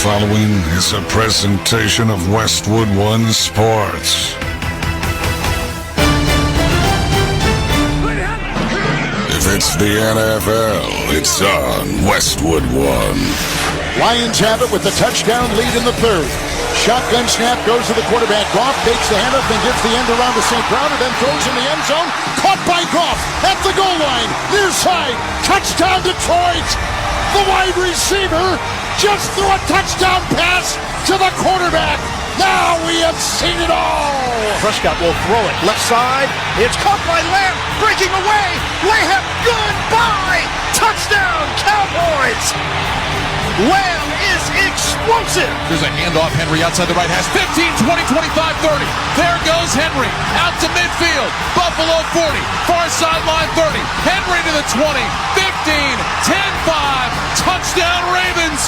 following is a presentation of Westwood One Sports. If it's the NFL, it's on Westwood One. Lions have it with the touchdown lead in the third. Shotgun snap goes to the quarterback. Goff takes the handoff and gives the end around to St. Brown and then throws in the end zone. Caught by Goff at the goal line. Near side. Touchdown Detroit. The wide receiver just threw a touchdown pass to the quarterback. Now we have seen it all. Prescott will throw it. Left side. It's caught by Lamb. Breaking away. Lamb. Goodbye. Touchdown Cowboys. Lamb is explosive. There's a handoff. Henry outside the right hash. 15, 20, 25, 30. There goes Henry. Out to midfield. Buffalo 40. Far sideline 30. Henry to the 20. 15, 10-5. Touchdown Ravens.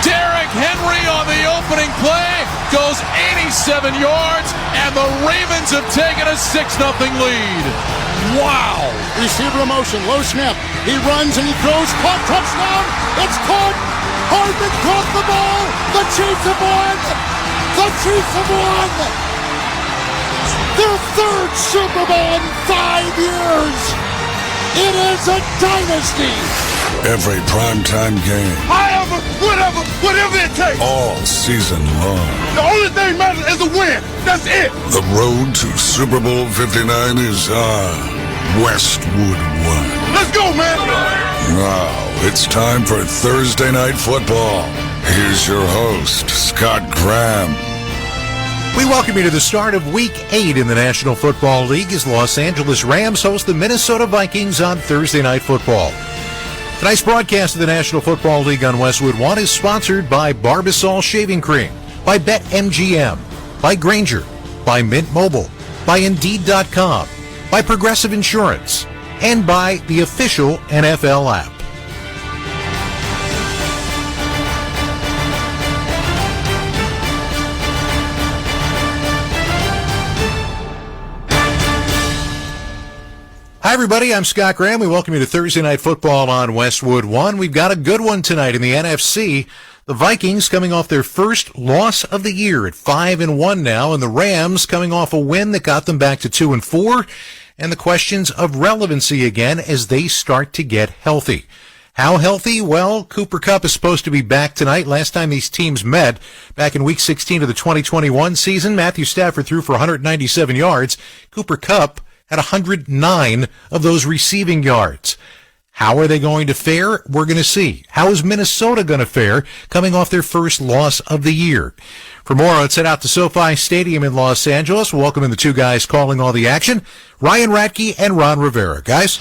Derrick Henry on the opening play goes 87 yards, and the Ravens have taken a 6-0 lead. Wow. Receiver in motion. Low snap. He runs and he throws. Caught. Touchdown. It's caught. Hardman caught the ball. The Chiefs have won. The Chiefs have won. Their third Super Bowl in 5 years. It is a dynasty. Every primetime game. Whatever it takes. All season long. The only thing matters is a win. That's it. The road to Super Bowl 59 is on Westwood One. Let's go, man. Now, it's time for Thursday Night Football. Here's your host, Scott Graham. We welcome you to the start of Week 8 in the National Football League as Los Angeles Rams host the Minnesota Vikings on Thursday Night Football. Tonight's broadcast of the National Football League on Westwood One is sponsored by Barbasol Shaving Cream, by BetMGM, by Granger, by Mint Mobile, by Indeed.com, by Progressive Insurance, and by the official NFL app. Hi, everybody. I'm Scott Graham. We welcome you to Thursday Night Football on Westwood One. We've got a good one tonight in the NFC. The Vikings coming off their first loss of the year at 5-1 now, and the Rams coming off a win that got them back to 2-4, and the questions of relevancy again as they start to get healthy. How healthy? Well, Cooper Kupp is supposed to be back tonight. Last time these teams met, back in Week 16 of the 2021 season, Matthew Stafford threw for 197 yards. Cooper Kupp had 109 of those receiving yards. How are they going to fare? We're going to see. How is Minnesota going to fare coming off their first loss of the year? For more, let's head out to SoFi Stadium in Los Angeles. Welcome in the two guys calling all the action, Ryan Radke and Ron Rivera. Guys?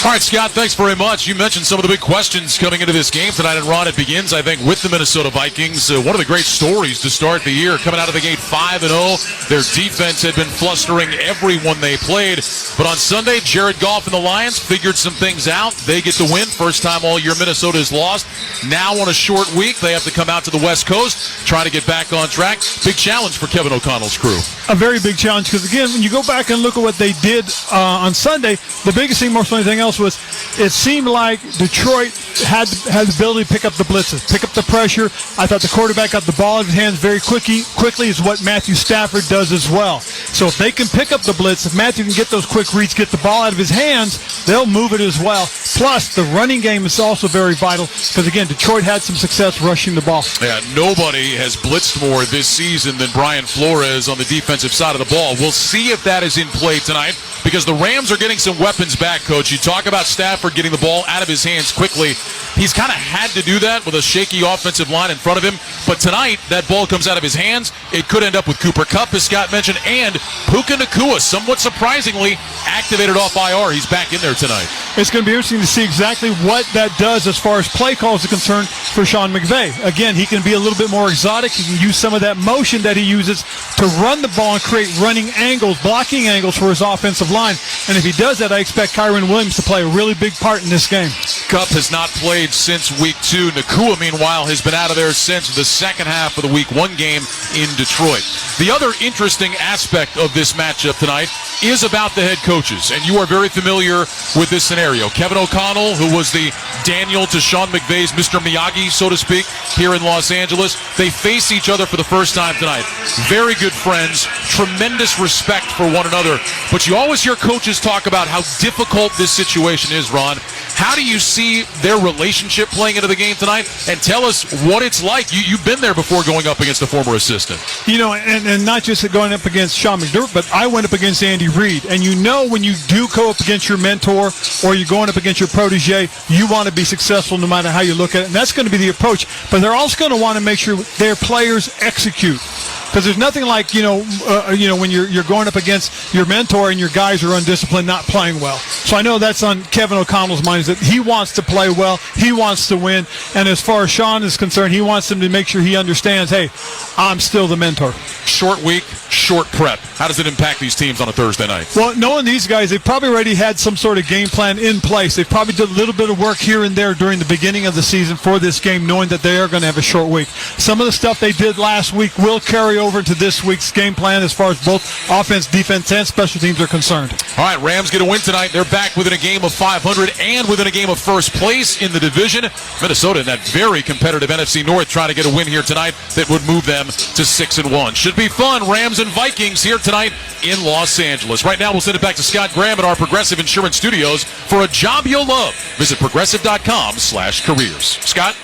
All right, Scott, thanks very much. You mentioned some of the big questions coming into this game tonight, and Ron, it begins, I think, with the Minnesota Vikings. One of the great stories to start the year, coming out of the gate 5-0. Their defense had been flustering everyone they played. But on Sunday, Jared Goff and the Lions figured some things out. They get the win. First time all year Minnesota has lost. Now on a short week, they have to come out to the West Coast, try to get back on track. Big challenge for Kevin O'Connell's crew. A very big challenge because, again, when you go back and look at what they did on Sunday, the biggest thing more than anything else was it seemed like Detroit had the ability to pick up the blitzes, pick up the pressure. I thought the quarterback got the ball in his hands very quickly is what Matthew Stafford does as well. So if they can pick up the blitz, if Matthew can get those quick reads, get the ball out of his hands, they'll move it as well. Plus, the running game is also very vital because, again, Detroit had some success rushing the ball. Yeah, nobody has blitzed more this season than Brian Flores on the defensive side of the ball. We'll see if that is in play tonight because the Rams are getting some weapons back, Coach. You talk about Stafford getting the ball out of his hands quickly. He's kind of had to do that with a shaky offensive line in front of him. But tonight, that ball comes out of his hands. It could end up with Cooper Kupp, as Scott mentioned, and Puka Nacua, somewhat surprisingly, activated off IR. He's back in there tonight. It's going to be interesting to see exactly what that does as far as play calls are concerned for Sean McVay. Again, he can be a little bit more exotic. He can use some of that motion that he uses to run the ball and create running angles, blocking angles for his offensive line. And if he does that, I expect Kyren Williams to play a really big part in this game. Kupp has not played since Week 2. Nacua, meanwhile, has been out of there since the second half of the Week 1 game in Detroit. The other interesting aspect of this matchup tonight is about the head coaches, and you are very familiar with this scenario. Kevin O'Connell, who was the Daniel to Sean McVay's Mr. Miyagi, so to speak, here in Los Angeles, they face each other for the first time tonight. Very good friends, tremendous respect for one another, but you always hear coaches talk about how difficult this situation is, Ron. How do you see their relationship playing into the game tonight? And tell us what it's like. You've been there before going up against a former assistant. You know, and not just going up against Sean McDermott, but I went up against Andy Reid. And you know when you do go up against your mentor or you're going up against your protege, you want to be successful no matter how you look at it. And that's going to be the approach. But they're also going to want to make sure their players execute. Because there's nothing like, when you're going up against your mentor and your guys are undisciplined, not playing well. So I know that's on Kevin O'Connell's mind, is that he wants to play well, he wants to win, and as far as Sean is concerned, he wants him to make sure he understands, hey, I'm still the mentor. Short week, short prep. How does it impact these teams on a Thursday night? Well, knowing these guys, they've probably already had some sort of game plan in place. They've probably did a little bit of work here and there during the beginning of the season for this game, knowing that they are going to have a short week. Some of the stuff they did last week will carry over into this week's game plan as far as both offense, defense, and special teams are concerned. All right, Rams get a win tonight. They're back within a game of 500 and within a game of first place in the division. Minnesota in that very competitive NFC North trying to get a win here tonight that would move them to 6-1. Should be fun. Rams and Vikings here tonight in Los Angeles. Right now, we'll send it back to Scott Graham at our Progressive Insurance Studios for a job you'll love. Visit progressive.com/careers. Scott?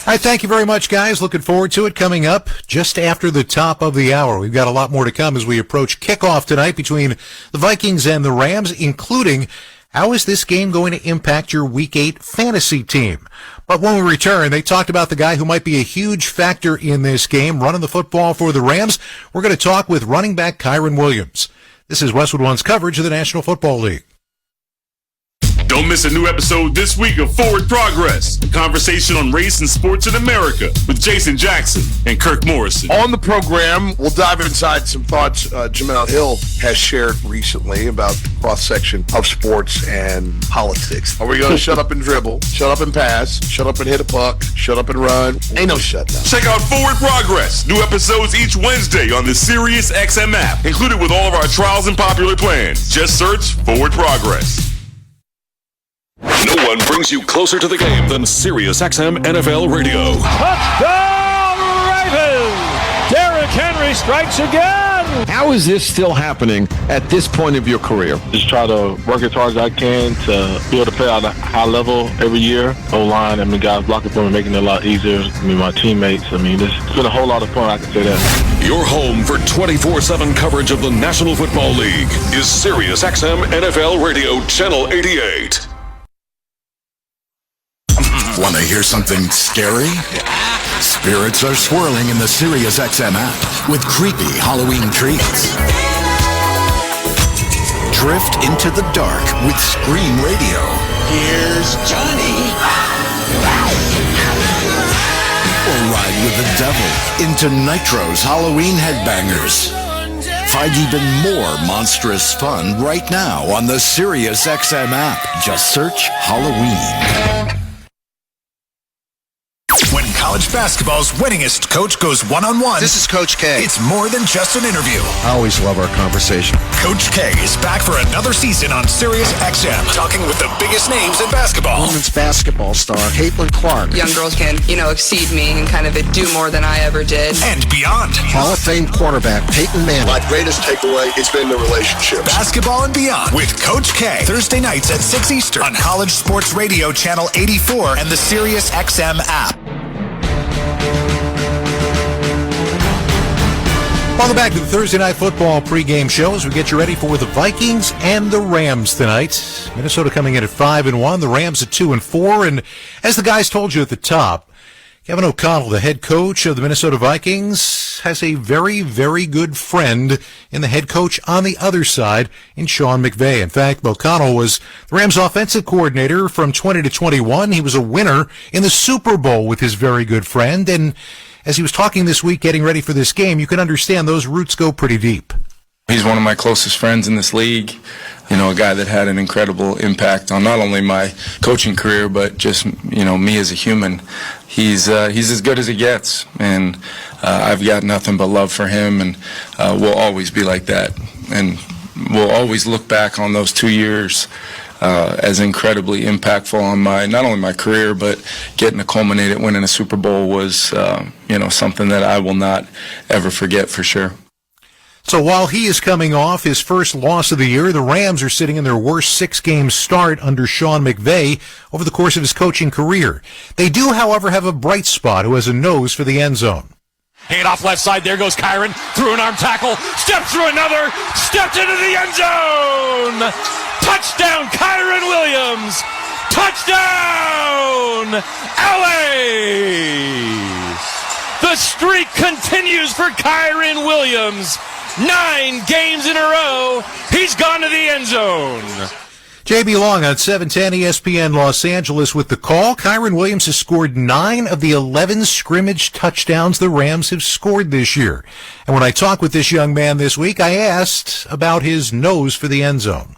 All right, thank you very much, guys. Looking forward to it coming up just after the top of the hour. We've got a lot more to come as we approach kickoff tonight between the Vikings and the Rams, including how is this game going to impact your Week 8 fantasy team? But when we return, they talked about the guy who might be a huge factor in this game, running the football for the Rams. We're going to talk with running back Kyron Williams. This is Westwood One's coverage of the National Football League. Don't miss a new episode this week of Forward Progress, a conversation on race and sports in America with Jason Jackson and Kirk Morrison. On the program, we'll dive inside some thoughts Jamel Hill has shared recently about the cross-section of sports and politics. Are we going to shut up and dribble, shut up and pass, shut up and hit a puck, shut up and run? Ain't no shutdown. Check out Forward Progress. New episodes each Wednesday on the Sirius XM app, included with all of our trials and popular plans. Just search Forward Progress. No one brings you closer to the game than Sirius XM NFL Radio. Touchdown Ravens! Derrick Henry strikes again! How is this still happening at this point of your career? Just try to work as hard as I can to be able to play at a high level every year. O-line, guys blocking for me, making it a lot easier. My teammates, it's been a whole lot of fun, I can say that. Your home for 24/7 coverage of the National Football League is Sirius XM NFL Radio Channel 88. Want to hear something scary? Spirits are swirling in the Sirius XM app with creepy Halloween treats. Drift into the dark with Scream Radio. Here's Johnny. Or ride with the devil into Nitro's Halloween Headbangers. Find even more monstrous fun right now on the Sirius XM app. Just search Halloween. When college basketball's winningest coach goes one-on-one. This is Coach K. It's more than just an interview. I always love our conversation. Coach K is back for another season on Sirius XM, talking with the biggest names in basketball. Women's basketball star Caitlin Clark. Young girls can, exceed me and kind of do more than I ever did. And beyond. Hall of Fame quarterback Peyton Manning. My greatest takeaway, it's been the relationships. Basketball and beyond with Coach K. Thursday nights at 6 Eastern on College Sports Radio Channel 84 and the Sirius XM app. Welcome back to the Thursday Night Football pregame show as we get you ready for the Vikings and the Rams tonight. Minnesota coming in at 5-1, the Rams at 2-4, and as the guys told you at the top, Kevin O'Connell, the head coach of the Minnesota Vikings, has a very, very good friend in the head coach on the other side in Sean McVay. In fact, O'Connell was the Rams offensive coordinator from 20 to 21. He was a winner in the Super Bowl with his very good friend, and as he was talking this week getting ready for this game, you can understand those roots go pretty deep. He's one of my closest friends in this league, a guy that had an incredible impact on not only my coaching career, but just, me as a human. He's as good as he gets, and I've got nothing but love for him, and we'll always be like that. And will always look back on those 2 years as incredibly impactful on not only my career, but getting to culminate it, winning a Super Bowl was, something that I will not ever forget for sure. So while he is coming off his first loss of the year, the Rams are sitting in their worst 6-game start under Sean McVay over the course of his coaching career. They do, however, have a bright spot who has a nose for the end zone. Hand off left side. There goes Kyron. Through an arm tackle. Steps through another. Stepped into the end zone. Touchdown, Kyron Williams. Touchdown, LA. The streak continues for Kyron Williams. 9 games in a row. He's gone to the end zone. JB Long on 710 ESPN Los Angeles with the call. Kyron Williams has scored 9 of the 11 scrimmage touchdowns the Rams have scored this year. And when I talked with this young man this week, I asked about his nose for the end zone.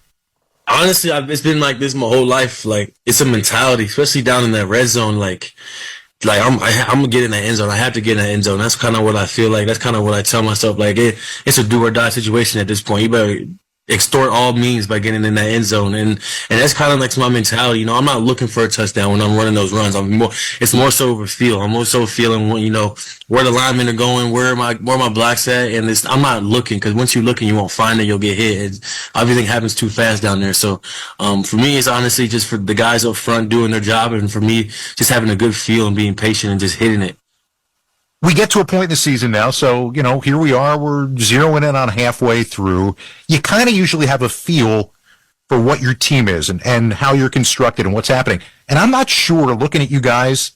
Honestly, it's been like this my whole life. Like, it's a mentality, especially down in that red zone. Like I'm gonna get in that end zone. I have to get in that end zone. That's kind of what I feel like. That's kind of what I tell myself. Like, it's a do or die situation at this point. You better extort all means by getting in that end zone, and that's kind of like my mentality. I'm not looking for a touchdown when I'm running those runs. It's more so of a feel. I'm more so feeling where the linemen are going, where my blocks at, and I'm not looking, because once you're looking, you won't find it. You'll get hit. Everything happens too fast down there. So for me, it's honestly just for the guys up front doing their job, and for me, just having a good feel and being patient and just hitting it. We get to a point in the season now, so, here we are. We're zeroing in on halfway through. You kind of usually have a feel for what your team is and how you're constructed and what's happening. And I'm not sure, looking at you guys,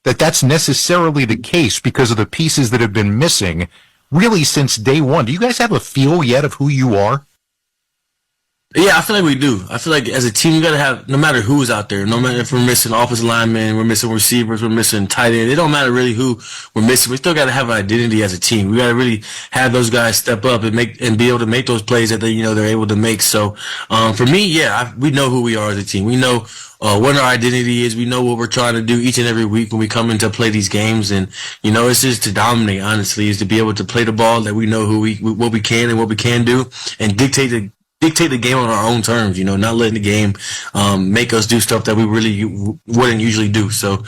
that that's necessarily the case because of the pieces that have been missing really since day one. Do you guys have a feel yet of who you are? Yeah, I feel like we do. I feel like as a team, you got to have, no matter who's out there, no matter if we're missing offensive linemen, we're missing receivers, we're missing tight end, it don't matter really who we're missing. We still got to have an identity as a team. We got to really have those guys step up and be able to make those plays that they're able to make. So, for me, yeah, we know who we are as a team. We know what our identity is. We know what we're trying to do each and every week when we come in to play these games. And, it's just to dominate, honestly, is to be able to play the ball, that we know what we can and what we can do, and dictate the game on our own terms, not letting the game make us do stuff that we really wouldn't usually do. So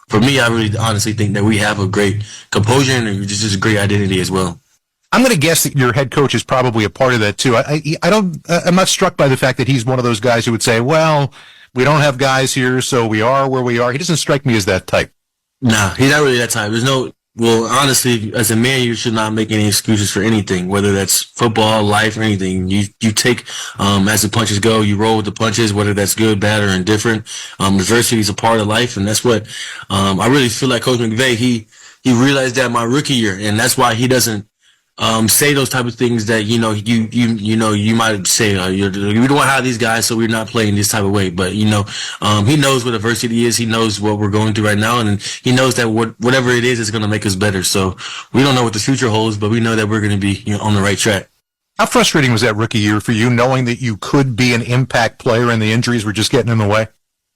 for me, I really honestly think that we have a great composure and just a great identity as well. I'm going to guess that your head coach is probably a part of that too. I'm not struck by the fact that he's one of those guys who would say, well, we don't have guys here, so we are where we are. He doesn't strike me as that type. Nah, he's not really that type. Well, honestly, as a man, you should not make any excuses for anything, whether that's football, life, or anything. You take, as the punches go, you roll with the punches, whether that's good, bad, or indifferent. Adversity is a part of life, and that's what I really feel like Coach McVay, he realized that my rookie year, and that's why he doesn't say those type of things that you might say we don't want to have these guys, so we're not playing this type of way. But he knows what adversity is. He knows what we're going through right now, and he knows that whatever it is going to make us better. So we don't know what the future holds, but we know that we're going to be on the right track. How frustrating was that rookie year for you, knowing that you could be an impact player and the injuries were just getting in the way?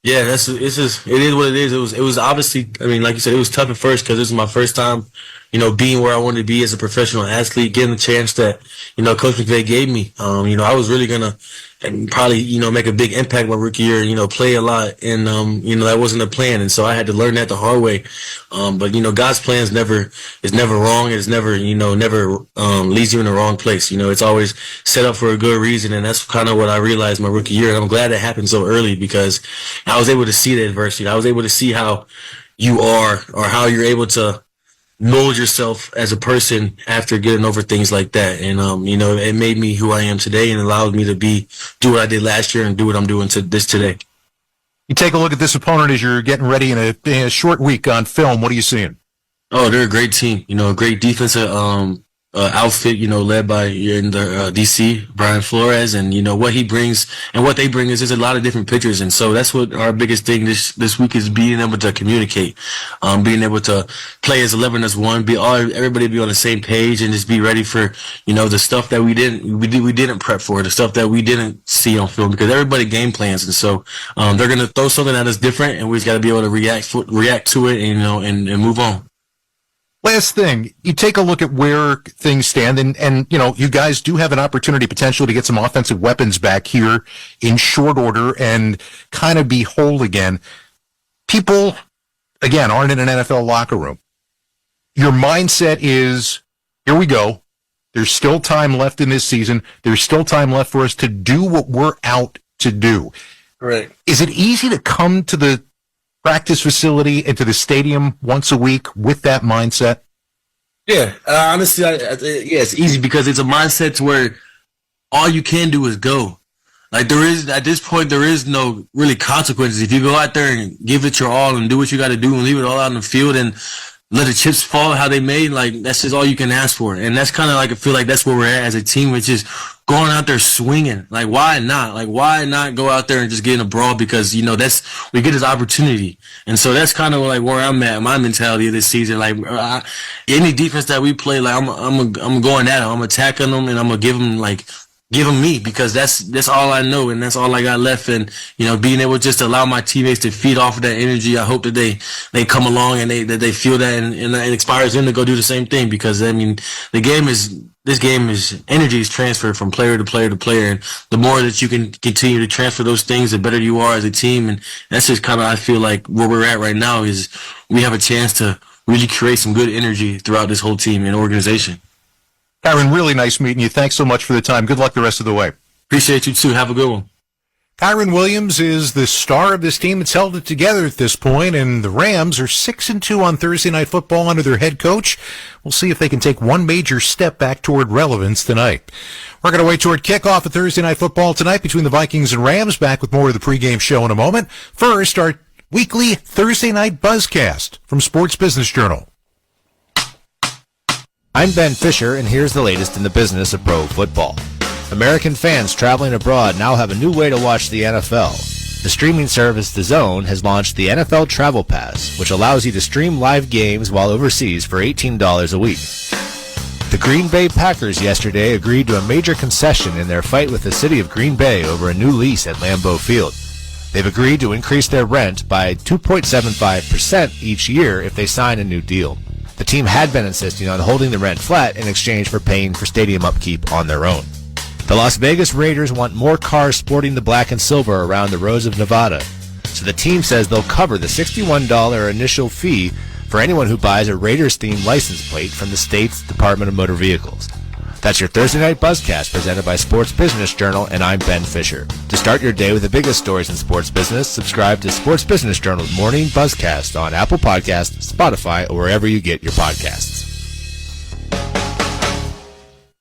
Yeah, it is what it is. It was obviously, like you said, it was tough at first because this was my first time, being where I wanted to be as a professional athlete, getting the chance that, Coach McVay gave me. I was really going to probably, make a big impact my rookie year, play a lot. And, that wasn't the plan. And so I had to learn that the hard way. But, God's plan is never wrong. It's never, never leads you in the wrong place. It's always set up for a good reason. And that's kind of what I realized my rookie year. And I'm glad it happened so early because I was able to see the adversity. I was able to see how you are or how you're able to mold yourself as a person after getting over things like that. And, it made me who I am today and allowed me to do what I did last year and do what I'm doing today. You take a look at this opponent as you're getting ready in a short week on film. What are you seeing? Oh, they're a great team. A great defensive outfit, led by in the DC, Brian Flores, and what he brings and what they bring is there's a lot of different pictures, and so that's what our biggest thing this week is, being able to communicate, being able to play as 11 as one, everybody be on the same page, and just be ready for the stuff that we didn't prep for, the stuff that we didn't see on film, because everybody game plans, and so they're gonna throw something at us different, and we just got to be able to react to it, and move on. Last thing, you take a look at where things stand, and you guys do have an opportunity potentially to get some offensive weapons back here in short order and kind of be whole again. People, again, aren't in an NFL locker room. Your mindset is, here we go. There's still time left in this season. There's still time left for us to do what we're out to do. Right. Is it easy to come to the practice facility and to the stadium once a week with that mindset? Yeah, honestly, it's easy because it's a mindset to where all you can do is go. Like at this point, there is no really consequences. If you go out there and give it your all and do what you got to do and leave it all out in the field and let the chips fall how they may, like that's just all you can ask for. And that's kind of like, I feel like that's where we're at as a team, which is going out there swinging. Like, why not? Like, why not go out there and just get in a brawl? Because, we get this opportunity. And so that's kind of like where I'm at, my mentality of this season. Like, any defense that we play, like, I'm going at them. I'm attacking them and I'm going to give them me, because that's all I know and that's all I got left. And being able just to allow my teammates to feed off of that energy, I hope that they come along and they feel that and it inspires them to go do the same thing, because this game is energy is transferred from player to player to player, and the more that you can continue to transfer those things, the better you are as a team. And that's just kind of, I feel like where we're at right now is we have a chance to really create some good energy throughout this whole team and organization. Kyron, really nice meeting you. Thanks so much for the time. Good luck the rest of the way. Appreciate you too. Have a good one. Kyron Williams is the star of this team that's held it together at this point, and the Rams are 6-2 on Thursday Night Football under their head coach. We'll see if they can take one major step back toward relevance tonight. We're going to wait toward kickoff of Thursday Night Football tonight between the Vikings and Rams. Back with more of the pregame show in a moment. First, our weekly Thursday Night Buzzcast from Sports Business Journal. I'm Ben Fisher, and here's the latest in the business of pro football. American fans traveling abroad now have a new way to watch the NFL. The streaming service DAZN has launched the NFL Travel Pass, which allows you to stream live games while overseas for $18 a week. The Green Bay Packers yesterday agreed to a major concession in their fight with the city of Green Bay over a new lease at Lambeau Field. They've agreed to increase their rent by 2.75% each year if they sign a new deal. The team had been insisting on holding the rent flat in exchange for paying for stadium upkeep on their own. The Las Vegas Raiders want more cars sporting the black and silver around the roads of Nevada, so the team says they'll cover the $61 initial fee for anyone who buys a Raiders-themed license plate from the state's Department of Motor Vehicles. That's your Thursday Night Buzzcast presented by Sports Business Journal, and I'm Ben Fisher. To start your day with the biggest stories in sports business, subscribe to Sports Business Journal's Morning Buzzcast on Apple Podcasts, Spotify, or wherever you get your podcasts.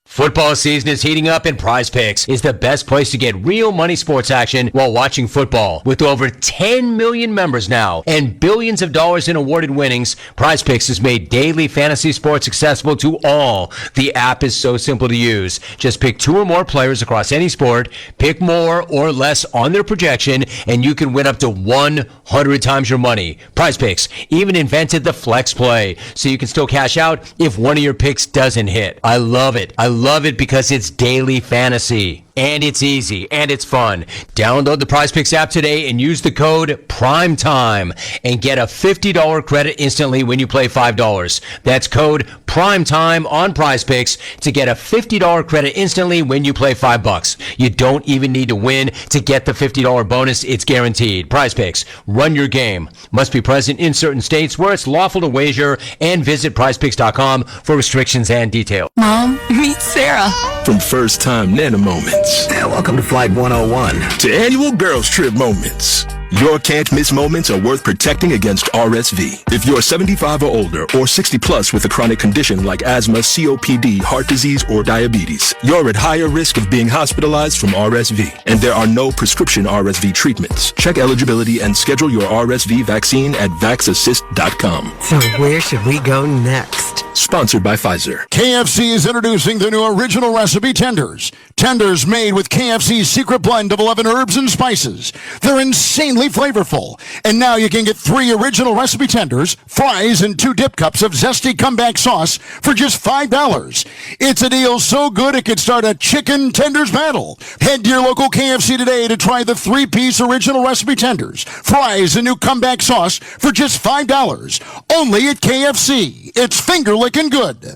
Football season is heating up, and Prize Picks is the best place to get real money sports action while watching football. With over 10 million members now and billions of dollars in awarded winnings, Prize Picks has made daily fantasy sports accessible to all. The app is so simple to use. Just pick 2 or more players across any sport, pick more or less on their projection, and you can win up to 100 times your money. Prize Picks even invented the flex play, so you can still cash out if one of your picks doesn't hit. I love it. I love it because it's daily fantasy. And it's easy, and it's fun. Download the Prize Picks app today and use the code PRIMETIME and get a $50 credit instantly when you play $5. That's code PRIMETIME on Prize Picks to get a $50 credit instantly when you play $5. You don't even need to win to get the $50 bonus. It's guaranteed. Prize Picks. Run your game. Must be present in certain states where it's lawful to wager, and visit prizepicks.com for restrictions and details. Mom, meet Sarah. From first-time Nana moments. Welcome to Flight 101. To annual girls trip moments. Your can't-miss moments are worth protecting against RSV. If you're 75 or older or 60 plus with a chronic condition like asthma, COPD, heart disease, or diabetes, you're at higher risk of being hospitalized from RSV. And there are no prescription RSV treatments. Check eligibility and schedule your RSV vaccine at vaxassist.com. So where should we go next? Sponsored by Pfizer. KFC is introducing the new original recipe tenders. Tenders made with KFC's secret blend of 11 herbs and spices. They're insanely flavorful. And now you can get 3 original recipe tenders, fries, and 2 dip cups of zesty comeback sauce for just $5. It's a deal so good it could start a chicken tenders battle. Head to your local KFC today to try the 3-piece original recipe tenders, fries, and new comeback sauce for just $5. Only at KFC. It's finger-licking good.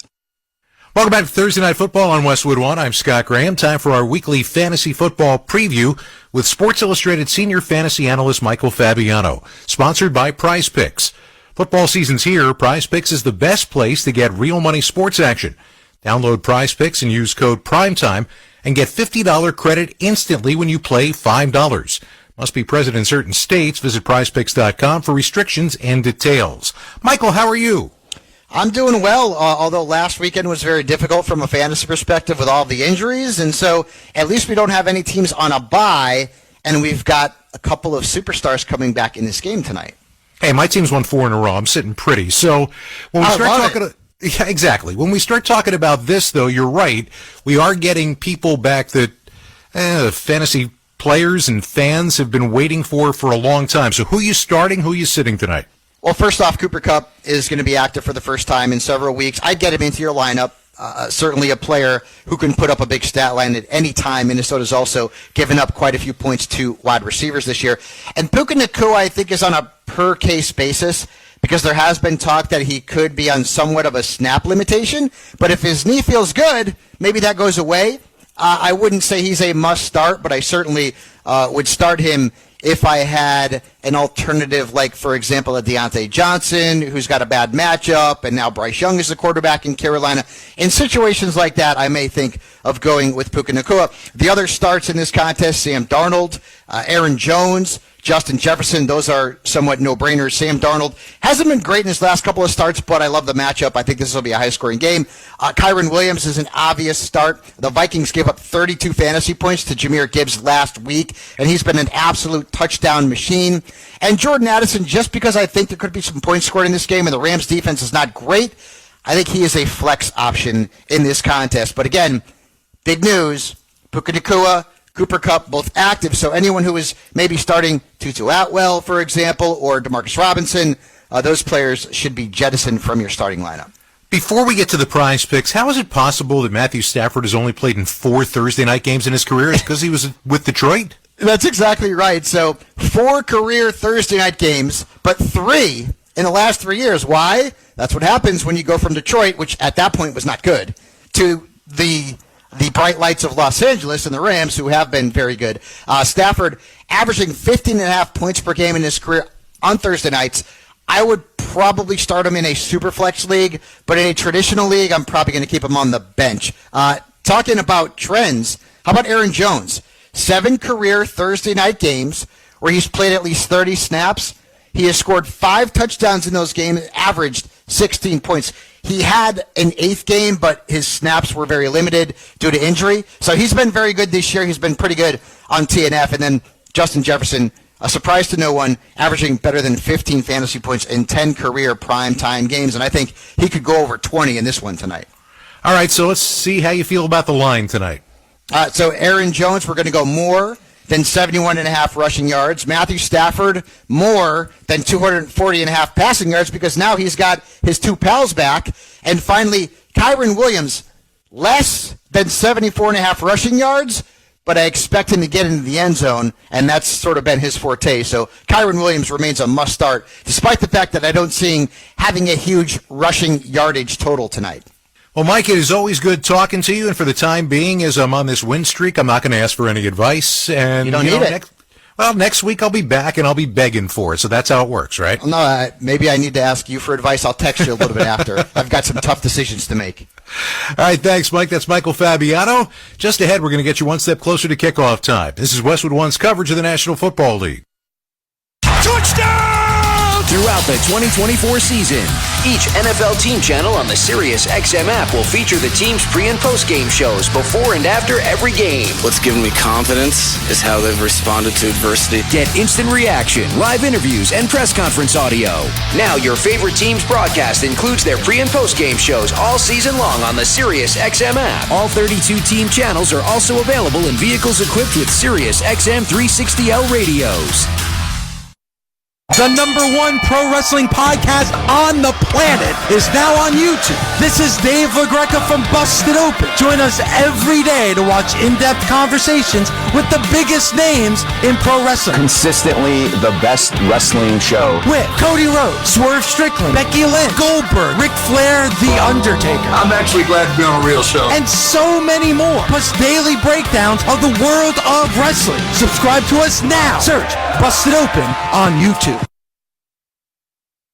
Welcome back to Thursday Night Football on Westwood One. I'm Scott Graham. Time for our weekly fantasy football preview with Sports Illustrated senior fantasy analyst Michael Fabiano. Sponsored by Prize Picks. Football season's here. Prize Picks is the best place to get real money sports action. Download Prize Picks and use code PRIMETIME and get $50 credit instantly when you play $5. Must be present in certain states. Visit prizepicks.com for restrictions and details. Michael, how are you? I'm doing well, although last weekend was very difficult from a fantasy perspective with all the injuries, and so at least we don't have any teams on a bye, and we've got a couple of superstars coming back in this game tonight. Hey, my team's won 4 in a row. I'm sitting pretty. So when we start talking, yeah, exactly. When we start talking about this, though, you're right. We are getting people back that fantasy players and fans have been waiting for a long time. So who are you starting? Who are you sitting tonight? Well, first off, Cooper Kupp is going to be active for the first time in several weeks. I'd get him into your lineup. Certainly a player who can put up a big stat line at any time. Minnesota's also given up quite a few points to wide receivers this year. And Puka Nacua, I think, is on a per-case basis because there has been talk that he could be on somewhat of a snap limitation. But if his knee feels good, maybe that goes away. I wouldn't say he's a must-start, but I certainly would start him if I had an alternative, like, for example, a Deontay Johnson, who's got a bad matchup, and now Bryce Young is the quarterback in Carolina. In situations like that, I may think of going with Puka Nacua. The other starts in this contest, Sam Darnold, Aaron Jones, Justin Jefferson, those are somewhat no-brainers. Sam Darnold hasn't been great in his last couple of starts, but I love the matchup. I think this will be a high-scoring game. Kyron Williams is an obvious start. The Vikings gave up 32 fantasy points to Jahmyr Gibbs last week, and he's been an absolute touchdown machine. And Jordan Addison, just because I think there could be some points scored in this game and the Rams' defense is not great, I think he is a flex option in this contest. But again, big news, Puka Nacua, Cooper Kupp, both active, so anyone who is maybe starting Tutu Atwell, for example, or Demarcus Robinson, those players should be jettisoned from your starting lineup. Before we get to the Prize Picks, how is it possible that Matthew Stafford has only played in 4 Thursday night games in his career? Is it because he was with Detroit? That's exactly right. So 4 career Thursday night games, but 3 in the last 3 years. Why? That's what happens when you go from Detroit, which at that point was not good, to the bright lights of Los Angeles and the Rams, who have been very good. Stafford averaging 15.5 points per game in his career on Thursday nights. I would probably start him in a super flex league, but in a traditional league, I'm probably going to keep him on the bench. Talking about trends, how about Aaron Jones? 7 career Thursday night games where he's played at least 30 snaps. He has scored 5 touchdowns in those games, averaged 16 points. He had an 8th game, but his snaps were very limited due to injury. So he's been very good this year. He's been pretty good on TNF. And then Justin Jefferson, a surprise to no one, averaging better than 15 fantasy points in 10 career primetime games. And I think he could go over 20 in this one tonight. All right, so let's see how you feel about the line tonight. So Aaron Jones, we're going to go more than 71.5 rushing yards. Matthew Stafford, more than 240.5 passing yards because now he's got his 2 pals back. And finally, Kyron Williams, less than 74.5 rushing yards, but I expect him to get into the end zone, and that's sort of been his forte. So Kyron Williams remains a must-start, despite the fact that I don't see him having a huge rushing yardage total tonight. Well, Mike, it is always good talking to you, and for the time being, as I'm on this win streak, I'm not going to ask for any advice. And you don't need it. Next week I'll be back, and I'll be begging for it, so that's how it works, right? No, maybe I need to ask you for advice. I'll text you a little bit after. I've got some tough decisions to make. All right, thanks, Mike. That's Michael Fabiano. Just ahead, we're going to get you one step closer to kickoff time. This is Westwood One's coverage of the National Football League. Touchdown! throughout the 2024 season. Each NFL team channel on the Sirius XM app will feature the team's pre- and post-game shows before and after every game. What's given me confidence is how they've responded to adversity. Get instant reaction, live interviews, and press conference audio. Now your favorite team's broadcast includes their pre- and post-game shows all season long on the Sirius XM app. All 32 team channels are also available in vehicles equipped with Sirius XM 360L radios. The #1 pro wrestling podcast on the planet is now on YouTube. This is Dave LaGreca from Busted Open. Join us every day to watch in-depth conversations with the biggest names in pro wrestling. Consistently the best wrestling show. With Cody Rhodes, Swerve Strickland, Becky Lynch, Goldberg, Ric Flair, The Undertaker. I'm actually glad to be on a real show. And so many more. Plus daily breakdowns of the world of wrestling. Subscribe to us now. Search Busted Open on YouTube.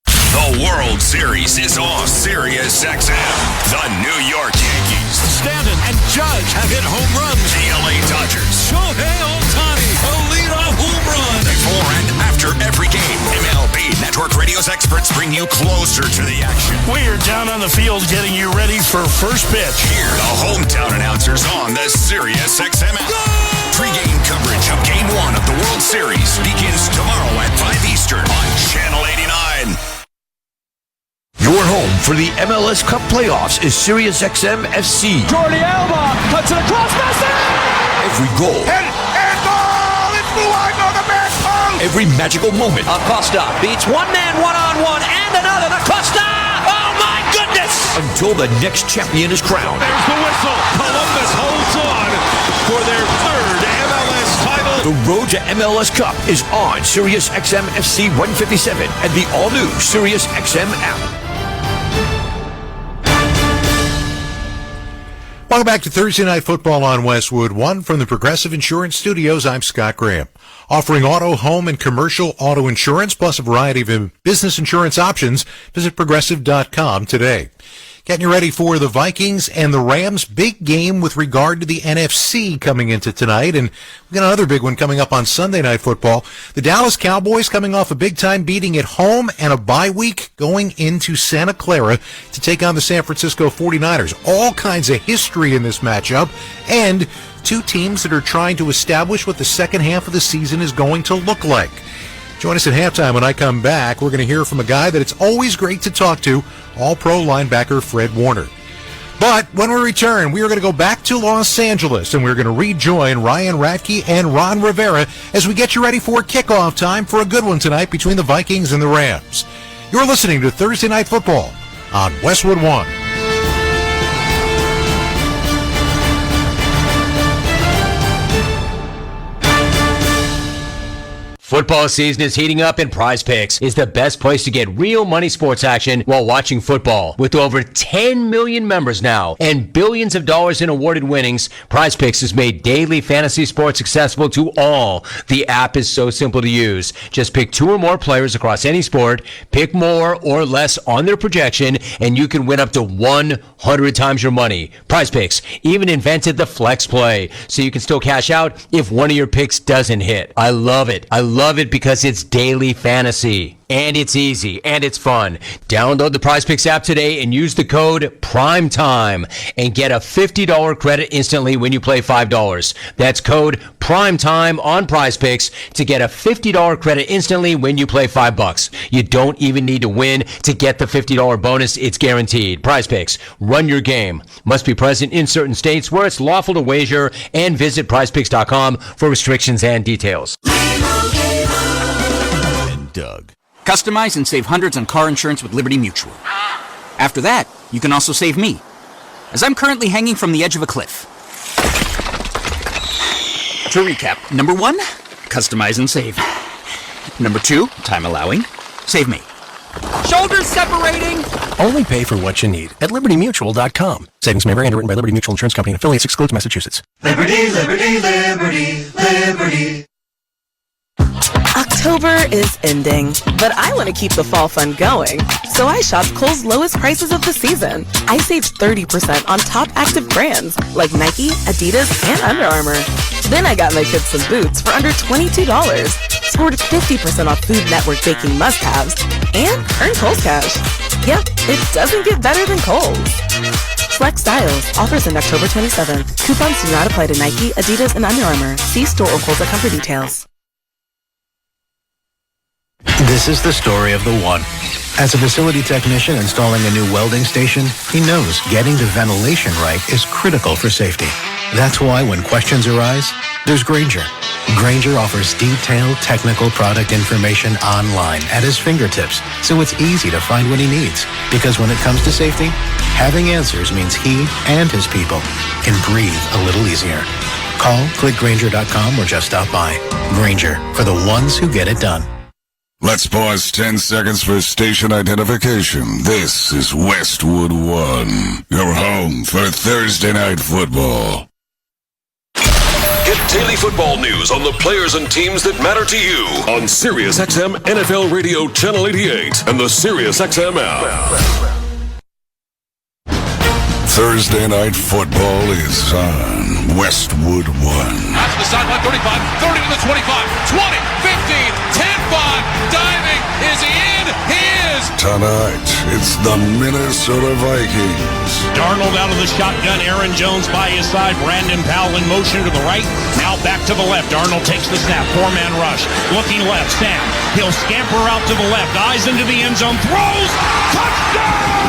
The World Series is on Sirius XM. The New York Yankees, Stanton and Judge have hit home runs. The LA Dodgers, Shohei Ohtani, a leadoff home run. Before and after every game, MLB Network Radio's experts bring you closer to the action. We are down on the field getting you ready for first pitch. Hear the hometown announcers on the Sirius XM app. Pre-game coverage of Game 1 of the World Series begins tomorrow at 5 Eastern on Channel 89. Your home for the MLS Cup playoffs is SiriusXM FC. Jordi Alba cuts it across Messi! Every goal. And ball! It's Luango, the man post! Every magical moment. Acosta beats one man one-on-one and another. Acosta! Oh my goodness! Until the next champion is crowned. There's the whistle. Columbus holds on for their third MLS title. The road to MLS Cup is on SiriusXM FC 157 and the all-new SiriusXM app. Welcome back to Thursday Night Football on Westwood One from the Progressive Insurance Studios. I'm Scott Graham. Offering auto, home, and commercial auto insurance, plus a variety of business insurance options. Visit Progressive.com today. Getting you ready for the Vikings and the Rams. Big game with regard to the NFC coming into tonight. And we've got another big one coming up on Sunday Night Football. The Dallas Cowboys coming off a big-time beating at home and a bye week going into Santa Clara to take on the San Francisco 49ers. All kinds of history in this matchup. And two teams that are trying to establish what the second half of the season is going to look like. Join us at halftime. When I come back, we're going to hear from a guy that it's always great to talk to, All-Pro linebacker Fred Warner. But when we return, we are going to go back to Los Angeles, and we're going to rejoin Ryan Radke and Ron Rivera as we get you ready for kickoff time for a good one tonight between the Vikings and the Rams. You're listening to Thursday Night Football on Westwood One. Football season is heating up, and Prize Picks is the best place to get real money sports action while watching football. With over 10 million members now and billions of dollars in awarded winnings, Prize Picks has made daily fantasy sports accessible to all. The app is so simple to use. Just pick two or more players across any sport, pick more or less on their projection, and you can win up to 100 times your money. Prize Picks even invented the flex play, so you can still cash out if one of your picks doesn't hit. I love it. I love it because it's daily fantasy. And it's easy, and it's fun. Download the Prize Picks app today and use the code PRIMETIME and get a $50 credit instantly when you play $5. That's code PRIMETIME on Prize Picks to get a $50 credit instantly when you play $5. You don't even need to win to get the $50 bonus. It's guaranteed. Prize Picks. Run your game. Must be present in certain states where it's lawful to wager, and visit prizepicks.com for restrictions and details. And Doug. Customize and save hundreds on car insurance with Liberty Mutual. After that, you can also save me, as I'm currently hanging from the edge of a cliff. To recap, number 1, customize and save. Number 2, time allowing, save me. Shoulders separating! Only pay for what you need at LibertyMutual.com. Savings may vary. Underwritten by Liberty Mutual Insurance Company and affiliates. Excludes Massachusetts. Liberty, liberty, liberty, liberty. October is ending, but I want to keep the fall fun going. So I shopped Kohl's lowest prices of the season. I saved 30% on top active brands like Nike, Adidas, and Under Armour. Then I got my kids some boots for under $22. scored 50% off Food Network baking must-haves, and earn Kohl's Cash. Yep, it doesn't get better than Kohl's. Flex styles. Offers end October 27th. Coupons do not apply to Nike, Adidas, and Under Armour. See store or Kohl's.com for details. This is the story of the one. As a facility technician installing a new welding station, he knows getting the ventilation right is critical for safety. That's why when questions arise, there's Grainger. Grainger offers detailed technical product information online at his fingertips, so it's easy to find what he needs. Because when it comes to safety, having answers means he and his people can breathe a little easier. Call, click Grainger.com, or just stop by. Grainger, for the ones who get it done. Let's pause 10 seconds for station identification. This is Westwood 1, your home for Thursday Night Football. Get daily football news on the players and teams that matter to you on SiriusXM NFL Radio Channel 88 and the SiriusXM app. Thursday Night Football is on Westwood 1. Out to the sideline, 35, 30 to the 25, 20, 15, 10-5, diving, is he in? He is! Tonight, it's the Minnesota Vikings. Darnold out of the shotgun, Aaron Jones by his side, Brandon Powell in motion to the right, now back to the left. Darnold takes the snap, four-man rush, looking left, Sam, he'll scamper out to the left, eyes into the end zone, throws, touchdown!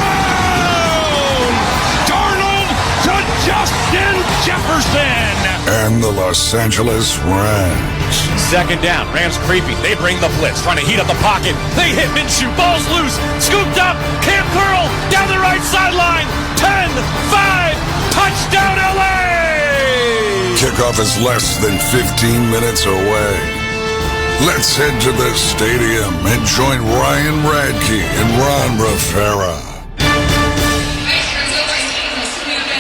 Justin Jefferson! And the Los Angeles Rams. Second down, Rams creeping. They bring the blitz, trying to heat up the pocket. They hit Minshew, ball's loose, scooped up, can't curl, down the right sideline. 10-5, touchdown LA! Kickoff is less than 15 minutes away. Let's head to the stadium and join Ryan Radke and Ron Rivera.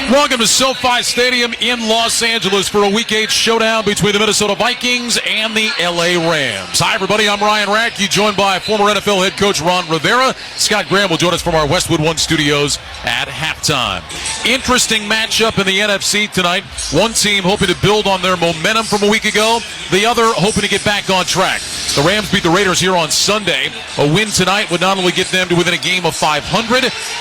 Welcome to SoFi Stadium in Los Angeles for a Week 8 showdown between the Minnesota Vikings and the LA Rams. Hi, everybody. I'm Ryan Radke, joined by former NFL head coach Ron Rivera. Scott Graham will join us from our Westwood 1 studios at halftime. Interesting matchup in the NFC tonight. One team hoping to build on their momentum from a week ago. The other hoping to get back on track. The Rams beat the Raiders here on Sunday. A win tonight would not only get them to within a game of 500,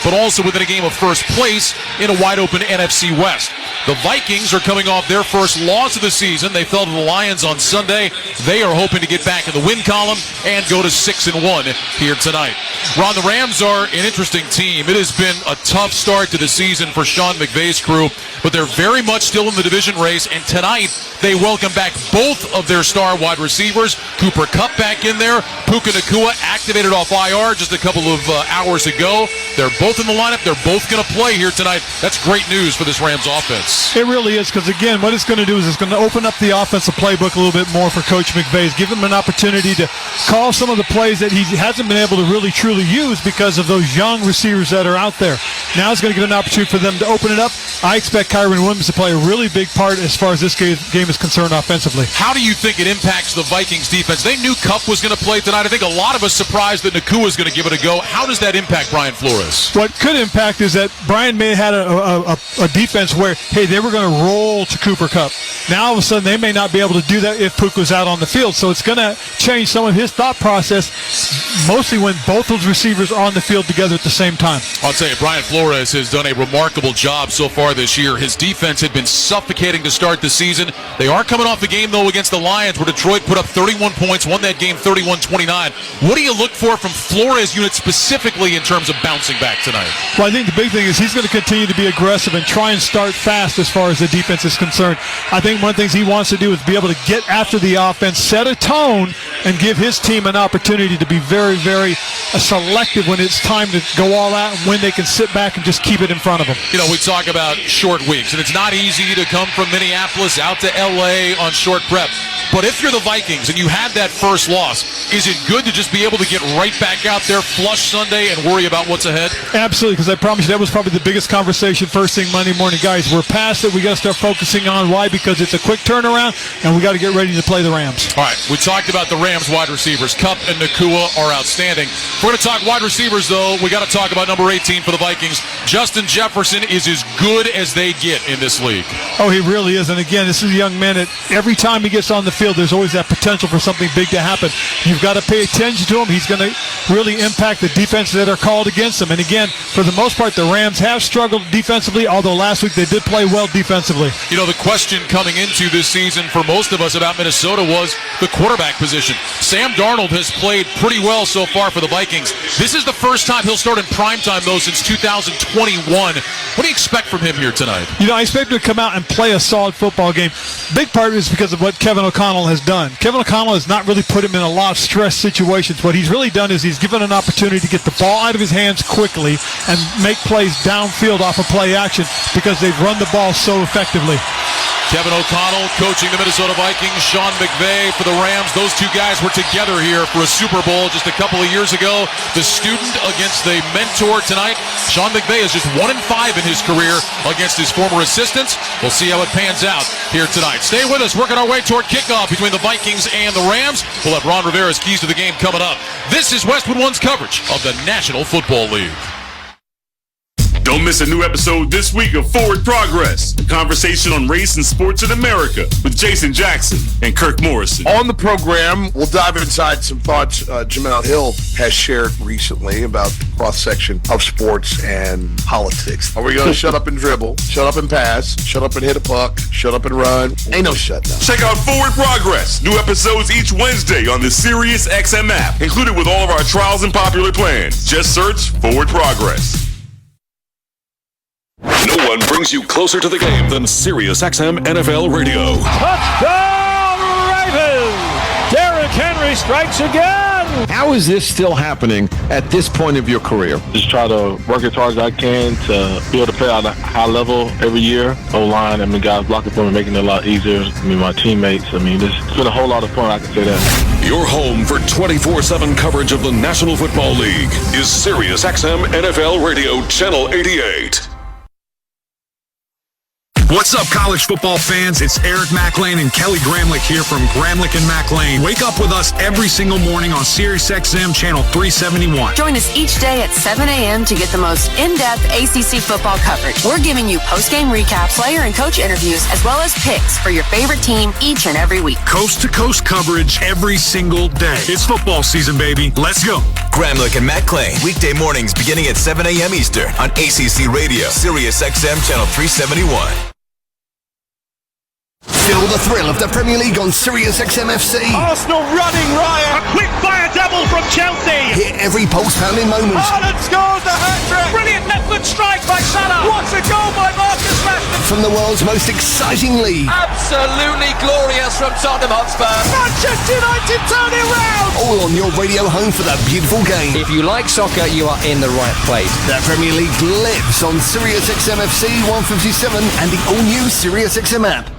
but also within a game of first place in a wide-open NFC West. The Vikings are coming off their first loss of the season. They fell to the Lions on Sunday. They are hoping to get back in the win column and go to 6-1 here tonight. Ron, the Rams are an interesting team. It has been a tough start to the season for Sean McVay's crew, but they're very much still in the division race, and tonight they welcome back both of their star wide receivers. Cooper Kupp back in there. Puka Nacua activated off IR just a couple of hours ago. They're both in the lineup. They're both going to play here tonight. That's great news for this Rams offense. It really is, because again, what it's going to do is it's going to open up the offensive playbook a little bit more for Coach McVay. Give him an opportunity to call some of the plays that he hasn't been able to really truly use because of those young receivers that are out there. Now it's going to give an opportunity for them to open it up. I expect Kyren Williams to play a really big part as far as this game is concerned offensively. How do you think it impacts the Vikings defense? They knew Kupp was going to play tonight. I think a lot of us surprised that Nacua was going to give it a go. How does that impact Brian Flores? What could impact is that Brian may have had a defense where, hey, they were going to roll to Cooper Kupp. Now all of a sudden they may not be able to do that if Puka was out on the field. So it's going to change some of his thought process, mostly when both those receivers are on the field together at the same time. I'll tell you, Brian Flores has done a remarkable job so far this year. His defense had been suffocating to start the season. They are coming off the game, though, against the Lions, where Detroit put up 31 points, won that game 31-29. What do you look for from Flores' unit specifically in terms of bouncing back tonight? Well, I think the big thing is he's going to continue to be aggressive and try and start fast as far as the defense is concerned. I think one of the things he wants to do is be able to get after the offense, set a tone, and give his team an opportunity to be very, very selective when it's time to go all out and when they can sit back and just keep it in front of them. You know, we talk about short weeks, and it's not easy to come from Minneapolis out to L.A. on short prep. But if you're the Vikings and you had that first loss, is it good to just be able to get right back out there, flush Sunday, and worry about what's ahead? Absolutely, because I promise you that was probably the biggest conversation first thing Monday morning. Guys, we're past it. We got to start focusing on why, because it's a quick turnaround, and we got to get ready to play the Rams. All right, we talked about the Rams wide receivers. Kupp and Nacua are outstanding. If we're going to talk wide receivers, though, we got to talk about number 18 for the Vikings, Justin Jefferson is as good as they get in this league. Oh, he really is. And again, this is a young man that every time he gets on the field, there's always that potential for something big to happen. You've got to pay attention to him. He's going to really impact the defenses that are called against him. And again, for the most part, the Rams have struggled defensively, although last week they did play well defensively. You know, the question coming into this season for most of us about Minnesota was the quarterback position. Sam Darnold has played pretty well so far for the Vikings. This is the first time he'll start in primetime, though, since 2021. What do you expect from him here tonight? You know, I expect him to come out and play a solid football game. Big part is because of what Kevin O'Connell has done. Kevin O'Connell has not really put him in a lot of stress situations. What he's really done is he's given an opportunity to get the ball out of his hands quickly and make plays downfield off of play action because they've run the ball so effectively. Kevin O'Connell coaching the Minnesota Vikings, Sean McVay for the Rams. Those two guys were together here for a Super Bowl just a couple of years ago. The student against the mentor tonight. Sean McVay is just 1-5 in his career against his former assistants. We'll see how it pans out here tonight. Stay with us. Working our way toward kickoff between the Vikings and the Rams. We'll have Ron Rivera's keys to the game coming up. This is Westwood One's coverage of the National Football League. Don't miss a new episode this week of Forward Progress, a conversation on race and sports in America with Jason Jackson and Kirk Morrison. On the program, we'll dive inside some thoughts Jamel Hill has shared recently about the cross-section of sports and politics. Are we going to shut up and dribble, shut up and pass, shut up and hit a puck, shut up and run? Ain't no shutdown. Check out Forward Progress. New episodes each Wednesday on the Sirius XM app, included with all of our trials and popular plans. Just search Forward Progress. No one brings you closer to the game than Sirius XM NFL Radio. Touchdown, Ravens! Derrick Henry strikes again! How is this still happening at this point of your career? Just try to work as hard as I can to be able to play at a high level every year. O-line, guys blocking for me, making it a lot easier. My teammates, it's been a whole lot of fun, I can say that. Your home for 24/7 coverage of the National Football League is Sirius XM NFL Radio Channel 88. What's up, college football fans? It's Eric McLean and Kelly Gramlich here from Gramlich and McLean. Wake up with us every single morning on Sirius XM Channel 371. Join us each day at 7 a.m. to get the most in-depth ACC football coverage. We're giving you post-game recaps, player and coach interviews, as well as picks for your favorite team each and every week. Coast-to-coast coverage every single day. It's football season, baby. Let's go. Gramlich and McLean, weekday mornings beginning at 7 a.m. Eastern on ACC Radio, Sirius XM Channel 371. Feel the thrill of the Premier League on Sirius XM FC. Arsenal running riot. A quick fire double from Chelsea. Hear every pulse-pounding moment. Haaland scores the hat-trick. Brilliant left foot strike by Salah. What a goal by Marcus Rashford. From the world's most exciting league. Absolutely glorious from Tottenham Hotspur. Manchester United turn it round. All on your radio home for that beautiful game. If you like soccer, you are in the right place. The Premier League lives on Sirius XM FC 157 and the all-new Sirius XM app.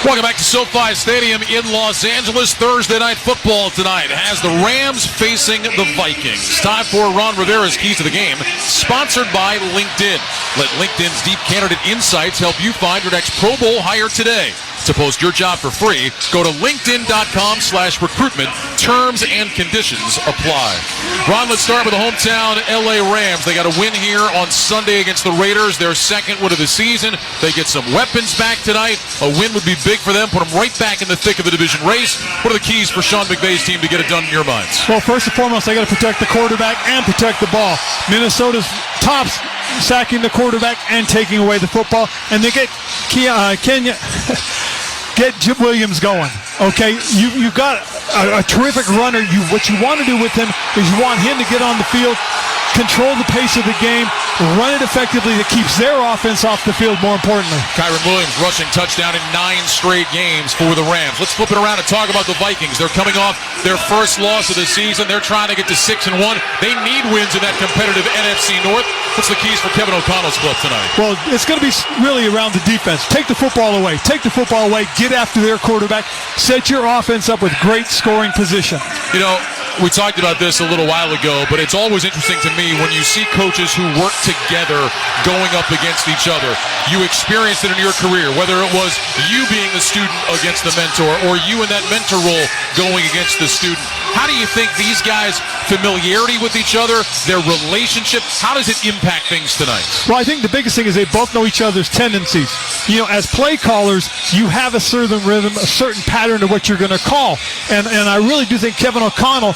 Welcome back to SoFi Stadium in Los Angeles. Thursday Night Football tonight has the Rams facing the Vikings. Time for Ron Rivera's Keys to the Game, sponsored by LinkedIn. Let LinkedIn's deep candidate insights help you find your next Pro Bowl hire today. To post your job for free, go to linkedin.com/recruitment. Terms and conditions apply. Ron, let's start with the hometown LA Rams. They got a win here on Sunday against the Raiders, their second win of the season. They get some weapons back tonight. A win would be big for them, put them right back in the thick of the division race. What are the keys for Sean McVay's team to get it done in your minds? Well, first and foremost, they got to protect the quarterback and protect the ball. Minnesota's tops sacking the quarterback and taking away the football, and they get get Jim Williams going. Okay, you've got a terrific runner. What you want to do with him is you want him to get on the field, control the pace of the game, run it effectively that keeps their offense off the field, more importantly. Kyron Williams rushing touchdown in 9 straight games for the Rams. Let's flip it around and talk about the Vikings. They're coming off their first loss of the season. They're trying to get to 6-1. They need wins in that competitive NFC North. What's the keys for Kevin O'Connell's club tonight? Well, it's going to be really around the defense. Take the football away. Take the football away. Get after their quarterback. Set your offense up with great scoring position. You know, we talked about this a little while ago, but it's always interesting to me when you see coaches who work together going up against each other. You experienced it in your career, whether it was you being the student against the mentor or you in that mentor role going against the student. How do you think these guys' familiarity with each other, their relationship, how does it impact things tonight? Well, I think the biggest thing is they both know each other's tendencies. As play callers, you have a certain rhythm, a certain pattern of what you're going to call. And I really do think Kevin O'Connell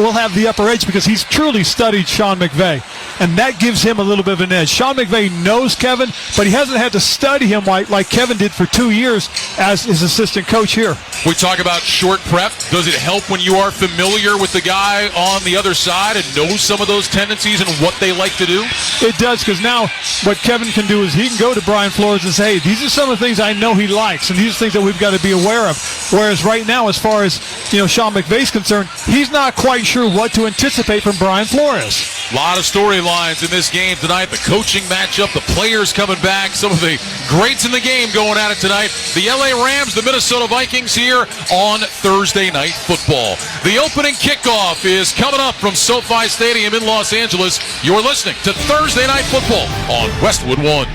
will have the upper edge because he's truly studied Sean McVay. And that gives him a little bit of an edge. Sean McVay knows Kevin, but he hasn't had to study him like Kevin did for 2 years as his assistant coach here. We talk about short prep. Does it help when you are familiar with the guy on the other side and know some of those tendencies and what they like to do? It does, because now what Kevin can do is he can go to Brian Flores and say, hey, these are some of the things I know he likes, and these are things that we've got to be aware of. Whereas right now, as far as Sean McVay's concerned, he's not quite sure what to anticipate from Brian Flores. A lot of storylines in this game tonight. The coaching matchup, the players coming back, some of the greats in the game going at it tonight. The LA Rams, the Minnesota Vikings here on Thursday Night Football. The opening kickoff is coming up from SoFi Stadium in Los Angeles. You're listening to Thursday Night Football on Westwood One.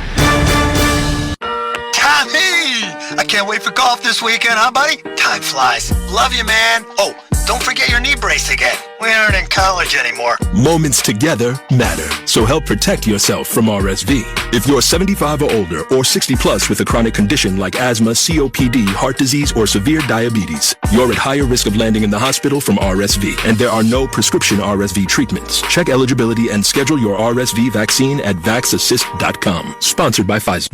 Tommy! I can't wait for golf this weekend, huh, buddy? Time flies. Love you, man. Oh, don't forget your knee brace again. We aren't in college anymore. Moments together matter, so help protect yourself from RSV. If you're 75 or older or 60 plus with a chronic condition like asthma, COPD, heart disease, or severe diabetes, you're at higher risk of landing in the hospital from RSV, and there are no prescription RSV treatments. Check eligibility and schedule your RSV vaccine at vaxassist.com. Sponsored by Pfizer.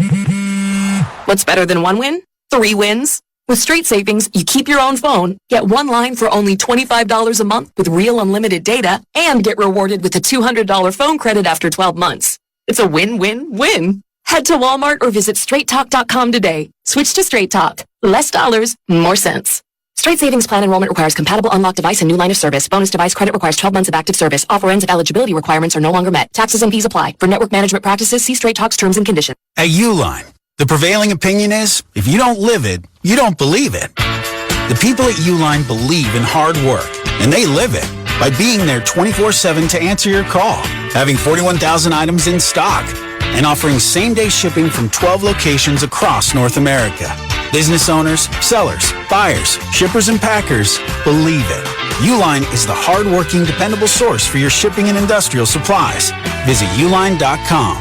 What's better than one win? 3 wins. With Straight Savings, you keep your own phone, get one line for only $25 a month with real unlimited data, and get rewarded with a $200 phone credit after 12 months. It's a win-win-win. Head to Walmart or visit straighttalk.com today. Switch to Straight Talk. Less dollars, more sense. Straight Savings Plan enrollment requires compatible unlocked device and new line of service. Bonus device credit requires 12 months of active service. Offer ends if eligibility requirements are no longer met. Taxes and fees apply. For network management practices, see Straight Talk's terms and conditions. At Uline, the prevailing opinion is, if you don't live it, you don't believe it. The people at Uline believe in hard work, and they live it by being there 24/7 to answer your call, having 41,000 items in stock, and offering same-day shipping from 12 locations across North America. Business owners, sellers, buyers, shippers, and packers believe it. Uline is the hard-working, dependable source for your shipping and industrial supplies. Visit uline.com.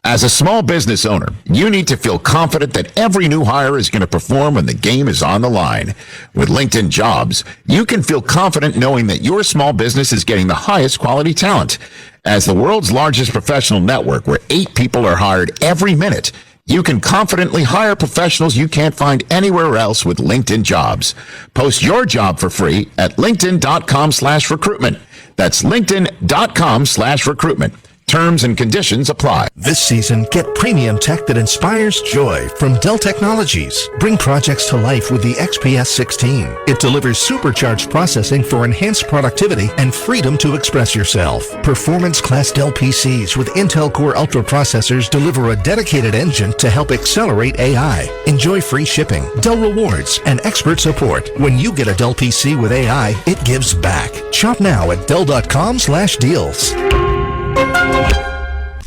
As a small business owner, you need to feel confident that every new hire is going to perform when the game is on the line. With LinkedIn Jobs, you can feel confident knowing that your small business is getting the highest quality talent. As the world's largest professional network where 8 people are hired every minute, you can confidently hire professionals you can't find anywhere else with LinkedIn Jobs. Post your job for free at linkedin.com/recruitment. That's linkedin.com/recruitment. Terms and conditions apply. This season, get premium tech that inspires joy from Dell Technologies. Bring projects to life with the XPS 16. It delivers supercharged processing for enhanced productivity and freedom to express yourself. Performance-class Dell PCs with Intel Core Ultra processors deliver a dedicated engine to help accelerate AI. Enjoy free shipping, Dell rewards, and expert support. When you get a Dell PC with AI, it gives back. Shop now at Dell.com/deals.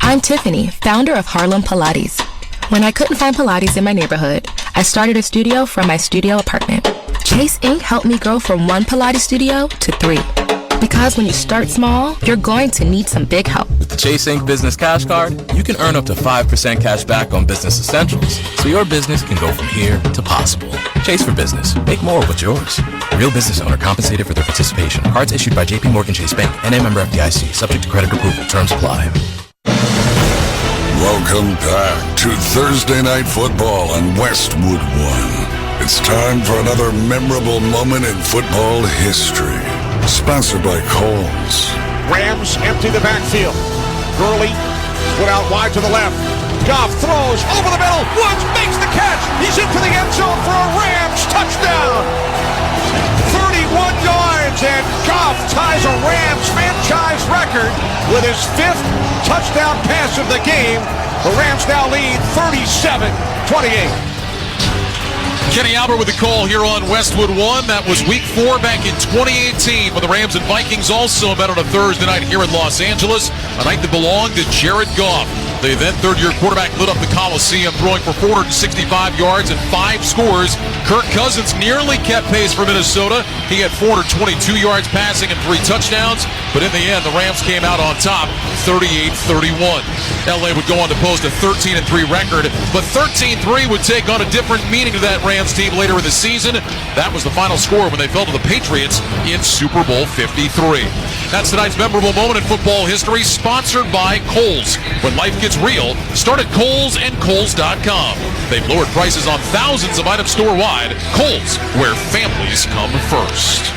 I'm Tiffany, founder of Harlem Pilates. When I couldn't find Pilates in my neighborhood, I started a studio from my studio apartment. Chase Inc. helped me grow from 1 Pilates studio to 3. Because when you start small, you're going to need some big help. With the Chase Inc. Business Cash Card, you can earn up to 5% cash back on business essentials, so your business can go from here to possible. Chase for Business. Make more of what's yours. Real business owner compensated for their participation. Cards issued by JP Morgan Chase Bank. NA member FDIC. Subject to credit approval. Terms apply. Welcome back to Thursday Night Football on Westwood One. It's time for another memorable moment in football history. Sponsored by Coles. Rams empty the backfield. Gurley put out wide to the left. Goff throws over the middle. Woods makes the catch. He's into the end zone for a Rams touchdown. 31 yards, and Goff ties a Rams franchise record with his 5th touchdown pass of the game. The Rams now lead 37-28. Kenny Albert with the call here on Westwood 1. That was week 4 back in 2018 when the Rams and Vikings also met on a Thursday night here in Los Angeles, a night that belonged to Jared Goff. The then third-year quarterback lit up the Coliseum, throwing for 465 yards and 5 scores. Kirk Cousins nearly kept pace for Minnesota. He had 422 yards passing and 3 touchdowns, but in the end, the Rams came out on top, 38-31. LA would go on to post a 13-3 record, but 13-3 would take on a different meaning to that Rams team later in the season. That was the final score when they fell to the Patriots in Super Bowl 53. That's tonight's memorable moment in football history, sponsored by Kohl's. When life gets real, start at Kohl's and Kohl's.com. They've lowered prices on thousands of items store-wide. Kohl's, where families come first.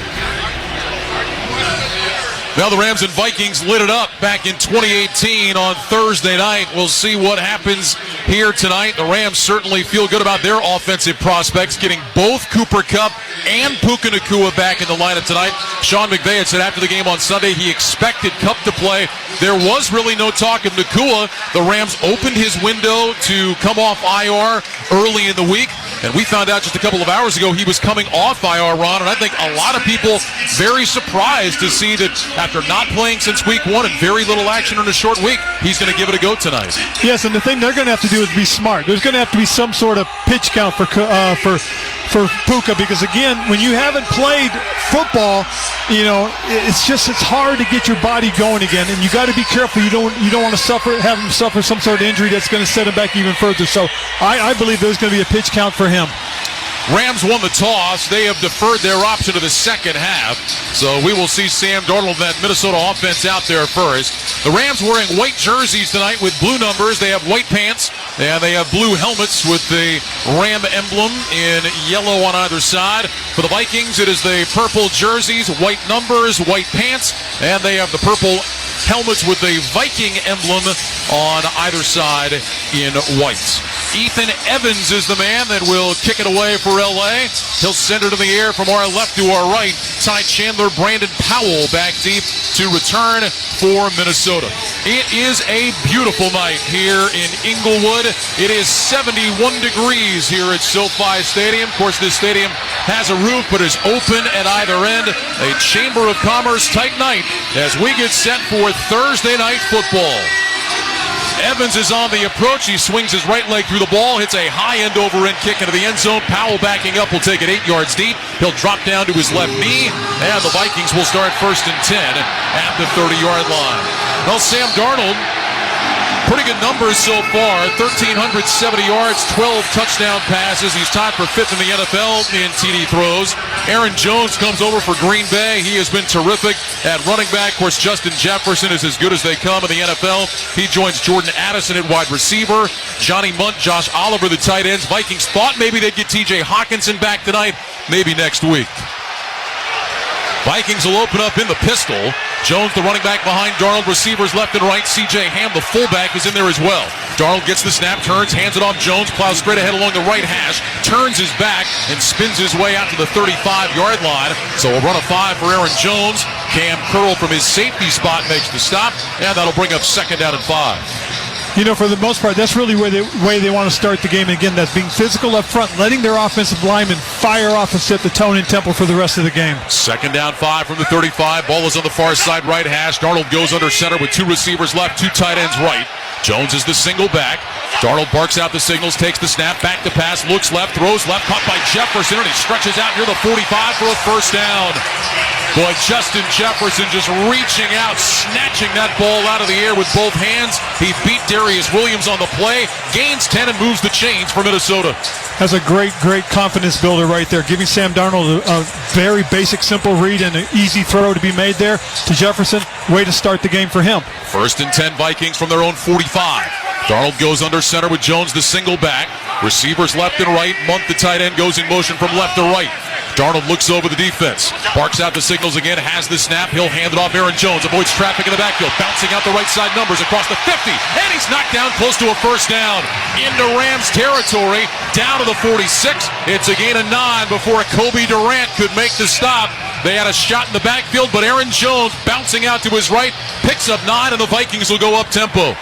Now the Rams and Vikings lit it up back in 2018 on Thursday night. We'll see what happens here tonight. The Rams certainly feel good about their offensive prospects, getting both Cooper Kupp and Puka Nacua back in the lineup tonight. Sean McVay had said after the game on Sunday he expected Kupp to play. There was really no talk of Nacua. The Rams opened his window to come off IR early in the week, and we found out just a couple of hours ago he was coming off IR, Ron, and I think a lot of people very surprised to see that after not playing since week 1 and very little action in a short week, he's going to give it a go tonight. Yes, and the thing they're going to have to do is be smart. There's going to have to be some sort of pitch count for Puka, because again, when you haven't played football, it's hard to get your body going again, and you got to be careful. You don't want to have him suffer some sort of injury that's going to set him back even further. So I believe there's going to be a pitch count for him. Rams won the toss. They have deferred their option to the second half. So we will see Sam Darnold, that Minnesota offense, out there first. The Rams wearing white jerseys tonight with blue numbers. They have white pants, and they have blue helmets with the Ram emblem in yellow on either side. For the Vikings, it is the purple jerseys, white numbers, white pants, and they have the purple helmets with the Viking emblem on either side in white. Ethan Evans is the man that will kick it away for LA. He'll send it in the air from our left to our right. Ty Chandler, Brandon Powell back deep to return for Minnesota. It is a beautiful night here in Inglewood. It is 71 degrees here at SoFi Stadium. Of course, this stadium has a roof but is open at either end. A Chamber of Commerce type night as we get set for Thursday night football. Evans is on the approach. He swings his right leg through the ball, hits a high end over end kick into the end zone. Powell backing up will take it 8 yards deep. He'll drop down to his left knee, and the Vikings will start 1st and 10 at the 30-yard line. Well, Sam Darnold, pretty good numbers so far. 1,370 yards, 12 touchdown passes. He's tied for 5th in the NFL in TD throws. Aaron Jones comes over for Green Bay. He has been terrific at running back. Of course, Justin Jefferson is as good as they come in the NFL. He joins Jordan Addison at wide receiver. Johnny Munt, Josh Oliver, the tight ends. Vikings thought maybe they'd get TJ Hawkinson back tonight, maybe next week. Vikings will open up in the pistol. Jones, the running back behind Darnold. Receivers left and right. C.J. Ham, the fullback, is in there as well. Darnold gets the snap, turns, hands it off. Jones plows straight ahead along the right hash, turns his back, and spins his way out to the 35-yard line. So a run of 5 for Aaron Jones. Cam Curl from his safety spot makes the stop, and that'll bring up 2nd down and 5. For the most part, that's really where they want to start the game. And again, that's being physical up front, letting their offensive linemen fire off and set the tone and tempo for the rest of the game. 2nd down 5 from the 35. Ball is on the far side right hash. Darnold goes under center with 2 receivers left, 2 tight ends right. Jones is the single back. Darnold barks out the signals, takes the snap, back to pass, looks left, throws left, caught by Jefferson, and he stretches out near the 45 for a 1st down. Boy, Justin Jefferson just reaching out, snatching that ball out of the air with both hands. He beat Darius Williams on the play, gains 10, and moves the chains for Minnesota. That's a great confidence builder right there, giving Sam Darnold a very basic, simple read and an easy throw to be made there to Jefferson. Way to start the game for him. 1st and 10 Vikings from their own 45. Darnold goes under center with Jones, the single back. Receivers left and right. Munt, the tight end, goes in motion from left to right. Darnold looks over the defense, barks out the signals again, has the snap, he'll hand it off Aaron Jones, avoids traffic in the backfield, bouncing out the right side numbers across the 50, and he's knocked down close to a 1st down. Into Rams territory, down to the 46. It's a gain of 9 before Kobe Durant could make the stop. They had a shot in the backfield, but Aaron Jones bouncing out to his right, picks up 9, and the Vikings will go up tempo.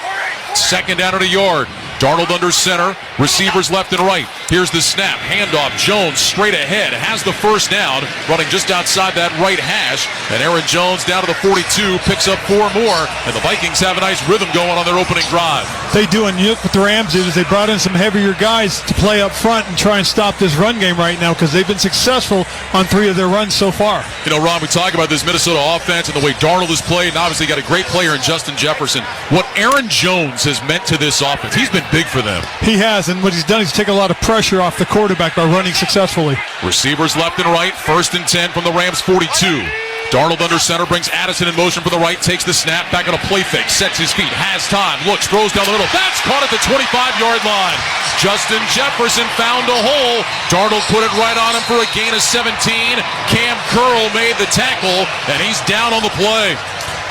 2nd down at a yard. Darnold under center, receivers left and right. Here's the snap, handoff, Jones straight ahead, has the first down, running just outside that right hash, and Aaron Jones down to the 42, picks up 4 more, and the Vikings have a nice rhythm going on their opening drive. They do, and what the Rams did is they brought in some heavier guys to play up front and try and stop this run game right now because they've been successful on 3 of their runs so far. You know, Ron, we talk about this Minnesota offense and the way Darnold has played, and obviously got a great player in Justin Jefferson. What Aaron Jones has meant to this offense, he's been big for them. He has, and what he's done is taken a lot of pressure off the quarterback by running successfully. Receivers left and right, 1st and 10 from the Rams 42. Darnold under center, brings Addison in motion from the right, takes the snap, back on a play fake, sets his feet, has time, looks, throws down the middle. That's caught at the 25-yard line. Justin Jefferson found a hole. Darnold put it right on him for a gain of 17. Cam Curl made the tackle, and he's down on the play.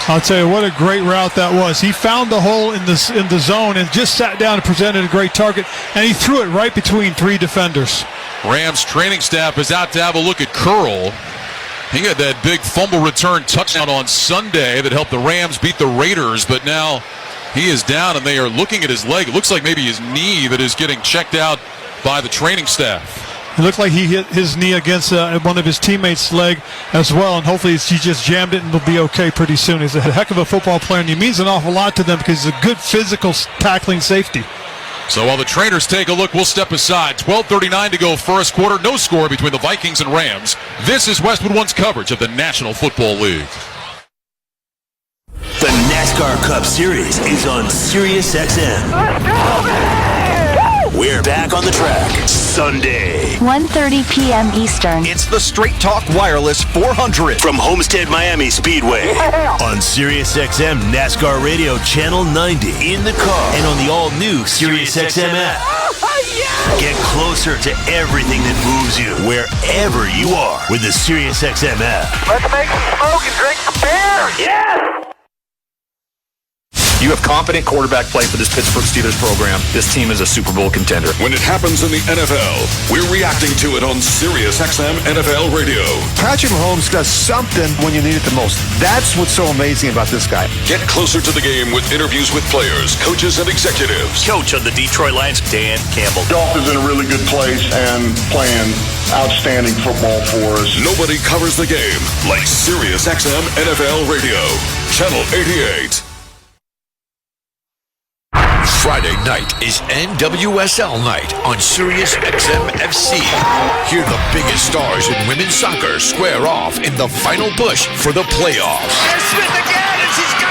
I'll tell you what a great route that was. He found the hole in the zone and just sat down and presented a great target, and he threw it right between 3 defenders. Rams training staff is out to have a look at Curl. He had that big fumble return touchdown on Sunday that helped the Rams beat the Raiders, but now he is down and they are looking at his leg. It looks like maybe his knee that is getting checked out by the training staff. It looked like he hit his knee against one of his teammates' leg as well, and hopefully he just jammed it and will be okay pretty soon. He's a heck of a football player, and he means an awful lot to them because he's a good physical tackling safety. So while the trainers take a look, we'll step aside. 12:39 to go first quarter. No score between the Vikings and Rams. This is Westwood One's coverage of the National Football League. The NASCAR Cup Series is on SiriusXM. We're back on the track Sunday, 1:30 p.m. Eastern. It's the Straight Talk Wireless 400 from Homestead Miami Speedway on SiriusXM NASCAR Radio Channel 90 in the car and on the all-new SiriusXM app. Get closer to everything that moves you wherever you are with the SiriusXM app. Let's make some smoke and drink some beer. Yes! You have competent quarterback play for this Pittsburgh Steelers program. This team is a Super Bowl contender. When it happens in the NFL, we're reacting to it on SiriusXM NFL Radio. Patrick Mahomes does something when you need it the most. That's what's so amazing about this guy. Get closer to the game with interviews with players, coaches, and executives. Coach of the Detroit Lions, Dan Campbell. Dolph is in a really good place and playing outstanding football for us. Nobody covers the game like SiriusXM NFL Radio. Channel 88. Friday night is NWSL night on SiriusXM FC. Hear the biggest stars in women's soccer square off in the final push for the playoffs. There's Smith again, and she's got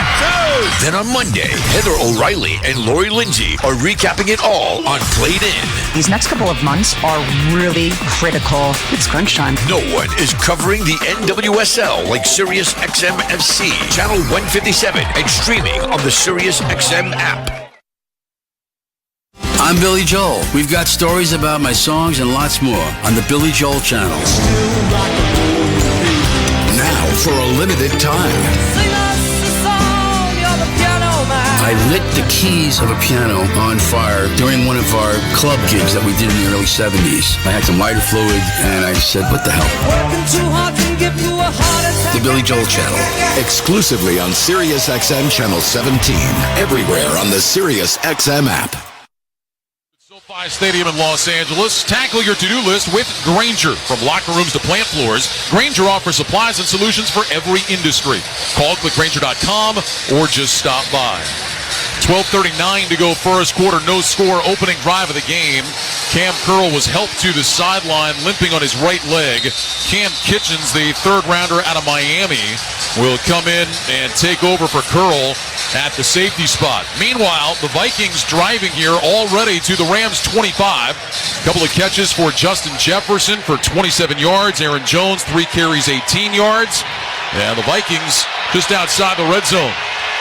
2. Then on Monday, Heather O'Reilly and Lori Lindsay are recapping it all on Played In. These next couple of months are really critical. It's crunch time. No one is covering the NWSL like SiriusXM FC, channel 157, and streaming on the SiriusXM app. I'm Billy Joel. We've got stories about my songs and lots more on the Billy Joel channel. Now, for a limited time, I lit the keys of a piano on fire during one of our club gigs that we did in the early 70s. I had some lighter fluid, and I said, what the hell? The Billy Joel channel. Exclusively on SiriusXM Channel 17. Everywhere on the SiriusXM app. SoFi Stadium in Los Angeles. Tackle your to-do list with Grainger. From locker rooms to plant floors, Grainger offers supplies and solutions for every industry. Call clickgrainger.com or just stop by. 12:39 to go first quarter. No score. Opening drive of the game. Cam Curl was helped to the sideline, limping on his right leg. Cam Kitchens, the third rounder out of Miami, will come in and take over for Curl at the safety spot. Meanwhile, the Vikings driving here already to the Rams 25. Couple of catches for Justin Jefferson for 27 yards. Aaron Jones, 3 carries, 18 yards. And the Vikings just outside the red zone.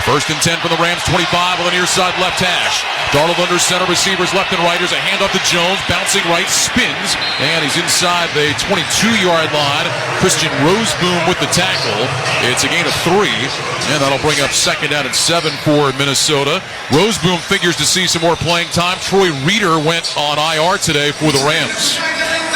1st and 10 for the Rams, 25 on the near side left hash. Darnold under center, receivers left and right. Here's a handoff to Jones, bouncing right, spins, and he's inside the 22-yard line. Christian Roseboom with the tackle. It's a gain of 3, and that'll bring up 2nd down and 7 for Minnesota. Roseboom figures to see some more playing time. Troy Reeder went on IR today for the Rams.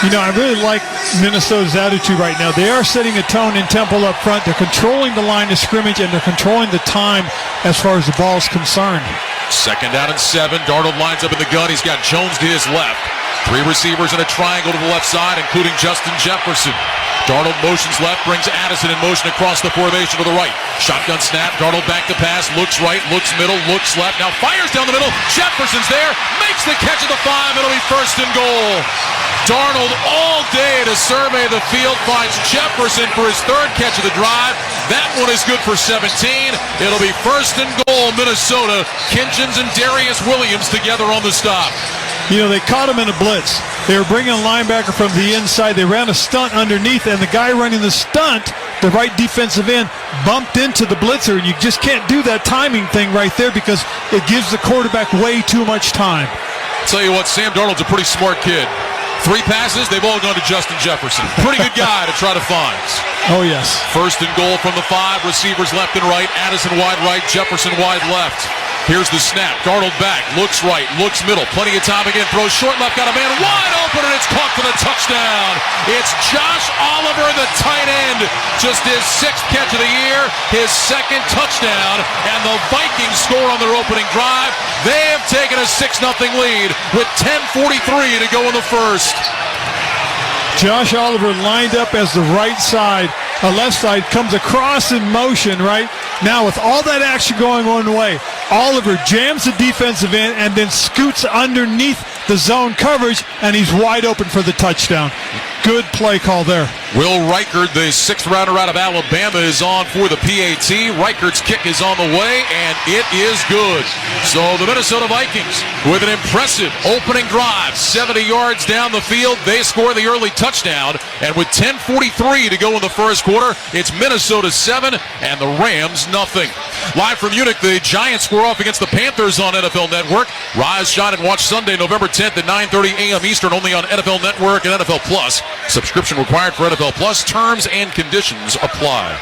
You know, I really like Minnesota's attitude right now. They are setting a tone in tempo up front. They're controlling the line of scrimmage, and they're controlling the time as far as the ball is concerned. Second down and 7. Darnold lines up in the gun. He's got Jones to his left. 3 receivers in a triangle to the left side, including Justin Jefferson. Darnold motions left, brings Addison in motion across the formation to the right. Shotgun snap, Darnold back to pass, looks right, looks middle, looks left, now fires down the middle. Jefferson's there, makes the catch at the 5. It'll be first and goal. Darnold all day to survey the field, finds Jefferson for his 3rd catch of the drive. That one is good for 17. It'll be first and goal, Minnesota. Kinchins and Darius Williams together on the stop. You know, they caught him in a blitz. They were bringing a linebacker from the inside. They ran a stunt underneath, and the guy running the stunt, the right defensive end, bumped into the blitzer. And you just can't do that timing thing right there because it gives the quarterback way too much time. Tell you what, Sam Darnold's a pretty smart kid. 3 passes, they've all gone to Justin Jefferson. Pretty good guy to try to find. Oh, yes. First and goal from the 5. Receivers left and right. Addison wide right, Jefferson wide left. Here's the snap. Darnold back, looks right, looks middle. Plenty of time again. Throws short left, got a man wide open, and it's caught for the touchdown. It's Josh Oliver, the tight end. Just his 6th catch of the year, his 2nd touchdown, and the Vikings score on their opening drive. They have taken a 6-0 lead with 10:43 to go in the first. Josh Oliver lined up as the right side. Left side comes across in motion, right? Now with all that action going one way, Oliver jams the defensive end and then scoots underneath the zone coverage, and he's wide open for the touchdown. Good play call there. Will Reichard, the 6th rounder out of Alabama, is on for the PAT. Reichard's kick is on the way, and it is good. So the Minnesota Vikings, with an impressive opening drive, 70 yards down the field, they score the early touchdown. And with 10:43 to go in the first quarter, it's Minnesota 7 and the Rams nothing. Live from Munich, the Giants square off against the Panthers on NFL Network. Rise, shine, and watch Sunday, November 10th at 9:30 a.m. Eastern, only on NFL Network and NFL Plus. Subscription required for NFL Plus. Terms and conditions apply.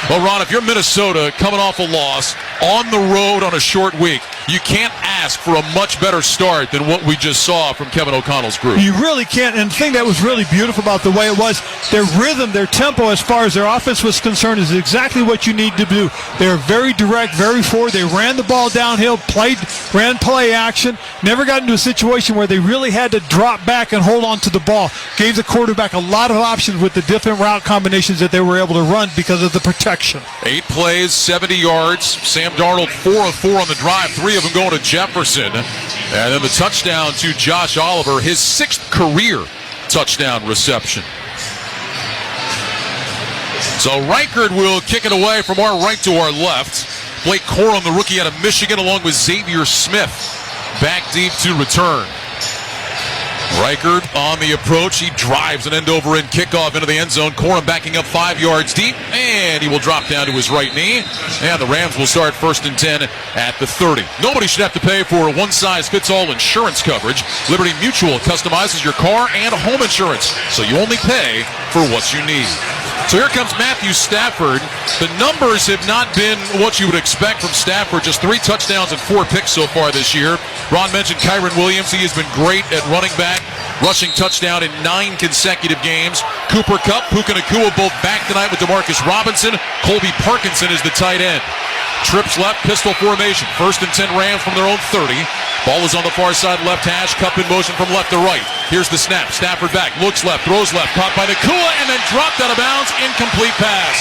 Well, Ron, if you're Minnesota coming off a loss on the road on a short week, you can't ask for a much better start than what we just saw from Kevin O'Connell's group. You really can't. And the thing that was really beautiful about the way it was, their rhythm, their tempo as far as their offense was concerned is exactly what you need to do. They were very direct, very forward. They ran the ball downhill, ran play action, never got into a situation where they really had to drop back and hold on to the ball. Gave the quarterback a lot of options with the different route combinations that they were able to run because of the protection. 8 plays, 70 yards. Sam Darnold 4 of 4 on the drive, 3 of them going to Jefferson. And then the touchdown to Josh Oliver, his 6th career touchdown reception. So Reichard will kick it away from our right to our left. Blake Corum, the rookie out of Michigan, along with Xavier Smith, back deep to return. Reichard on the approach. He drives an end-over-end kickoff into the end zone. Corum backing up 5 yards deep, and he will drop down to his right knee. And the Rams will start 1st and 10 at the 30. Nobody should have to pay for one-size-fits-all insurance coverage. Liberty Mutual customizes your car and home insurance, so you only pay for what you need. So here comes Matthew Stafford. The numbers have not been what you would expect from Stafford. Just 3 touchdowns and 4 picks so far this year. Ron mentioned Kyren Williams. He has been great at running back, rushing touchdown in 9 consecutive games. Cooper Kupp, Puka Nacua both back tonight with Demarcus Robinson. Colby Parkinson is the tight end. Trips left, pistol formation. 1st and 10 Rams from their own 30. Ball is on the far side left hash. Kupp in motion from left to right. Here's the snap. Stafford back, looks left, throws left. Caught by Nacua and then dropped out of bounds. Incomplete pass.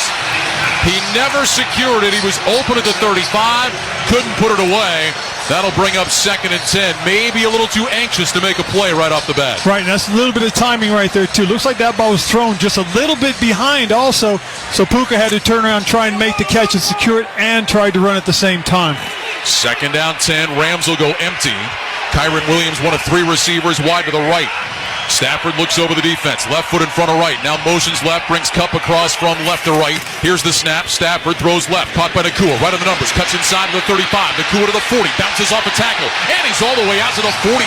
He never secured it. He was open at the 35. Couldn't put it away. That'll bring up 2nd and 10. Maybe a little too anxious to make a play right off the bat. Right, and that's a little bit of timing right there, too. Looks like that ball was thrown just a little bit behind also, so Puka had to turn around, try and make the catch and secure it, and tried to run at the same time. 2nd down 10. Rams will go empty. Kyren Williams, one of 3 receivers, wide to the right. Stafford looks over the defense. Left foot in front of right. Now motions left, brings Kupp across from left to right. Here's the snap. Stafford throws left. Caught by Nacua. Right on the numbers. Cuts inside to the 35. Nacua to the 40. Bounces off a tackle. And he's all the way out to the 43.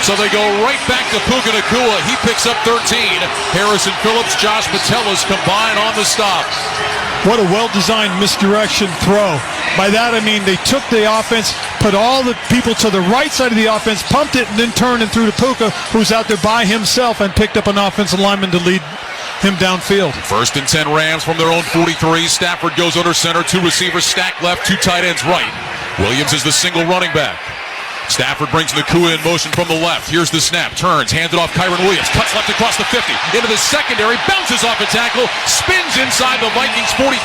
So they go right back to Puka Nacua. He picks up 13. Harrison Phillips, Josh Patelis combine on the stop. What a well-designed misdirection throw. By that I mean they took the offense, put all the people to the right side of the offense, pumped it, and then turned and threw to Puka, who's out there by himself, and picked up an offensive lineman to lead him downfield. 1st and 10 Rams from their own 43. Stafford goes under center. 2 receivers stacked left, 2 tight ends right. Williams is the single running back. Stafford brings Nakua in motion from the left. Here's the snap. Turns, hands it off Kyron Williams. Cuts left across the 50. Into the secondary. Bounces off a tackle. Spins inside the Vikings 45.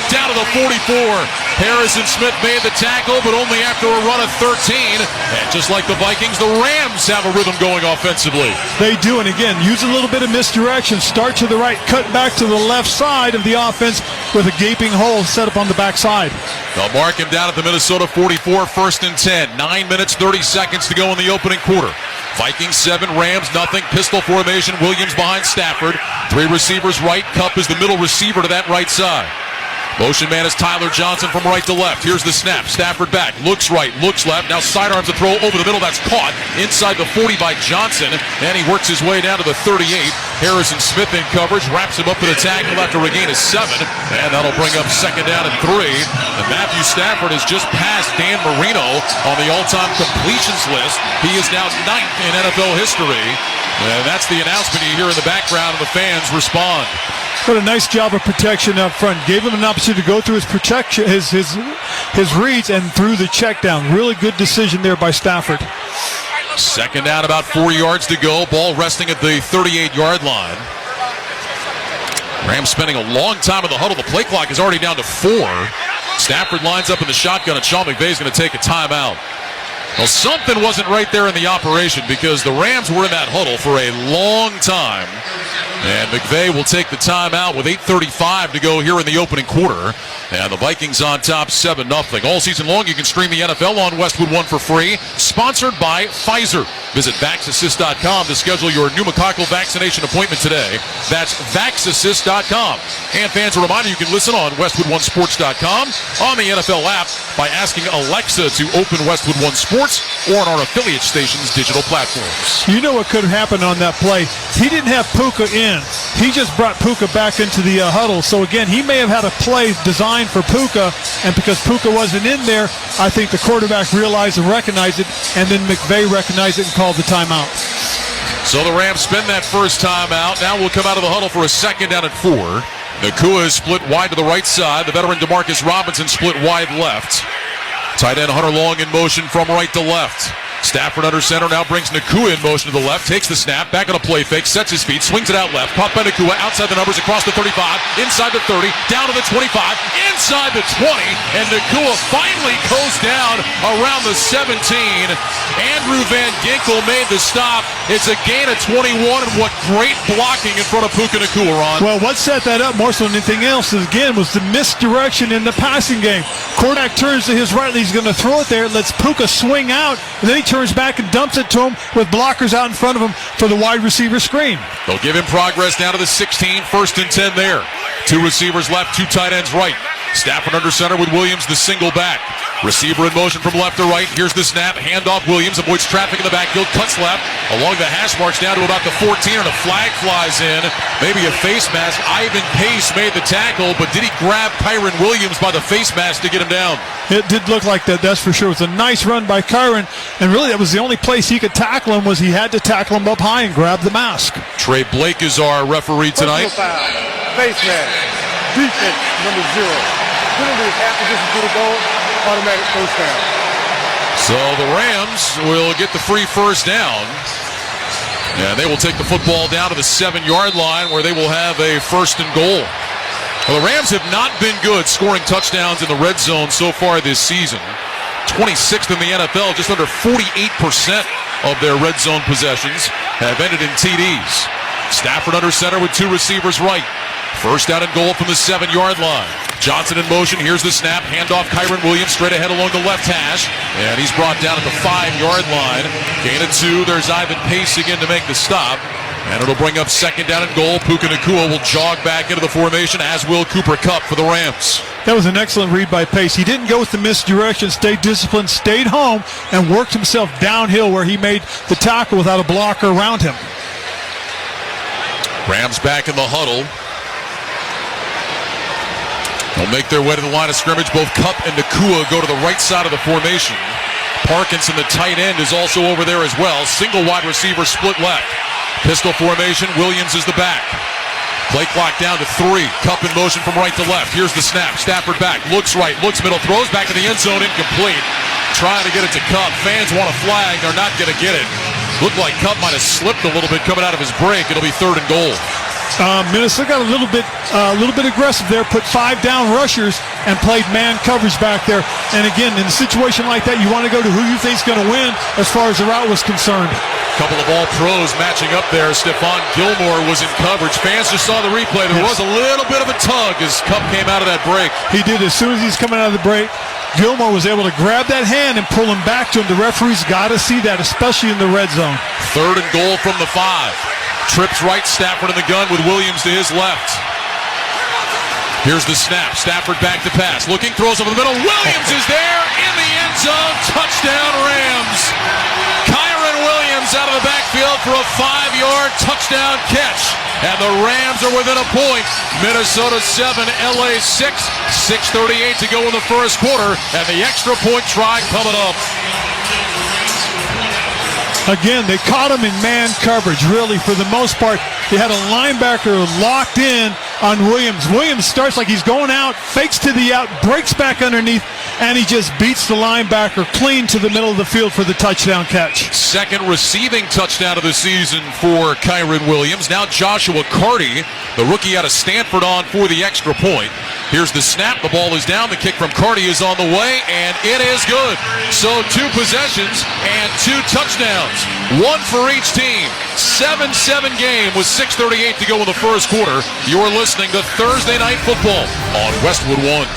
Down to the 44. Harrison Smith made the tackle, but only after a run of 13. And just like the Vikings, the Rams have a rhythm going offensively. They do, and again, use a little bit of misdirection. Start to the right, cut back to the left side of the offense with a gaping hole set up on the backside. They'll mark him down at the Minnesota 44, 1st and 10. 9 minutes, 30 seconds to go in the opening quarter. Vikings 7, Rams nothing. Pistol formation, Williams behind Stafford. 3 receivers right. Kupp is the middle receiver to that right side. Motion man is Tyler Johnson from right to left. Here's the snap. Stafford back. Looks right. Looks left. Now sidearms a throw over the middle. That's caught inside the 40 by Johnson. And he works his way down to the 38. Harrison Smith in coverage. Wraps him up for the tackle after a gain of 7. And that'll bring up 2nd down and 3. And Matthew Stafford has just passed Dan Marino on the all-time completions list. He is now 9th in NFL history. And that's the announcement you hear in the background, and the fans respond. What a nice job of protection up front. Gave him an opportunity to go through his protection, his reads, and through the check down. Really good decision there by Stafford. 2nd down, about 4 yards to go. Ball resting at the 38-yard line. Rams spending a long time in the huddle. The play clock is already down to 4. Stafford lines up in the shotgun, and Sean McVay is going to take a timeout. Well, something wasn't right there in the operation, because the Rams were in that huddle for a long time. And McVay will take the timeout with 8:35 to go here in the opening quarter. And the Vikings on top 7-0. All season long, you can stream the NFL on Westwood One for free. Sponsored by Pfizer. Visit VaxAssist.com to schedule your pneumococcal vaccination appointment today. That's VaxAssist.com. And fans, a reminder, you can listen on WestwoodOneSports.com, on the NFL app, by asking Alexa to open Westwood One Sports, or on our affiliate stations' digital platforms. You know what could happen on that play? He didn't have Puka in. He just brought Puka back into the huddle. So again, he may have had a play designed for Puka, and because Puka wasn't in there, I think the quarterback realized and recognized it, and then McVay recognized it and called the timeout. So the Rams spend that first timeout. Now we'll come out of the huddle for a 2nd down and 4. Nakua is split wide to the right side. The veteran DeMarcus Robinson split wide left. Tight end Hunter Long in motion from right to left. Stafford under center, now brings Nakua in motion to the left, takes the snap, back on a play fake, sets his feet, swings it out left, caught by Nakua, outside the numbers, across the 35, inside the 30, down to the 25, inside the 20, and Nakua finally goes down around the 17. Andrew Van Ginkel made the stop. It's a gain of 21, and what great blocking in front of Puka Nakua, Ron. Well, what set that up more so than anything else is, again, was the misdirection in the passing game. Quarterback turns to his right, he's going to throw it there, lets Puka swing out, and then he turns back and dumps it to him with blockers out in front of him for the wide receiver screen. They'll give him progress down to the 16, 1st and 10 there. 2 receivers left, 2 tight ends right. Stafford under center with Williams, the single back. Receiver in motion from left to right. Here's the snap. Handoff. Williams avoids traffic in the backfield. Cuts left along the hash marks down to about the 14, and a flag flies in. Maybe a face mask. Ivan Pace made the tackle, but did he grab Kyron Williams by the face mask to get him down? It did look like that, that's for sure. It was a nice run by Kyron, and really that was the only place he could tackle him, was he had to tackle him up high and grab the mask. Trey Blake is our referee tonight. Face mask. Defense number 0. Penalty is half position to the goal. Automatic first down. So the Rams will get the free first down. And they will take the football down to the 7-yard line, where they will have a 1st and goal. Well, the Rams have not been good scoring touchdowns in the red zone so far this season. 26th in the NFL, just under 48% of their red zone possessions have ended in TDs. Stafford under center with 2 receivers right. 1st down and goal from the 7-yard line. Johnson in motion. Here's the snap. Handoff Kyron Williams straight ahead along the left hash. And he's brought down at the 5-yard line. Gain of 2. There's Ivan Pace again to make the stop. And it'll bring up 2nd down and goal. Puka Nakua will jog back into the formation, as will Cooper Kupp for the Rams. That was an excellent read by Pace. He didn't go with the misdirection, stayed disciplined, stayed home, and worked himself downhill where he made the tackle without a blocker around him. Rams back in the huddle. They'll make their way to the line of scrimmage. Both Kupp and Nakua go to the right side of the formation. Parkinson, the tight end, is also over there as well. Single wide receiver split left. Pistol formation. Williams is the back. Play clock down to 3. Cup in motion from right to left. Here's the snap. Stafford back. Looks right. Looks middle. Throws back in the end zone. Incomplete. Trying to get it to Cup. Fans want a flag. They're not going to get it. Looked like Cup might have slipped a little bit coming out of his break. It'll be 3rd and goal. Minnesota got a little bit aggressive there, put 5 down rushers and played man coverage back there. And again, in a situation like that, you want to go to who you think's going to win as far as the route was concerned. Couple of all pros matching up there. Stephon Gilmore was in coverage. Fans just saw the replay. There was a little bit of a tug as Cup came out of that break. He did. As soon as he's coming out of the break, Gilmore was able to grab that hand and pull him back to him. The referee's got to see that, especially in the red zone. 3rd and goal from the 5. Trips right, Stafford in the gun with Williams to his left. Here's the snap. Stafford back to pass. Looking, throws over the middle. Williams is there in the end zone. Touchdown Rams. Kyren Williams out of the backfield for a 5-yard touchdown catch. And the Rams are within a point. Minnesota 7, LA 6. 6:38 to go in the first quarter. And the extra point try coming up. Again, they caught him in man coverage, really, for the most part. They had a linebacker locked in on Williams. Williams starts like he's going out, fakes to the out, breaks back underneath, and he just beats the linebacker clean to the middle of the field for the touchdown catch. 2nd receiving touchdown of the season for Kyren Williams. Now Joshua Carty, the rookie out of Stanford, on for the extra point. Here's the snap. The ball is down. The kick from Carty is on the way, and it is good. So 2 possessions and 2 touchdowns. 1 for each team. 7-7 game with 6:38 to go in the first quarter. You're listening to Thursday Night Football on Westwood 1.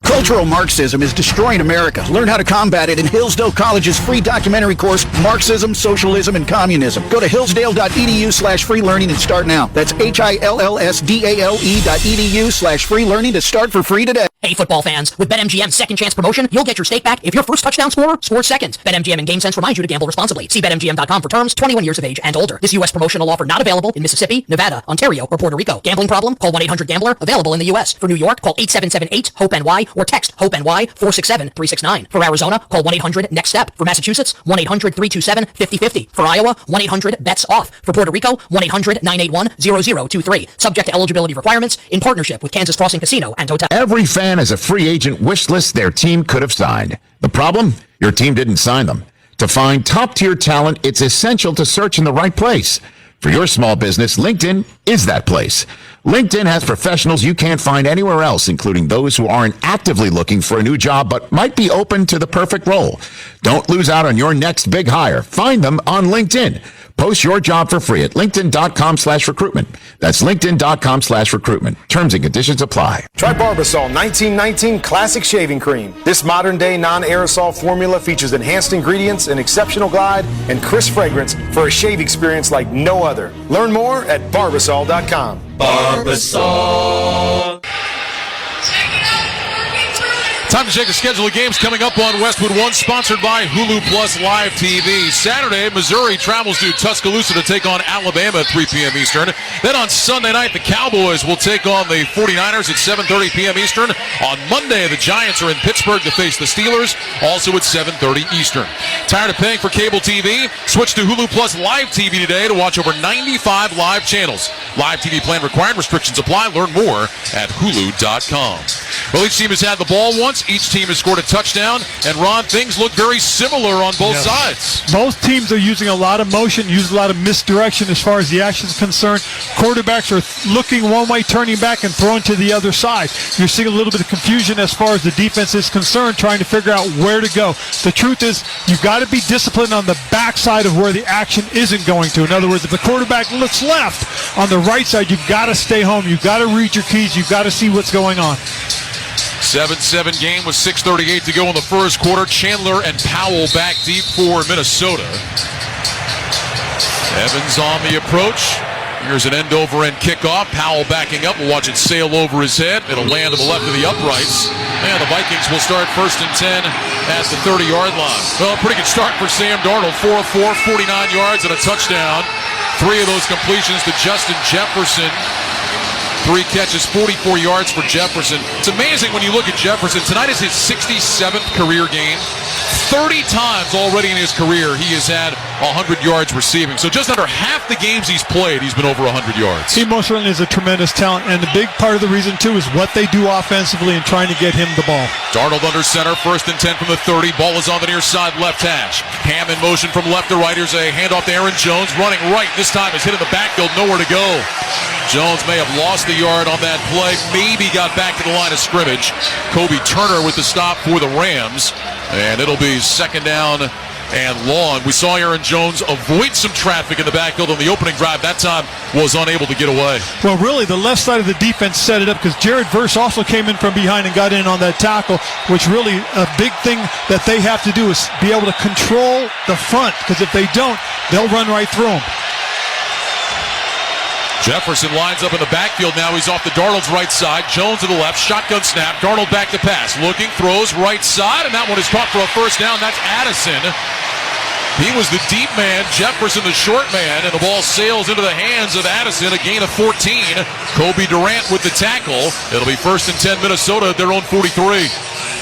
Cultural Marxism is destroying America. Learn how to combat it in Hillsdale College's free documentary course, Marxism, Socialism, and Communism. Go to hillsdale.edu/free learning and start now. That's HILLSDALE.edu/free learning to start for free today. Hey, football fans, with BetMGM's second chance promotion, you'll get your stake back if your first touchdown scorer scores second. BetMGM and GameSense remind you to gamble responsibly. See BetMGM.com for terms, 21 years of age and older. This U.S. promotional offer not available in Mississippi, Nevada, Ontario, or Puerto Rico. Gambling problem? Call 1-800-GAMBLER. Available in the U.S. For New York, call 877-8-HOPE-NY or text HOPE-NY 467-369. For Arizona, call 1-800-NEXT-STEP. For Massachusetts, 1-800-327-5050. For Iowa, 1-800-BETS-OFF. For Puerto Rico, 1-800-981-0023. Subject to eligibility requirements in partnership with Kansas Crossing Casino and Hotel. Every fan has a free agent wish list their team could have signed. The problem? Your team didn't sign them. To find top-tier talent, it's essential to search in the right place. For your small business, LinkedIn is that place. LinkedIn has professionals you can't find anywhere else, including those who aren't actively looking for a new job but might be open to the perfect role. Don't lose out on your next big hire. Find them on LinkedIn. Post your job for free at linkedin.com/recruitment. That's linkedin.com/recruitment. Terms and conditions apply. Try Barbasol 1919 Classic Shaving Cream. This modern-day non-aerosol formula features enhanced ingredients, an exceptional glide, and crisp fragrance for a shave experience like no other. Learn more at Barbasol.com. Barbasol. Time to check the schedule of games coming up on Westwood 1, sponsored by Hulu Plus Live TV. Saturday, Missouri travels to Tuscaloosa to take on Alabama at 3 p.m. Eastern. Then on Sunday night, the Cowboys will take on the 49ers at 7:30 p.m. Eastern. On Monday, the Giants are in Pittsburgh to face the Steelers, also at 7:30 Eastern. Tired of paying for cable TV? Switch to Hulu Plus Live TV today to watch over 95 live channels. Live TV plan required. Restrictions apply. Learn more at Hulu.com. Well, each team has had the ball once. Each team has scored a touchdown. And, Ron, things look very similar on both sides. Both teams are using a lot of motion, use a lot of misdirection as far as the action is concerned. Quarterbacks are looking one way, turning back, and throwing to the other side. You're seeing a little bit of confusion as far as the defense is concerned, trying to figure out where to go. The truth is, you've got to be disciplined on the backside of where the action isn't going to. In other words, if the quarterback looks left, on the right side, you've got to stay home. You've got to read your keys. You've got to see what's going on. 7-7 game with 6:38 to go in the first quarter. Chandler and Powell back deep for Minnesota. Evans on the approach. Here's an end-over-end kickoff. Powell backing up. We'll watch it sail over his head. It'll land to the left of the uprights. And the Vikings will start 1st and 10 at the 30-yard line. Well, pretty good start for Sam Darnold. 4 of 4, 49 yards and a touchdown. 3 of those completions to Justin Jefferson. 3 catches, 44 yards for Jefferson. It's amazing when you look at Jefferson. Tonight is his 67th career game. 30 times already in his career he has had 100 yards receiving. So just under half the games he's played, he's been over 100 yards. He most certainly is a tremendous talent, and the big part of the reason, too, is what they do offensively and trying to get him the ball. Darnold under center, 1st and 10 from the 30. Ball is on the near side, left hash. Ham in motion from left to right. Here's a handoff to Aaron Jones, running right. This time is hit in the backfield, nowhere to go. Jones may have lost the yard on that play, maybe got back to the line of scrimmage. Kobe Turner with the stop for the Rams, and it'll be 2nd down and long. We saw Aaron Jones avoid some traffic in the backfield on the opening drive. That time was unable to get away. Well, really, the left side of the defense set it up because Jared Verse also came in from behind and got in on that tackle, which really a big thing that they have to do is be able to control the front, because if they don't, they'll run right through them. Jefferson lines up in the backfield now. He's off to Darnold's right side. Jones to the left. Shotgun snap. Darnold back to pass. Looking, throws right side, and that one is caught for a 1st down. That's Addison. He was the deep man. Jefferson the short man, and the ball sails into the hands of Addison. A gain of 14. Kobe Durant with the tackle. It'll be 1st and 10 Minnesota at their own 43.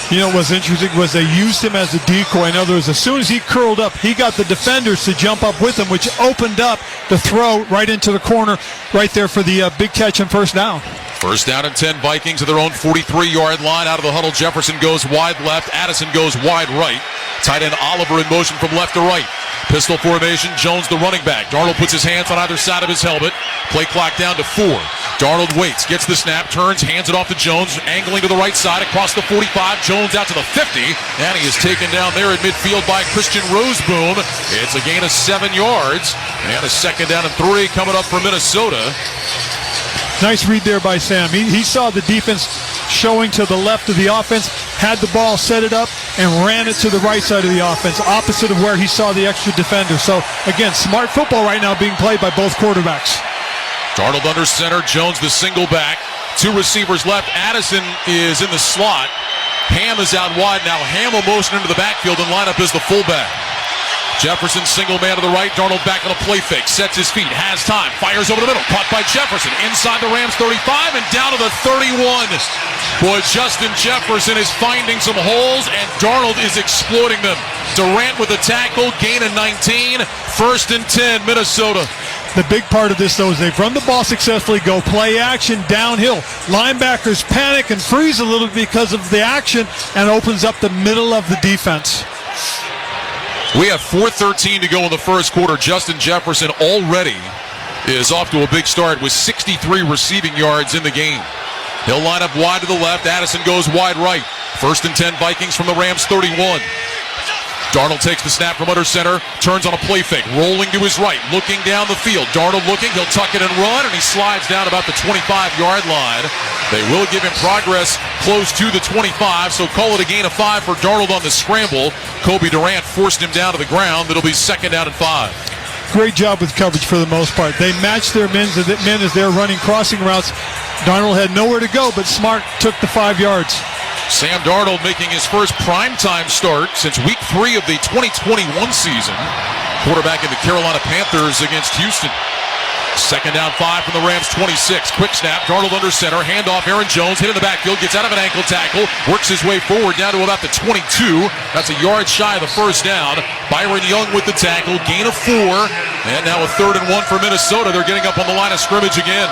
You know what's interesting was they used him as a decoy. In other words, as soon as he curled up, he got the defenders to jump up with him, which opened up the throw right into the corner right there for the big catch and 1st down. 1st down and 10, Vikings at their own 43-yard line. Out of the huddle, Jefferson goes wide left. Addison goes wide right. Tight end Oliver in motion from left to right. Pistol formation, Jones the running back. Darnold puts his hands on either side of his helmet. Play clock down to 4. Darnold waits, gets the snap, turns, hands it off to Jones, angling to the right side across the 45. Jones out to the 50, and he is taken down there at midfield by Christian Roseboom. It's a gain of 7 yards, and a 2nd down and 3 coming up for Minnesota. Nice read there by Sam. He saw the defense showing to the left of the offense, had the ball, set it up, and ran it to the right side of the offense, opposite of where he saw the extra defender. So, again, smart football right now being played by both quarterbacks. Darnold under center, Jones the single back. 2 receivers left. Addison is in the slot. Ham is out wide now. Ham will motion into the backfield and line up as the fullback. Jefferson single man to the right. Darnold back on a play fake. Sets his feet. Has time. Fires over the middle. Caught by Jefferson. Inside the Rams 35 and down to the 31. Boy, Justin Jefferson is finding some holes, and Darnold is exploiting them. Durant with a tackle. Gain of 19. 1st and 10, Minnesota. The big part of this, though, is they've run the ball successfully, go play action downhill. Linebackers panic and freeze a little bit because of the action, and opens up the middle of the defense. We have 4:13 to go in the 1st quarter. Justin Jefferson already is off to a big start with 63 receiving yards in the game. He'll line up wide to the left. Addison goes wide right. 1st and 10 Vikings from the Rams 31. Darnold takes the snap from under center, turns on a play fake, rolling to his right, looking down the field. Darnold looking, he'll tuck it and run, and he slides down about the 25-yard line. They will give him progress close to the 25, so call it a gain of 5 for Darnold on the scramble. Kobe Durant forced him down to the ground. It'll be 2nd down and 5. Great job with coverage for the most part. They matched their men as they're running crossing routes. Darnold had nowhere to go, but Smart took the 5 yards. Sam Darnold making his first primetime start since week 3 of the 2021 season. Quarterback in the Carolina Panthers against Houston. 2nd down 5 from the Rams 26. Quick snap, Darnold under center, handoff, Aaron Jones hit in the backfield, gets out of an ankle tackle, works his way forward down to about the 22. That's a yard shy of the 1st down. Byron Young with the tackle, gain of 4. And now a 3rd and 1 for Minnesota. They're getting up on the line of scrimmage again.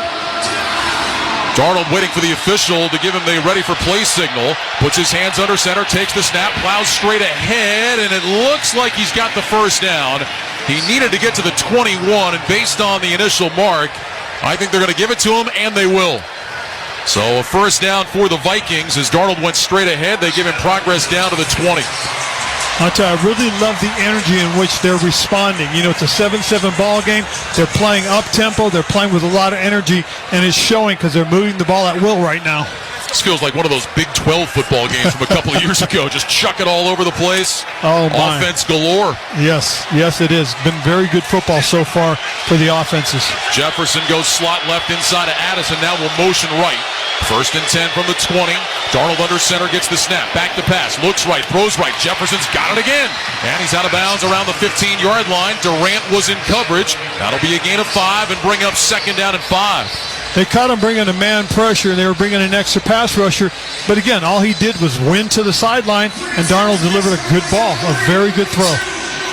Darnold waiting for the official to give him the ready for play signal. Puts his hands under center, takes the snap, plows straight ahead, and it looks like he's got the 1st down. He needed to get to the 21, and based on the initial mark, I think they're going to give it to him, and they will. So a 1st down for the Vikings as Darnold went straight ahead. They give him progress down to the 20. I'll tell you, I really love the energy in which they're responding. You know, it's a 7-7 ball game. They're playing up-tempo. They're playing with a lot of energy, and it's showing because they're moving the ball at will right now. This feels like one of those Big 12 football games from a couple of years ago. Just chuck it all over the place. Oh, my. Offense galore. Yes, it is. Been very good football so far for the offenses. Jefferson goes slot left inside of Addison. Now will motion right. 1st and 10 from the 20. Darnold under center gets the snap. Back to pass. Looks right. Throws right. Jefferson's got it again. And he's out of bounds around the 15-yard line. Durant was in coverage. That'll be a gain of 5 and bring up 2nd down and 5. They caught him bringing a man pressure, and they were bringing an extra pass rusher. But again, all he did was win to the sideline, and Darnold delivered a good ball, a very good throw.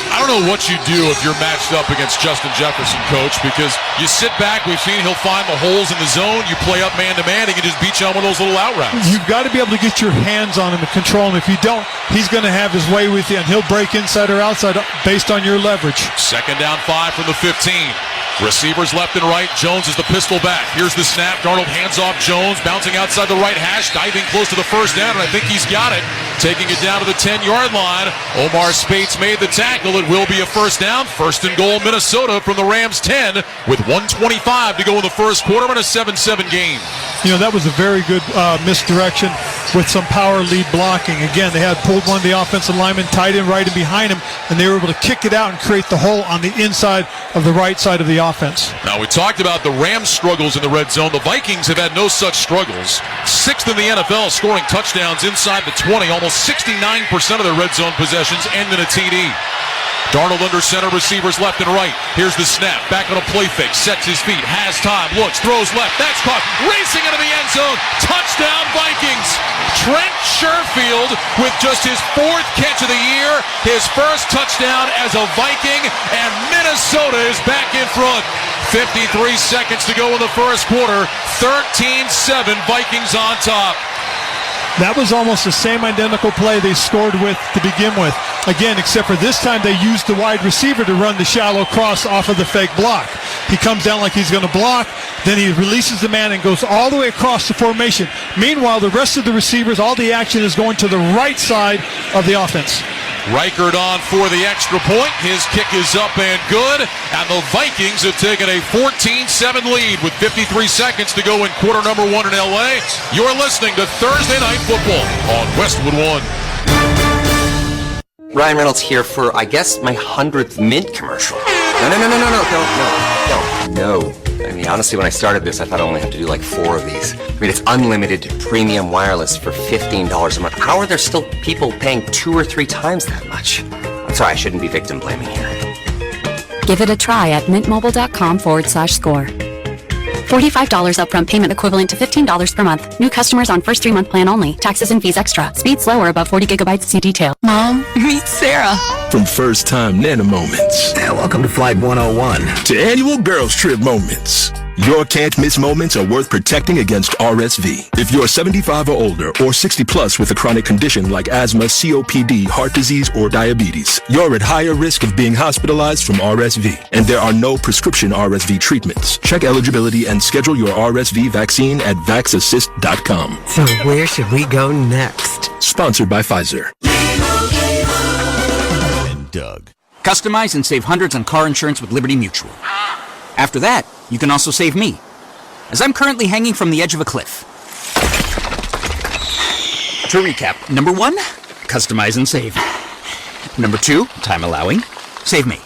I don't know what you do if you're matched up against Justin Jefferson, Coach, because you sit back, we've seen he'll find the holes in the zone, you play up man-to-man, he can just beat you on one of those little out routes. You've got to be able to get your hands on him and control him. If you don't, he's going to have his way with you, and he'll break inside or outside based on your leverage. Second down 5 from the 15. Receivers left and right. Jones is the pistol back. Here's the snap. Darnold hands off Jones, bouncing outside the right hash, diving close to the first down, and I think he's got it. Taking it down to the 10-yard line. Omar Spates made the tackle. It will be a first down. First and goal, Minnesota from the Rams 10 with 1:25 to go in the first quarter and a 7-7 game. You know, that was a very good misdirection with some power lead blocking. Again, they had pulled one of the offensive linemen, tight end right in behind him, and they were able to kick it out and create the hole on the inside of the right side of the offense. Now, we talked about the Rams' struggles in the red zone. The Vikings have had no such struggles. 6th in the NFL scoring touchdowns inside the 20. Almost 69% of their red zone possessions end in a TD. Darnold under center, receivers left and right. Here's the snap. Back on a play fake. Sets his feet. Has time. Looks. Throws left. That's caught. Racing into the end zone. Touchdown, Vikings. Trent Sherfield with just his 4th catch of the year. His first touchdown as a Viking. And Minnesota is back in front. 53 seconds to go in the first quarter. 13-7. Vikings on top. That was almost the same identical play they scored with to begin with. Again, except for this time they used the wide receiver to run the shallow cross off of the fake block. He comes down like he's going to block, then he releases the man and goes all the way across the formation. Meanwhile, the rest of the receivers, all the action is going to the right side of the offense. Reichert on for the extra point. His kick is up and good. And the Vikings have taken a 14-7 lead with 53 seconds to go in quarter number 1 in L.A. You're listening to Thursday Night Football on Westwood 1. Ryan Reynolds here for, I guess, my 100th Mint commercial. No. I mean, honestly, when I started this, I thought I only had to do like 4 of these. I mean, it's unlimited premium wireless for $15 a month. How are there still people paying 2 or 3 times that much? I'm sorry, I shouldn't be victim blaming here. Give it a try at mintmobile.com/score. $45 upfront payment equivalent to $15 per month. New customers on first 3-month plan only. Taxes and fees extra. Speed slower above 40 gigabytes. See detail. Mom, meet Sarah. From first-time Nana moments. And welcome to Flight 101. To annual girls trip moments. Your can't-miss moments are worth protecting against RSV. If you're 75 or older or 60 plus with a chronic condition like asthma, COPD, heart disease, or diabetes, you're at higher risk of being hospitalized from RSV. And there are no prescription RSV treatments. Check eligibility and schedule your RSV vaccine at vaxassist.com. So where should we go next? Sponsored by Pfizer. And Doug. Customize and save hundreds on car insurance with Liberty Mutual. After that, you can also save me, as I'm currently hanging from the edge of a cliff. To recap, number 1, customize and save. Number 2, time allowing, save me.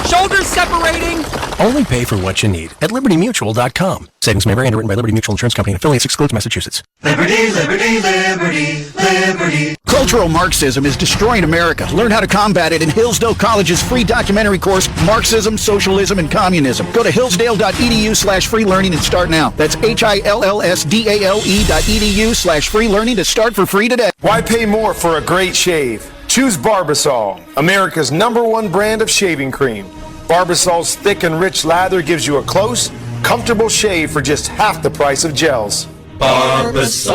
Shoulders separating! Only pay for what you need at LibertyMutual.com. Savings may vary. Underwritten by Liberty Mutual Insurance Company and affiliates. Excludes Massachusetts. Liberty, liberty, liberty, liberty. Cultural Marxism is destroying America. Learn how to combat it in Hillsdale College's free documentary course, Marxism, Socialism, and Communism. Go to hillsdale.edu/free learning and start now. That's HILLSDALE.edu/free learning to start for free today. Why pay more for a great shave? Choose Barbasol, America's #1 brand of shaving cream. Barbasol's thick and rich lather gives you a close, comfortable shave for just half the price of gels. Barbasol.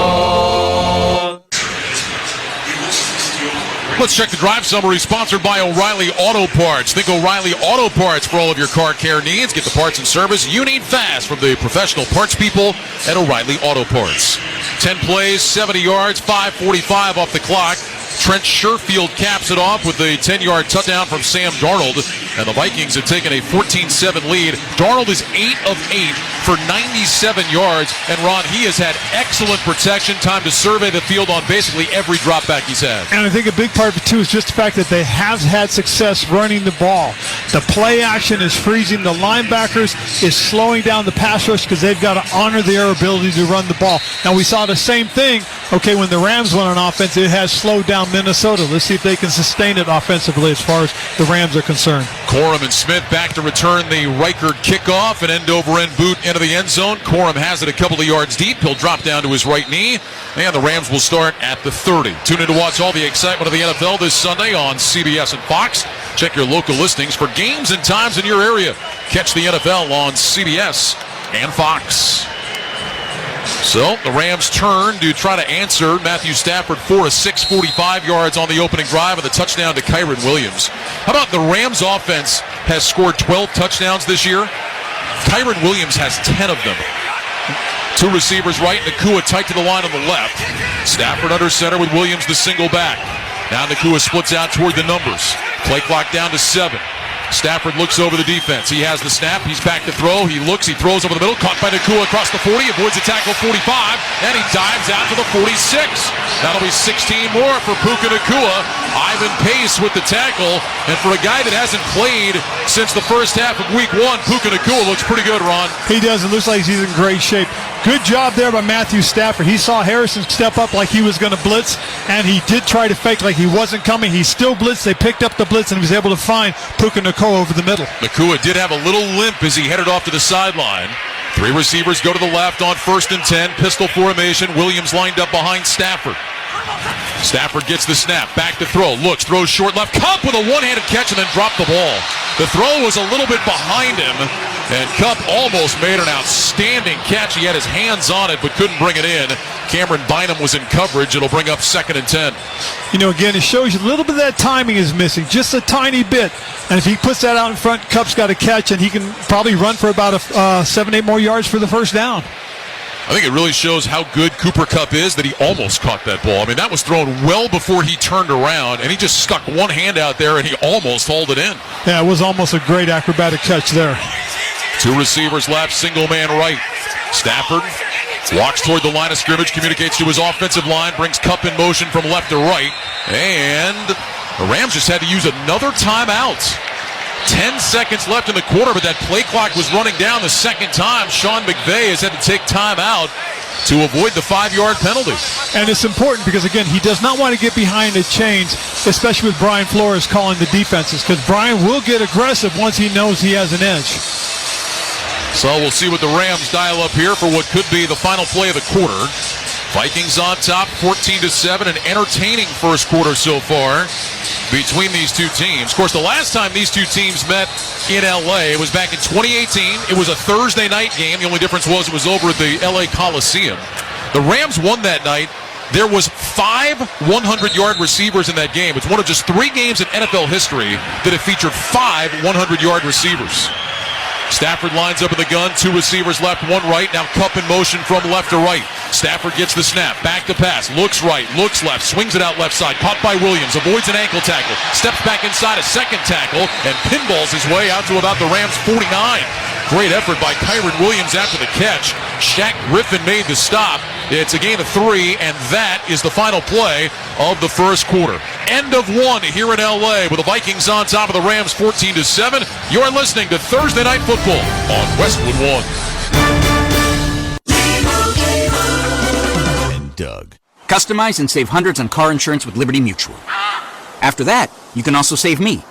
Let's check the drive summary, sponsored by O'Reilly Auto Parts. Think O'Reilly Auto Parts for all of your car care needs. Get the parts and service you need fast from the professional parts people at O'Reilly Auto Parts. 10 plays, 70 yards, 5:45 off the clock. Trent Sherfield caps it off with a 10-yard touchdown from Sam Darnold, and the Vikings have taken a 14-7 lead. Darnold is 8 of 8 for 97 yards, and Ron, he has had excellent protection, time to survey the field on basically every drop back he's had. And I think a big part of it, too, is just the fact that they have had success running the ball. The play action is freezing the linebackers, is slowing down the pass rush because they've got to honor their ability to run the ball. Now, we saw the same thing, when the Rams went on offense, it has slowed down Minnesota. Let's see if they can sustain it offensively as far as the Rams are concerned. Corum and Smith back to return the Reichard kickoff. An end-over-end boot into the end zone. Corum has it a couple of yards deep. He'll drop down to his right knee. And the Rams will start at the 30. Tune in to watch all the excitement of the NFL this Sunday on CBS and Fox. Check your local listings for games and times in your area. Catch the NFL on CBS and Fox. So the Rams turn to try to answer Matthew Stafford 4 of 6, 45 yards on the opening drive and the touchdown to Kyren Williams. How about the Rams offense has scored 12 touchdowns this year? Kyren Williams has 10 of them. Two receivers right, Nakua tight to the line on the left. Stafford under center with Williams the single back. Now Nakua splits out toward the numbers. Play clock down to 7. Stafford looks over the defense. He has the snap. He's back to throw. He looks. He throws over the middle. Caught by Nakua across the 40. Avoids a tackle 45. And he dives out to the 46. That'll be 16 more for Puka Nakua. Ivan Pace with the tackle. And for a guy that hasn't played since the first half of week 1, Puka Nakua looks pretty good, Ron. He does. It looks like he's in great shape. Good job there by Matthew Stafford. He saw Harrison step up like he was going to blitz, and he did try to fake like he wasn't coming. He still blitzed. They picked up the blitz, and he was able to find Puka Nakua over the middle. Nakua did have a little limp as he headed off to the sideline. 3 receivers go to the left on 1st and 10. Pistol formation. Williams lined up behind Stafford. Stafford gets the snap. Back to throw. Looks. Throws short left. Kupp with a one-handed catch and then dropped the ball. The throw was a little bit behind him, and Kupp almost made an outstanding catch. He had his hands on it but couldn't bring it in. Cameron Bynum was in coverage. It'll bring up 2nd and 10. You know, again, it shows you a little bit of that timing is missing, just a tiny bit. And if he puts that out in front, Kupp's got a catch, and he can probably run for about 7-8 more yards for the first down. I think it really shows how good Cooper Kupp is that he almost caught that ball. I mean, that was thrown well before he turned around, and he just stuck one hand out there, and he almost hauled it in. Yeah, it was almost a great acrobatic catch there. 2 receivers left, single man right. Stafford walks toward the line of scrimmage, communicates to his offensive line, brings Kupp in motion from left to right, and the Rams just had to use another timeout. 10 seconds left in the quarter, but that play clock was running down the second time. Sean McVay has had to take time out to avoid the 5-yard penalty. And it's important because, again, he does not want to get behind the chains, especially with Brian Flores calling the defenses, because Brian will get aggressive once he knows he has an edge. So we'll see what the Rams dial up here for what could be the final play of the quarter. Vikings on top, 14-7, an entertaining first quarter so far between these two teams. Of course, the last time these two teams met in L.A. it was back in 2018. It was a Thursday night game. The only difference was it was over at the L.A. Coliseum. The Rams won that night. There was 5 100-yard receivers in that game. It's one of just 3 games in NFL history that have featured 5 100-yard receivers. Stafford lines up in the gun, 2 receivers left, 1 right. Now Kupp in motion from left to right. Stafford gets the snap, back to pass, looks right, looks left, swings it out left side, caught by Williams, avoids an ankle tackle, steps back inside a second tackle, and pinballs his way out to about the Rams' 49. Great effort by Kyren Williams after the catch. Shaq Griffin made the stop. It's a gain of 3, and that is the final play of the first quarter. End of 1 here in L.A. with the Vikings on top of the Rams 14-7. You're listening to Thursday Night Football on Westwood 1. And Doug. Customize and save hundreds on car insurance with Liberty Mutual. After that, you can also save me,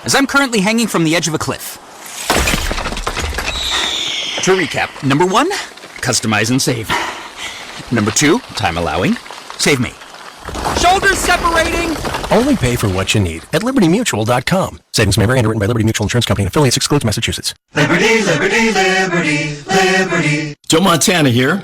as I'm currently hanging from the edge of a cliff. To recap, number 1, customize and save. Number 2, time allowing, save me. Shoulders separating! Only pay for what you need at LibertyMutual.com. Savings may vary. Underwritten by Liberty Mutual Insurance Company and affiliates. Excludes Massachusetts. Liberty, liberty, liberty, liberty. Joe Montana here.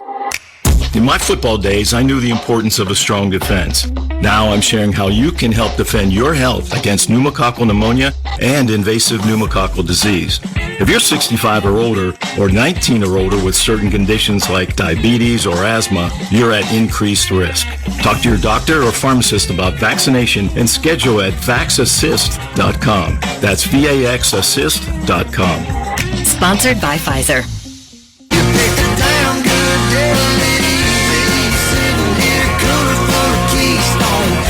In my football days, I knew the importance of a strong defense. Now I'm sharing how you can help defend your health against pneumococcal pneumonia and invasive pneumococcal disease. If you're 65 or older, or 19 or older with certain conditions like diabetes or asthma, you're at increased risk. Talk to your doctor or pharmacist about vaccination and schedule at vaxassist.com. That's VAXassist.com. Sponsored by Pfizer.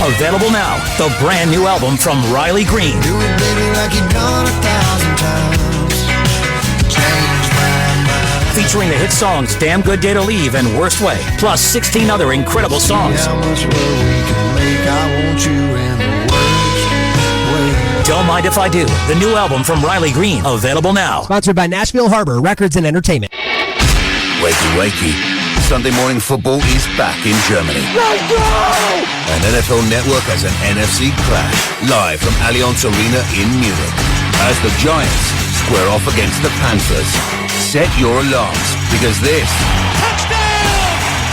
Available now, the brand new album from Riley Green. Do it, baby, like you've done 1,000 times. Change my mind. Featuring the hit songs Damn Good Day to Leave and Worst Way, plus 16 other incredible songs. See how much love we can make. I want you in the worst way. Don't Mind If I Do, the new album from Riley Green, available now. Sponsored by Nashville Harbor Records and Entertainment. Wakey, wakey. Sunday morning football is back in Germany. Let's go! And NFL Network has an NFC clash live from Allianz Arena in Munich as the Giants square off against the Panthers. Set your alarms because this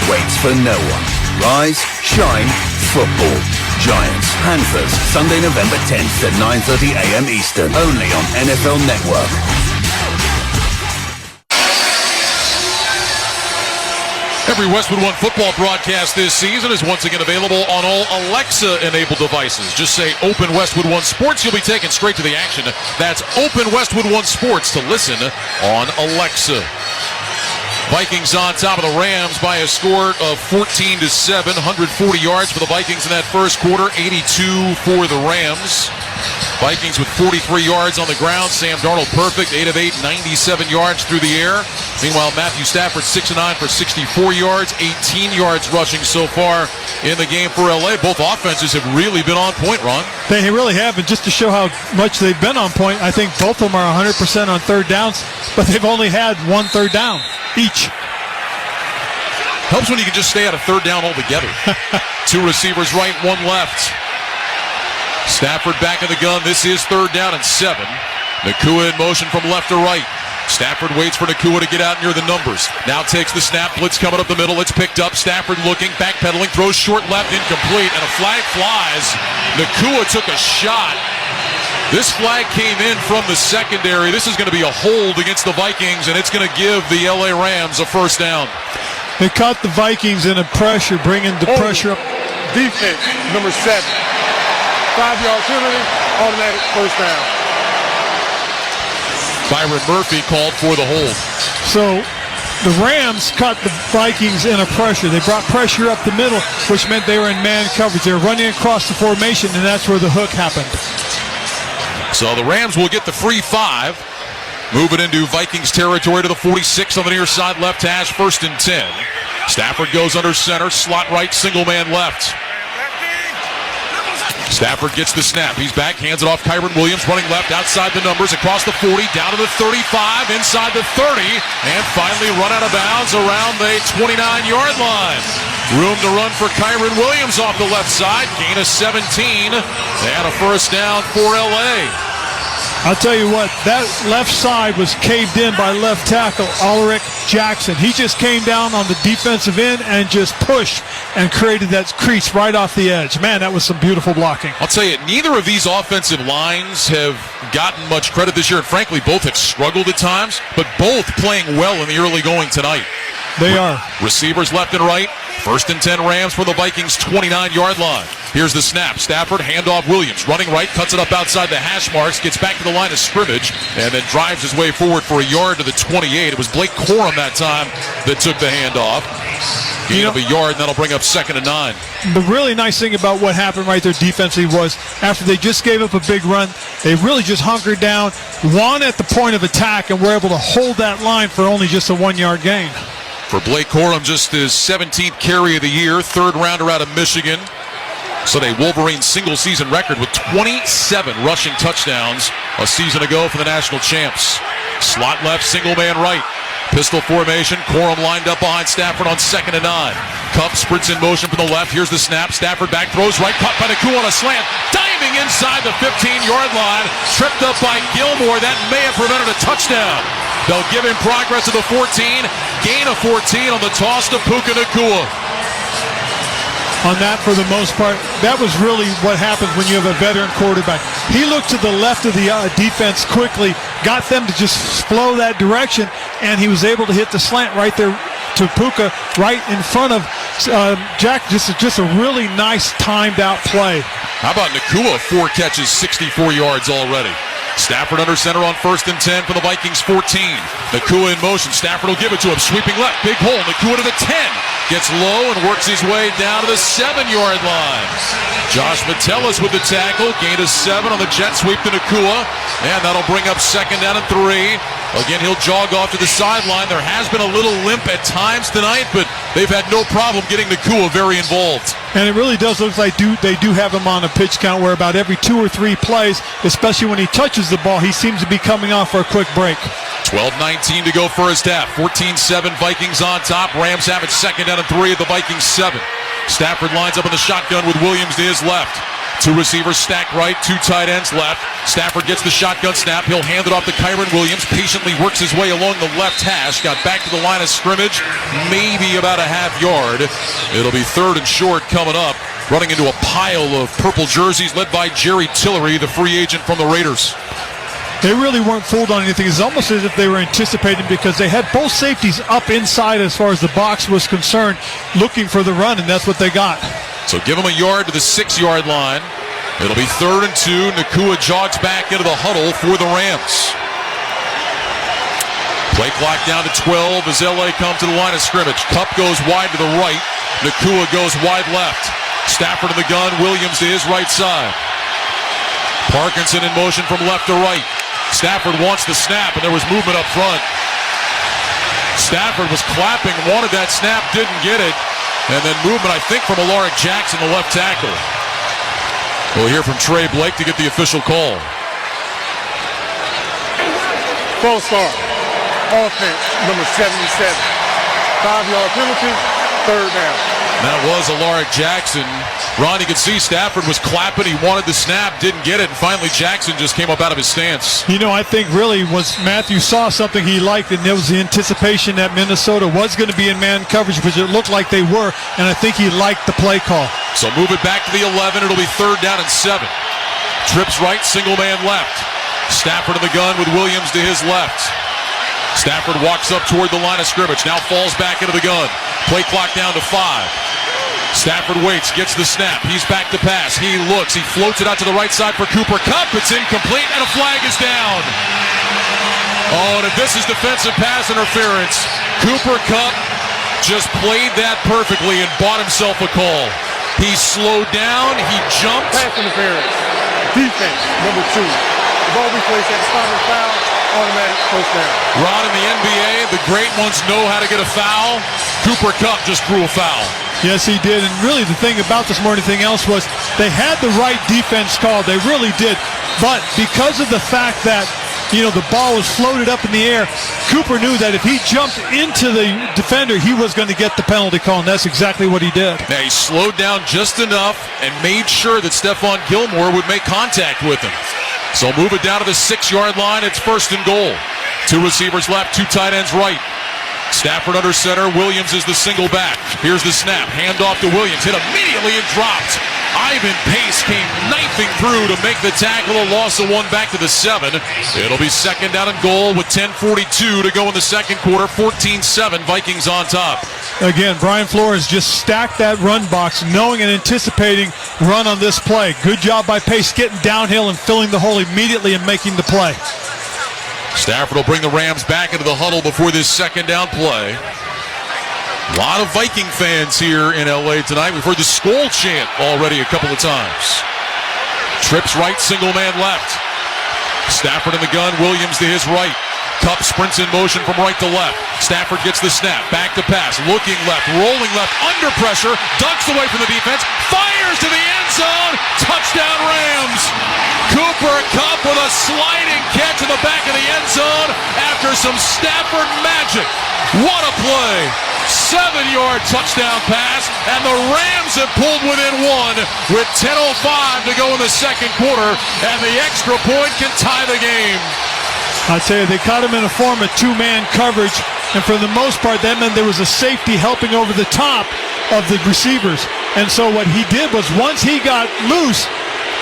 waits for no one. Rise, shine, football. Giants, Panthers, Sunday, November 10th at 9:30 a.m. Eastern, only on NFL Network. Every Westwood One football broadcast this season is once again available on all Alexa-enabled devices. Just say Open Westwood One Sports. You'll be taken straight to the action. That's Open Westwood One Sports to listen on Alexa. Vikings on top of the Rams by a score of 14-7. 140 yards for the Vikings in that first quarter, 82 for the Rams. Vikings with 43 yards on the ground. Sam Darnold perfect, 8 of 8, 97 yards through the air. Meanwhile, Matthew Stafford 6 of 9 for 64 yards, 18 yards rushing so far in the game for LA. Both offenses have really been on point, Ron. They really have, and just to show how much they've been on point, I think both of them are 100% on third downs, but they've only had one third down each. Helps when you can just stay out of third down altogether. Two receivers right, one left. Stafford back in the gun. This is third down and 7. Nakua in motion from left to right. Stafford waits for Nakua to get out near the numbers. Now takes the snap. Blitz coming up the middle. It's picked up. Stafford looking, backpedaling, throws short left, incomplete, and a flag flies. Nakua took a shot. This flag came in from the secondary. This is going to be a hold against the Vikings, and it's going to give the LA Rams a first down. They caught the Vikings in a pressure, bringing the pressure up. Defense, number 7. 5-yard penalty, automatic first down. Byron Murphy called for the hold. So the Rams caught the Vikings in a pressure. They brought pressure up the middle, which meant they were in man coverage. They were running across the formation, and that's where the hook happened. So the Rams will get the free 5. Move it into Vikings territory to the 46 on the near side left hash, 1st and 10. Stafford goes under center, slot right, single man left. Stafford gets the snap. He's back, hands it off. Kyron Williams running left outside the numbers, across the 40, down to the 35, inside the 30, and finally run out of bounds around the 29-yard line. Room to run for Kyron Williams off the left side. Gain of 17. And a first down for LA. I'll tell you what, that left side was caved in by left tackle Ulrich Jackson. He just came down on the defensive end and just pushed and created that crease right off the edge. Man, that was some beautiful blocking. I'll tell you, neither of these offensive lines have gotten much credit this year, and frankly, both have struggled at times, but both playing well in the early going tonight. They are. Receivers left and right. 1st and 10 Rams for the Vikings 29-yard line. Here's the snap. Stafford, handoff Williams. Running right, cuts it up outside the hash marks, gets back to the line of scrimmage, and then drives his way forward for a yard to the 28. It was Blake Corum that time that took the handoff. Gain of a yard, and that'll bring up 2nd and 9. The really nice thing about what happened right there defensively was after they just gave up a big run, they really just hunkered down, won at the point of attack, and were able to hold that line for only just a 1-yard gain. For Blake Corum, just his 17th carry of the year, 3rd rounder out of Michigan. Set a Wolverine single-season record with 27 rushing touchdowns a season ago for the national champs. Slot left, single man right. Pistol formation, Corum lined up behind Stafford on 2nd and 9. Kupp sprints in motion from the left. Here's the snap. Stafford back throws right. Caught by Nakua on a slant. Diving inside the 15-yard line. Tripped up by Gilmore. That may have prevented a touchdown. They'll give him progress to the 14. Gain of 14 on the toss to Puka Nakua. On that, for the most part, that was really what happens when you have a veteran quarterback. He looked to the left of the defense quickly, got them to just flow that direction, and he was able to hit the slant right there to Puka, right in front of Jack. Just a really nice timed out play. How about Nakua? 4 catches, 64 yards already. Stafford under center on 1st and 10 for the Vikings 14. Nakua in motion. Stafford will give it to him. Sweeping left. Big hole. Nakua to the 10. Gets low and works his way down to the 7-yard line. Josh Metellus with the tackle. Gain of 7 on the jet sweep to Nakua. And that'll bring up 2nd down and 3. Again, he'll jog off to the sideline. There has been a little limp at times tonight, but they've had no problem getting Nakua very involved. And it really does look like they do have him on a pitch count where about every 2 or 3 plays, especially when he touches the ball, he seems to be coming off for a quick break. 12:19 to go first half. 14-7 Vikings on top. Rams have it 2nd down and 3 at the Vikings 7. Stafford lines up in the shotgun with Williams to his left. 2 receivers stacked right, 2 tight ends left. Stafford gets the shotgun snap. He'll hand it off to Kyron Williams. Patiently works his way along the left hash. Got back to the line of scrimmage, maybe about a half yard. It'll be 3rd and short coming up. Running into a pile of purple jerseys led by Jerry Tillery, the free agent from the Raiders. They really weren't fooled on anything. It's almost as if they were anticipating because they had both safeties up inside as far as the box was concerned, looking for the run, and that's what they got. So give him a yard to the 6-yard line. It'll be 3rd and 2. Nakua jogs back into the huddle for the Rams. Play clock down to 12 as LA comes to the line of scrimmage. Kupp goes wide to the right. Nakua goes wide left. Stafford in the gun. Williams to his right side. Parkinson in motion from left to right. Stafford wants the snap, and there was movement up front. Stafford was clapping, wanted that snap, didn't get it. And then movement, I think, from Alaric Jackson, the left tackle. We'll hear from Trey Blake to get the official call. False start. Offense, number 77. 5-yard penalty, 3rd down. That was Alaric Jackson. Ron, you could see Stafford was clapping. He wanted the snap, didn't get it, and finally Jackson just came up out of his stance. You know, I think really was Matthew saw something he liked, and there was the anticipation that Minnesota was going to be in man coverage, which it looked like they were, and I think he liked the play call. So move it back to the 11. It'll be 3rd down and 7. Trips right, single man left. Stafford in the gun with Williams to his left. Stafford walks up toward the line of scrimmage, now falls back into the gun. Play clock down to 5. Stafford waits, gets the snap. He's back to pass. He looks. He floats it out to the right side for Cooper Kupp. It's incomplete, and a flag is down. Oh, and if this is defensive pass interference, Cooper Kupp just played that perfectly and bought himself a call. He slowed down. He jumped. Pass interference. Defense, number 2. The ball we place at spot and foul. Automatic first down. Ron, in the NBA, the great ones know how to get a foul. Cooper Kupp just drew a foul. Yes, he did. And really the thing about this more than anything else was they had the right defense call. They really did. But because of the fact that, you know, the ball was floated up in the air, Cooper knew that if he jumped into the defender, he was going to get the penalty call, and that's exactly what he did. Now, he slowed down just enough and made sure that Stephon Gilmore would make contact with him. So move it down to the 6-yard line. It's 1st and goal. 2 receivers left, 2 tight ends right. Stafford under center. Williams is the single back. Here's the snap. Hand off to Williams. Hit immediately and dropped. Ivan Pace came knifing through to make the tackle. A loss of 1 back to the 7. It'll be 2nd down and goal with 10:42 to go in the 2nd quarter. 14-7 Vikings on top. Again, Brian Flores just stacked that run box, knowing and anticipating run on this play. Good job by Pace getting downhill and filling the hole immediately and making the play. Stafford will bring the Rams back into the huddle before this 2nd down play. A lot of Viking fans here in LA tonight. We've heard the Skol chant already a couple of times. Trips right, single man left. Stafford in the gun, Williams to his right. Kupp sprints in motion from right to left. Stafford gets the snap, back to pass, looking left, rolling left, under pressure, ducks away from the defense, fires to the end zone, touchdown Rams! Cooper Kupp with a sliding catch in the back of the end zone after some Stafford magic. What a play! 7-yard touchdown pass, and the Rams have pulled within 1 with 10:05 to go in the 2nd quarter, and the extra point can tie the game. I tell you, they caught him in a form of 2-man coverage, and for the most part, that meant there was a safety helping over the top of the receivers. And so what he did was once he got loose,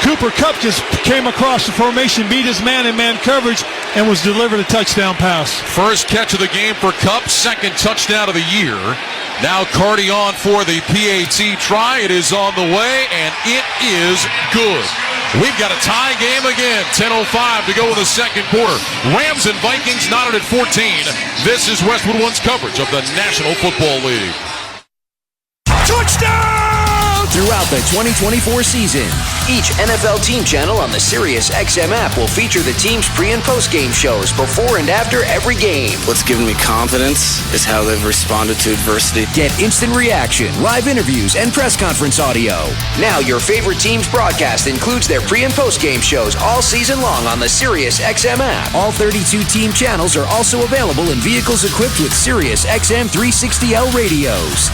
Cooper Kupp just came across the formation, beat his man in man coverage, and was delivered a touchdown pass. First catch of the game for Kupp, 2nd touchdown of the year. Now Carty on for the PAT try. It is on the way, and it is good. We've got a tie game again. 10:05 to go in the 2nd quarter. Rams and Vikings knotted at 14. This is Westwood One's coverage of the National Football League. Touchdown! throughout the 2024 season. Each NFL team channel on the SiriusXM app will feature the team's pre- and post-game shows before and after every game. What's given me confidence is how they've responded to adversity. Get instant reaction, live interviews, and press conference audio. Now your favorite team's broadcast includes their pre- and post-game shows all season long on the SiriusXM app. All 32 team channels are also available in vehicles equipped with SiriusXM 360L radios.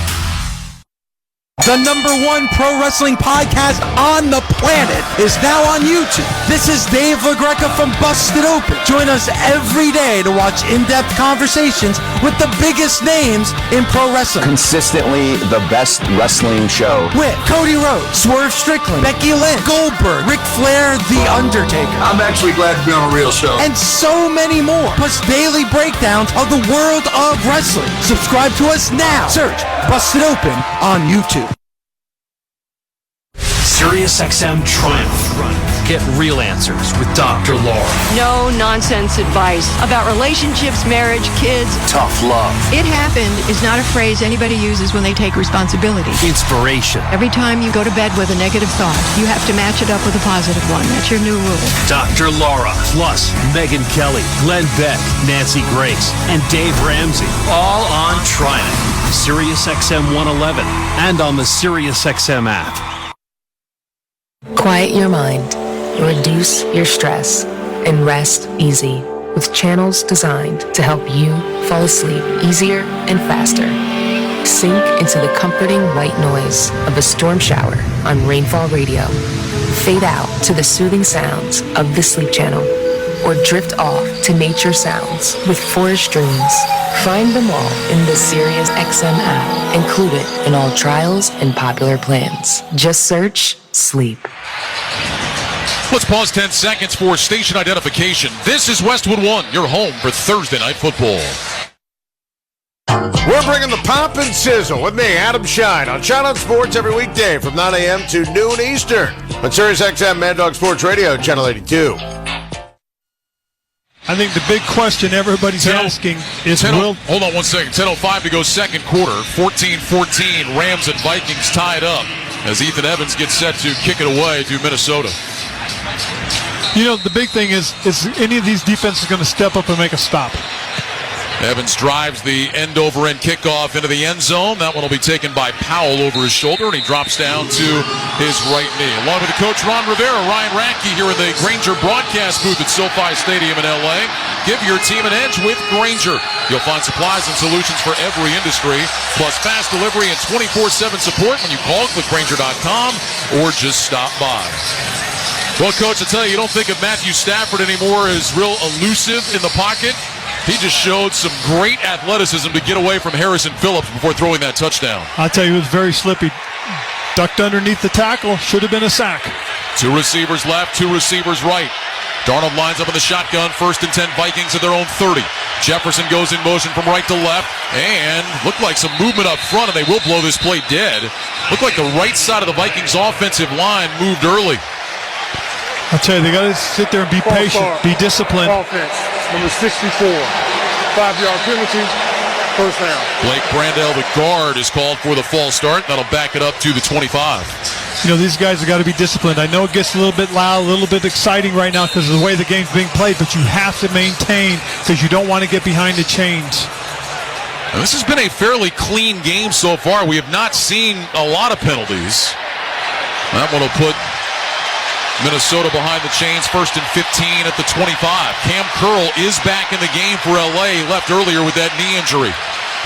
The #1 pro wrestling podcast on the planet is now on YouTube. This is Dave LaGreca from Busted Open. Join us every day to watch in-depth conversations with the biggest names in pro wrestling. Consistently the best wrestling show. With Cody Rhodes, Swerve Strickland, Becky Lynch, Goldberg, Ric Flair, The Undertaker. I'm actually glad to be on a real show. And so many more. Plus daily breakdowns of the world of wrestling. Subscribe to us now. Search Busted Open on YouTube. SiriusXM Triumph. Get real answers with Dr. Laura. No nonsense advice about relationships, marriage, kids. Tough love. It happened is not a phrase anybody uses when they take responsibility. Inspiration. Every time you go to bed with a negative thought, you have to match it up with a positive one. That's your new rule. Dr. Laura, plus Megyn Kelly, Glenn Beck, Nancy Grace, and Dave Ramsey. All on Triumph. SiriusXM 111 and on the SiriusXM app. Quiet your mind, reduce your stress, and rest easy with channels designed to help you fall asleep easier and faster. Sink into the comforting white noise of a storm shower on Rainfall Radio. Fade out to the soothing sounds of the Sleep Channel, or drift off to nature sounds with Forest Dreams. Find them all in the SiriusXM app, included in all trials and popular plans. Just search Sleep. Let's pause 10 seconds for station identification. This is Westwood 1, your home for Thursday Night Football. We're bringing the pop and sizzle with me, Adam Shine, on Shine on Sports every weekday from 9 a.m. to noon Eastern on SiriusXM Mad Dog Sports Radio, Channel 82. I think the big question everybody's asking is hold on 1 second. 10:05 to go second quarter. 14-14. Rams and Vikings tied up as Ethan Evans gets set to kick it away to Minnesota. You know, the big thing is any of these defenses going to step up and make a stop? Evans drives the end-over-end kickoff into the end zone. That one will be taken by Powell over his shoulder, and he drops down to his right knee. Along with the coach, Ron Rivera, Ryan Radke here in the Grainger broadcast booth at SoFi Stadium in L.A. Give your team an edge with Grainger. You'll find supplies and solutions for every industry, plus fast delivery and 24/7 support when you call, click Grainger.com, or just stop by. Well, Coach, I tell you, you don't think of Matthew Stafford anymore as real elusive in the pocket. He just showed some great athleticism to get away from Harrison Phillips before throwing that touchdown. I'll tell you, it was very slippy. Ducked underneath the tackle. Should have been a sack. 2 receivers left, 2 receivers right. Darnold lines up in the shotgun. 1st and 10 Vikings at their own 30. Jefferson goes in motion from right to left. And looked like some movement up front, and they will blow this play dead. Looked like the right side of the Vikings offensive line moved early. I'll tell you, they got to sit there and be patient, be disciplined. Offense, number 64. 5-yard penalty, first down. Blake Brandel, the guard, is called for the false start. That'll back it up to the 25. You know, these guys have got to be disciplined. I know it gets a little bit loud, a little bit exciting right now because of the way the game's being played, but you have to maintain because you don't want to get behind the chains. And this has been a fairly clean game so far. We have not seen a lot of penalties. That one will put Minnesota behind the chains, 1st and 15 at the 25. Cam Curl is back in the game for LA. He left earlier with that knee injury.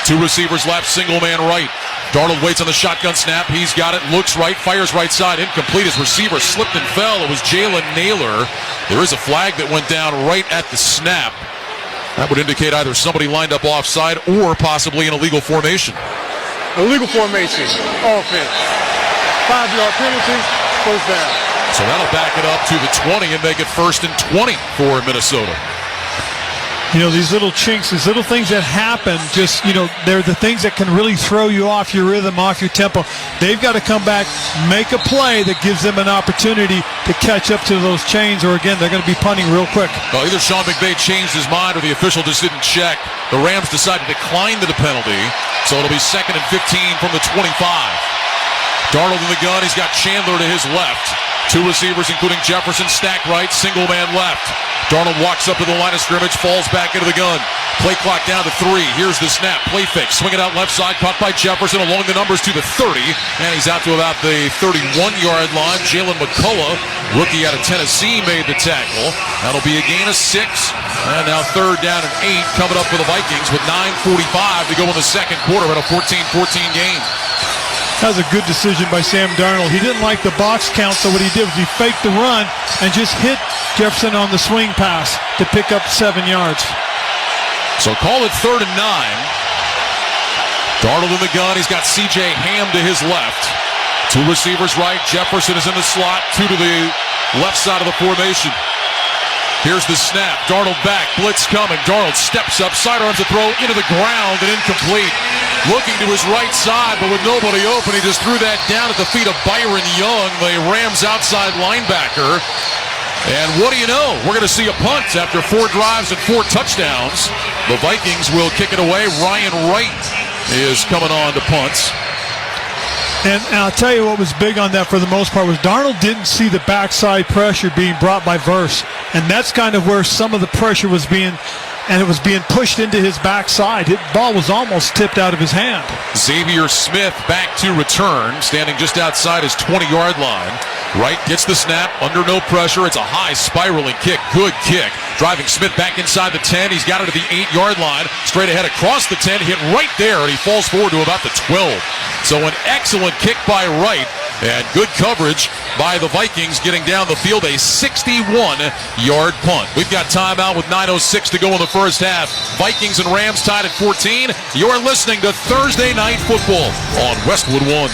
2 receivers left, single man right. Darnold waits on the shotgun snap. He's got it, looks right, fires right side, incomplete. His receiver slipped and fell. It was Jalen Naylor. There is a flag that went down right at the snap. That would indicate either somebody lined up offside or possibly an illegal formation. Illegal formation, offense. 5-yard penalty, first down. So that'll back it up to the 20 and make it 1st and 20 for Minnesota. You know, these little chinks, these little things that happen, just, you know, they're the things that can really throw you off your rhythm, off your tempo. They've got to come back, make a play that gives them an opportunity to catch up to those chains, or again, they're going to be punting real quick. Well, either Sean McVay changed his mind or the official just didn't check. The Rams decided to decline the penalty, so it'll be 2nd and 15 from the 25. Darnold in the gun. He's got Chandler to his left. Two receivers, including Jefferson, stacked right, single man left. Darnold walks up to the line of scrimmage, falls back into the gun. Play clock down to 3. Here's the snap. Play fake. Swing it out left side. Caught by Jefferson along the numbers to the 30. And he's out to about the 31-yard line. Jalen McCullough, rookie out of Tennessee, made the tackle. That'll be a gain of 6. And now third down and 8 coming up for the Vikings with 9:45 to go in the second quarter at a 14-14 game. That was a good decision by Sam Darnold. He didn't like the box count, so what he did was he faked the run and just hit Jefferson on the swing pass to pick up 7 yards. So call it 3rd and 9. Darnold in the gun. He's got C.J. Ham to his left. Two receivers right. Jefferson is in the slot. Two to the left side of the formation. Here's the snap. Darnold back. Blitz coming. Darnold steps up. Sidearms a throw into the ground and incomplete. Looking to his right side, but with nobody open, he just threw that down at the feet of Byron Young, the Rams outside linebacker. And what do you know? We're going to see a punt after 4 drives and 4 touchdowns. The Vikings will kick it away. Ryan Wright is coming on to punts. And I'll tell you what was big on that for the most part was Darnold didn't see the backside pressure being brought by Verse. And that's kind of where some of the pressure was being, and it was being pushed into his backside. The ball was almost tipped out of his hand. Xavier Smith back to return, standing just outside his 20-yard line. Wright gets the snap, under no pressure. It's a high spiraling kick, good kick. Driving Smith back inside the 10. He's got it to the 8-yard line. Straight ahead across the 10, hit right there, and he falls forward to about the 12. So an excellent kick by Wright, and good coverage by the Vikings getting down the field, a 61-yard punt. We've got timeout with 9:06 to go in the first half. Vikings and Rams tied at 14. You're listening to Thursday Night Football on Westwood One.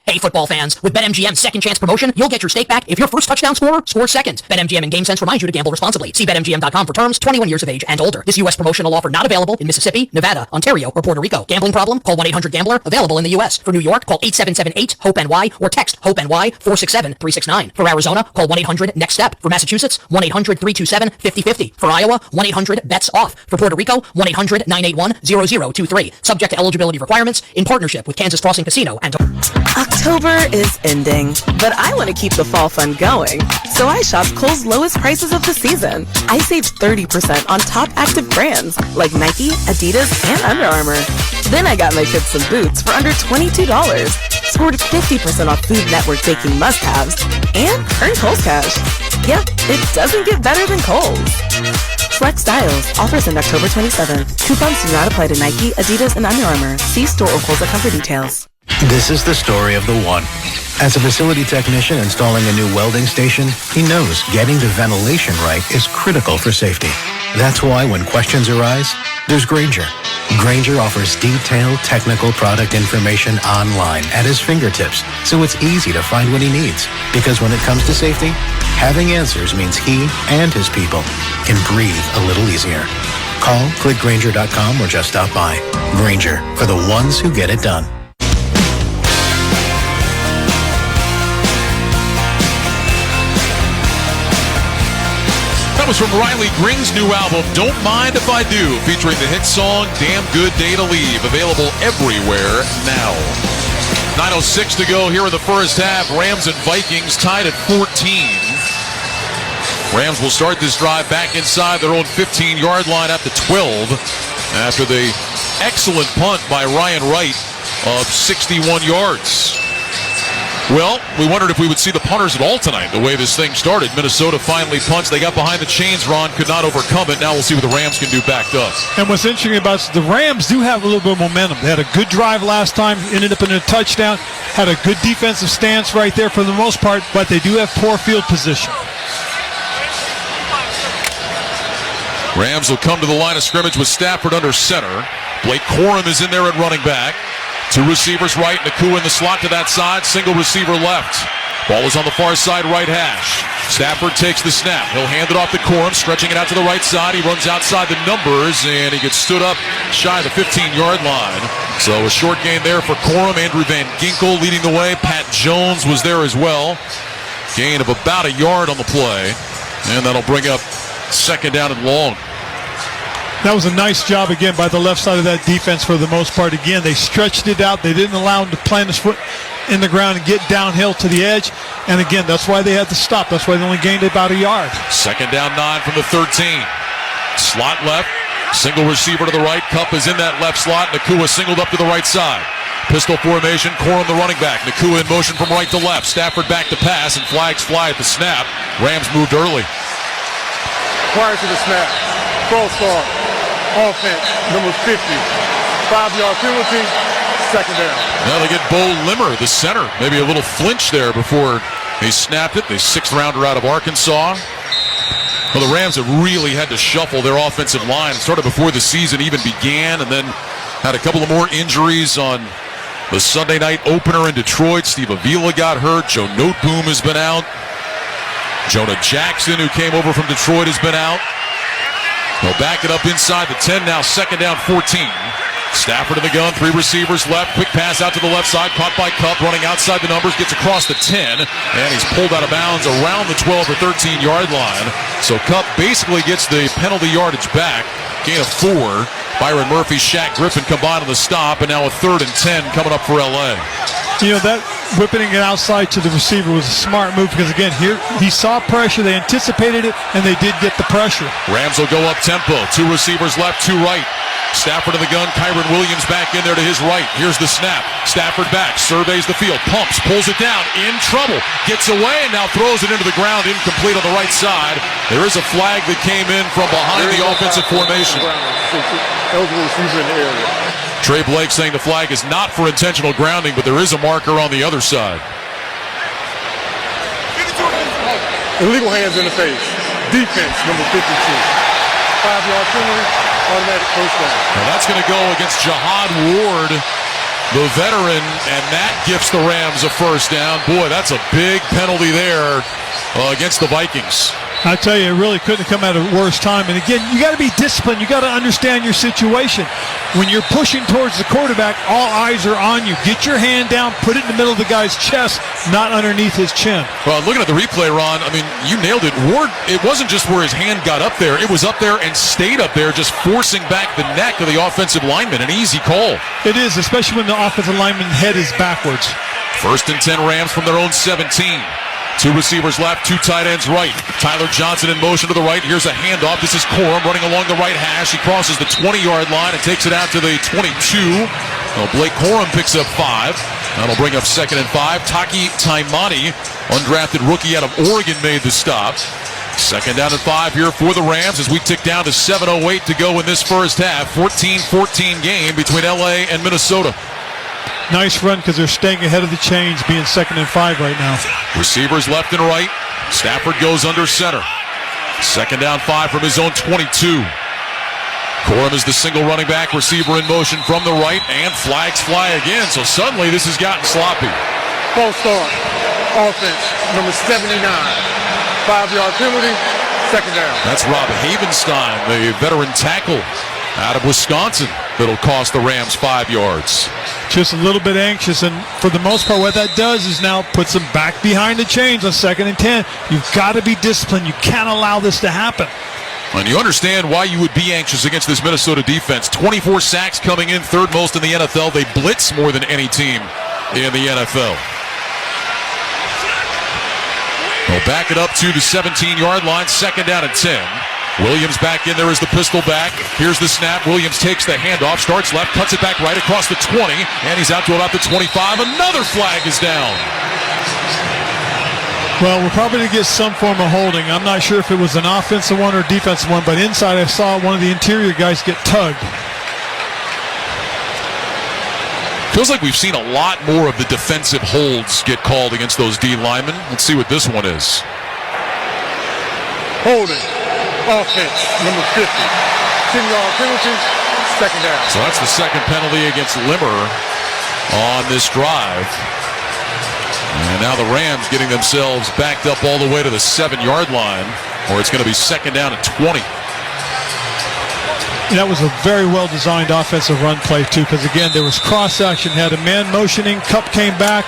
Hey, football fans, with BetMGM's second chance promotion, you'll get your stake back if your first touchdown scorer scores second. BetMGM and GameSense remind you to gamble responsibly. See BetMGM.com for terms, 21 years of age and older. This U.S. promotional offer not available in Mississippi, Nevada, Ontario, or Puerto Rico. Gambling problem? Call 1-800-GAMBLER. Available in the U.S. For New York, call 877-8-HOPE-NY or text HOPE-NY 467-369. For Arizona, call 1-800-NEXT-STEP. For Massachusetts, 1-800-327-5050. For Iowa, 1-800-BETS-OFF. For Puerto Rico, 1-800-981-0023. Subject to eligibility requirements in partnership with Kansas Crossing Casino and... October is ending, but I want to keep the fall fun going. So I shopped Kohl's lowest prices of the season. I saved 30% on top active brands like Nike, Adidas, and Under Armour. Then I got my kids some boots for under $22. Scored 50% off Food Network baking must-haves, and earned Kohl's cash. Yep, it doesn't get better than Kohl's. Flex styles. Offers end October 27th. Coupons do not apply to Nike, Adidas, and Under Armour. See store or Kohl's.com for details. This is the story of the one. As a facility technician installing a new welding station, he knows getting the ventilation right is critical for safety. That's why when questions arise, there's Grainger. Grainger offers detailed technical product information online at his fingertips, so it's easy to find what he needs. Because when it comes to safety, having answers means he and his people can breathe a little easier. Call, click Grainger.com, or just stop by. Grainger, for the ones who get it done. That was from Riley Green's new album, Don't Mind If I Do, featuring the hit song, Damn Good Day to Leave, available everywhere now. 9:06 to go here in the first half. Rams and Vikings tied at 14. Rams will start this drive back inside their own 15-yard line at the 12 after the excellent punt by Ryan Wright of 61 yards. Well, we wondered if we would see the punters at all tonight, the way this thing started. Minnesota finally punts. They got behind the chains, Ron, could not overcome it. Now we'll see what the Rams can do backed up. And what's interesting about it, the Rams do have a little bit of momentum. They had a good drive last time, ended up in a touchdown, had a good defensive stance right there for the most part, but they do have poor field position. Rams will come to the line of scrimmage with Stafford under center. Blake Corum is in there at running back. Two receivers right, Nakua in the slot to that side, single receiver left. Ball is on the far side right hash. Stafford takes the snap. He'll hand it off to Corum, stretching it out to the right side. He runs outside the numbers, and he gets stood up shy of the 15-yard line. So a short gain there for Corum. Andrew Van Ginkel leading the way. Pat Jones was there as well. Gain of about a yard on the play, and that'll bring up second down and long. That was a nice job, again, by the left side of that defense for the most part. Again, they stretched it out. They didn't allow him to plant his foot in the ground and get downhill to the edge. And, again, that's why they had to stop. That's why they only gained about a yard. Second down 9 from the 13. Slot left. Single receiver to the right. Kupp is in that left slot. Nacua singled up to the right side. Pistol formation. Corum the running back. Nacua in motion from right to left. Stafford back to pass, and flags fly at the snap. Rams moved early. Prior to the snap, false start. Offense, number 50. 5-yard penalty, second down. Now they get Bo Limmer, the center. Maybe a little flinch there before he snapped it. The 6th rounder out of Arkansas. Well, the Rams have really had to shuffle their offensive line. It started before the season even began, and then had a couple of more injuries on the Sunday night opener in Detroit. Steve Avila got hurt. Joe Noteboom has been out. Jonah Jackson, who came over from Detroit, has been out. They'll back it up inside the 10 now, second down 14. Stafford in the gun, 3 receivers left. Quick pass out to the left side, caught by Kupp, running outside the numbers, gets across the 10, and he's pulled out of bounds around the 12 or 13-yard line. So Kupp basically gets the penalty yardage back. Gain of 4. Byron Murphy, Shaq Griffin combined on the stop, and now a 3rd and 10 coming up for L.A. You know, that whipping it outside to the receiver was a smart move because, again, here he saw pressure, they anticipated it, and they did get the pressure. Rams will go up tempo. 2 receivers left, 2 right. Stafford in the gun, Kyron Williams back in there to his right. Here's the snap. Stafford back, surveys the field, pumps, pulls it down, in trouble, gets away, and now throws it into the ground, incomplete on the right side. There is a flag that came in from behind the offensive formation. Receiver in the area. Trey Blake saying the flag is not for intentional grounding, but there is a marker on the other side. Illegal hands in the face. Defense, number 52. 5-yard penalty, automatic first down. Now that's going to go against Jihad Ward, the veteran, and that gifts the Rams a first down. Boy, that's a big penalty there against the Vikings. I tell you, it really couldn't have come at a worse time. And again, you got to be disciplined. You got to understand your situation. When you're pushing towards the quarterback, all eyes are on you. Get your hand down, put it in the middle of the guy's chest, not underneath his chin. Well, looking at the replay, Ron, I mean, you nailed it. Ward, it wasn't just where his hand got up there. It was up there and stayed up there, just forcing back the neck of the offensive lineman. An easy call. It is, especially when the offensive lineman's head is backwards. 1st and 10 Rams from their own 17. 2 receivers left, 2 tight ends right. Tyler Johnson in motion to the right. Here's a handoff. This is Corum running along the right hash. He crosses the 20-yard line and takes it out to the 22. Well, Blake Corum picks up 5. That'll bring up 2nd and 5. Taki Taimani, undrafted rookie out of Oregon, made the stop. 2nd down and 5 here for the Rams as we tick down to 7:08 to go in this first half. 14-14 game between L.A. and Minnesota. Nice run because they're staying ahead of the chains, being 2nd and 5 right now. Receivers left and right. Stafford goes under center. 2nd down 5 from his own 22. Corum is the single running back, receiver in motion from the right, and flags fly again. So suddenly this has gotten sloppy. False start. Offense, number 79. 5-yard penalty, second down. That's Rob Havenstein, the veteran tackle out of Wisconsin. That'll cost the Rams 5 yards. Just a little bit anxious, and for the most part what that does is now puts them back behind the chains on 2nd and 10. You've got to be disciplined. You can't allow this to happen. And you understand why you would be anxious against this Minnesota defense. 24 sacks coming in, 3rd most in the NFL. They blitz more than any team in the NFL. They'll back it up to the 17-yard line, 2nd down and 10. Williams back in there as the pistol back. Here's the snap. Williams takes the handoff, starts left, cuts it back right across the 20, and he's out to about the 25. Another flag is down. Well, we're probably going to get some form of holding. I'm not sure if it was an offensive one or a defensive one, but inside I saw one of the interior guys get tugged. Feels like we've seen a lot more of the defensive holds get called against those D linemen. Let's see what this one is. Holding. Offense, number 50. 10-yard penalty, second down. So that's the 2nd penalty against Limmer on this drive. And now the Rams getting themselves backed up all the way to the 7-yard line, or it's going to be 2nd down and 20. That was a very well-designed offensive run play, too, because, again, there was cross-action, had a man motioning, Kupp came back,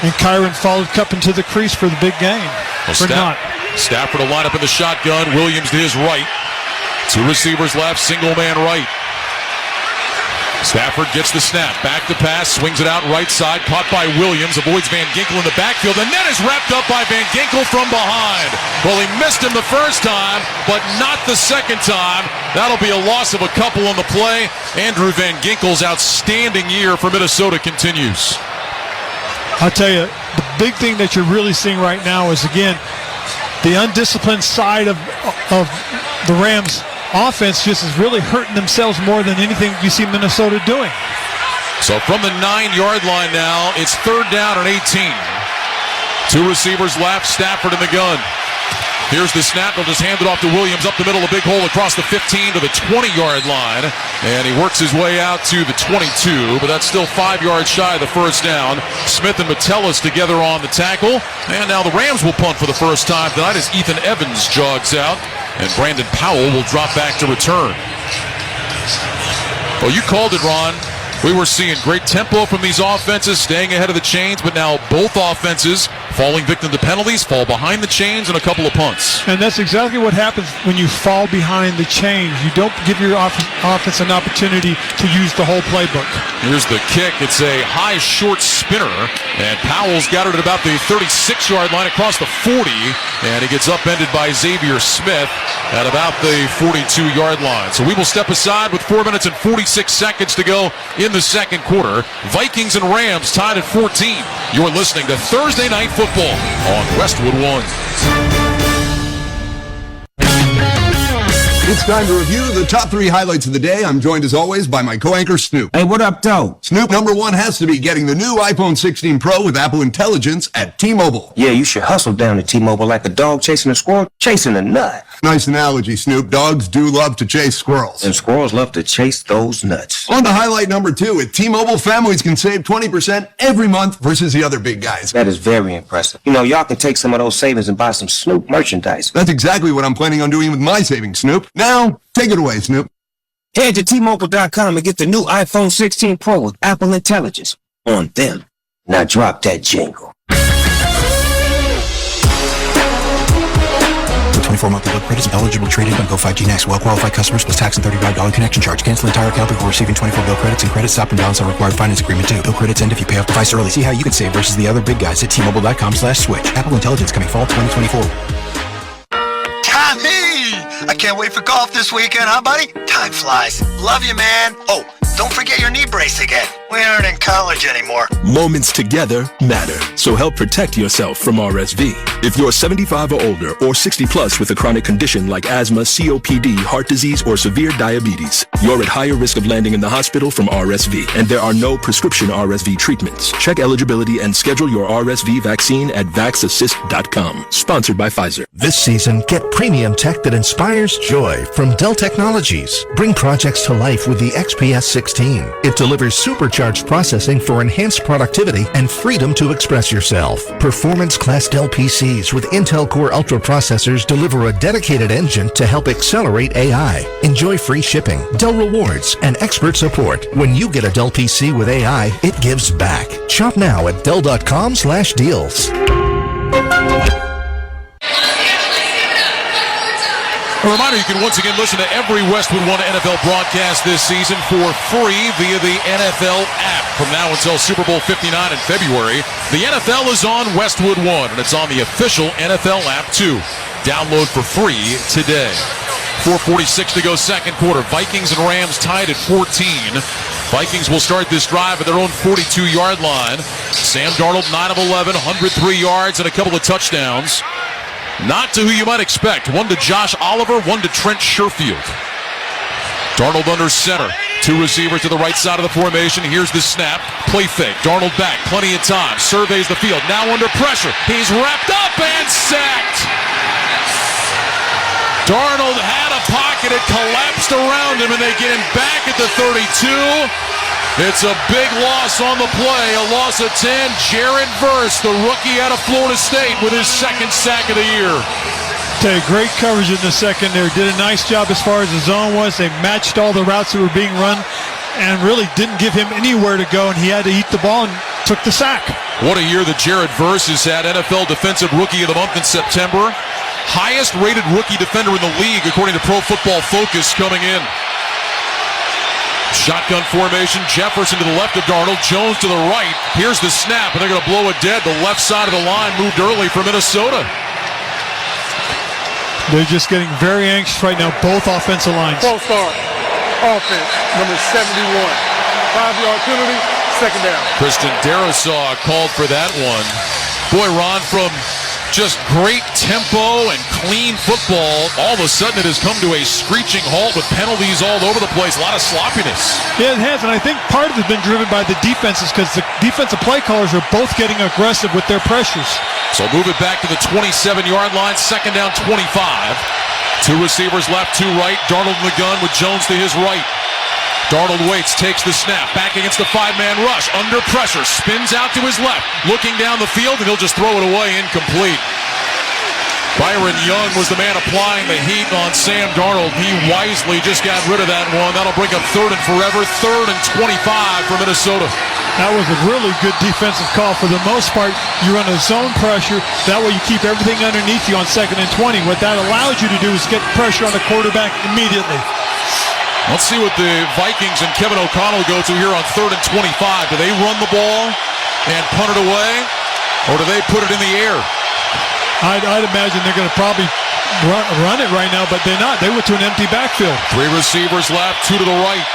and Kyron followed Kupp into the crease for the big gain. Stafford will line up in the shotgun. Williams to his right. Two receivers left, single man right. Stafford gets the snap, back to pass, swings it out right side, caught by Williams, avoids Van Ginkel in the backfield, and then is wrapped up by Van Ginkel from behind. Well, he missed him the first time, but not the second time. That'll be a loss of a couple on the play. Andrew Van Ginkel's outstanding year for Minnesota continues. I'll tell you, the big thing that you're really seeing right now is, again, the undisciplined side of the Rams' offense just is really hurting themselves more than anything you see Minnesota doing. So from the 9-yard line now, it's 3rd down and 18. Two receivers left, Stafford in the gun. Here's the snap. They'll just hand it off to Williams up the middle, a big hole across the 15 to the 20-yard line. And he works his way out to the 22, but that's still 5 yards shy of the first down. Smith and Metellus together on the tackle. And now the Rams will punt for the first time tonight as Ethan Evans jogs out. And Brandon Powell will drop back to return. Well, you called it, Ron. We were seeing great tempo from these offenses, staying ahead of the chains, but now both offenses falling victim to penalties, fall behind the chains, and a couple of punts. And that's exactly what happens when you fall behind the chains. You don't give your offense an opportunity to use the whole playbook. Here's the kick. It's a high, short spinner, and Powell's got it at about the 36-yard line across the 40, and he gets upended by Xavier Smith at about the 42-yard line. So we will step aside with 4 minutes and 46 seconds to go in the second quarter. Vikings and Rams tied at 14. You're listening to Thursday Night Football on Westwood One. It's time to review the top 3 highlights of the day. I'm joined as always by my co-anchor Snoop. Hey, what up, though? Snoop, number 1 has to be getting the new iPhone 16 Pro with Apple Intelligence at T-Mobile. Yeah, you should hustle down to T-Mobile like a dog chasing a squirrel, chasing a nut. Nice analogy, Snoop. Dogs do love to chase squirrels. And squirrels love to chase those nuts. On to highlight number 2. At T-Mobile, families can save 20% every month versus the other big guys. That is very impressive. You know, y'all can take some of those savings and buy some Snoop merchandise. That's exactly what I'm planning on doing with my savings, Snoop. Now, take it away, Snoop. Head to T-Mobile.com and get the new iPhone 16 Pro with Apple Intelligence on them. Now drop that jingle. 24 monthly bill credits eligible trade-in on Go 5G Next. Well-qualified customers plus tax and $35 connection charge. Cancel entire account before receiving 24 bill credits, and credit stop and balance on required finance agreement too. Bill credits end if you pay off device early. See how you can save versus the other big guys at T-Mobile.com/switch. Apple Intelligence coming fall 2024. I can't wait for golf this weekend, huh, buddy? Time flies. Love you, man. Oh, don't forget your knee brace again. We aren't in college anymore. Moments together matter, so help protect yourself from RSV. If you're 75 or older or 60 plus with a chronic condition like asthma, COPD, heart disease, or severe diabetes, you're at higher risk of landing in the hospital from RSV, and there are no prescription RSV treatments. Check eligibility and schedule your RSV vaccine at VaxAssist.com. Sponsored by Pfizer. This season, get premium tech that inspires joy from Dell Technologies. Bring projects to life with the XPS 16. It delivers supercharged processing for enhanced productivity and freedom to express yourself. Performance-class Dell PCs with Intel Core Ultra processors deliver a dedicated engine to help accelerate AI. Enjoy free shipping, Dell rewards, and expert support. When you get a Dell PC with AI, it gives back. Shop now at Dell.com/deals. A reminder, you can once again listen to every Westwood One NFL broadcast this season for free via the NFL app. From now until Super Bowl 59 in February, the NFL is on Westwood One, and it's on the official NFL app too. Download for free today. 4:46 to go second quarter. Vikings and Rams tied at 14. Vikings will start this drive at their own 42-yard line. Sam Darnold, 9 of 11, 103 yards and a couple of touchdowns. Not to who you might expect. One to Josh Oliver, one to Trent Sherfield. Darnold under center. Two receivers to the right side of the formation. Here's the snap. Play fake. Darnold back. Plenty of time. Surveys the field. Now under pressure. He's wrapped up and sacked. Darnold had a pocket. It collapsed around him, and they get him back at the 32. It's a big loss on the play, a loss of 10. Jared Verse, the rookie out of Florida State, with his second sack of the year. Great coverage in the second there. Did a nice job as far as the zone was. They matched all the routes that were being run and really didn't give him anywhere to go, and he had to eat the ball and took the sack. What a year that Jared Verse has had. NFL Defensive Rookie of the Month in September. highest-rated rookie defender in the league, according to Pro Football Focus, coming in. Shotgun formation, Jefferson to the left of Darnold, Jones to the right. Here's the snap, and they're going to blow it dead. The left side of the line moved early for Minnesota. They're just getting very anxious right now, both offensive lines. False start. Offense, number 71. 5-yard penalty, second down. Christian Darrisaw called for that one. Boy, Ron, from just great tempo and clean football, all of a sudden it has come to a screeching halt with penalties all over the place. A lot of sloppiness. Yeah, it has, and I think part of it has been driven by the defenses because the defensive play callers are both getting aggressive with their pressures. So move it back to the 27-yard line, second down 25. Two receivers left, two right. Darnold in the gun with Jones to his right. Darnold waits, takes the snap, back against the five-man rush, under pressure, spins out to his left, looking down the field, and he'll just throw it away, incomplete. Byron Young was the man applying the heat on Sam Darnold. He wisely just got rid of that one. That'll bring up third and forever, 3rd and 25 for Minnesota. That was a really good defensive call. For the most part, you run a zone pressure. That way you keep everything underneath you on 2nd and 20. What that allows you to do is get pressure on the quarterback immediately. Let's see what the Vikings and Kevin O'Connell go to here on 3rd and 25. Do they run the ball and punt it away, or do they put it in the air? I'd imagine they're going to probably run it right now, but they're not. They went to an empty backfield. 3 receivers left, 2 to the right.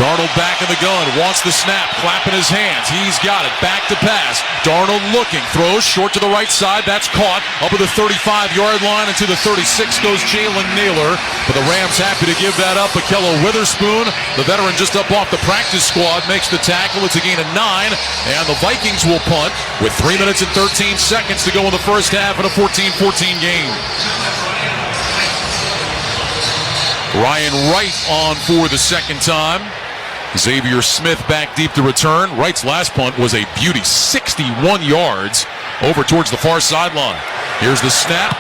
Darnold back in the gun, wants the snap, clapping his hands. He's got it, back to pass. Darnold looking, throws short to the right side. That's caught up at the 35-yard line, and to the 36 goes Jalen Naylor. But the Rams happy to give that up. Akello Witherspoon, the veteran just up off the practice squad, makes the tackle. It's a gain of 9, and the Vikings will punt with 3 minutes and 13 seconds to go in the first half in a 14-14 game. Ryan Wright on for the second time. Xavier Smith back deep to return. Wright's last punt was a beauty, 61 yards over towards the far sideline. Here's the snap.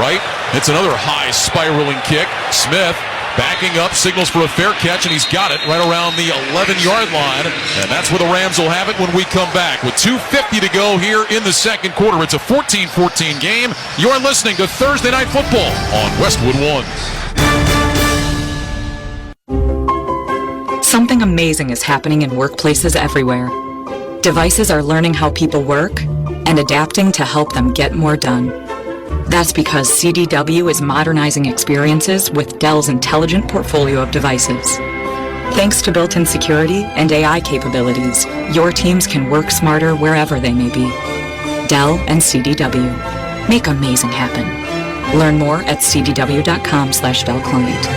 Wright hits another high spiraling kick. Smith backing up, signals for a fair catch, and he's got it right around the 11-yard line. And that's where the Rams will have it when we come back. With 2:50 to go here in the second quarter, it's a 14-14 game. You're listening to Thursday Night Football on Westwood One. Something amazing is happening in workplaces everywhere. Devices are learning how people work and adapting to help them get more done. That's because CDW is modernizing experiences with Dell's intelligent portfolio of devices. Thanks to built-in security and AI capabilities, your teams can work smarter wherever they may be. Dell and CDW. Make amazing happen. Learn more at cdw.com/Dell Client.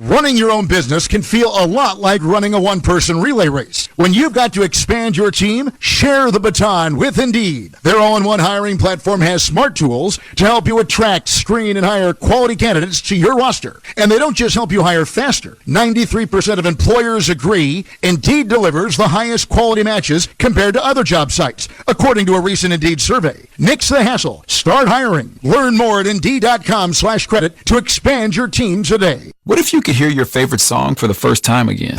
Running your own business can feel a lot like running a one-person relay race. When you've got to expand your team, share the baton with Indeed. Their all-in-one hiring platform has smart tools to help you attract, screen, and hire quality candidates to your roster. And they don't just help you hire faster. 93% of employers agree Indeed delivers the highest quality matches compared to other job sites, according to a recent Indeed survey. Nix the hassle. Start hiring. Learn more at Indeed.com/credit to expand your team today. What if you could hear your favorite song for the first time again?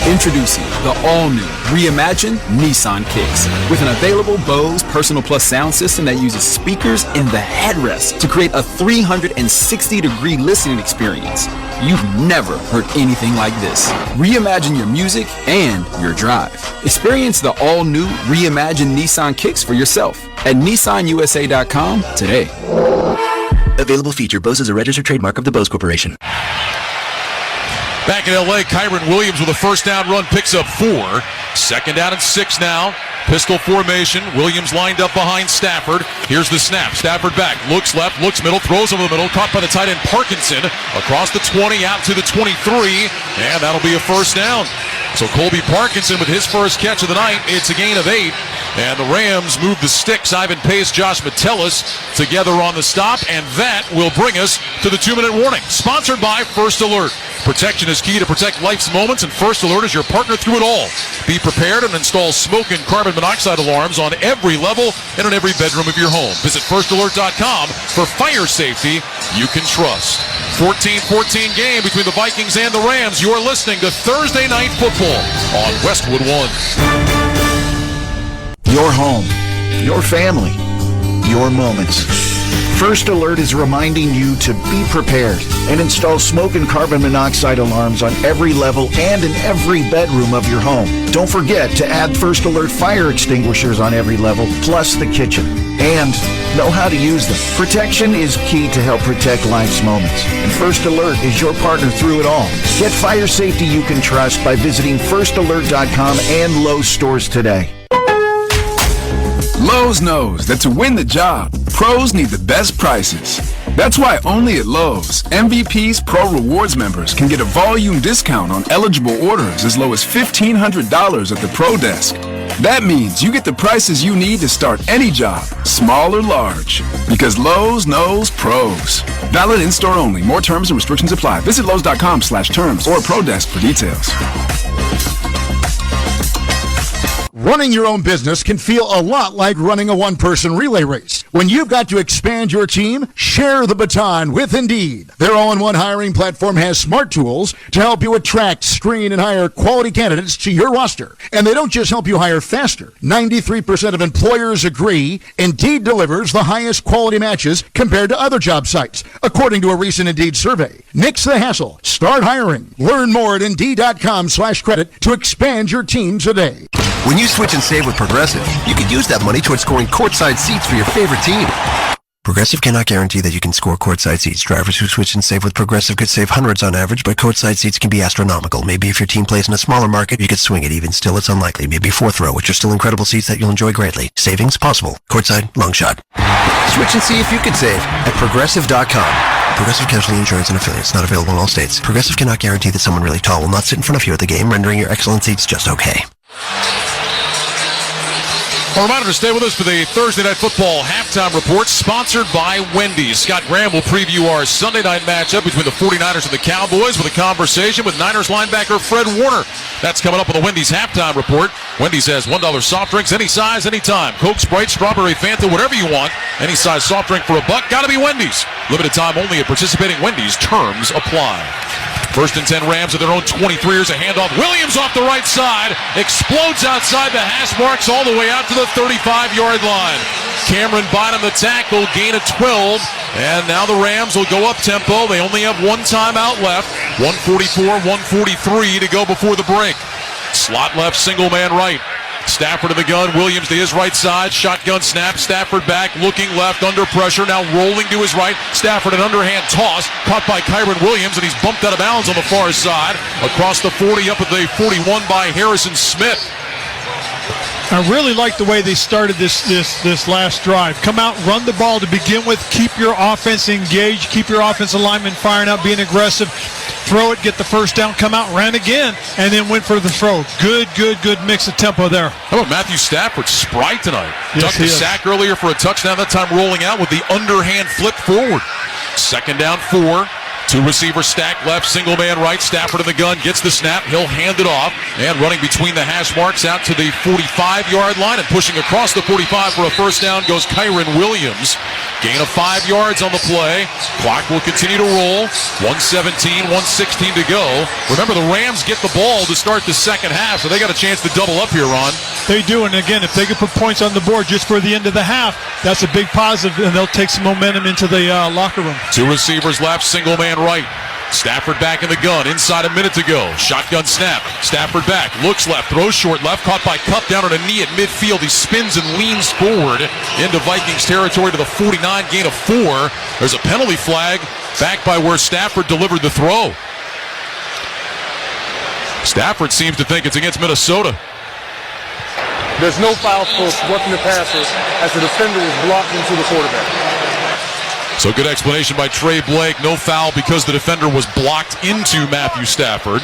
Introducing the all-new, reimagined Nissan Kicks. With an available Bose Personal Plus sound system that uses speakers in the headrest to create a 360-degree listening experience. You've never heard anything like this. Reimagine your music and your drive. Experience the all-new, reimagined Nissan Kicks for yourself at NissanUSA.com today. Available feature. Bose is a registered trademark of the Bose Corporation. Back in L.A., Kyron Williams with a first down run picks up 4. Second down and 6 now. Pistol formation. Williams lined up behind Stafford. Here's the snap. Stafford back. Looks left. Looks middle. Throws over the middle. Caught by the tight end Parkinson. Across the 20. Out to the 23. And that'll be a first down. So Colby Parkinson with his first catch of the night. It's a gain of 8. And the Rams move the sticks. Ivan Pace, Josh Metellus together on the stop. And that will bring us to the 2-minute warning. Sponsored by First Alert. Protection is key to protect life's moments, and First Alert is your partner through it all. Be prepared and install smoke and carbon monoxide alarms on every level and in every bedroom of your home. Visit firstalert.com for fire safety you can trust. 14-14 game between the Vikings and the Rams. You are listening to Thursday Night Football on Westwood One. Your home, your family, your moments. First Alert is reminding you to be prepared and install smoke and carbon monoxide alarms on every level and in every bedroom of your home. Don't forget to add First Alert fire extinguishers on every level, plus the kitchen. And know how to use them. Protection is key to help protect life's moments. And First Alert is your partner through it all. Get fire safety you can trust by visiting firstalert.com and Lowe's stores today. Lowe's knows that to win the job, pros need the best prices. That's why only at Lowe's, MVP's Pro Rewards members can get a volume discount on eligible orders as low as $1,500 at the Pro Desk. That means you get the prices you need to start any job, small or large. Because Lowe's knows pros. Valid in-store only. More terms and restrictions apply. Visit Lowe's.com/terms or Pro Desk for details. Running your own business can feel a lot like running a one-person relay race. When you've got to expand your team, share the baton with Indeed. Their all-in-one hiring platform has smart tools to help you attract, screen, and hire quality candidates to your roster. And they don't just help you hire faster. 93% of employers agree Indeed delivers the highest quality matches compared to other job sites, according to a recent Indeed survey. Nix the hassle. Start hiring. Learn more at Indeed.com/credit to expand your team today. When you switch and save with Progressive, you could use that money towards scoring courtside seats for your favorite team. Progressive cannot guarantee that you can score courtside seats. Drivers who switch and save with Progressive could save hundreds on average, but courtside seats can be astronomical. Maybe if your team plays in a smaller market, you could swing it. Even still, it's unlikely. Maybe fourth row, which are still incredible seats that you'll enjoy greatly. Savings possible. Courtside, long shot. Switch and see if you could save at Progressive.com. Progressive Casualty Insurance and Affiliates. Not available in all states. Progressive cannot guarantee that someone really tall will not sit in front of you at the game, rendering your excellent seats just okay. A reminder to stay with us for the Thursday Night Football halftime report, sponsored by Wendy's. Scott Graham will preview our Sunday night matchup between the 49ers and the Cowboys with a conversation with Niners linebacker Fred Warner. That's coming up on the Wendy's halftime report. Wendy's has $1 soft drinks, any size, anytime. Coke, Sprite, strawberry, Fanta, whatever you want. Any size soft drink for $1. Gotta be Wendy's. Limited time only at participating Wendy's. Terms apply. First and 10 Rams at their own 23. Here's a handoff. Williams off the right side. Explodes outside the hash marks all the way out to the 35-yard line. Cameron Bynum the tackle, gain of 12. And now the Rams will go up tempo. They only have one timeout left. 1:44, 1:43 to go before the break. Slot left, single man right. Stafford to the gun, Williams to his right side, shotgun snap, Stafford back, looking left, under pressure, now rolling to his right, Stafford an underhand toss, caught by Kyron Williams, and he's bumped out of bounds on the far side, across the 40, up at the 41 by Harrison Smith. I really like the way they started this last drive. Come out, run the ball to begin with, keep your offense engaged, keep your offensive linemen firing out, being aggressive, throw it, get the first down, come out, ran again, and then went for the throw. Good mix of tempo there. How about Matthew Stafford, spry tonight? Yes, Ducked the sack earlier for a touchdown, that time rolling out with the underhand flip forward. Second down 4. Two receivers stacked left, single man right. Stafford in the gun, gets the snap. He'll hand it off. And running between the hash marks out to the 45-yard line and pushing across the 45 for a first down goes Kyron Williams. Gain of 5 yards on the play. Clock will continue to roll. 1:17, 1:16 to go. Remember, the Rams get the ball to start the second half, so they got a chance to double up here, Ron. They do, and again, if they can put points on the board just for the end of the half, that's a big positive, and they'll take some momentum into the locker room. Two receivers left, single man right. Stafford back in the gun, inside a minute to go. Shotgun snap. Stafford back, looks left, throws short left, caught by Kupp down on a knee at midfield. He spins and leans forward into Vikings territory to the 49, gain of 4. There's a penalty flag back by where Stafford delivered the throw. Stafford seems to think it's against Minnesota. There's no foul for roughing the passer as the defender is blocking to the quarterback. So good explanation by Trey Blake. No foul because the defender was blocked into Matthew Stafford.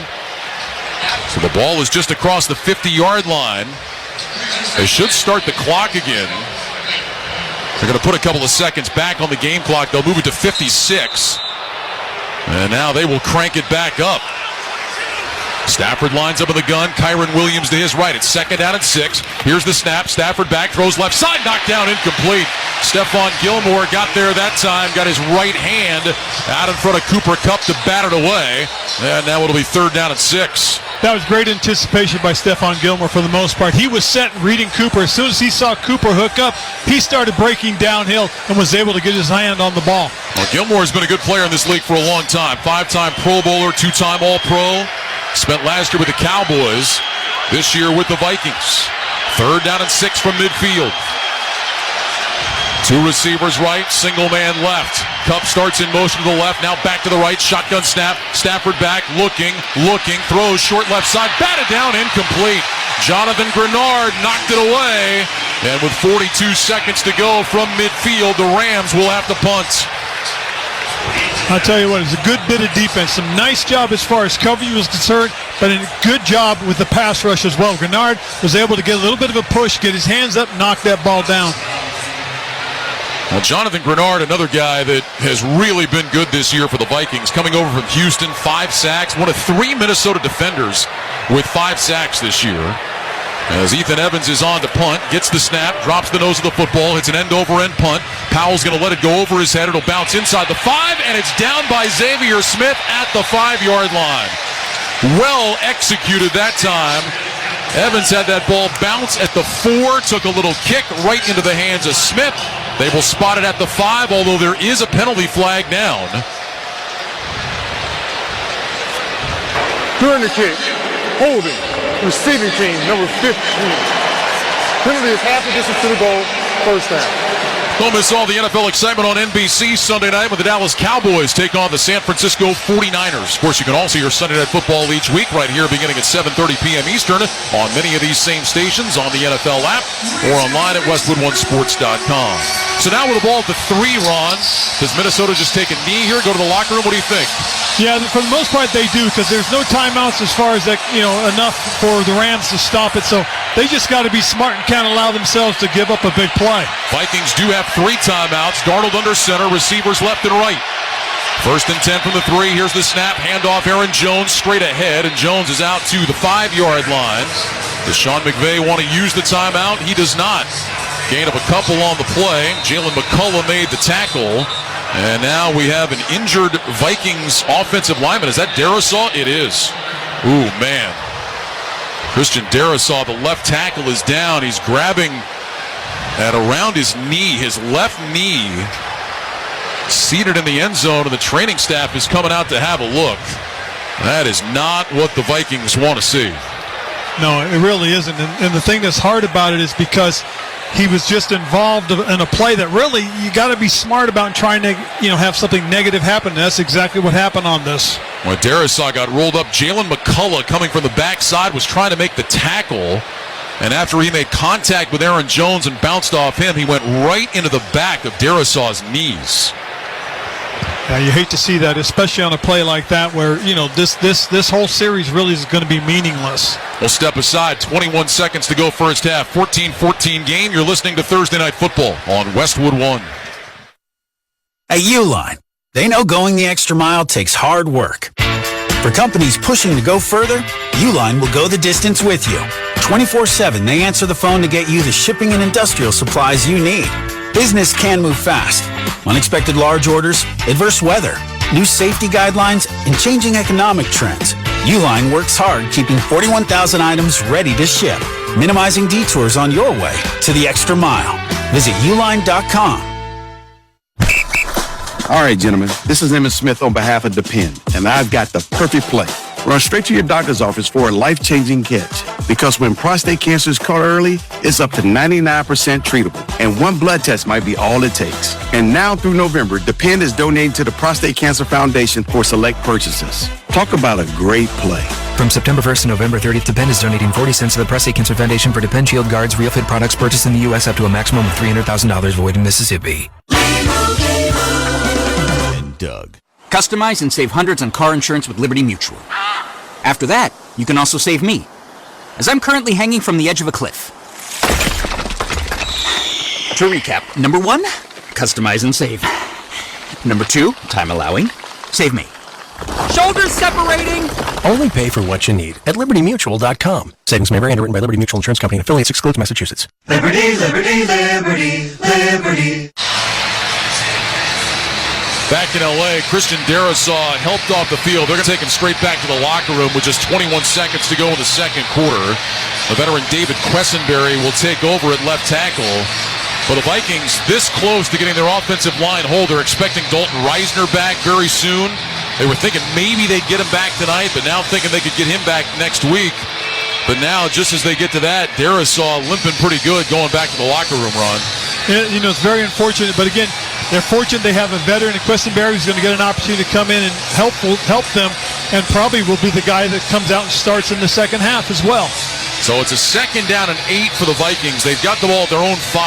So the ball is just across the 50-yard line. They should start the clock again. They're going to put a couple of seconds back on the game clock. They'll move it to 56. And now they will crank it back up. Stafford lines up in the gun. Kyron Williams to his right. It's second down and 6. Here's the snap. Stafford back, throws left side, knocked down, incomplete. Stephon Gilmore got there that time, got his right hand out in front of Cooper Kupp to bat it away. And now it'll be third down and 6. that was great anticipation by Stephon Gilmore for the most part. He was set reading Cooper. As soon as he saw Cooper hook up, he started breaking downhill and was able to get his hand on the ball. Well, Gilmore's been a good player in this league for a long time. 5-time Pro Bowler, 2-time All-Pro. Spent last year with the Cowboys, this year with the Vikings. 3rd down and 6 from midfield. 2 receivers right, single man left. Kupp starts in motion to the left, now back to the right, shotgun snap. Stafford back, looking, throws short left side, batted down, incomplete. Jonathan Grenard knocked it away, and with 42 seconds to go from midfield, the Rams will have to punt. I'll tell you what, it's a good bit of defense. Some nice job as far as coverage was concerned, but a good job with the pass rush as well. Grenard was able to get a little bit of a push, get his hands up, knock that ball down. Well, Jonathan Grenard, another guy that has really been good this year for the Vikings, coming over from Houston, 5 sacks, one of 3 Minnesota defenders with 5 sacks this year. As Ethan Evans is on to punt, gets the snap, drops the nose of the football, hits an end-over-end punt. Powell's going to let it go over his head. It'll bounce inside the 5, and it's down by Xavier Smith at the 5-yard line. Well executed that time. Evans had that ball bounce at the 4, took a little kick right into the hands of Smith. They will spot it at the 5, although there is a penalty flag down. During the kick, holding, receiving team, number 15. Penalty is half the distance to the goal, 1st down. Don't miss all the NFL excitement on NBC Sunday night when the Dallas Cowboys take on the San Francisco 49ers. Of course, you can also hear Sunday Night Football each week right here beginning at 7:30 p.m. Eastern on many of these same stations on the NFL app or online at westwood1sports.com. So now with the ball at the 3, Ron, does Minnesota just take a knee here, go to the locker room? What do you think? Yeah, for the most part they do, because there's no timeouts as far as that, enough for the Rams to stop it. So they just got to be smart and can't allow themselves to give up a big play. Vikings do have 3 timeouts. Darnold under center, receivers left and right. 1st and 10 from the 3. Here's the snap. Handoff Aaron Jones straight ahead, and Jones is out to the 5-yard line. Does Sean McVay want to use the timeout? He does not. Gain of a couple on the play. Jalen McCullough made the tackle. And now we have an injured Vikings offensive lineman. Is that Darisaw? It is. Ooh, man. Christian Darisaw, the left tackle, is down. He's grabbing at around his knee, his left knee, seated in the end zone, and the training staff is coming out to have a look. That is not what the Vikings want to see. No, it really isn't. And the thing that's hard about it is because he was just involved in a play that really you got to be smart about trying to have something negative happen. That's exactly what happened on this. When Darisaw got rolled up, Jalen McCullough coming from the backside was trying to make the tackle. And after he made contact with Aaron Jones and bounced off him, he went right into the back of Darisaw's knees. Yeah, you hate to see that, especially on a play like that where, this whole series really is going to be meaningless. We'll step aside. 21 seconds to go first half. 14-14 game. You're listening to Thursday Night Football on Westwood 1. At Uline, they know going the extra mile takes hard work. For companies pushing to go further, Uline will go the distance with you. 24/7, they answer the phone to get you the shipping and industrial supplies you need. Business can move fast. Unexpected large orders, adverse weather, new safety guidelines, and changing economic trends. Uline works hard keeping 41,000 items ready to ship, minimizing detours on your way to the extra mile. Visit uline.com. All right, gentlemen, this is Emmett Smith on behalf of Depend, and I've got the perfect play. Run straight to your doctor's office for a life-changing catch. Because when prostate cancer is caught early, it's up to 99% treatable. And one blood test might be all it takes. And now through November, Depend is donating to the Prostate Cancer Foundation for select purchases. Talk about a great play. From September 1st to November 30th, Depend is donating 40 cents to the Prostate Cancer Foundation for Depend Shield Guards Real Fit products purchased in the U.S. up to a maximum of $300,000 void in Mississippi. And Doug. Customize and save hundreds on car insurance with Liberty Mutual. After that, you can also save me, as I'm currently hanging from the edge of a cliff. To recap, number 1, customize and save. Number 2, time allowing, save me. Shoulders separating! Only pay for what you need at LibertyMutual.com. Savings may vary. Underwritten by Liberty Mutual Insurance Company and affiliates. Excludes Massachusetts. Liberty, liberty, liberty, liberty. Back in L.A., Christian Darrisaw helped off the field. They're going to take him straight back to the locker room with just 21 seconds to go in the second quarter. The veteran David Quessenberry will take over at left tackle. But the Vikings, this close to getting their offensive line whole, they're expecting Dalton Reisner back very soon. They were thinking maybe they'd get him back tonight, but now thinking they could get him back next week. But now, just as they get to that, Darrisaw limping pretty good going back to the locker room, Ron. You know, it's very unfortunate, but again, they're fortunate they have a veteran in Quessenberry who's going to get an opportunity to come in and help them, and probably will be the guy that comes out and starts in the second half as well. So it's a 2nd down and 8 for the Vikings. They've got the ball at their own 5.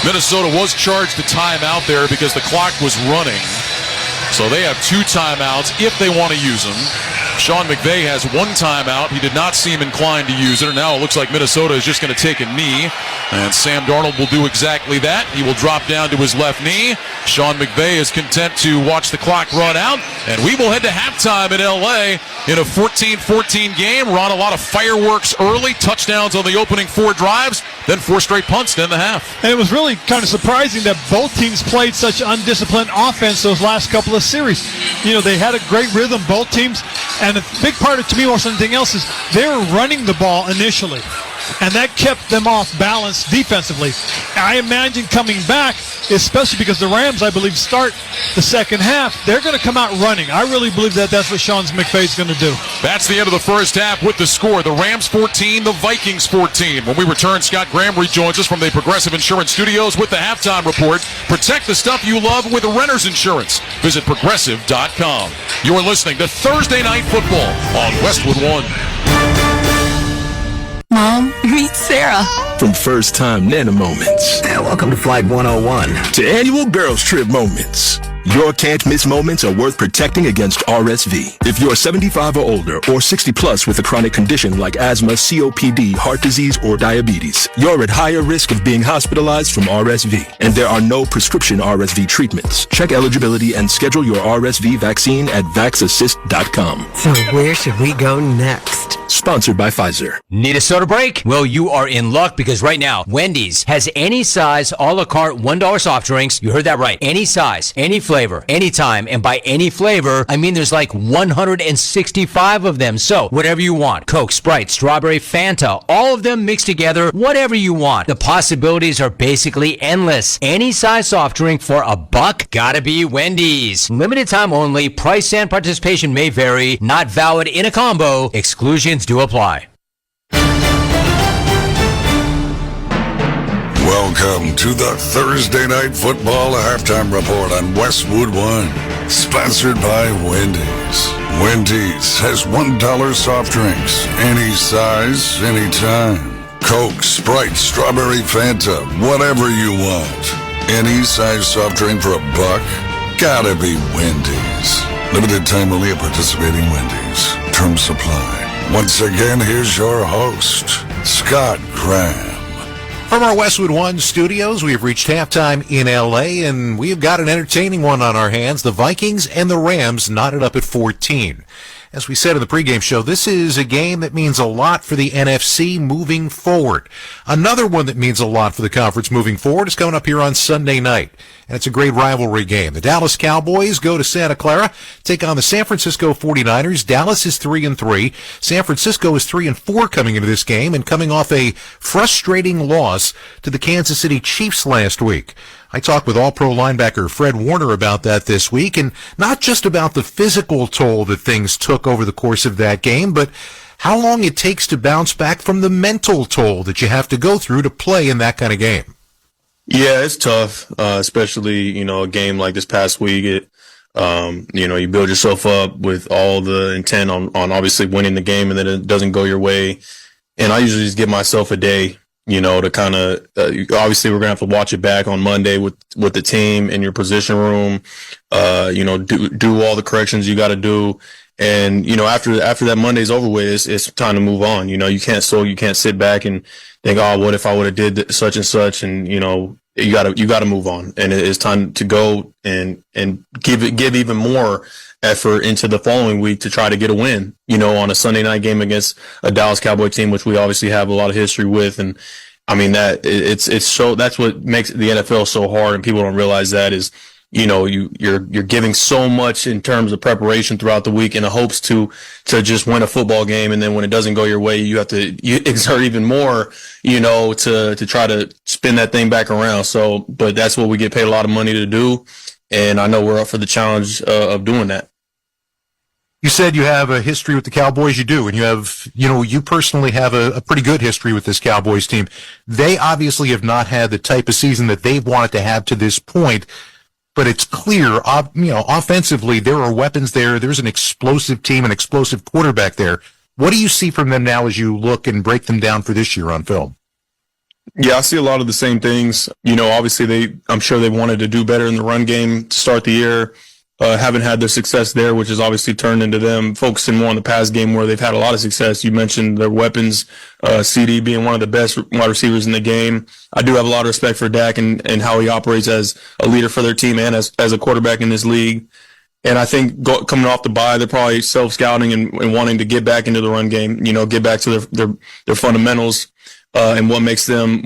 Minnesota was charged a timeout there because the clock was running. So they have 2 timeouts if they want to use them. Sean McVay has 1 timeout. He did not seem inclined to use it. And now it looks like Minnesota is just going to take a knee. And Sam Darnold will do exactly that. He will drop down to his left knee. Sean McVay is content to watch the clock run out. And we will head to halftime in L.A. in a 14-14 game. Ron, a lot of fireworks early. Touchdowns on the opening 4 drives. Then 4 straight punts to end the half. And it was really kind of surprising that both teams played such undisciplined offense those last couple of series. You know, they had a great rhythm, both teams. And a big part of, to me, more than anything else, is they were running the ball initially. And that kept them off balance defensively. I imagine coming back, especially because the Rams, I believe, start the second half, they're going to come out running. I really believe that that's what Sean McVay's going to do. That's the end of the first half with the score. The Rams 14, the Vikings 14. When we return, Scott Graham rejoins us from the Progressive Insurance Studios with the halftime report. Protect the stuff you love with Renter's Insurance. Visit Progressive.com. You're listening to Thursday Night Football on Westwood 1. Mom, meet Sarah. From first-time Nana moments. Welcome to Flight 101. To annual girls trip moments. Your can't-miss moments are worth protecting against RSV. If you're 75 or older or 60 plus with a chronic condition like asthma, COPD, heart disease, or diabetes, you're at higher risk of being hospitalized from RSV. And there are no prescription RSV treatments. Check eligibility and schedule your RSV vaccine at vaxassist.com. So where should we go next? Sponsored by Pfizer. Need a soda break? Well, you are in luck because right now, Wendy's has any size, a la carte, $1 soft drinks. You heard that right. Any size, any flavor, anytime. And by any flavor, I mean there's like 165 of them. So whatever you want. Coke, Sprite, strawberry, Fanta, all of them mixed together, whatever you want. The possibilities are basically endless. Any size soft drink for $1, gotta be Wendy's. Limited time only. Price and participation may vary. Not valid in a combo. Exclusions do apply. Welcome to the Thursday Night Football Halftime Report on Westwood 1. Sponsored by Wendy's. Wendy's has $1 soft drinks. Any size, anytime. Coke, Sprite, strawberry, Fanta, whatever you want. Any size soft drink for $1? Gotta be Wendy's. Limited time only at participating Wendy's. Terms supply. Once again, here's your host, Scott Graham. From our Westwood One studios, we have reached halftime in L.A., and we have got an entertaining one on our hands. The Vikings and the Rams knotted up at 14. As we said in the pregame show, this is a game that means a lot for the NFC moving forward. Another one that means a lot for the conference moving forward is coming up here on Sunday night, and it's a great rivalry game. The Dallas Cowboys go to Santa Clara, take on the San Francisco 49ers. Dallas is 3-3. San Francisco is 3-4 coming into this game, and coming off a frustrating loss to the Kansas City Chiefs last week. I talked with All-Pro linebacker Fred Warner about that this week, and not just about the physical toll that things took over the course of that game, but how long it takes to bounce back from the mental toll that you have to go through to play in that kind of game. Yeah, it's tough, especially, a game like this past week. You build yourself up with all the intent on obviously winning the game, and then it doesn't go your way. And I usually just give myself a day, to kind of, obviously we're going to have to watch it back on Monday with the team in your position room, do all the corrections you got to do. And, after that Monday's over with, it's time to move on. You can't sit back and think, oh, what if I would have did such and such? And, you got to move on. And it's time to go and give even more effort into the following week to try to get a win, on a Sunday night game against a Dallas Cowboy team, which we obviously have a lot of history with. And I mean, that's what makes the NFL so hard. And people don't realize that is you're giving so much in terms of preparation throughout the week in the hopes to just win a football game. And then when it doesn't go your way, you exert even more, to try to spin that thing back around. So, but that's what we get paid a lot of money to do. And I know we're up for the challenge of doing that. You said you have a history with the Cowboys. You do. And you personally have a pretty good history with this Cowboys team. They obviously have not had the type of season that they've wanted to have to this point. But it's clear, offensively, there are weapons there. There's an explosive team, an explosive quarterback there. What do you see from them now as you look and break them down for this year on film? Yeah, I see a lot of the same things. Obviously I'm sure they wanted to do better in the run game to start the year. Haven't had their success there, which has obviously turned into them focusing more on the pass game where they've had a lot of success. You mentioned their weapons, CD being one of the best wide receivers in the game. I do have a lot of respect for Dak and how he operates as a leader for their team and as a quarterback in this league. And I think coming off the bye, they're probably self-scouting and wanting to get back into the run game, get back to their fundamentals, and what makes them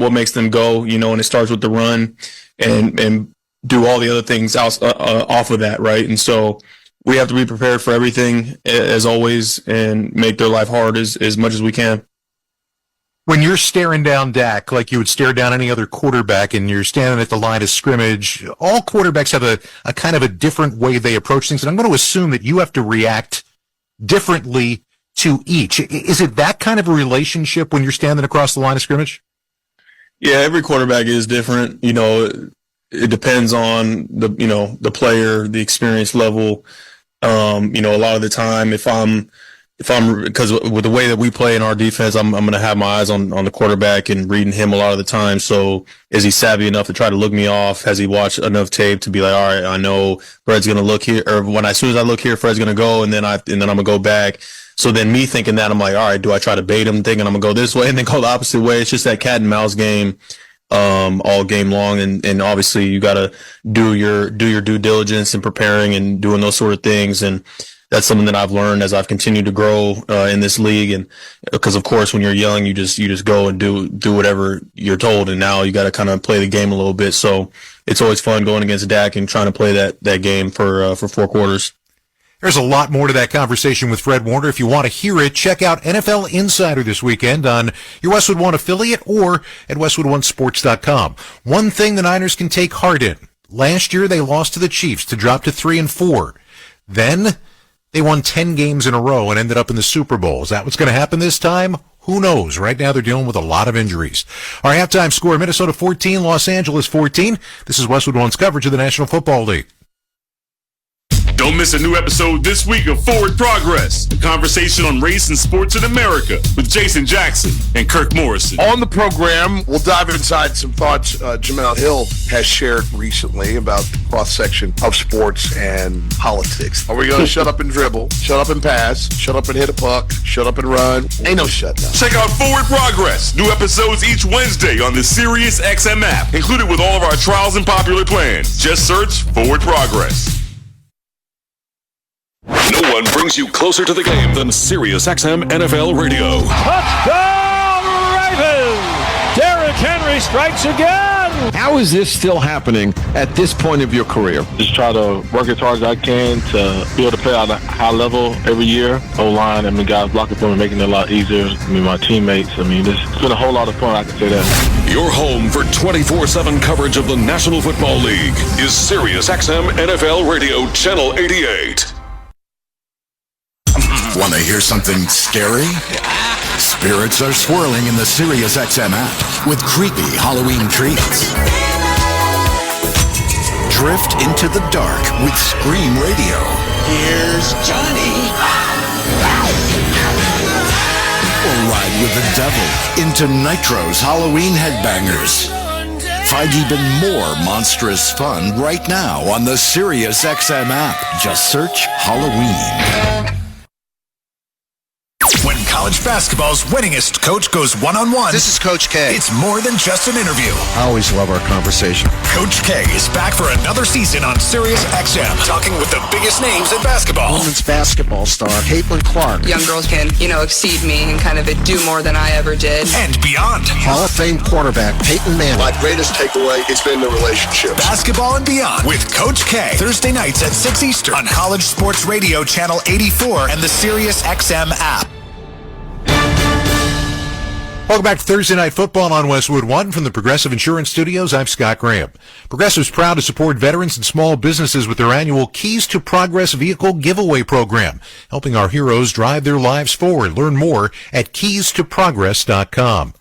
go, and it starts with the run and do all the other things off of that, right? And so we have to be prepared for everything, as always, and make their life hard as much as we can. When you're staring down Dak like you would stare down any other quarterback and you're standing at the line of scrimmage, all quarterbacks have a kind of a different way they approach things, and I'm going to assume that you have to react differently to each. Is it that kind of a relationship when you're standing across the line of scrimmage? Yeah, every quarterback is different. It depends on the player, the experience level. A lot of the time, if I'm because with the way that we play in our defense, I'm going to have my eyes on the quarterback and reading him a lot of the time. So is he savvy enough to try to look me off? Has he watched enough tape to be like, all right, I know Fred's going to look here, or as soon as I look here, Fred's going to go, and then I'm going to go back. So then me thinking that, I'm like, all right, do I try to bait him, thinking I'm going to go this way and then go the opposite way? It's just that cat and mouse game. All game long, and obviously you got to do your due diligence and preparing and doing those sort of things, and that's something that I've learned as I've continued to grow in this league. And because of course when you're young, you just go and do whatever you're told, and now you got to kind of play the game a little bit. So it's always fun going against Dak and trying to play that game for 4 quarters. There's a lot more to that conversation with Fred Warner. If you want to hear it, check out NFL Insider this weekend on your Westwood One affiliate or at westwood1sports.com. One thing the Niners can take heart in. Last year, they lost to the Chiefs to drop to 3-4. Then they won 10 games in a row and ended up in the Super Bowl. Is that what's going to happen this time? Who knows? Right now, they're dealing with a lot of injuries. Our halftime score, Minnesota 14, Los Angeles 14. This is Westwood One's coverage of the National Football League. Don't miss a new episode this week of Forward Progress, a conversation on race and sports in America with Jason Jackson and Kirk Morrison. On the program, we'll dive inside some thoughts Jamel Hill has shared recently about the cross-section of sports and politics. Are we going to shut up and dribble, shut up and pass, shut up and hit a puck, shut up and run? Ain't no shutdown. Check out Forward Progress. New episodes each Wednesday on the Sirius XM app, included with all of our trials and popular plans. Just search Forward Progress. No one brings you closer to the game than Sirius XM NFL Radio. Touchdown Ravens! Derrick Henry strikes again! How is this still happening at this point of your career? Just try to work as hard as I can to be able to play at a high level every year. O-line, guys blocking for me, making it a lot easier. My teammates, it's been a whole lot of fun, I can say that. Your home for 24/7 coverage of the National Football League is Sirius XM NFL Radio Channel 88. Want to hear something scary? Spirits are swirling in the Sirius XM app with creepy Halloween treats. Drift into the dark with Scream Radio. Here's Johnny. Or ride with the devil into Nitro's Halloween Headbangers. Find even more monstrous fun right now on the Sirius XM app. Just search Halloween. When college basketball's winningest coach goes one-on-one. This is Coach K. It's more than just an interview. I always love our conversation. Coach K is back for another season on Sirius XM, talking with the biggest names in basketball. Women's basketball star Caitlin Clark. Young girls can, exceed me and kind of do more than I ever did. And beyond. Hall of Fame quarterback Peyton Manning. My greatest takeaway has been the relationship. Basketball and beyond with Coach K. Thursday nights at 6 Eastern on College Sports Radio Channel 84 and the Sirius XM app. Welcome back to Thursday Night Football on Westwood One from the Progressive Insurance Studios. I'm Scott Graham. Progressive's proud to support veterans and small businesses with their annual Keys to Progress vehicle giveaway program, helping our heroes drive their lives forward. Learn more at keystoprogress.com.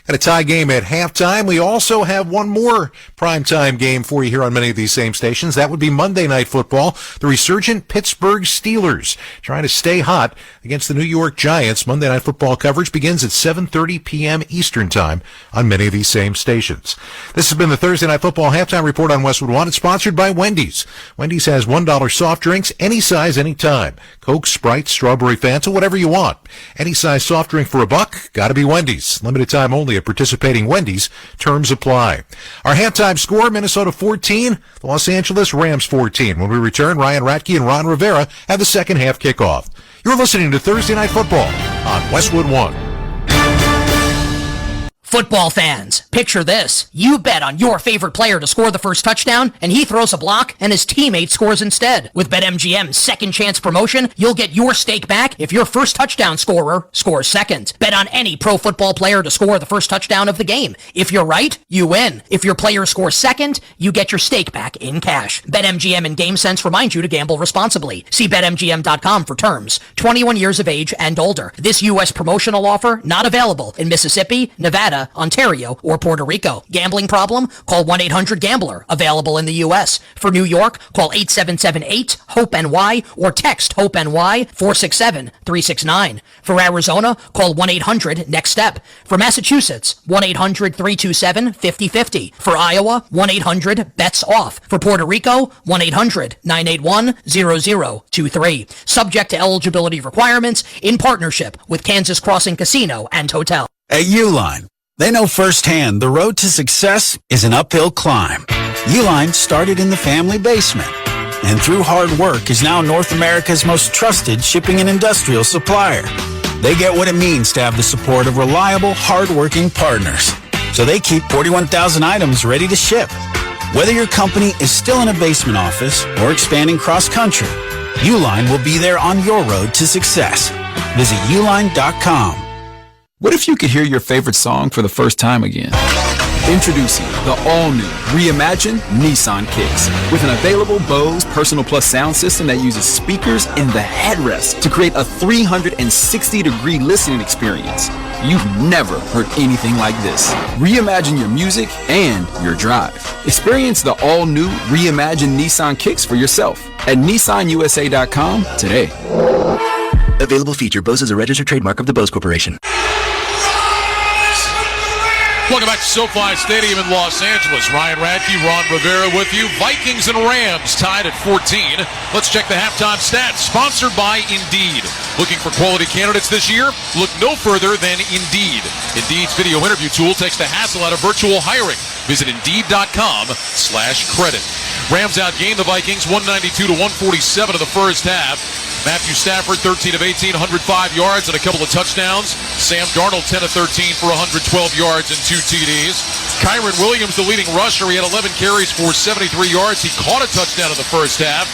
Got a tie game at halftime. We also have one more primetime game for you here on many of these same stations. That would be Monday Night Football. The resurgent Pittsburgh Steelers trying to stay hot against the New York Giants. Monday Night Football coverage begins at 7:30 p.m. Eastern Time on many of these same stations. This has been the Thursday Night Football Halftime Report on Westwood One. It's sponsored by Wendy's. Wendy's has $1 soft drinks, any size, anytime. Coke, Sprite, Strawberry Fanta, whatever you want. Any size soft drink for $1, gotta be Wendy's. Limited time only at participating Wendy's. Terms apply. Our halftime score, Minnesota 14, the Los Angeles Rams 14. When we return, Ryan Ratke and Ron Rivera have the second half kickoff. You're listening to Thursday Night Football on Westwood One. Football fans, picture this. You bet on your favorite player to score the first touchdown, and he throws a block, and his teammate scores instead. With BetMGM's second chance promotion, you'll get your stake back if your first touchdown scorer scores second. Bet on any pro football player to score the first touchdown of the game. If you're right, you win. If your player scores second, you get your stake back in cash. BetMGM and GameSense remind you to gamble responsibly. See BetMGM.com for terms. 21 years of age and older. This U.S. promotional offer not available in Mississippi, Nevada, Ontario, or Puerto Rico. Gambling problem? Call 1-800-GAMBLER. Available in the U.S. For New York, call 877-8-HOPE-NY or text HOPE-NY 467-369. For Arizona, call 1-800-NEXT-STEP. For Massachusetts, 1-800-327-5050. For Iowa, 1-800-BETS-OFF. For Puerto Rico, 1-800-981-0023. Subject to eligibility requirements in partnership with Kansas Crossing Casino and Hotel. At Uline, they know firsthand the road to success is an uphill climb. Uline started in the family basement, and through hard work is now North America's most trusted shipping and industrial supplier. They get what it means to have the support of reliable, hard-working partners, so they keep 41,000 items ready to ship. Whether your company is still in a basement office or expanding cross-country, Uline will be there on your road to success. Visit uline.com. What if you could hear your favorite song for the first time again? Introducing the all-new, reimagined Nissan Kicks with an available Bose Personal Plus sound system that uses speakers in the headrest to create a 360-degree listening experience. You've never heard anything like this. Reimagine your music and your drive. Experience the all-new, reimagined Nissan Kicks for yourself at nissanusa.com today. Available feature. Bose is a registered trademark of the Bose Corporation. Welcome back to SoFi Stadium in Los Angeles. Ryan Radke, Ron Rivera with you. Vikings and Rams tied at 14. Let's check the halftime stats. Sponsored by Indeed. Looking for quality candidates this year? Look no further than Indeed. Indeed's video interview tool takes the hassle out of virtual hiring. Visit Indeed.com/credit. Rams outgained the Vikings 192-147 in the first half. Matthew Stafford, 13 of 18, 105 yards and a couple of touchdowns. Sam Darnold, 10 of 13 for 112 yards and 2 TDs. Kyron Williams, the leading rusher, he had 11 carries for 73 yards. He caught a touchdown in the first half.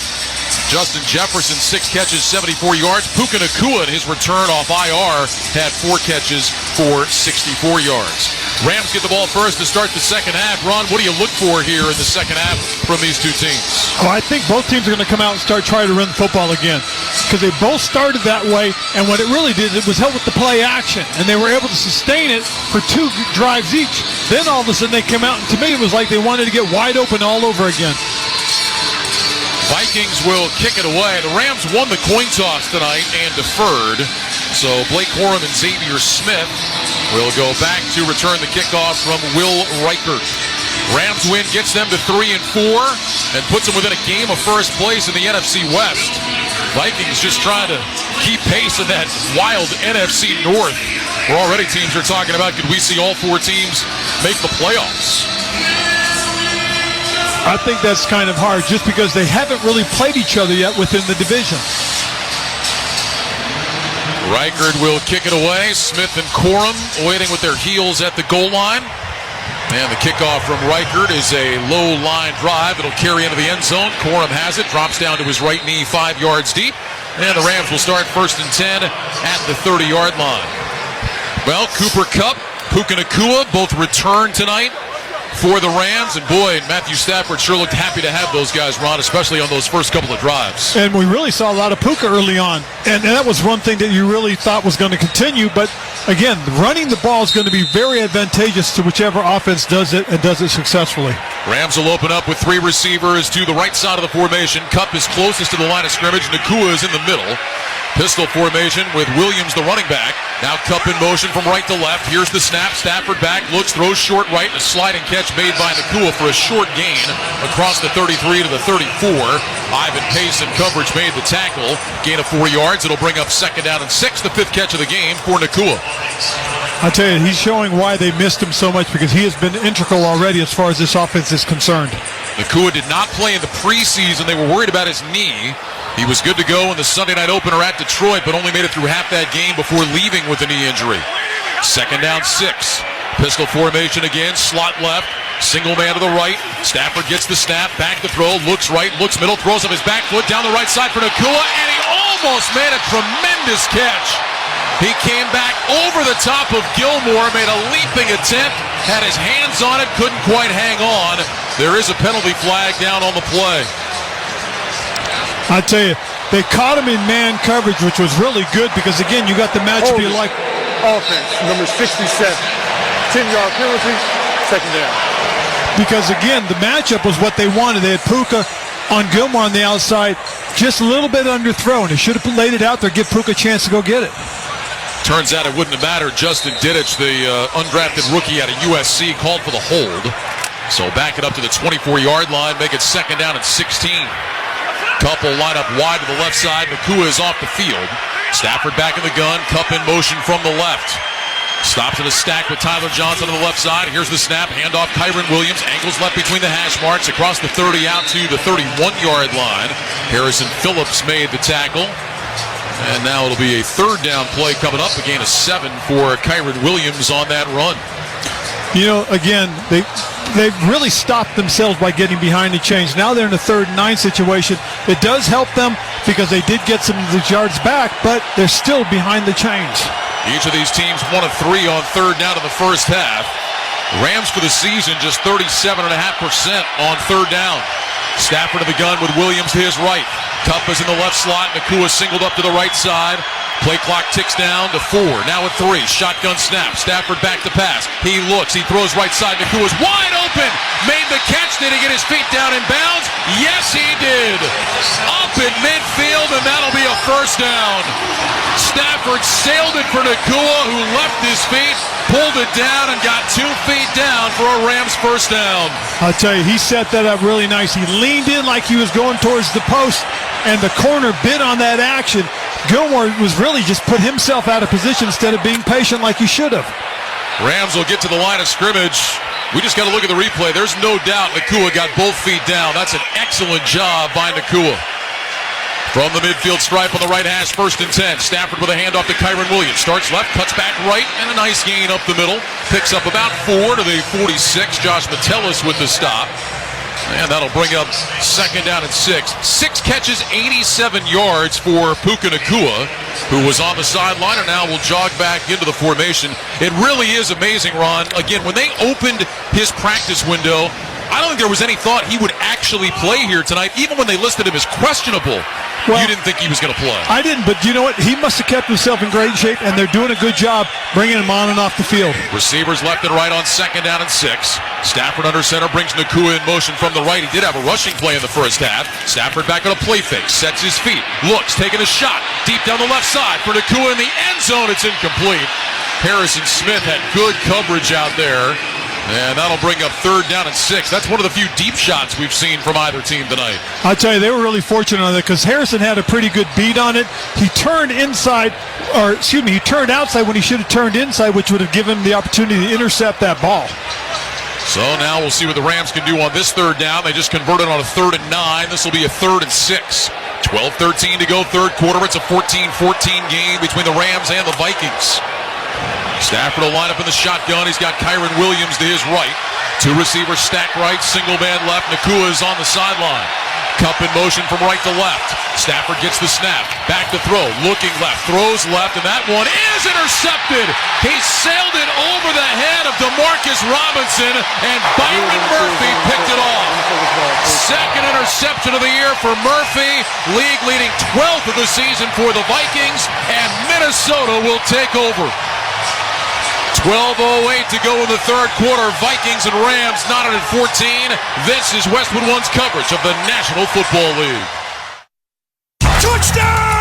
Justin Jefferson, 6 catches, 74 yards. Puka Nacua, in his return off IR, had 4 catches for 64 yards. Rams get the ball first to start the second half. Ron, what do you look for here in the second half from these two teams? Well, I think both teams are going to come out and start trying to run the football again because they both started that way, and what it really did, it was help with the play action, and they were able to sustain it for 2 drives each. Then all of a sudden they came out, and to me it was like they wanted to get wide open all over again. Vikings will kick it away. The Rams won the coin toss tonight and deferred. So Blake Corum and Xavier Smith will go back to return the kickoff from Will Reichert. Rams win gets them to 3-4 and puts them within a game of first place in the NFC West. Vikings just trying to keep pace in that wild NFC North, where already teams are talking about, could we see all 4 teams make the playoffs? I think that's kind of hard just because they haven't really played each other yet within the division. Reichard will kick it away. Smith and Corum waiting with their heels at the goal line. And the kickoff from Reichard is a low line drive. It'll carry into the end zone. Corum has it, drops down to his right knee 5 yards deep. And the Rams will start 1st and 10 at the 30-yard line. Well, Cooper Kupp, Puka Nacua both return tonight for the Rams, and boy, Matthew Stafford sure looked happy to have those guys, Ron, especially on those first couple of drives. And we really saw a lot of Puka early on, and that was one thing that you really thought was going to continue, but again, running the ball is going to be very advantageous to whichever offense does it and does it successfully. Rams will open up with 3 receivers to the right side of the formation. Kupp is closest to the line of scrimmage. Nacua is in the middle. Pistol formation with Williams, the running back. Now Kupp in motion from right to left. Here's the snap. Stafford back, looks, throws short right. A sliding catch made by Nacua for a short gain across the 33 to the 34. Ivan Pace in coverage made the tackle. Gain of 4 yards. It'll bring up 2nd down and 6, the 5th catch of the game for Nacua. I tell you, he's showing why they missed him so much because he has been integral already as far as this offense is concerned. Nacua did not play in the preseason. They were worried about his knee. He was good to go in the Sunday night opener at Detroit, but only made it through half that game before leaving with a knee injury. 2nd down 6. Pistol formation again, slot left, single man to the right. Stafford gets the snap, back to throw, looks right, looks middle, throws up his back foot down the right side for Nacua, and he almost made a tremendous catch. He came back over the top of Gilmore, made a leaping attempt, had his hands on it, couldn't quite hang on. There is a penalty flag down on the play. I tell you, they caught him in man coverage, which was really good because, again, you got the matchup you like. Offense, number 67. 10-yard penalty, 2nd down. Because, again, the matchup was what they wanted. They had Puka on Gilmore on the outside, just a little bit underthrown. They should have laid it out there, give Puka a chance to go get it. Turns out it wouldn't have mattered. Justin Dittich, the undrafted rookie out of USC, called for the hold. So back it up to the 24-yard line, make it 2nd down and 16. Couple line up wide to the left side. Nacua is off the field. Stafford back in the gun. Kupp in motion from the left. Stops in a stack with Tyler Johnson on the left side. Here's the snap. Handoff Kyron Williams. Angles left between the hash marks. Across the 30 out to the 31-yard line. Harrison Phillips made the tackle. And now it'll be a 3rd down play coming up. A gain of 7 for Kyron Williams on that run. You know, again, they've really stopped themselves by getting behind the chains. Now they're in a 3rd and 9 situation. It does help them because they did get some of the yards back, but they're still behind the chains. Each of these teams 1 of 3 on 3rd down in the first half. Rams for the season just 37.5% on 3rd down. Stafford to the gun with Williams to his right. Kupp is in the left slot. Nacua singled up to the right side. Play clock ticks down to 4. Now at 3. Shotgun snap. Stafford back to pass. He looks. He throws right side. Nakua's wide open. Made the catch. Did he get his feet down in bounds? Yes, he did. Up in midfield, and that'll be a 1st down. Stafford sailed it for Nacua, who left his feet, pulled it down, and got 2 feet down for a Rams 1st down. I'll tell you, he set that up really nice. He leaned in like he was going towards the post, and the corner bid on that action. Gilmore was really just put himself out of position instead of being patient like he should have. Rams will get to the line of scrimmage. We just got to look at the replay. There's no doubt Nacua got both feet down. That's an excellent job by Nacua. From the midfield stripe on the right hash, 1st and 10. Stafford with a handoff to Kyron Williams. Starts left, cuts back right, and a nice gain up the middle. Picks up about 4 to the 46. Josh Metellus with the stop. And that'll bring up 2nd down and 6. 6 catches, 87 yards for Puka Nacua, who was on the sideline and now will jog back into the formation. It really is amazing, Ron. Again, when they opened his practice window, I don't think there was any thought he would actually play here tonight, even when they listed him as questionable. Well, you didn't think he was going to play. I didn't, but you know what? He must have kept himself in great shape, and they're doing a good job bringing him on and off the field. Receivers left and right on 2nd down and 6. Stafford under center brings Nacua in motion from the right. He did have a rushing play in the first half. Stafford back on a play fake, sets his feet, looks, taking a shot deep down the left side for Nacua in the end zone. It's incomplete. Harrison Smith had good coverage out there. And that'll bring up 3rd down and 6. That's one of the few deep shots we've seen from either team tonight. I'll tell you, they were really fortunate on that because Harrison had a pretty good beat on it. He turned outside when he should have turned inside, which would have given him the opportunity to intercept that ball. So now we'll see what the Rams can do on this 3rd down. They just converted on a 3rd and 9. This will be a 3rd and 6. 12-13 to go, 3rd quarter. It's a 14-14 game between the Rams and the Vikings. Stafford will line up in the shotgun. He's got Kyron Williams to his right. 2 receivers stacked right, single man left. Nakua is on the sideline. Cup in motion from right to left. Stafford gets the snap. Back to throw. Looking left. Throws left, and that one is intercepted. He sailed it over the head of DeMarcus Robinson, and Byron Murphy picked it off. Second interception of the year for Murphy. League leading 12th of the season for the Vikings, and Minnesota will take over. 12:08 to go in the 3rd quarter. Vikings and Rams knotted at 14. This is Westwood One's coverage of the National Football League. Touchdown!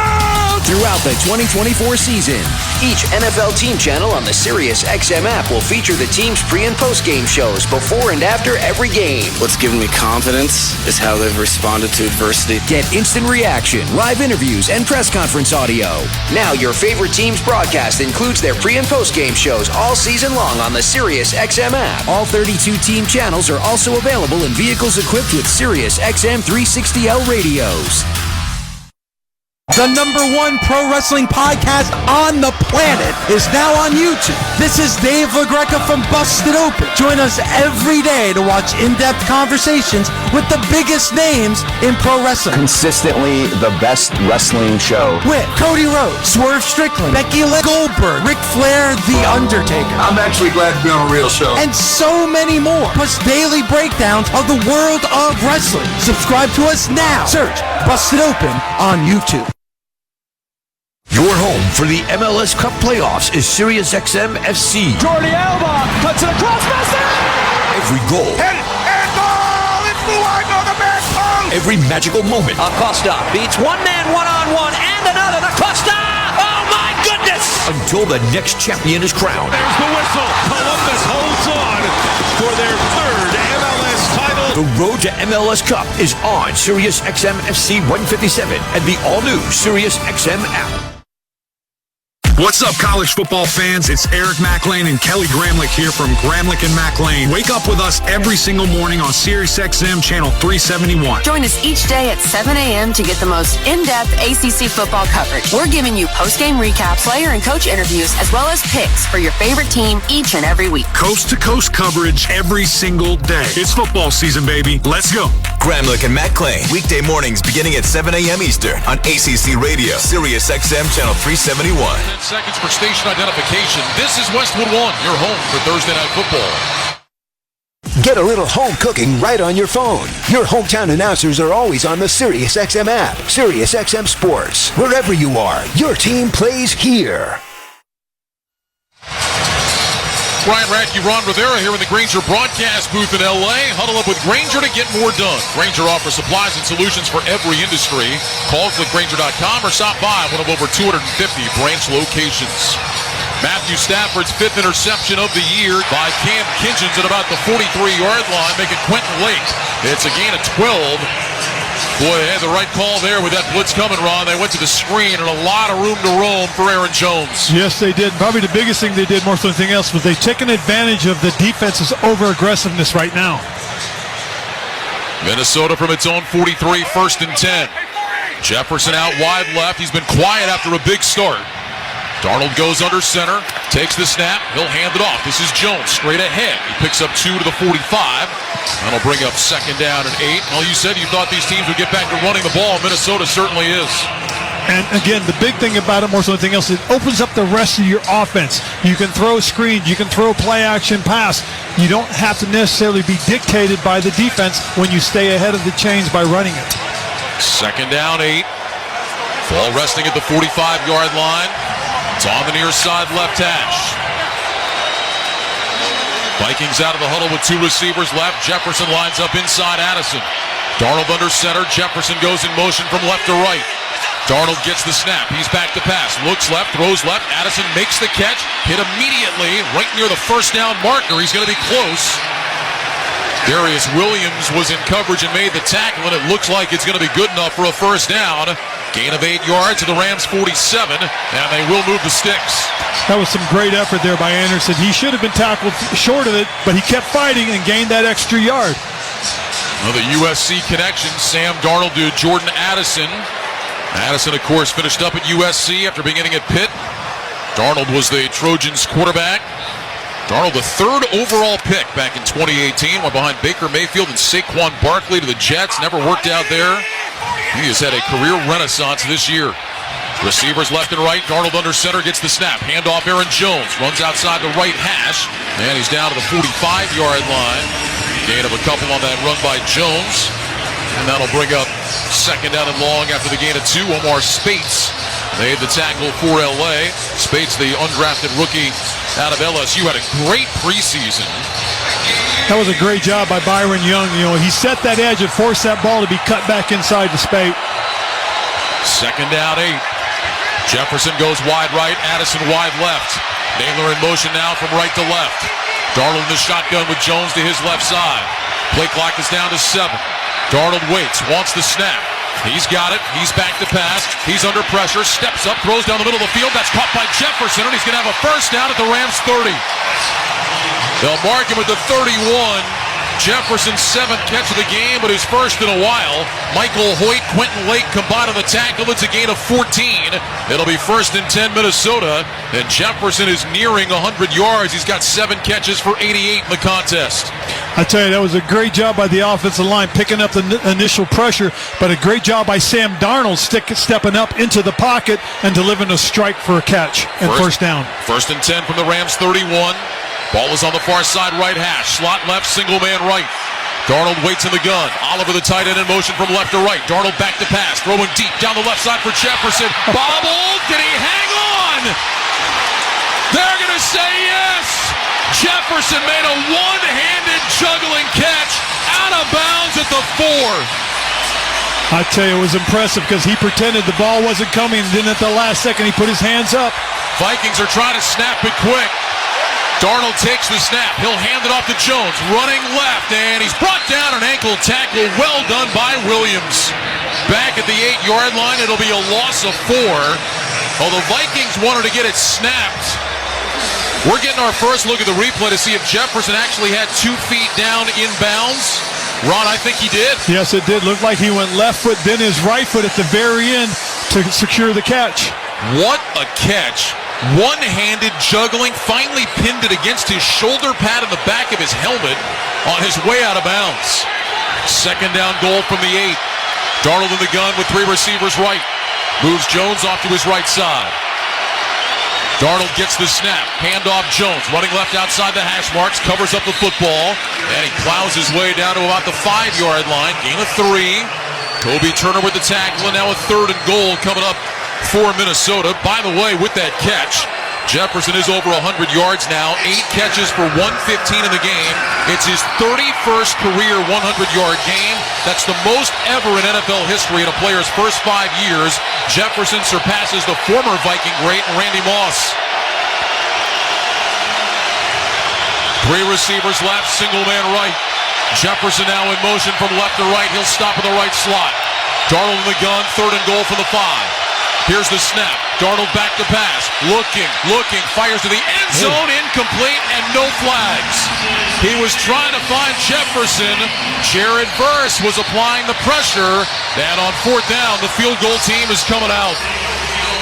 Throughout the 2024 season, each NFL team channel on the SiriusXM app will feature the team's pre- and post-game shows before and after every game. What's given me confidence is how they've responded to adversity. Get instant reaction, live interviews, and press conference audio. Now your favorite team's broadcast includes their pre- and post-game shows all season long on the SiriusXM app. All 32 team channels are also available in vehicles equipped with SiriusXM 360L radios. The #1 pro wrestling podcast on the planet is now on YouTube. This is Dave LaGreca from Busted Open. Join us every day to watch in-depth conversations with the biggest names in pro wrestling. Consistently the best wrestling show. With Cody Rhodes, Swerve Strickland, Becky Goldberg, Ric Flair, The Undertaker. I'm actually glad to be on a real show. And so many more. Plus daily breakdowns of the world of wrestling. Subscribe to us now. Search Busted Open on YouTube. Your home for the MLS Cup playoffs is SiriusXM FC. Jordi Alba cuts it across Messi! Every goal. And goal! It's Luango, the man comes! Every magical moment. Acosta beats one man one-on-one and another. Acosta! Oh my goodness! Until the next champion is crowned. There's the whistle. Columbus holds on for their 3rd MLS title. The road to MLS Cup is on SiriusXM FC 157 and the all-new SiriusXM app. What's up, college football fans? It's Eric McLean and Kelly Gramlich here from Gramlich and McLean. Wake up with us every single morning on SiriusXM Channel 371. Join us each day at 7 a.m. to get the most in-depth ACC football coverage. We're giving you post-game recaps, player and coach interviews, as well as picks for your favorite team each and every week. Coast-to-coast coverage every single day. It's football season, baby. Let's go. Gramlich and McLean, weekday mornings beginning at 7 a.m. Eastern on ACC Radio, SiriusXM Channel 371. Seconds for station identification. This is Westwood One, your home for Thursday Night Football. Get a little home cooking right on your phone. Your hometown announcers are always on the SiriusXM app. SiriusXM Sports. Wherever you are, your team plays here. Brian Radke, Ron Rivera here in the Grainger broadcast booth in L.A. Huddle up with Grainger to get more done. Grainger offers supplies and solutions for every industry. Call clickgrainger.com or stop by one of over 250 branch locations. Matthew Stafford's 5th interception of the year by Cam Kinchins at about the 43-yard line, making Quentin Lake. It's a gain of 12. Boy, they had the right call there with that blitz coming, Ron. They went to the screen and a lot of room to roam for Aaron Jones. Yes, they did. Probably the biggest thing they did more than anything else was they've taken advantage of the defense's over-aggressiveness right now. Minnesota from its own 43, 1st and 10. Jefferson out wide left. He's been quiet after a big start. Darnold goes under center, takes the snap, he'll hand it off. This is Jones, straight ahead. He picks up 2 to the 45. That'll bring up 2nd down and 8. Well, you said you thought these teams would get back to running the ball. Minnesota certainly is. And again, the big thing about it more so than anything else, it opens up the rest of your offense. You can throw screens, you can throw play action pass. You don't have to necessarily be dictated by the defense when you stay ahead of the chains by running it. 2nd down, 8. Ball resting at the 45-yard line. It's on the near side left hash. Vikings out of the huddle with 2 receivers left. Jefferson lines up inside Addison. Darnold under center. Jefferson goes in motion from left to right. Darnold gets the snap. He's back to pass. Looks left, throws left. Addison makes the catch. Hit immediately right near the first down marker. He's going to be close. Darius Williams was in coverage and made the tackle, and it looks like it's going to be good enough for a first down. Gain of 8 yards to the Rams 47, and they will move the sticks. That was some great effort there by Anderson. He should have been tackled short of it, but he kept fighting and gained that extra yard. Well, the USC connection, Sam Darnold to Jordan Addison. Addison, of course, finished up at USC after beginning at Pitt. Darnold was the Trojans quarterback. Darnold, the 3rd overall pick back in 2018, went behind Baker Mayfield and Saquon Barkley to the Jets. Never worked out there. He has had a career renaissance this year. Receivers left and right. Darnold under center, gets the snap. Handoff Aaron Jones. Runs outside the right hash. And he's down to the 45-yard line. Gain of a couple on that run by Jones. And that'll bring up second down and long after the gain of 2. Omar Spates made the tackle for L.A. Spates, the undrafted rookie out of LSU, had a great preseason. That was a great job by Byron Young. You know, he set that edge and forced that ball to be cut back inside the Spate. Second down 8. Jefferson goes wide right, Addison wide left. Naylor in motion now from right to left. Darnold in the shotgun with Jones to his left side. Play clock is down to 7. Darnold waits, wants the snap. He's got it. He's back to pass. He's under pressure. Steps up, throws down the middle of the field. That's caught by Jefferson, and he's going to have a first down at the Rams 30. They'll mark him at the 31. Jefferson's 7th catch of the game, but his first in a while. Michael Hoyt, Quentin Lake combined on the tackle. It's a gain of 14. It'll be 1st and 10 Minnesota, and Jefferson is nearing 100 yards. He's got 7 catches for 88 in the contest. I tell you, that was a great job by the offensive line picking up the initial pressure, but a great job by Sam Darnold stepping up into the pocket and delivering a strike for a catch and first down. 1st and 10 from the Rams 31. Ball is on the far side right hash. Slot left, single man right. Darnold waits in the gun. Oliver, the tight end, in motion from left to right. Darnold back to pass. Throwing deep down the left side for Jefferson. Bobbled. Can he hang on? They're going to say yes. Jefferson made a one-handed juggling catch out of bounds at the 4. I tell you, it was impressive because he pretended the ball wasn't coming, and then at the last second he put his hands up. Vikings are trying to snap it quick. Darnold takes the snap. He'll hand it off to Jones. Running left, and he's brought down an ankle tackle. Well done by Williams. Back at the 8-yard line, it'll be a loss of 4. Although Vikings wanted to get it snapped. We're getting our first look at the replay to see if Jefferson actually had 2 feet down in bounds. Ron, I think he did. Yes, it did. Looked like he went left foot, then his right foot at the very end to secure the catch. What a catch. One-handed juggling, finally pinned it against his shoulder pad in the back of his helmet on his way out of bounds. Second down goal from the 8. Darnold in the gun with 3 receivers right. Moves Jones off to his right side. Darnold gets the snap. Handoff Jones. Running left outside the hash marks. Covers up the football. And he plows his way down to about the 5-yard line. Gain of 3. Kobe Turner with the tackle. And now a 3rd and goal coming up for Minnesota. By the way, with that catch, Jefferson is over 100 yards now. 8 catches for 115 in the game. It's his 31st career 100-yard game. That's the most ever in NFL history in a player's first 5 years. Jefferson surpasses the former Viking great Randy Moss. 3 receivers left, single man right. Jefferson now in motion from left to right. He'll stop in the right slot. Darnold in the gun, 3rd and goal for the 5. Here's the snap. Darnold back to pass. Looking, fires to the end zone. Incomplete and no flags. He was trying to find Jefferson. Jared Verse was applying the pressure. And on 4th down, the field goal team is coming out.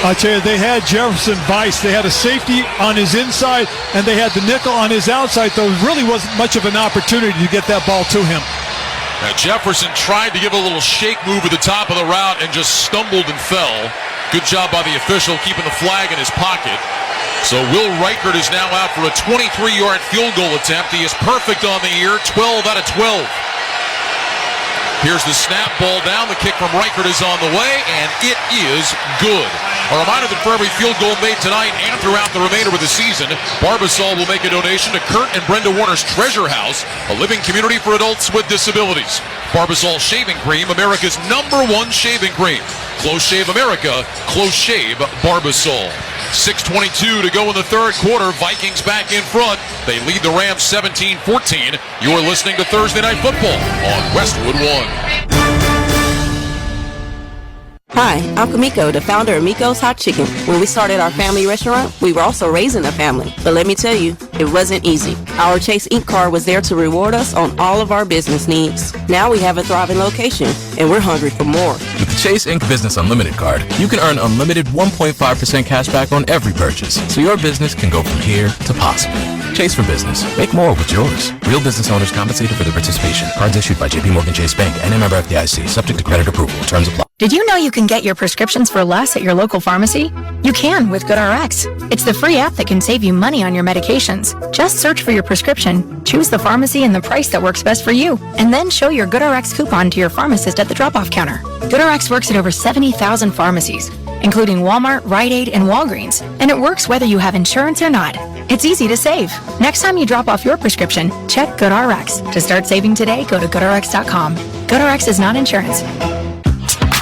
I tell you, they had Jefferson vice. They had a safety on his inside, and they had the nickel on his outside, though really wasn't much of an opportunity to get that ball to him. Now Jefferson tried to give a little shake move at the top of the route and just stumbled and fell. Good job by the official keeping the flag in his pocket. So Will Reichert is now out for a 23-yard field goal attempt. He is perfect on the year, 12 out of 12. Here's the snap, ball down. The kick from Reichert is on the way, and it is good. A reminder that for every field goal made tonight and throughout the remainder of the season, Barbasol will make a donation to Kurt and Brenda Warner's Treasure House, a living community for adults with disabilities. Barbasol Shaving Cream, America's #1 shaving cream. Close Shave America, Close Shave Barbasol. 6:22 to go in the third quarter. Vikings back in front. They lead the Rams 17-14. You're listening to Thursday Night Football on Westwood One. Hi, I'm Kamiko, the founder of Miko's Hot Chicken. When we started our family restaurant, we were also raising a family. But let me tell you, it wasn't easy. Our Chase Inc. card was there to reward us on all of our business needs. Now we have a thriving location, and we're hungry for more. With the Chase Inc. Business Unlimited card, you can earn unlimited 1.5% cash back on every purchase, so your business can go from here to possible. Chase for business. Make more with yours. Real business owners compensated for their participation. Cards issued by JPMorgan Chase Bank and a member FDIC. Subject to credit approval. Terms apply. Did you know you can get your prescriptions for less at your local pharmacy? You can with GoodRx. It's the free app that can save you money on your medications. Just search for your prescription, choose the pharmacy and the price that works best for you, and then show your GoodRx coupon to your pharmacist at the drop-off counter. GoodRx works at over 70,000 pharmacies, including Walmart, Rite Aid, and Walgreens, and it works whether you have insurance or not. It's easy to save. Next time you drop off your prescription, check GoodRx. To start saving today, go to GoodRx.com. GoodRx is not insurance.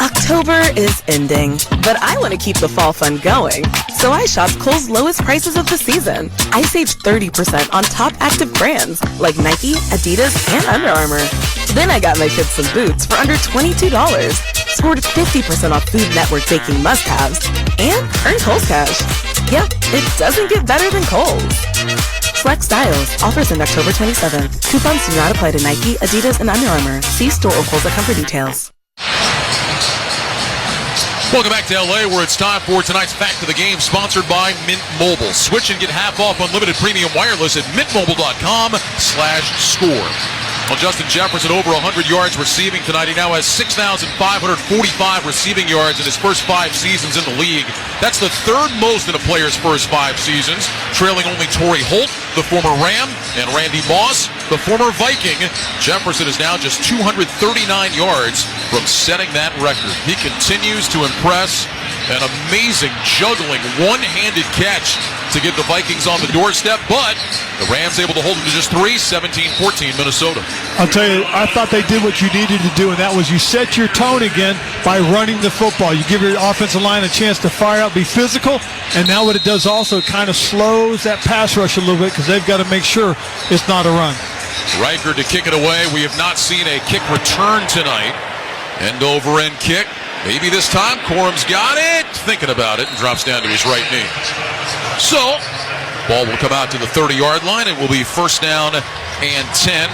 October is ending, but I want to keep the fall fun going. So I shopped Kohl's lowest prices of the season. I saved 30% on top active brands like Nike, Adidas, and Under Armour. Then I got my kids some boots for under $22. Scored 50% off Food Network baking must-haves, and earned Kohl's cash. Yep, it doesn't get better than Kohl's. Select styles. Offers end October 27th. Coupons do not apply to Nike, Adidas, and Under Armour. See store or Kohl's.com for details. Welcome back to LA, where it's time for tonight's Fact of the Game, sponsored by Mint Mobile. Switch and get half off unlimited premium wireless at mintmobile.com/score. Well, Justin Jefferson over 100 yards receiving tonight. He now has 6,545 receiving yards in his first 5 seasons in the league. That's the third most in a player's first 5 seasons, trailing only Torrey Holt, the former Ram, and Randy Moss, the former Viking. Jefferson is now just 239 yards from setting that record. He continues to impress. An amazing juggling, one-handed catch to get the Vikings on the doorstep, but the Rams able to hold them to just 3, 17-14 Minnesota. I'll tell you, I thought they did what you needed to do, and that was you set your tone again by running the football. You give your offensive line a chance to fire out, be physical, and now what it does also, it kind of slows that pass rush a little bit because they've got to make sure it's not a run. Riker to kick it away. We have not seen a kick return tonight. End-over-end kick. Maybe this time, Corum's got it. Thinking about it, and drops down to his right knee. So, ball will come out to the 30-yard line. It will be first down and 10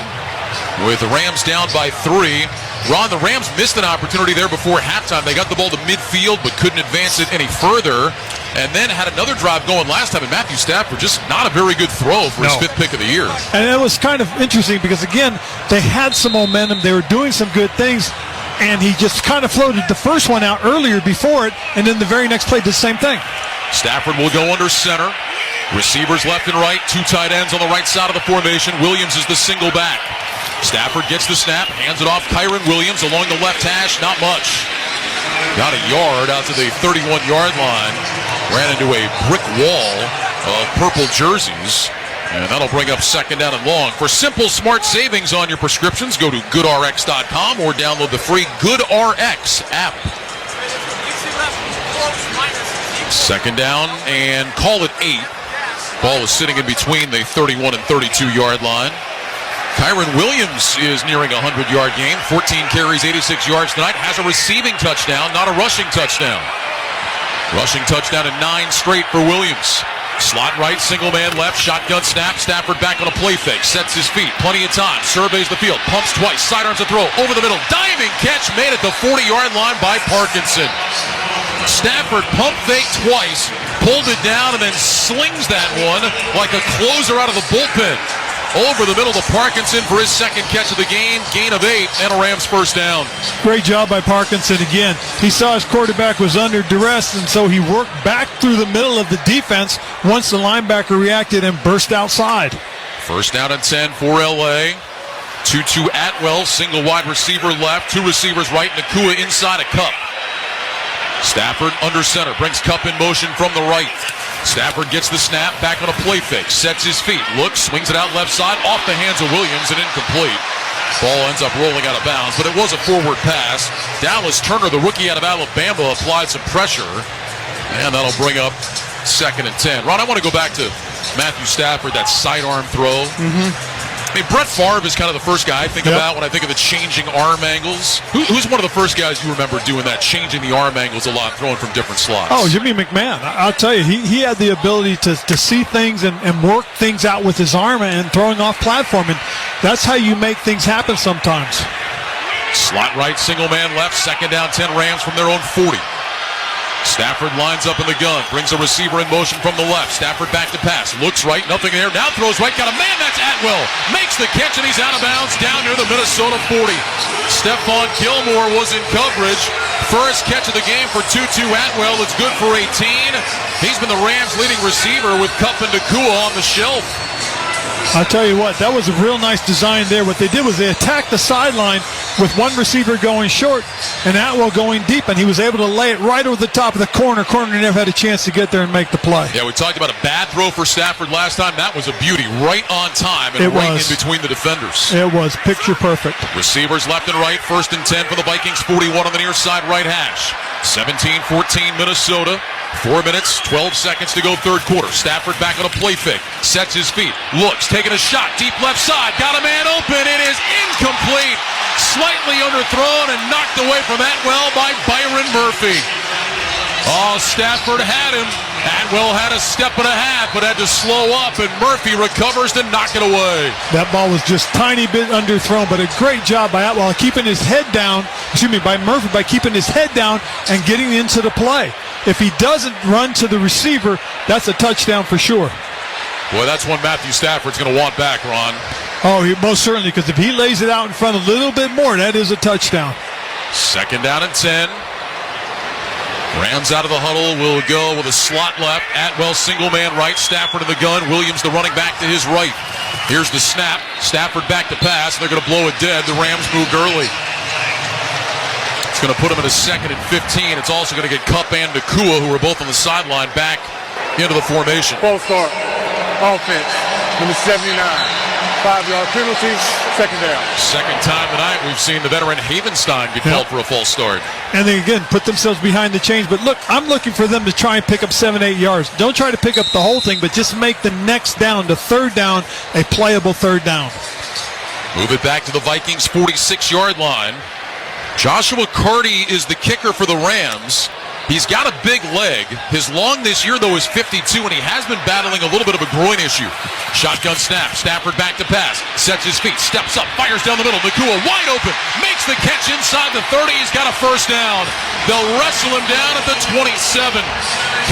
with the Rams down by 3. Ron, the Rams missed an opportunity there before halftime. They got the ball to midfield but couldn't advance it any further, and then had another drive going last time, and Matthew Stafford just not a very good throw for his 5th pick of the year. And it was kind of interesting because, again, they had some momentum. They were doing some good things, and he just kind of floated the first one out earlier before it, and then the very next play did the same thing. Stafford will go under center. Receivers left and right, 2 tight ends on the right side of the formation. Williams is the single back. Stafford gets the snap, hands it off Kyron Williams along the left hash, not much. Got a yard out to the 31-yard line. Ran into a brick wall of purple jerseys. And that'll bring up second down and long. For simple, smart savings on your prescriptions, go to GoodRx.com or download the free GoodRx app. Second down and call it 8. Ball is sitting in between the 31 and 32-yard line. Kyron Williams is nearing a 100-yard game. 14 carries, 86 yards tonight. Has a receiving touchdown, not a rushing touchdown. Rushing touchdown in 9 straight for Williams. Slot right, single man left, shotgun snap. Stafford back on a play fake, sets his feet, plenty of time, surveys the field, pumps twice, sidearms a throw, over the middle, diving catch made at the 40-yard line by Parkinson. Stafford pump fake twice, pulled it down, and then slings that one like a closer out of the bullpen. Over the middle to Parkinson for his 2nd catch of the game, gain of 8, and a Rams first down. Great job by Parkinson again. He saw his quarterback was under duress, and so he worked back through the middle of the defense once the linebacker reacted and burst outside. First down and 10 for LA. 2-2 Atwell, single wide receiver left, 2 receivers right, Nakua inside a Cup. Stafford under center, brings Cup in motion from the right. Stafford gets the snap, back on a play fake, sets his feet, looks, swings it out left side, off the hands of Williams and incomplete. Ball ends up rolling out of bounds, but it was a forward pass. Dallas Turner, the rookie out of Alabama, applied some pressure, and that'll bring up 2nd and 10. Ron, I want to go back to Matthew Stafford, that sidearm throw. I mean, Brett Favre is kind of the first guy I think about when I think of the changing arm angles. Who's one of the first guys you remember doing that, changing the arm angles a lot, throwing from different slots? Oh, Jimmy McMahon. I'll tell you, he had the ability to see things and work things out with his arm and throwing off platform, and that's how you make things happen sometimes. Slot right, single man left, 2nd down 10, Rams from their own 40. Stafford lines up in the gun, brings a receiver in motion from the left. Stafford back to pass, looks right, nothing there. Now throws right, got a man, that's Atwell. Makes the catch and he's out of bounds down near the Minnesota 40. Stephon Gilmore was in coverage. First catch of the game for Tutu Atwell. It's good for 18. He's been the Rams' leading receiver with Kupp and Nakua on the shelf. I'll tell you what, that was a real nice design there. What they did was they attacked the sideline with one receiver going short and Atwell going deep, and he was able to lay it right over the top of the corner. Corner never had a chance to get there and make the play. Yeah, we talked about a bad throw for Stafford last time. That was a beauty, right on time and right in between the defenders. It was picture perfect. Receivers left and right, 1st and 10 for the Vikings, 41 on the near side right hash. 17-14 Minnesota. 4 minutes, 12 seconds to go, 3rd quarter. Stafford back on a play fake. Sets his feet. Looks, taking a shot. Deep left side. Got a man open. It is incomplete. Slightly underthrown and knocked away from Atwell by Byron Murphy. Oh, Stafford had him. Atwell had a step and a half, but had to slow up, and Murphy recovers to knock it away. That ball was just tiny bit underthrown, but a great job by Atwell keeping his head down, by Murphy, by keeping his head down and getting into the play. If he doesn't run to the receiver, that's a touchdown for sure. Boy, that's one Matthew Stafford's going to want back, Ron. Oh, most certainly, because if he lays it out in front a little bit more, that is a touchdown. 2nd down and 10. Rams out of the huddle will go with a slot left. Atwell single man right. Stafford in the gun. Williams the running back to his right. Here's the snap. Stafford back to pass. They're going to blow it dead. The Rams moved early. It's going to put him at a 2nd and 15. It's also going to get Kupp and Nakua, who are both on the sideline, back into the formation. False start. Offense. Number 79. 5-yard penalty. 2nd down. 2nd time tonight we've seen the veteran Havenstein get called for a false start. And they, again, put themselves behind the chains. But look, I'm looking for them to try and pick up 7-8 yards. Don't try to pick up the whole thing, but just make the next down, the 3rd down, a playable 3rd down. Move it back to the Vikings 46-yard line. Joshua Carty is the kicker for the Rams. He's got a big leg. His long this year, though, is 52, and he has been battling a little bit of a groin issue. Shotgun snap. Stafford back to pass. Sets his feet. Steps up. Fires down the middle. Nakua wide open. Makes the catch inside the 30. He's got a 1st down. They'll wrestle him down at the 27.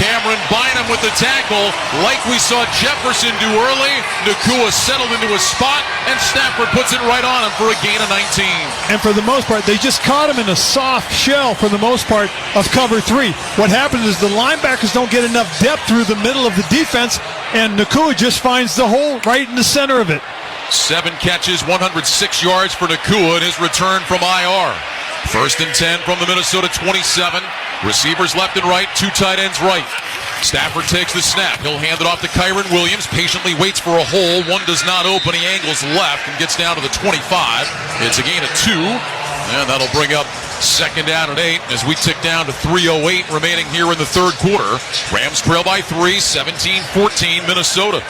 Cameron Bynum with the tackle. Like we saw Jefferson do early, Nakua settled into a spot, and Stafford puts it right on him for a gain of 19. And for the most part, they just caught him in a soft shell for the most part of cover 3. What happens is the linebackers don't get enough depth through the middle of the defense, and Nakua just finds the hole right in the center of it. 7 catches, 106 yards for Nakua in his return from IR. 1st and 10 from the Minnesota 27. Receivers left and right, 2 tight ends right. Stafford takes the snap. He'll hand it off to Kyron Williams. Patiently waits for a hole. One does not open. He angles left and gets down to the 25. It's a gain of 2. And that'll bring up 2nd down and 8 as we tick down to 3:08 remaining here in the 3rd quarter. Rams trail by 3, 17-14 Minnesota.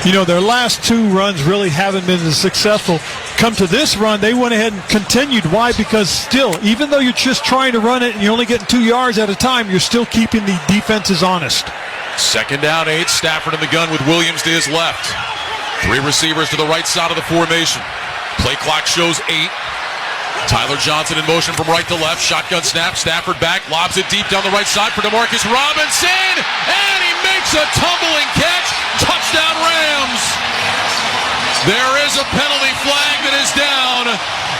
You know, their last 2 runs really haven't been as successful. Come to this run, they went ahead and continued. Why? Because still, even though you're just trying to run it and you're only getting 2 yards at a time, you're still keeping the defenses honest. 2nd down, 8. Stafford in the gun with Williams to his left. 3 receivers to the right side of the formation. Play clock shows 8. Tyler Johnson in motion from right to left. Shotgun snap. Stafford back. Lobs it deep down the right side for DeMarcus Robinson. And he makes a tumbling catch. Touchdown Rams. There is a penalty flag that is down.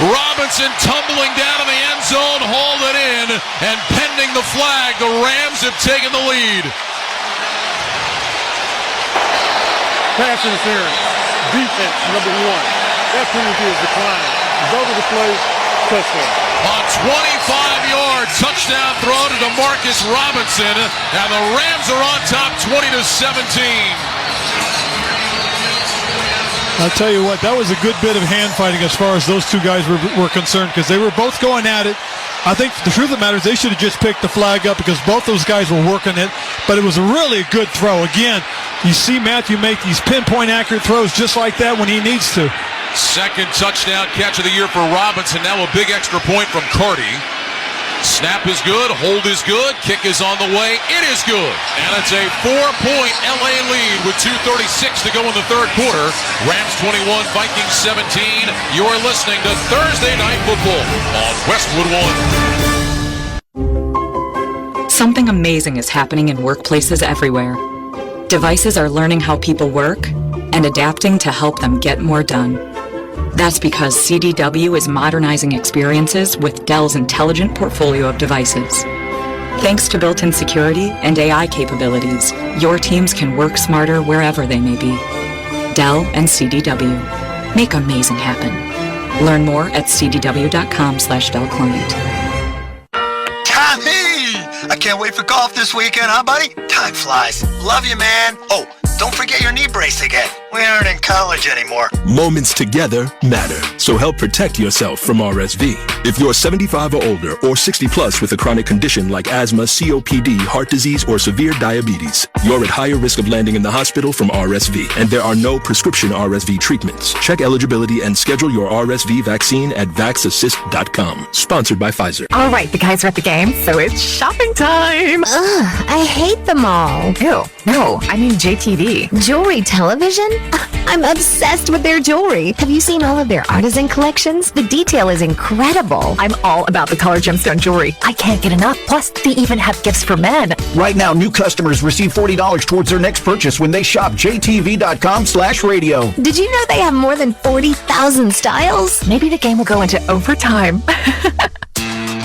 Robinson tumbling down in the end zone. Hauled it in. And pending the flag, the Rams have taken the lead. Pass interference. Defense, number 1. That penalty is declined. Result of the play, touchdown. A 25-yard touchdown throw to DeMarcus Robinson, and the Rams are on top 20-17. I'll tell you what, that was a good bit of hand fighting as far as those two guys were concerned, because they were both going at it. I think the truth of the matter is they should have just picked the flag up because both those guys were working it, but it was a really good throw. Again, you see Matthew make these pinpoint accurate throws just like that when he needs to. Second touchdown catch of the year for Robinson. Now a big extra point from Carty. Snap is good, hold is good, kick is on the way, it is good. And it's a 4-point LA lead with 2:36 to go in the third quarter. Rams 21, Vikings 17. You're listening to Thursday Night Football on Westwood 1. Something amazing is happening in workplaces everywhere. Devices are learning how people work and adapting to help them get more done. That's because CDW is modernizing experiences with Dell's intelligent portfolio of devices. Thanks to built-in security and AI capabilities, your teams can work smarter wherever they may be. Dell and CDW. Make amazing happen. Learn more at cdw.com/DellClient. Tommy! I can't wait for golf this weekend, huh, buddy? Time flies. Love you, man. Oh, don't forget your knee brace again. We aren't in college anymore. Moments together matter, so help protect yourself from RSV. If you're 75 or older or 60 plus with a chronic condition like asthma, COPD, heart disease, or severe diabetes, you're at higher risk of landing in the hospital from RSV, and there are no prescription RSV treatments. Check eligibility and schedule your RSV vaccine at vaxassist.com. Sponsored by Pfizer. All right, the guys are at the game, so it's shopping time. Ugh, I hate them all. Ew, no, I mean JTV. Jewelry television? I'm obsessed with their jewelry. Have you seen all of their artisan collections? The detail is incredible. I'm all about the color gemstone jewelry. I can't get enough. Plus, they even have gifts for men. Right now, new customers receive $40 towards their next purchase when they shop jtv.com/radio. Did you know they have more than 40,000 styles? Maybe the game will go into overtime.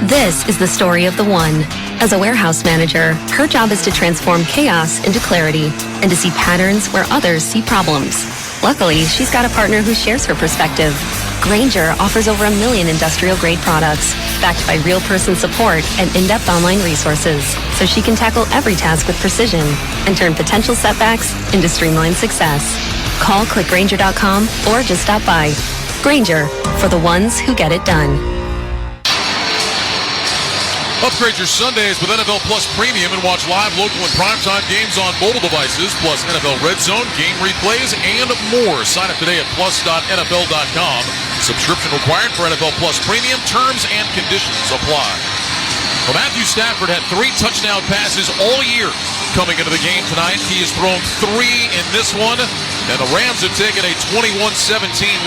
This is the story of the one. As a warehouse manager, her job is to transform chaos into clarity and to see patterns where others see problems. Luckily, she's got a partner who shares her perspective. Grainger offers over 1 million industrial-grade products, backed by real person support and in-depth online resources, so she can tackle every task with precision and turn potential setbacks into streamlined success. Call clickgrainger.com or just stop by. Grainger, for the ones who get it done. Upgrade your Sundays with NFL Plus Premium and watch live, local, and primetime games on mobile devices, plus NFL Red Zone, game replays, and more. Sign up today at plus.nfl.com. Subscription required for NFL Plus Premium. Terms and conditions apply. Well, Matthew Stafford had 3 touchdown passes all year coming into the game tonight. He has thrown 3 in this one, and the Rams have taken a 21-17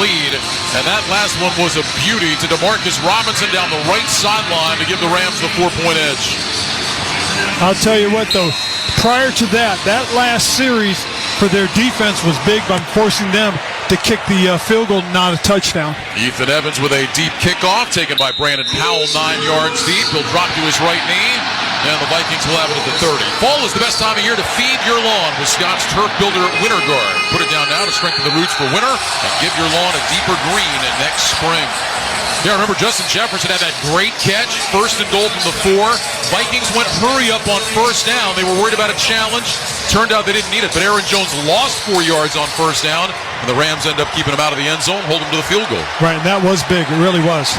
lead. And that last one was a beauty to Demarcus Robinson down the right sideline to give the Rams the 4-point edge. I'll tell you what, though, prior to that last series for their defense was big by forcing them to kick the field goal, not a touchdown. Ethan Evans with a deep kickoff taken by Brandon Powell 9 yards deep. He'll drop to his right knee, and the Vikings will have it at the 30. Fall is the best time of year to feed your lawn with Scott's Turf Builder Winter Guard. Put it down now to strengthen the roots for winter and give your lawn a deeper green next spring. Yeah, remember Justin Jefferson had that great catch, first and goal from the 4. Vikings went hurry up on first down. They were worried about a challenge. Turned out they didn't need it, but Aaron Jones lost 4 yards on first down, and the Rams end up keeping him out of the end zone, hold him to the field goal. Right, and that was big. It really was.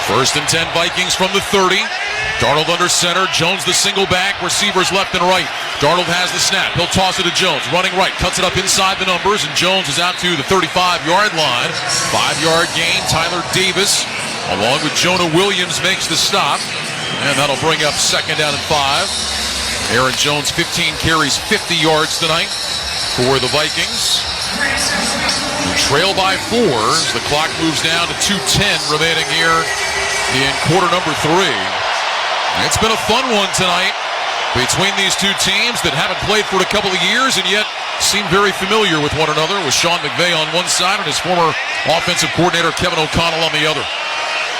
First and 10 Vikings from the 30. Darnold under center. Jones the single back. Receivers left and right. Darnold has the snap. He'll toss it to Jones. Running right. Cuts it up inside the numbers, and Jones is out to the 35-yard line. 5-yard gain. Tyler Davis, along with Jonah Williams, makes the stop. And that'll bring up second down and 5. Aaron Jones, 15 carries, 50 yards tonight for the Vikings. We trail by 4 as the clock moves down to 2:10 remaining here in quarter number 3. It's been a fun one tonight between these two teams that haven't played for a couple of years and yet seem very familiar with one another, with Sean McVay on one side and his former offensive coordinator Kevin O'Connell on the other.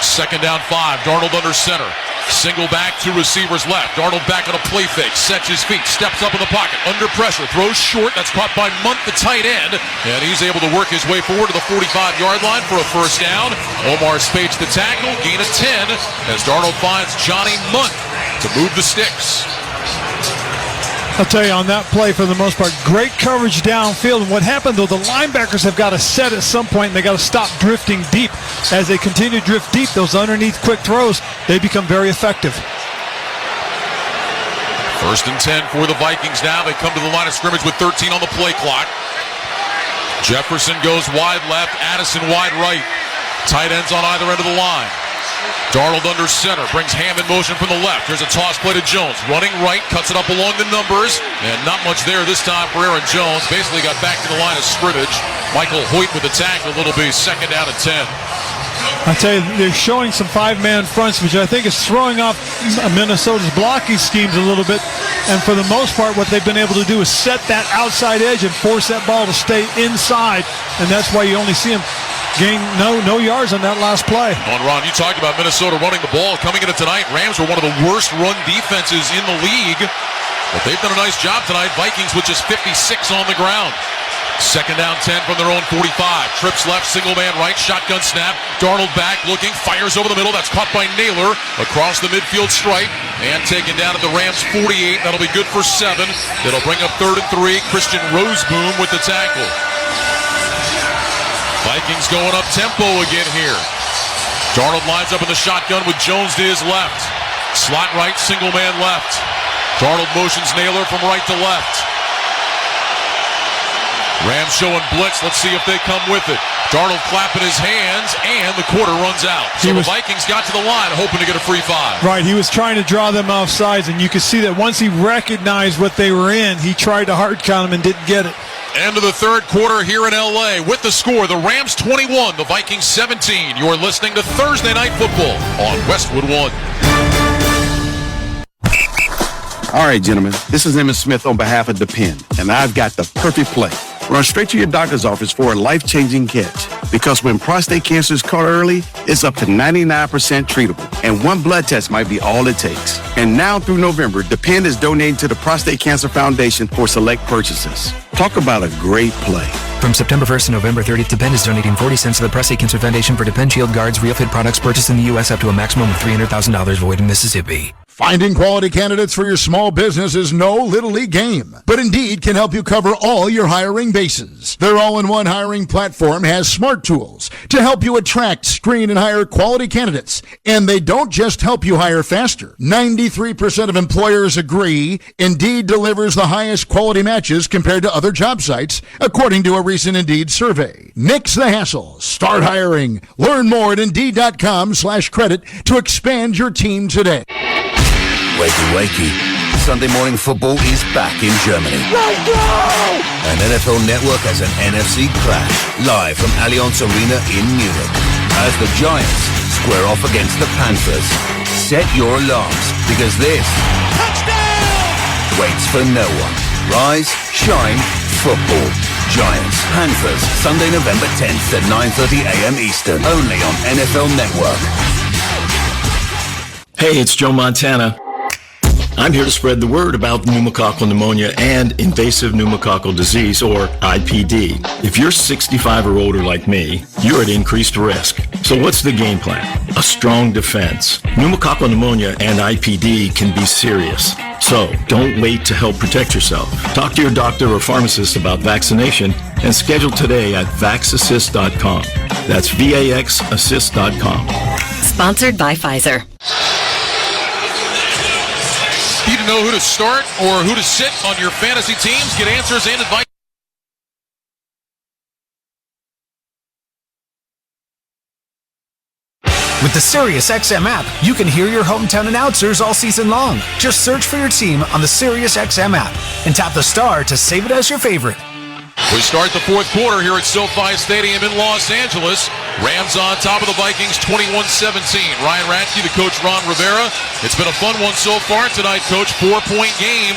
Second down 5, Darnold under center. Single back, 2 receivers left. Darnold back on a play fake, sets his feet, steps up in the pocket, under pressure, throws short. That's caught by Munt, the tight end, and he's able to work his way forward to the 45-yard line for a first down. Omar Spates the tackle, gain of 10, as Darnold finds Johnny Munt to move the sticks. I'll tell you, on that play, for the most part, great coverage downfield. And what happened, though, the linebackers have got to set at some point, and they got to stop drifting deep. As they continue to drift deep, those underneath quick throws, they become very effective. 1st and 10 for the Vikings now. They come to the line of scrimmage with 13 on the play clock. Jefferson goes wide left, Addison wide right. Tight ends on either end of the line. Darnold under center, brings Ham in motion from the left. Here's a toss play to Jones. Running right, cuts it up along the numbers. And not much there this time for Aaron Jones. Basically got back to the line of scrimmage. Michael Hoyt with the tackle. It'll be 2nd down and 10. I tell you, they're showing some 5-man fronts, which I think is throwing off Minnesota's blocking schemes a little bit. And for the most part, what they've been able to do is set that outside edge and force that ball to stay inside. And that's why you only see them gain no yards on that last play. On Ron, you talked about Minnesota running the ball. Coming into tonight, Rams were one of the worst run defenses in the league. But they've done a nice job tonight. Vikings with just 56 on the ground. 2nd down 10 from their own 45. Trips left, single man right, shotgun snap. Darnold back, looking, fires over the middle. That's caught by Naylor across the midfield stripe and taken down at the Rams 48. That'll be good for 7. It'll bring up 3rd and 3. Christian Roseboom with the tackle. Vikings going up tempo again here. Darnold lines up in the shotgun with Jones to his left. Slot right, single man left. Darnold motions Naylor from right to left. Rams showing blitz. Let's see if they come with it. Darnold clapping his hands, and the quarter runs out. So the Vikings got to the line hoping to get a free 5. Right, he was trying to draw them off sides, and you could see that once he recognized what they were in, he tried to hard count them and didn't get it. End of the 3rd quarter here in L.A. With the score, the Rams 21, the Vikings 17. You're listening to Thursday Night Football on Westwood 1. All right, gentlemen, this is Emmitt Smith on behalf of Depend, and I've got the perfect play. Run straight to your doctor's office for a life-changing catch. Because when prostate cancer is caught early, it's up to 99% treatable. And one blood test might be all it takes. And now through November, Depend is donating to the Prostate Cancer Foundation for select purchases. Talk about a great play. From September 1st to November 30th, Depend is donating 40 cents to the Prostate Cancer Foundation for Depend Shield Guards Real Fit products purchased in the U.S. up to a maximum of $300,000 void in Mississippi. Finding quality candidates for your small business is no little league game, but Indeed can help you cover all your hiring bases. Their all-in-one hiring platform has smart tools to help you attract, screen, and hire quality candidates. And they don't just help you hire faster. 93% of employers agree Indeed delivers the highest quality matches compared to other job sites, according to a recent Indeed survey. Nix the hassle. Start hiring. Learn more at Indeed.com/credit to expand your team today. Wakey, wakey. Sunday morning football is back in Germany. Let's go! And NFL Network has an NFC clash live from Allianz Arena in Munich as the Giants square off against the Panthers. Set your alarms because this waits for no one. Rise, shine, football. Giants, Panthers, Sunday, November 10th at 9:30 a.m. Eastern, only on NFL Network. Hey, it's Joe Montana. I'm here to spread the word about pneumococcal pneumonia and invasive pneumococcal disease, or IPD. If you're 65 or older like me, you're at increased risk. So what's the game plan? A strong defense. Pneumococcal pneumonia and IPD can be serious. So don't wait to help protect yourself. Talk to your doctor or pharmacist about vaccination and schedule today at vaxassist.com. That's VAXassist.com. Sponsored by Pfizer. Need to know who to start or who to sit on your fantasy teams? Get answers and advice. With the SiriusXM app, you can hear your hometown announcers all season long. Just search for your team on the SiriusXM app and tap the star to save it as your favorite. We start the 4th quarter here at SoFi Stadium in Los Angeles. Rams on top of the Vikings 21-17. Ryan Radke, the coach Ron Rivera. It's been a fun one so far tonight, Coach. 4-point game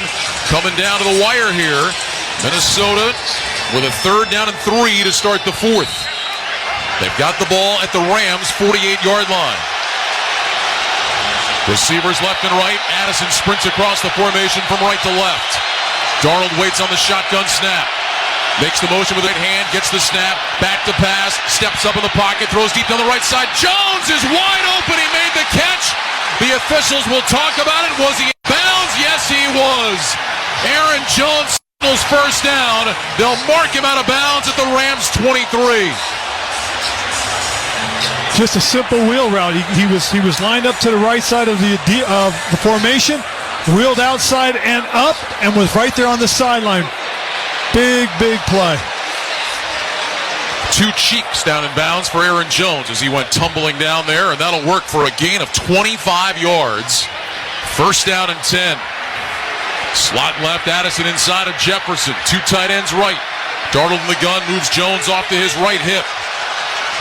coming down to the wire here. Minnesota with a 3rd down and 3 to start the 4th. They've got the ball at the Rams 48-yard line. Receivers left and right. Addison sprints across the formation from right to left. Darnold waits on the shotgun snap. Makes the motion with the right hand, gets the snap, back to pass, steps up in the pocket, throws deep down the right side. Jones is wide open. He made the catch. The officials will talk about it. Was he in bounds? Yes, he was. Aaron Jones signals first down. They'll mark him out of bounds at the Rams 23. Just a simple wheel route. He was lined up to the right side of the formation, wheeled outside and up, and was right there on the sideline. Big play. Two cheeks down in bounds for Aaron Jones as he went tumbling down there, and that'll work for a gain of 25 yards. First down and 10. Slot left, Addison inside of Jefferson. Two tight ends right. Darnold in the gun, moves Jones off to his right hip.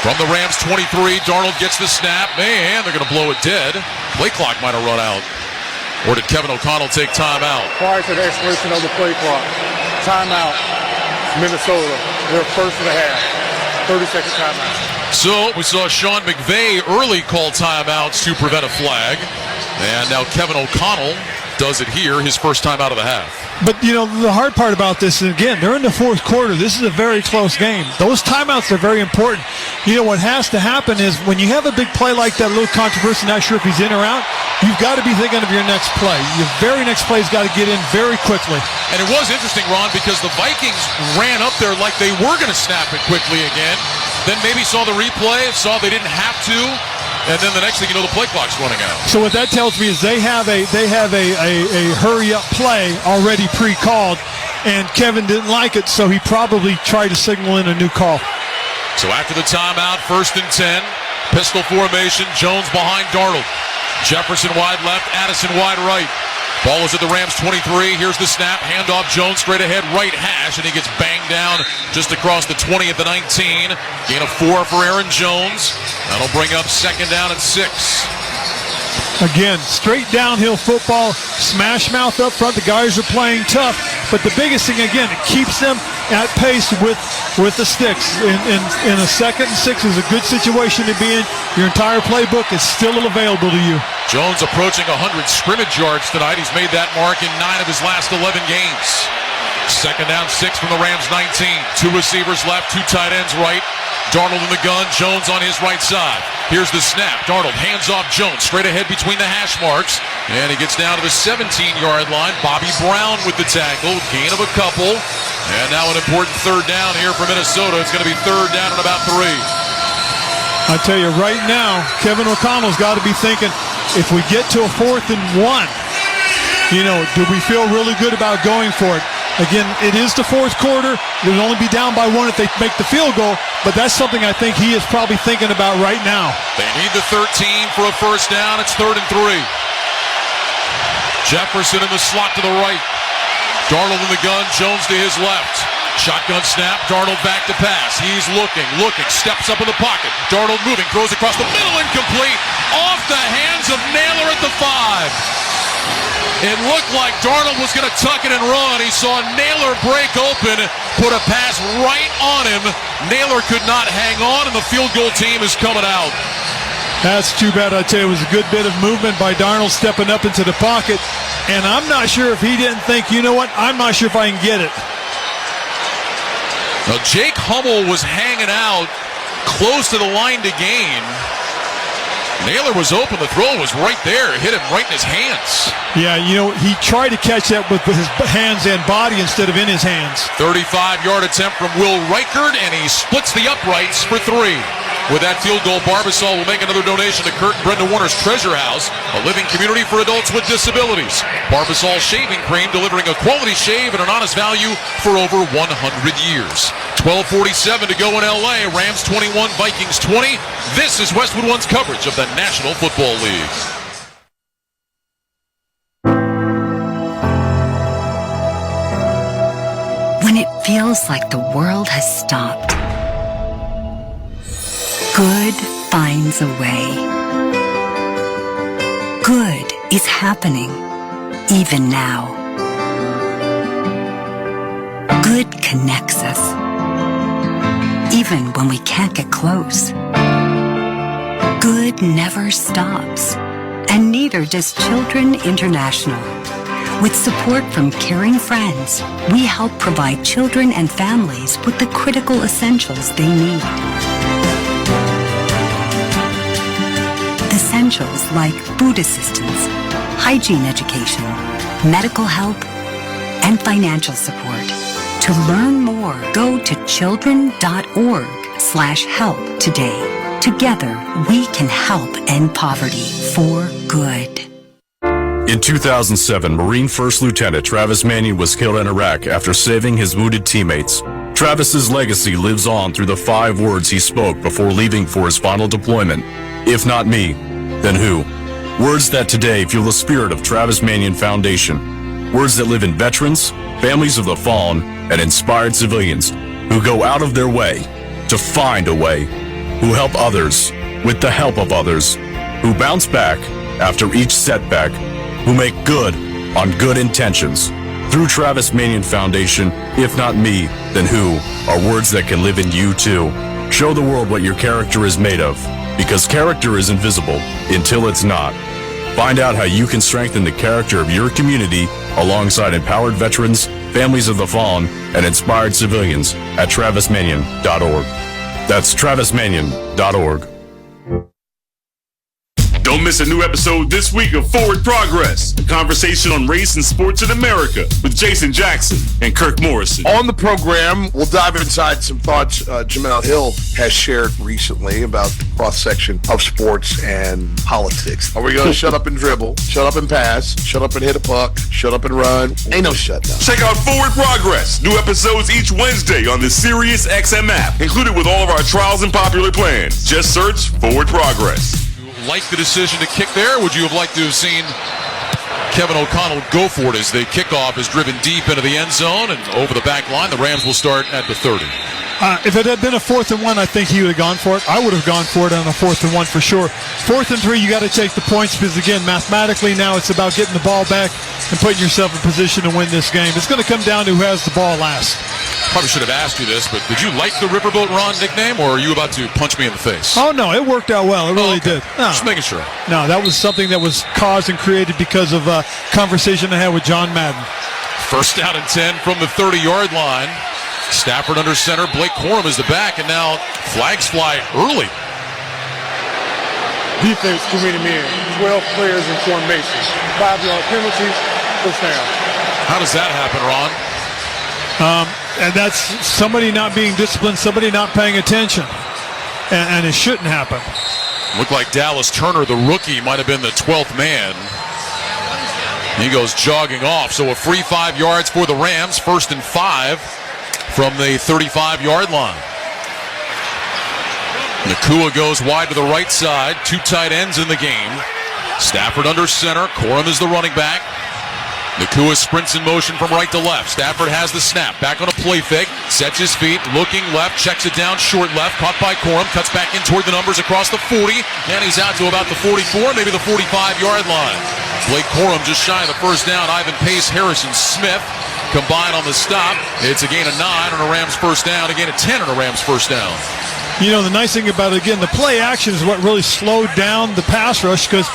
From the Rams 23, Darnold gets the snap. Man, they're going to blow it dead. Play clock might have run out. Or did Kevin O'Connell take timeout? Prior to the expiration of the play clock, timeout, Minnesota. Their first of the half. 30-second timeout. So we saw Sean McVay early call timeouts to prevent a flag. And now Kevin O'Connell does it here, his first time out of the half. But, the hard part about this, and again, they're in the fourth quarter. This is a very close game. Those timeouts are very important. What has to happen is when you have a big play like that, a little controversy, not sure if he's in or out, you've got to be thinking of your next play. Your very next play's got to get in very quickly. And it was interesting, Ron, because the Vikings ran up there like they were going to snap it quickly again. Then maybe saw the replay, saw they didn't have to. And then the next thing you know, the play clock's running out. So what that tells me is they have a hurry-up play already pre-called, and Kevin didn't like it, so he probably tried to signal in a new call. So after the timeout, first and 10, pistol formation, Jones behind Darnold. Jefferson wide left, Addison wide right. Ball is at the Rams 23. Here's the snap. Handoff, Jones straight ahead, right hash, and he gets banged down just across the 20 at the 19. Gain of 4 for Aaron Jones. That'll bring up second down and 6. Again, straight downhill football, smash mouth up front. The guys are playing tough, but the biggest thing, again, it keeps them at pace with the sticks. In a second and 6 is a good situation to be in. Your entire playbook is still available to you. Jones approaching 100 scrimmage yards tonight. He's made that mark in 9 of his last 11 games. Second down 6 from the Rams 19. Two receivers left, two tight ends right. Darnold in the gun, Jones on his right side. Here's the snap. Darnold hands off Jones straight ahead between the hash marks. And he gets down to the 17-yard line. Bobby Brown with the tackle. Gain of a couple. And now an important third down here for Minnesota. It's going to be third down and about 3. I tell you right now, Kevin O'Connell's got to be thinking, if we get to a 4th and 1, do we feel really good about going for it? Again, it is the fourth quarter. They'll only be down by 1 if they make the field goal, but that's something I think he is probably thinking about right now. They need the 13 for a first down. It's 3rd and 3. Jefferson in the slot to the right. Darnold in the gun, Jones to his left. Shotgun snap, Darnold back to pass. He's looking, steps up in the pocket. Darnold moving, throws across the middle, incomplete. Off the hands of Naylor at the 5. It looked like Darnold was going to tuck it and run. He saw Naylor break open, put a pass right on him. Naylor could not hang on, and the field goal team is coming out. That's too bad. I tell you, it was a good bit of movement by Darnold stepping up into the pocket, and I'm not sure if he didn't think, I'm not sure if I can get it. Now, Jake Hummel was hanging out close to the line to gain. Naylor was open. The throw was right there. It hit him right in his hands. Yeah, he tried to catch that with his hands and body instead of in his hands. 35-yard attempt from Will Reichard, and he splits the uprights for 3. With that field goal, Barbasol will make another donation to Kurt and Brenda Warner's Treasure House, a living community for adults with disabilities. Barbasol shaving cream, delivering a quality shave at an honest value for over 100 years. 12:47 to go in L.A. Rams 21, Vikings 20. This is Westwood One's coverage of the National Football League. When it feels like the world has stopped, good finds a way. Good is happening, even now. Good connects us, even when we can't get close. Good never stops, and neither does Children International. With support from caring friends, we help provide children and families with the critical essentials they need. Essentials like food assistance, hygiene education, medical help, and financial support. To learn more, go to children.org/help today. Together, we can help end poverty for good. In 2007, Marine First Lieutenant Travis Manion was killed in Iraq after saving his wounded teammates. Travis's legacy lives on through the 5 words he spoke before leaving for his final deployment. If not me, then who? Words that today fuel the spirit of Travis Manion Foundation. Words that live in veterans, families of the fallen, and inspired civilians who go out of their way to find a way, who help others with the help of others, who bounce back after each setback, who make good on good intentions. Through Travis Manion Foundation, if not me, then who, are words that can live in you too. Show the world what your character is made of, because character is invisible until it's not. Find out how you can strengthen the character of your community alongside empowered veterans, families of the fallen, and inspired civilians at travismanion.org. That's travismanion.org. Don't miss a new episode this week of Forward Progress, a conversation on race and sports in America with Jason Jackson and Kirk Morrison. On the program, we'll dive inside some thoughts Jamel Hill has shared recently about the cross-section of sports and politics. Are we going to shut up and dribble, shut up and pass, shut up and hit a puck, shut up and run? Ain't no shutdown. Check out Forward Progress. New episodes each Wednesday on the Sirius XM app, included with all of our trials and popular plans. Just search Forward Progress. Like the decision to kick there? Would you have liked to have seen Kevin O'Connell go for it as the kickoff is driven deep into the end zone and over the back line? The Rams will start at the 30. If it had been a 4th and 1, I think he would have gone for it. I would have gone for it on a 4th and 1 for sure. 4th and 3, you got to take the points because, again, mathematically now it's about getting the ball back and putting yourself in position to win this game. It's going to come down to who has the ball last. Probably should have asked you this, but did you like the Riverboat Ron nickname, or are you about to punch me in the face? Oh, no, it worked out well. It really did. No. Just making sure. No, that was something that was caused and created because of a conversation I had with John Madden. First down and 10 from the 30-yard line. Stafford under center. Blake Corum is the back, and now flags fly early. Defense too many men. 12 players in formation. 5-yard penalties. First down. How does that happen, Ron? And that's somebody not being disciplined, somebody not paying attention. And it shouldn't happen. Looked like Dallas Turner, the rookie, might have been the 12th man. He goes jogging off. So a free 5 yards for the Rams. 1st and 5 from the 35-yard line. Nakua goes wide to the right side. 2 tight ends in the game. Stafford under center. Corum is the running back. Nakua sprints in motion from right to left. Stafford has the snap. Back on a play fake. Sets his feet. Looking left. Checks it down short left. Caught by Corum. Cuts back in toward the numbers across the 40. And he's out to about the 44, maybe the 45-yard line. Blake Corum just shy of the first down. Ivan Pace, Harrison Smith combined on the stop. It's a gain of 9 on a Rams first down. A gain of 10 on a Rams first down. You know, the nice thing about it, again, the play action is what really slowed down the pass rush because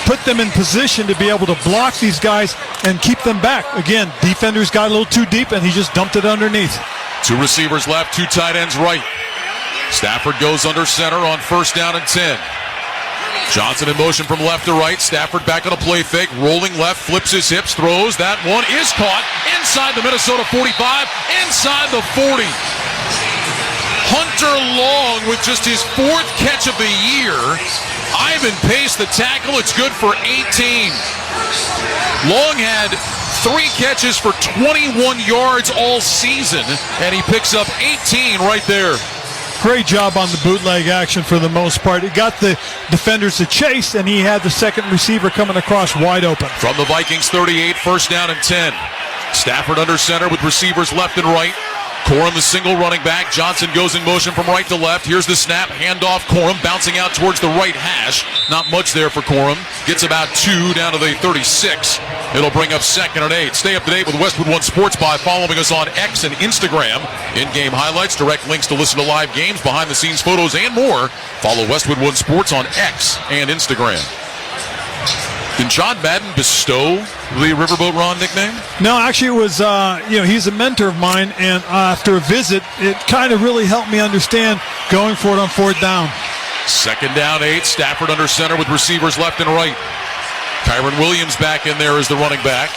put them in position to be able to block these guys and keep them back. Again, defenders got a little too deep, and he just dumped it underneath. 2 receivers left, 2 tight ends right. Stafford goes under center on 1st down and 10. Johnson in motion from left to right. Stafford back on a play fake, rolling left, flips his hips, throws. That one is caught inside the Minnesota 45, inside the 40. Hunter Long with just his 4th catch of the year. Ivan Pace the tackle. It's good for 18. Long had 3 catches for 21 yards all season, and he picks up 18 right there. Great job on the bootleg action for the most part. It got the defenders to chase, and he had the second receiver coming across wide open. From the Vikings 38, 1st down and 10. Stafford under center with receivers left and right. Corum the single running back. Johnson goes in motion from right to left. Here's the snap. Handoff Corum bouncing out towards the right hash. Not much there for Corum. Gets about 2 down to the 36. It'll bring up 2nd and 8. Stay up to date with Westwood One Sports by following us on X and Instagram. In-game highlights, direct links to listen to live games, behind-the-scenes photos, and more. Follow Westwood One Sports on X and Instagram. Did John Madden bestow the Riverboat Ron nickname? No, actually it was, he's a mentor of mine, and after a visit, it kind of really helped me understand going for it on 4th down. 2nd down, 8. Stafford under center with receivers left and right. Kyron Williams back in there as the running back.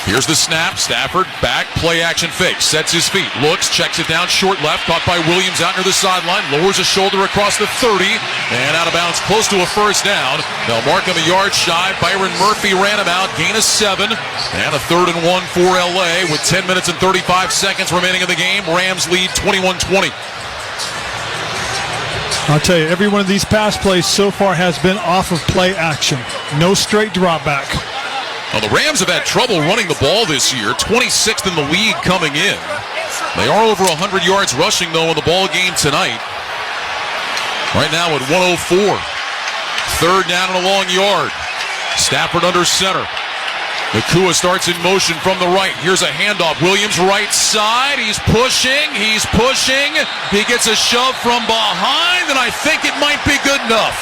Here's the snap. Stafford back, play action fake. Sets his feet, looks, checks it down, short left. Caught by Williams out near the sideline. Lowers a shoulder across the 30. And out of bounds, close to a first down. They'll mark him a yard shy. Byron Murphy ran him out. Gain of 7. And a 3rd and 1 for LA with 10 minutes and 35 seconds remaining in the game. Rams lead 21-20. I'll tell you, every one of these pass plays so far has been off of play action. No straight drop back. Well, the Rams have had trouble running the ball this year, 26th in the league coming in. They are over 100 yards rushing, though, in the ball game tonight. Right now at 104. 3rd down and a long yard. Stafford under center. Nakua starts in motion from the right. Here's a handoff. Williams right side. He's pushing. He gets a shove from behind, and I think it might be good enough.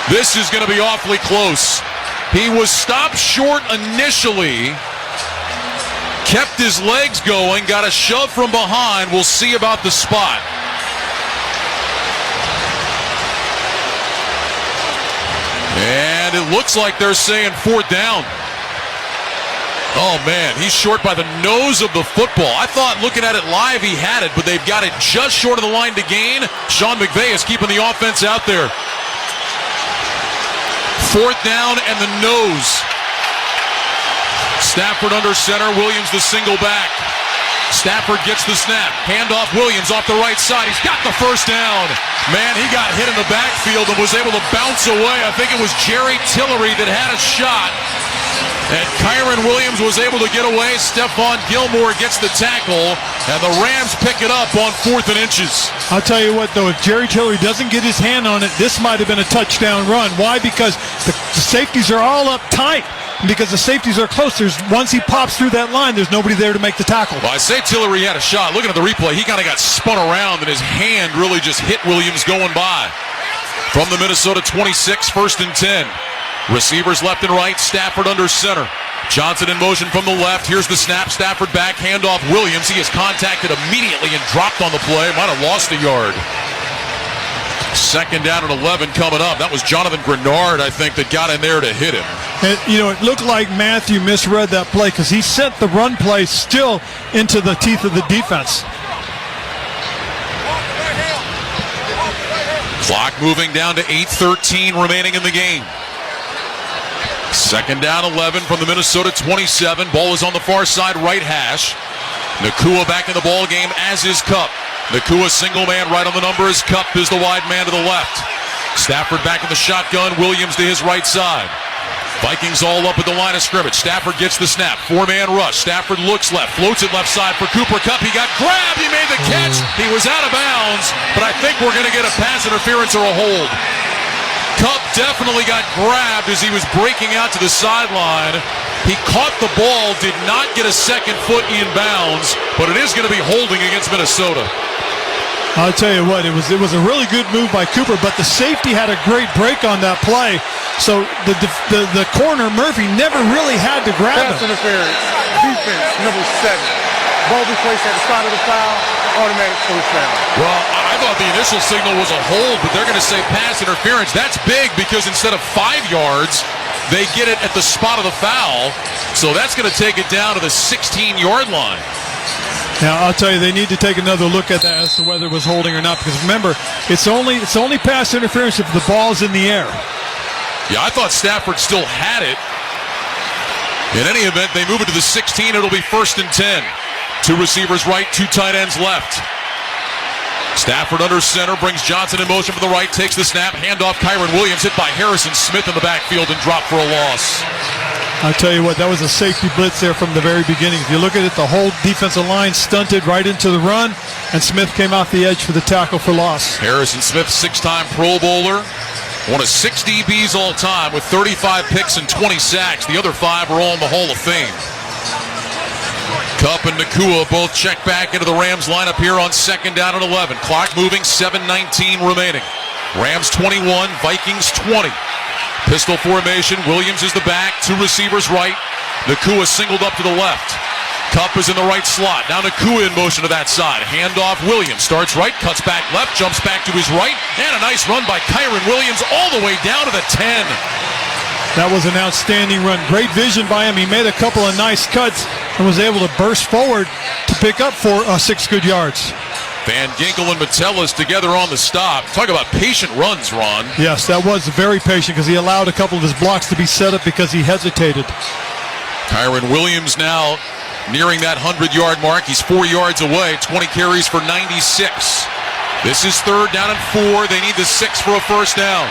This is going to be awfully close. He was stopped short initially, kept his legs going, got a shove from behind. We'll see about the spot. And it looks like they're saying 4th down. Oh, man, he's short by the nose of the football. I thought looking at it live he had it, but they've got it just short of the line to gain. Sean McVay is keeping the offense out there. 4th down and the nose. Stafford under center. Williams the single back. Stafford gets the snap. Handoff Williams off the right side. He's got the first down. Man, he got hit in the backfield and was able to bounce away. I think it was Jerry Tillery that had a shot. And Kyron Williams was able to get away. Stephon Gilmore gets the tackle. And the Rams pick it up on 4th and inches. I'll tell you what, though, if Jerry Tillery doesn't get his hand on it, this might have been a touchdown run. Why? Because the safeties are all up tight. Because the safeties are close. Once he pops through that line, there's nobody there to make the tackle. Well, I say Tillery had a shot. Looking at the replay, he kind of got spun around, and his hand really just hit Williams going by. From the Minnesota 26, 1st and 10. Receivers left and right. Stafford under center. Johnson in motion from the left. Here's the snap. Stafford back. Handoff Williams. He is contacted immediately and dropped on the play. Might have lost a yard. 2nd down and 11 coming up. That was Jonathan Grenard, I think, that got in there to hit him. And, it looked like Matthew misread that play because he sent the run play still into the teeth of the defense. Clock moving down to 8:13 remaining in the game. 2nd down 11 from the Minnesota 27. Ball is on the far side right hash. Nakua back in the ball game, as is Kupp. Nakua single man right on the numbers. Kupp is the wide man to the left. Stafford back in the shotgun. Williams to his right side. Vikings all up at the line of scrimmage. Stafford gets the snap. 4-man rush. Stafford looks left. Floats it left side for Cooper Kupp. He got grabbed. He made the catch. He was out of bounds. But I think we're going to get a pass interference or a hold. Kupp definitely got grabbed as he was breaking out to the sideline. He caught the ball, did not get a second foot in bounds, but it is going to be holding against Minnesota. I'll tell you what, it was a really good move by Cooper, but the safety had a great break on that play. So the corner, Murphy, never really had to grab Pass him. interference, defense, number 7. Ball be placed at the side of the foul, automatic first down. Well, I thought the initial signal was a hold, but they're going to say pass interference. That's big because instead of 5 yards, they get it at the spot of the foul. So that's going to take it down to the 16-yard line. Now, I'll tell you, they need to take another look at that as to whether it was holding or not. Because remember, it's only pass interference if the ball's in the air. Yeah, I thought Stafford still had it. In any event, they move it to the 16. It'll be 1st and 10. 2 receivers right, 2 tight ends left. Stafford under center, brings Johnson in motion for the right, takes the snap, handoff Kyron Williams, hit by Harrison Smith in the backfield and dropped for a loss. I'll tell you what, that was a safety blitz there from the very beginning. If you look at it, the whole defensive line stunted right into the run, and Smith came off the edge for the tackle for loss. Harrison Smith, 6-time Pro Bowler, one of 6 DBs all time with 35 picks and 20 sacks. The other 5 are all in the Hall of Fame. Kupp and Nakua both check back into the Rams lineup here on 2nd down and 11. Clock moving, 7:19 remaining. Rams 21, Vikings 20. Pistol formation, Williams is the back, 2 receivers right. Nakua singled up to the left. Kupp is in the right slot. Now Nakua in motion to that side. Handoff Williams, starts right, cuts back left, jumps back to his right, and a nice run by Kyron Williams all the way down to the 10. That was an outstanding run. Great vision by him. He made a couple of nice cuts and was able to burst forward to pick up 6 good yards. Van Ginkel and Metellus together on the stop. Talk about patient runs, Ron. Yes, that was very patient because he allowed a couple of his blocks to be set up because he hesitated. Kyron Williams now nearing that 100-yard mark. He's 4 yards away, 20 carries for 96. This is 3rd down and 4. They need the 6 for a first down.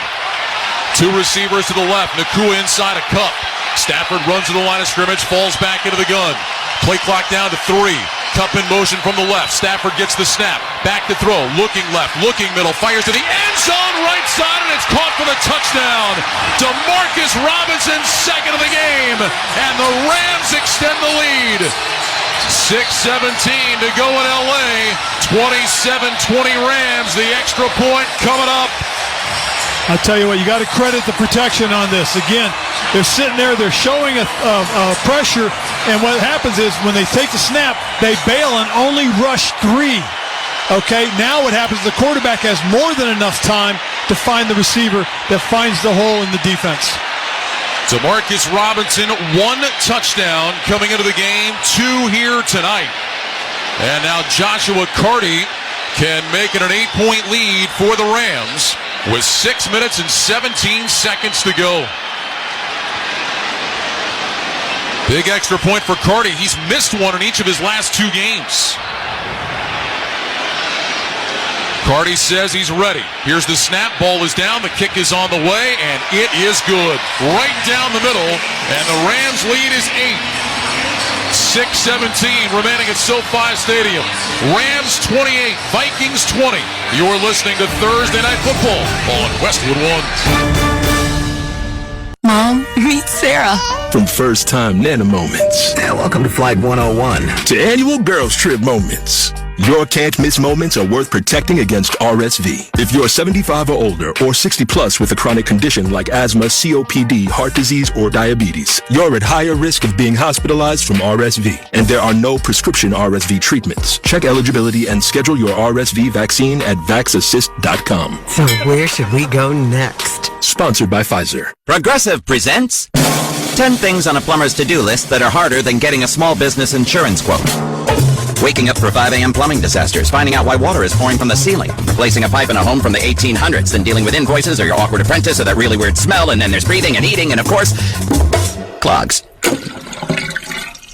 2 receivers to the left. Nakua inside a Cup. Stafford runs to the line of scrimmage, falls back into the gun. Play clock down to 3. Cup in motion from the left. Stafford gets the snap. Back to throw. Looking left. Looking middle. Fires to the end zone. Right side. And it's caught for the touchdown. DeMarcus Robinson, 2nd of the game. And the Rams extend the lead. 6:17 to go in L.A. 27-20 Rams. The extra point coming up. I'll tell you what, you got to credit the protection on this. Again, they're sitting there, they're showing a pressure, and what happens is when they take the snap, they bail and only rush 3. Okay, now what happens, the quarterback has more than enough time to find the receiver that finds the hole in the defense. DeMarcus Robinson, 1 touchdown coming into the game, 2 here tonight. And now Joshua Carty can make it an 8-point lead for the Rams with 6 minutes and 17 seconds to go. Big extra point for Carty. He's missed one in each of his last 2 games. Carty says he's ready. Here's the snap. Ball is down. The kick is on the way, and it is good. Right down the middle, and the Rams lead is 8. 6:17 remaining at SoFi Stadium. Rams 28, Vikings 20. You're listening to Thursday Night Football on Westwood One. Mom, meet Sarah. From first-time Nana moments. Welcome to Flight 101. To annual girls trip moments. Your can't-miss moments are worth protecting against RSV. If you're 75 or older or 60 plus with a chronic condition like asthma, COPD, heart disease, or diabetes, you're at higher risk of being hospitalized from RSV. And there are no prescription RSV treatments. Check eligibility and schedule your RSV vaccine at vaxassist.com. So where should we go next? Sponsored by Pfizer. Progressive presents 10 things on a plumber's to-do list that are harder than getting a small business insurance quote. Waking up for 5 a.m. plumbing disasters, finding out why water is pouring from the ceiling, replacing a pipe in a home from the 1800s, then dealing with invoices or your awkward apprentice or that really weird smell, and then there's breathing and eating, and of course, clogs.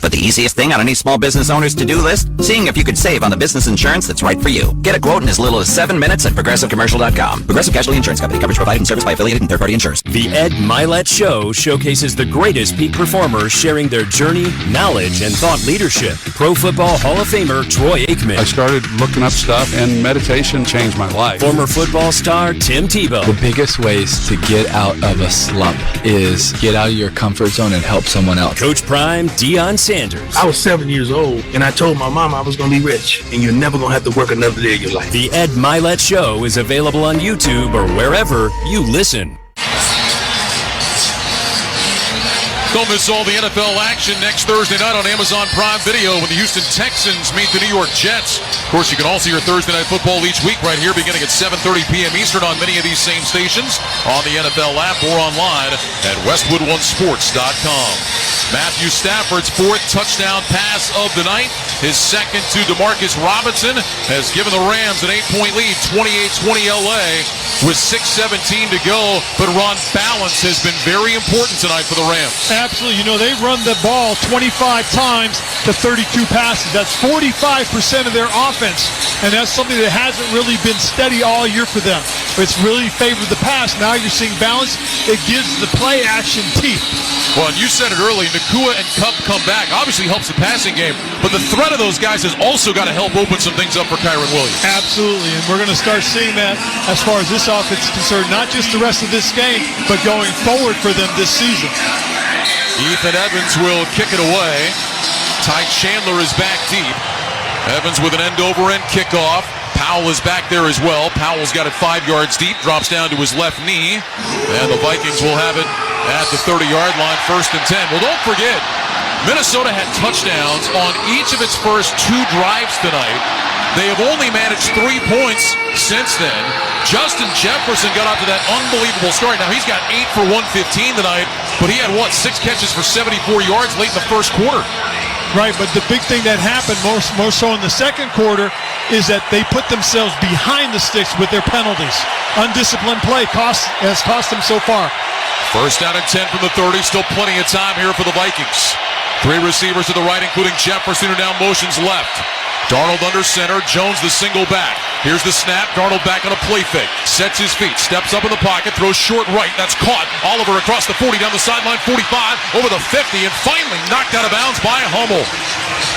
But the easiest thing on any small business owner's to-do list? Seeing if you could save on the business insurance that's right for you. Get a quote in as little as 7 minutes at ProgressiveCommercial.com. Progressive Casualty Insurance Company. Coverage provided and serviced by affiliated and third-party insurers. The Ed Milet Show showcases the greatest peak performers sharing their journey, knowledge, and thought leadership. Pro Football Hall of Famer Troy Aikman. I started looking up stuff, and meditation changed my life. Former football star Tim Tebow. The biggest ways to get out of a slump is get out of your comfort zone and help someone else. Coach Prime Deion Sanders. I was 7 years old, and I told my mom I was going to be rich, and you're never going to have to work another day of your life. The Ed Milet Show is available on YouTube or wherever you listen. Don't miss all the NFL action next Thursday night on Amazon Prime Video when the Houston Texans meet the New York Jets. Of course, you can also hear Thursday Night Football each week right here beginning at 7:30 p.m. Eastern on many of these same stations, on the NFL app or online at WestwoodOneSports.com. Matthew Stafford's 4th touchdown pass of the night. His 2nd to DeMarcus Robinson has given the Rams an 8-point lead, 28-20 LA with 6:17 to go. But Ron, balance has been very important tonight for the Rams. Absolutely. You know, they've run the ball 25 times to 32 passes. That's 45% of their offense, and that's something that hasn't really been steady all year for them. It's really favored the pass. Now you're seeing balance. It gives the play action teeth. Well, and you said it early, Nakua and Cup come back. Obviously helps the passing game, but the threat of those guys has also got to help open some things up for Kyron Williams. Absolutely, and we're going to start seeing that as far as this offense is concerned, not just the rest of this game, but going forward for them this season. Ethan Evans will kick it away. Ty Chandler is back deep. Evans with an end-over-end kickoff. Powell is back there as well. Powell's got it 5 yards deep, drops down to his left knee, and the Vikings will have it at the 30-yard line, 1st and 10. Well, don't forget, Minnesota had touchdowns on each of its first 2 drives tonight. They have only managed 3 points since then. Justin Jefferson got out to that unbelievable start. Now he's got 8 for 115 tonight. But he had, 6 catches for 74 yards late in the first quarter. Right, but the big thing that happened more so in the second quarter is that they put themselves behind the sticks with their penalties. Undisciplined play has cost them so far. First down and 10 from the 30. Still plenty of time here for the Vikings. 3 receivers to the right, including Jefferson, who now motions left. Darnold under center, Jones the single back. Here's the snap, Darnold back on a play fake. Sets his feet, steps up in the pocket, throws short right. That's caught. Oliver across the 40, down the sideline, 45, over the 50, and finally knocked out of bounds by Hummel.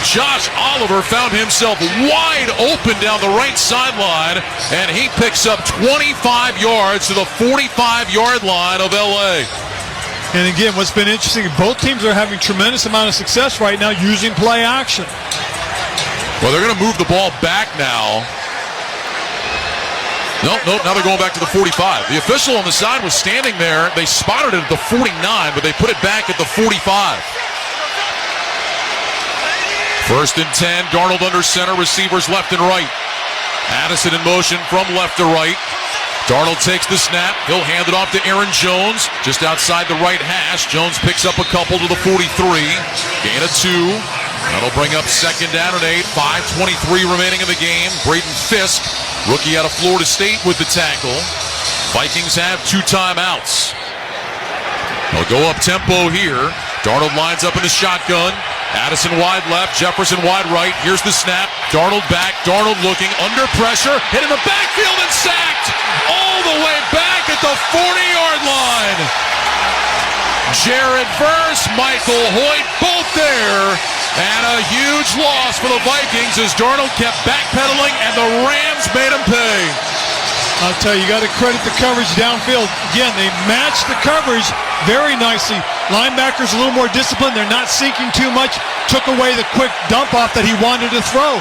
Josh Oliver found himself wide open down the right sideline, and he picks up 25 yards to the 45-yard line of L.A. And again, what's been interesting, both teams are having tremendous amount of success right now using play action. Well, they're going to move the ball back now. Nope, now they're going back to the 45. The official on the side was standing there. They spotted it at the 49, but they put it back at the 45. First and 10, Darnold under center, receivers left and right. Addison in motion from left to right. Darnold takes the snap. He'll hand it off to Aaron Jones, just outside the right hash. Jones picks up a couple to the 43. Gain of 2. That'll bring up second down and 8. 5:23 remaining in the game. Braden Fisk, rookie out of Florida State, with the tackle. Vikings have 2 timeouts. They'll go up tempo here. Darnold lines up in the shotgun. Addison wide left, Jefferson wide right. Here's the snap. Darnold back. Darnold looking under pressure. Hit in the backfield and sacked all the way back at the 40-yard line. Jared Verse, Michael Hoyt, both there. And a huge loss for the Vikings as Darnold kept backpedaling and the Rams made him pay. I'll tell you, you got to credit the coverage downfield. Again, they matched the coverage very nicely. Linebackers a little more disciplined. They're not sinking too much. Took away the quick dump off that he wanted to throw.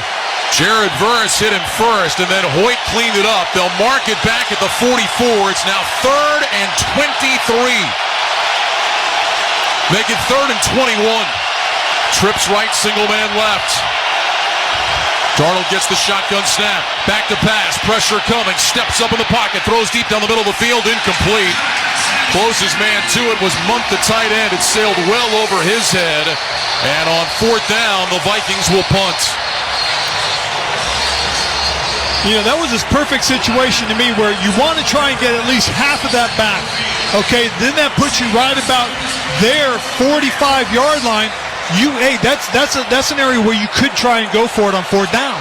Jared Verse hit him first, and then Hoyt cleaned it up. They'll mark it back at the 44. It's now 3rd and 23. Make it 3rd and 21. Trips right, single man left. Darnold gets the shotgun snap. Back to pass. Pressure coming. Steps up in the pocket. Throws deep down the middle of the field. Incomplete. Closest man to it was Munt, the tight end. It sailed well over his head. And on 4th down, the Vikings will punt. You know, that was this perfect situation to me where you want to try and get at least half of that back. Okay, then that puts you right about their 45-yard line. That's an area where you could try and go for it on 4th down.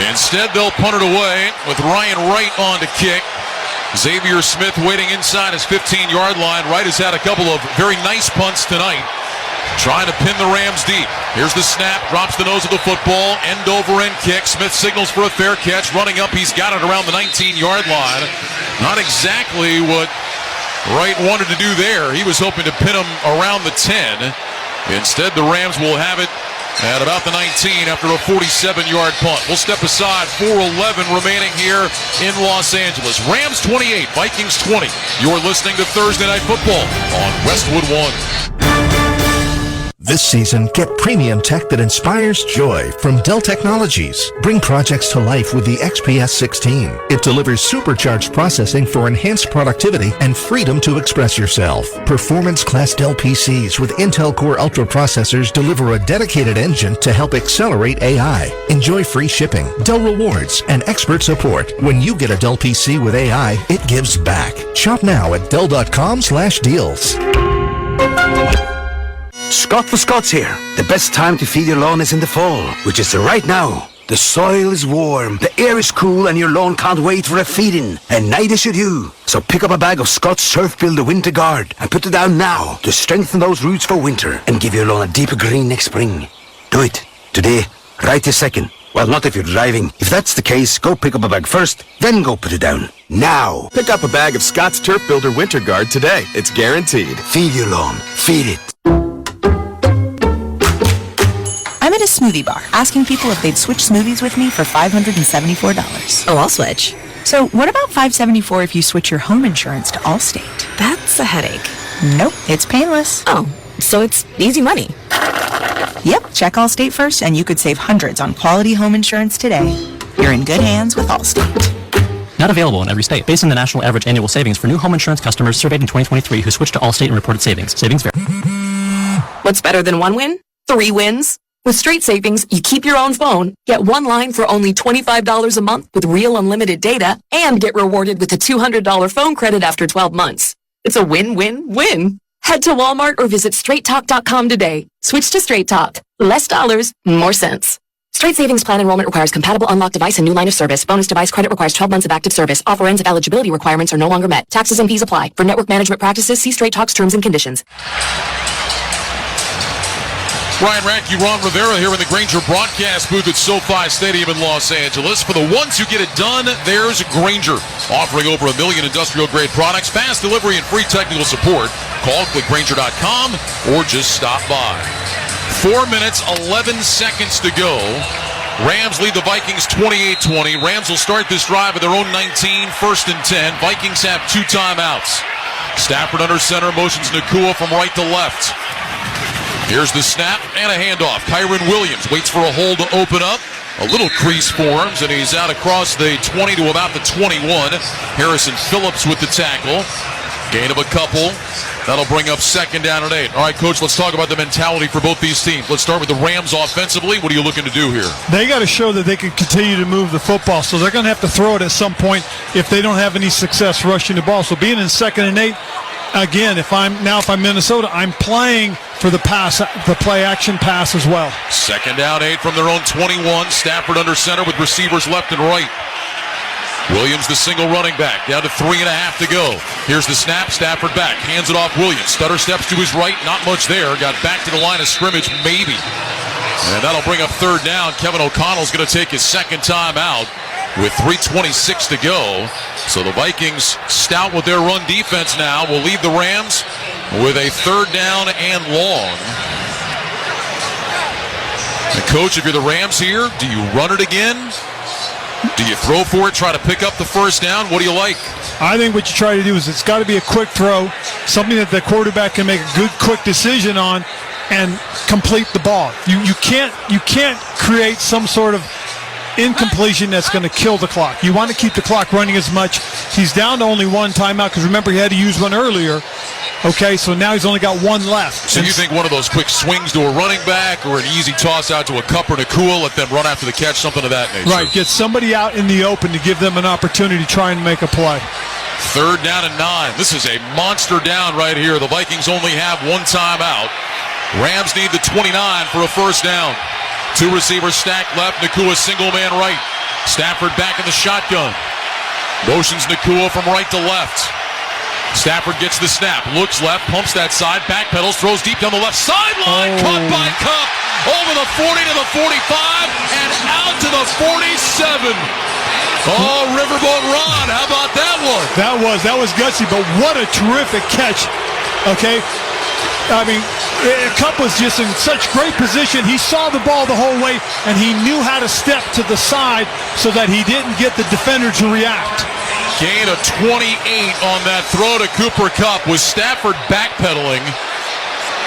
Instead, they'll punt it away with Ryan Wright on to kick. Xavier Smith waiting inside his 15-yard line. Wright has had a couple of very nice punts tonight, trying to pin the Rams deep. Here's the snap, drops the nose of the football, end over end kick. Smith signals for a fair catch, running up. He's got it around the 19-yard line. Not exactly what Wright wanted to do there. He was hoping to pin him around the 10. Instead, the Rams will have it at about the 19 after a 47-yard punt. We'll step aside. 4:11 remaining here in Los Angeles. Rams 28, Vikings 20. You're listening to Thursday Night Football on Westwood 1. This season, get premium tech that inspires joy from Dell Technologies. Bring projects to life with the XPS 16. It delivers supercharged processing for enhanced productivity and freedom to express yourself. Performance-class Dell PCs with Intel Core Ultra processors deliver a dedicated engine to help accelerate AI. Enjoy free shipping, Dell rewards, and expert support. When you get a Dell PC with AI, it gives back. Shop now at Dell.com/deals. Scott for Scott's here. The best time to feed your lawn is in the fall, which is right now. The soil is warm, the air is cool, and your lawn can't wait for a feed-in. And neither should you. So pick up a bag of Scott's Surf Builder Winter Guard and put it down now to strengthen those roots for winter and give your lawn a deeper green next spring. Do it. Today. Right this second. Well, not if you're driving. If that's the case, go pick up a bag first, then go put it down. Now. Pick up a bag of Scott's Turf Builder Winter Guard today. It's guaranteed. Feed your lawn. Feed it. I'm at a smoothie bar asking people if they'd switch smoothies with me for $574. Oh, I'll switch. So what about $574 if you switch your home insurance to Allstate? That's a headache. Nope, it's painless. Oh, so it's easy money. Yep, check Allstate first and you could save hundreds on quality home insurance today. You're in good hands with Allstate. Not available in every state. Based on the national average annual savings for new home insurance customers surveyed in 2023 who switched to Allstate and reported savings. Savings vary. What's better than one win? 3 wins. With Straight Savings, you keep your own phone, get one line for only $25 a month with real unlimited data, and get rewarded with a $200 phone credit after 12 months. It's a win-win-win. Head to Walmart or visit straighttalk.com today. Switch to Straight Talk. Less dollars, more sense. Straight Savings Plan enrollment requires compatible unlocked device and new line of service. Bonus device credit requires 12 months of active service. Offer ends if eligibility requirements are no longer met. Taxes and fees apply. For network management practices, see Straight Talk's terms and conditions. Ryan Radke, Ron Rivera here in the Grainger broadcast booth at SoFi Stadium in Los Angeles. For the ones who get it done, there's Grainger, offering over 1 million industrial-grade products, fast delivery, and free technical support. Call, click Grainger.com, or just stop by. 4 minutes, 11 seconds to go. Rams lead the Vikings 28-20. Rams will start this drive at their own 19, 1st and 10. Vikings have 2 timeouts. Stafford under center, motions Nakua from right to left. Here's the snap and a handoff. Kyron Williams waits for a hole to open up. A little crease forms, and he's out across the 20 to about the 21. Harrison Phillips with the tackle. Gain of a couple. That'll bring up 2nd down and 8. All right, Coach, let's talk about the mentality for both these teams. Let's start with the Rams offensively. What are you looking to do here? They got to show that they can continue to move the football, so they're going to have to throw it at some point if they don't have any success rushing the ball. So being in 2nd and 8, again, if I'm Minnesota, I'm playing for the pass, the play-action pass as well. 2nd down, 8 from their own 21. Stafford under center with receivers left and right. Williams, the single running back, down to 3.5 to go. Here's the snap, Stafford back, hands it off Williams. Stutter steps to his right, not much there. Got back to the line of scrimmage, maybe. And that'll bring up 3rd down. Kevin O'Connell's going to take his 2nd time out with 3:26 to go. So the Vikings, stout with their run defense now, will lead the Rams with a 3rd down and long. And Coach, if you're the Rams here, do you run it again? Do you throw for it, try to pick up the 1st down? What do you like? I think what you try to do is it's got to be a quick throw, something that the quarterback can make a good, quick decision on and complete the ball. You can't create some sort of incompletion that's going to kill the clock. You want to keep the clock running as much. He's down to only 1 timeout because remember he had to use one earlier. Okay, so now he's only got 1 left. So you think one of those quick swings to a running back or an easy toss out to a Cup or Nakua, let them run after the catch, something of that nature? Right, get somebody out in the open to give them an opportunity to try and make a play. 3rd down and 9. This is a monster down right here. The Vikings only have 1 timeout. Rams need the 29 for a 1st down. 2 receivers stacked left, Nakua single man right. Stafford back in the shotgun. Motions Nakua from right to left. Stafford gets the snap, looks left, pumps that side, backpedals, throws deep down the left sideline, caught by Kupp, over the 40 to the 45, and out to the 47. Oh, Riverboat Ron, how about that one? That was gutsy, but what a terrific catch, okay? I mean, Kupp was just in such great position. He saw the ball the whole way, and he knew how to step to the side so that he didn't get the defender to react. Gain of 28 on that throw to Cooper Kupp. Was Stafford backpedaling?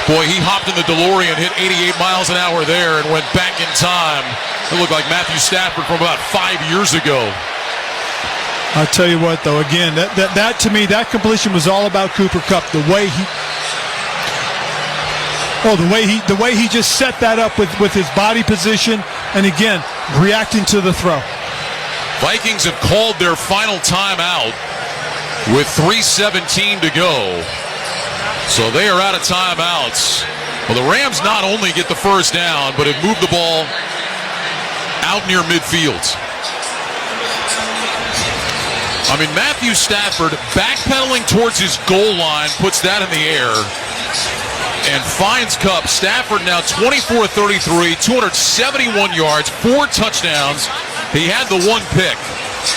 Boy, he hopped in the DeLorean, hit 88 miles an hour there, and went back in time. It looked like Matthew Stafford from about 5 years ago. I'll tell you what, though, again, that to me, that completion was all about Cooper Kupp. The way he just set that up with his body position, and again, reacting to the throw. Vikings have called their final timeout with 3:17 to go. So they are out of timeouts. Well, the Rams not only get the 1st down, but have moved the ball out near midfield. I mean, Matthew Stafford backpedaling towards his goal line, puts that in the air, and finds Kupp. Stafford now 24-33, 271 yards, 4 touchdowns. He had the 1 pick,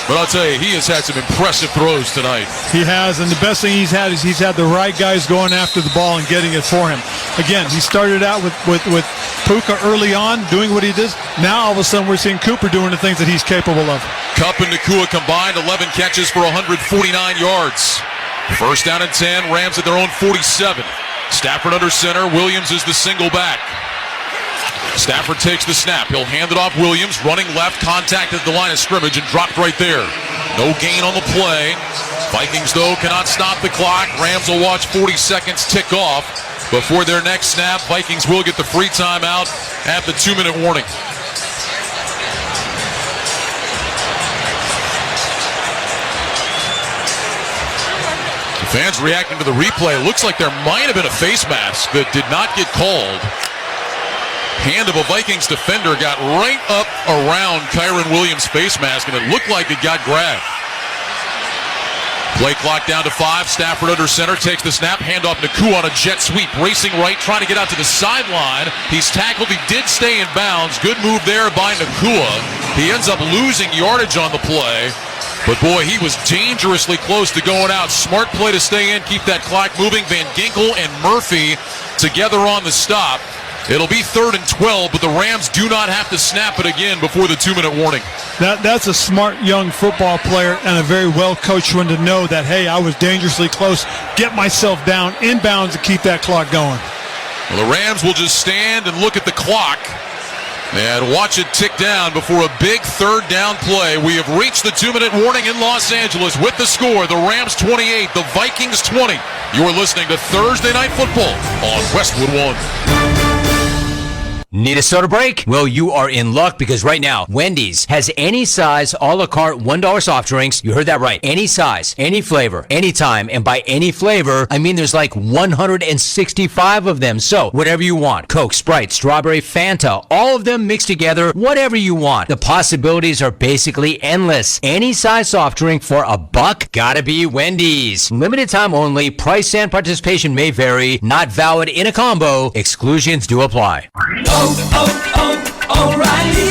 but I'll tell you, he has had some impressive throws tonight. He has, and the best thing he's had is he's had the right guys going after the ball and getting it for him. Again, he started out with Puka early on, doing what he does. Now, all of a sudden, we're seeing Cooper doing the things that he's capable of. Kupp and Nakua combined, 11 catches for 149 yards. 1st down and 10, Rams at their own 47. Stafford under center, Williams is the single back. Stafford takes the snap. He'll hand it off Williams, running left, contact at the line of scrimmage, and dropped right there. No gain on the play. Vikings, though, cannot stop the clock. Rams will watch 40 seconds tick off before their next snap. Vikings will get the free timeout at the 2-minute warning. The fans reacting to the replay. It looks like there might have been a face mask that did not get called. Hand of a Vikings defender got right up around Kyron Williams' face mask, and it looked like it got grabbed. Play clock down to 5. Stafford under center, takes the snap, handoff Nakua on a jet sweep, racing right, trying to get out to the sideline. He's tackled. He did stay in bounds. Good move there by Nakua. He ends up losing yardage on the play. But boy, he was dangerously close to going out. Smart play to stay in, keep that clock moving. Van Ginkel and Murphy together on the stop. It'll be 3rd and 12, but the Rams do not have to snap it again before the 2-minute warning. That's a smart young football player and a very well-coached one to know that, hey, I was dangerously close. Get myself down in bounds and keep that clock going. Well, the Rams will just stand and look at the clock and watch it tick down before a big 3rd down play. We have reached the 2-minute warning in Los Angeles with the score. The Rams 28, the Vikings 20. You're listening to Thursday Night Football on Westwood One. Need a soda break? Well, you are in luck because right now, Wendy's has any size, a la carte, $1 soft drinks. You heard that right. Any size, any flavor, anytime. And by any flavor, I mean there's like 165 of them. So, whatever you want. Coke, Sprite, strawberry, Fanta, all of them mixed together, whatever you want. The possibilities are basically endless. Any size soft drink for $1, gotta be Wendy's. Limited time only, price and participation may vary, not valid in a combo. Exclusions do apply. O'Reilly.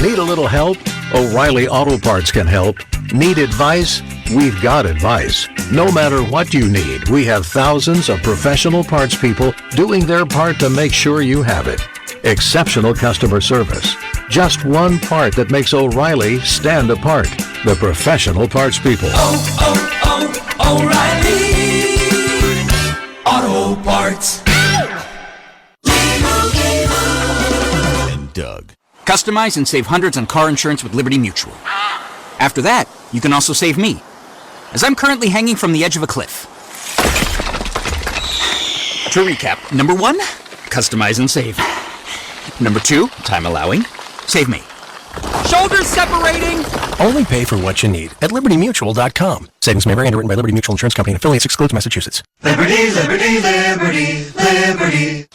Need a little help? O'Reilly Auto Parts can help. Need advice? We've got advice. No matter what you need, we have thousands of professional parts people doing their part to make sure you have it. Exceptional customer service. Just one part that makes O'Reilly stand apart. The professional parts people. O'Reilly Auto Parts. Doug. Customize and save hundreds on car insurance with Liberty Mutual. After that, you can also save me, as I'm currently hanging from the edge of a cliff. To recap, number 1, customize and save. Number 2, time allowing, save me. Shoulders separating! Only pay for what you need at LibertyMutual.com. Savings may vary. Underwritten by Liberty Mutual Insurance Company and affiliates. Excludes Massachusetts. Liberty, liberty, liberty, liberty.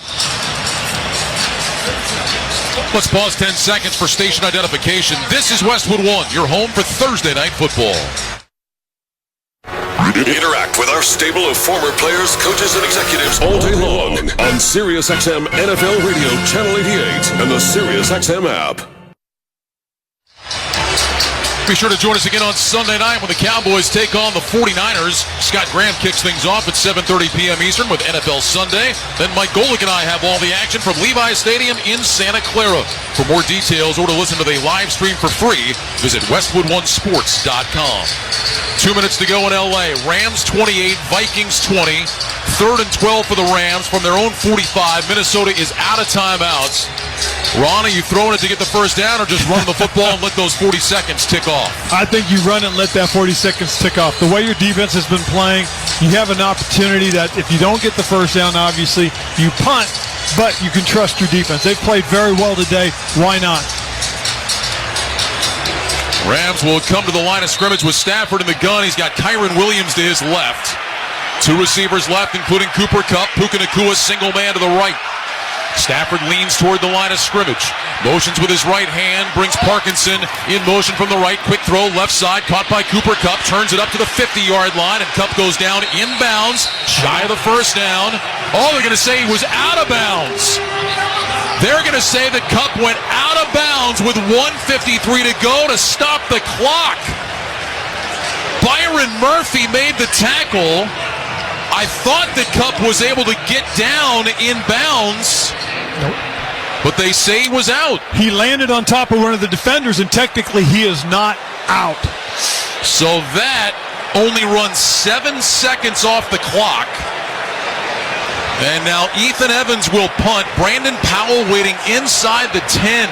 Let's pause 10 seconds for station identification. This is Westwood One, your home for Thursday Night Football. Interact with our stable of former players, coaches, and executives all day long on SiriusXM NFL Radio Channel 88 and the SiriusXM app. Be sure to join us again on Sunday night when the Cowboys take on the 49ers. Scott Graham kicks things off at 7:30 p.m. Eastern with NFL Sunday. Then Mike Golick and I have all the action from Levi's Stadium in Santa Clara. For more details or to listen to the live stream for free, visit westwoodonesports.com. 2 minutes to go in L.A. Rams 28, Vikings 20. 3rd and 12 for the Rams from their own 45. Minnesota is out of timeouts. Ron, are you throwing it to get the first down or just run the football and let those 40 seconds tick off? I think you run it and let that 40 seconds tick off. The way your defense has been playing, you have an opportunity that if you don't get the first down, obviously, you punt, but you can trust your defense. They've played very well today. Why not? Rams will come to the line of scrimmage with Stafford in the gun. He's got Kyron Williams to his left. 2 receivers left, including Cooper Kupp. Puka Nacua, single man to the right. Stafford leans toward the line of scrimmage. Motions with his right hand, brings Parkinson in motion from the right. Quick throw, left side, caught by Cooper Kupp. Turns it up to the 50-yard line, and Kupp goes down inbounds, shy of the first down. Oh, they're going to say he was out of bounds. They're going to say that Kupp went out of bounds with 1:53 to go to stop the clock. Byron Murphy made the tackle. I thought that Kupp was able to get down in bounds, but they say he was out. He landed on top of one of the defenders, and technically he is not out. So that only runs 7 seconds off the clock. And now Ethan Evans will punt. Brandon Powell waiting inside the 10.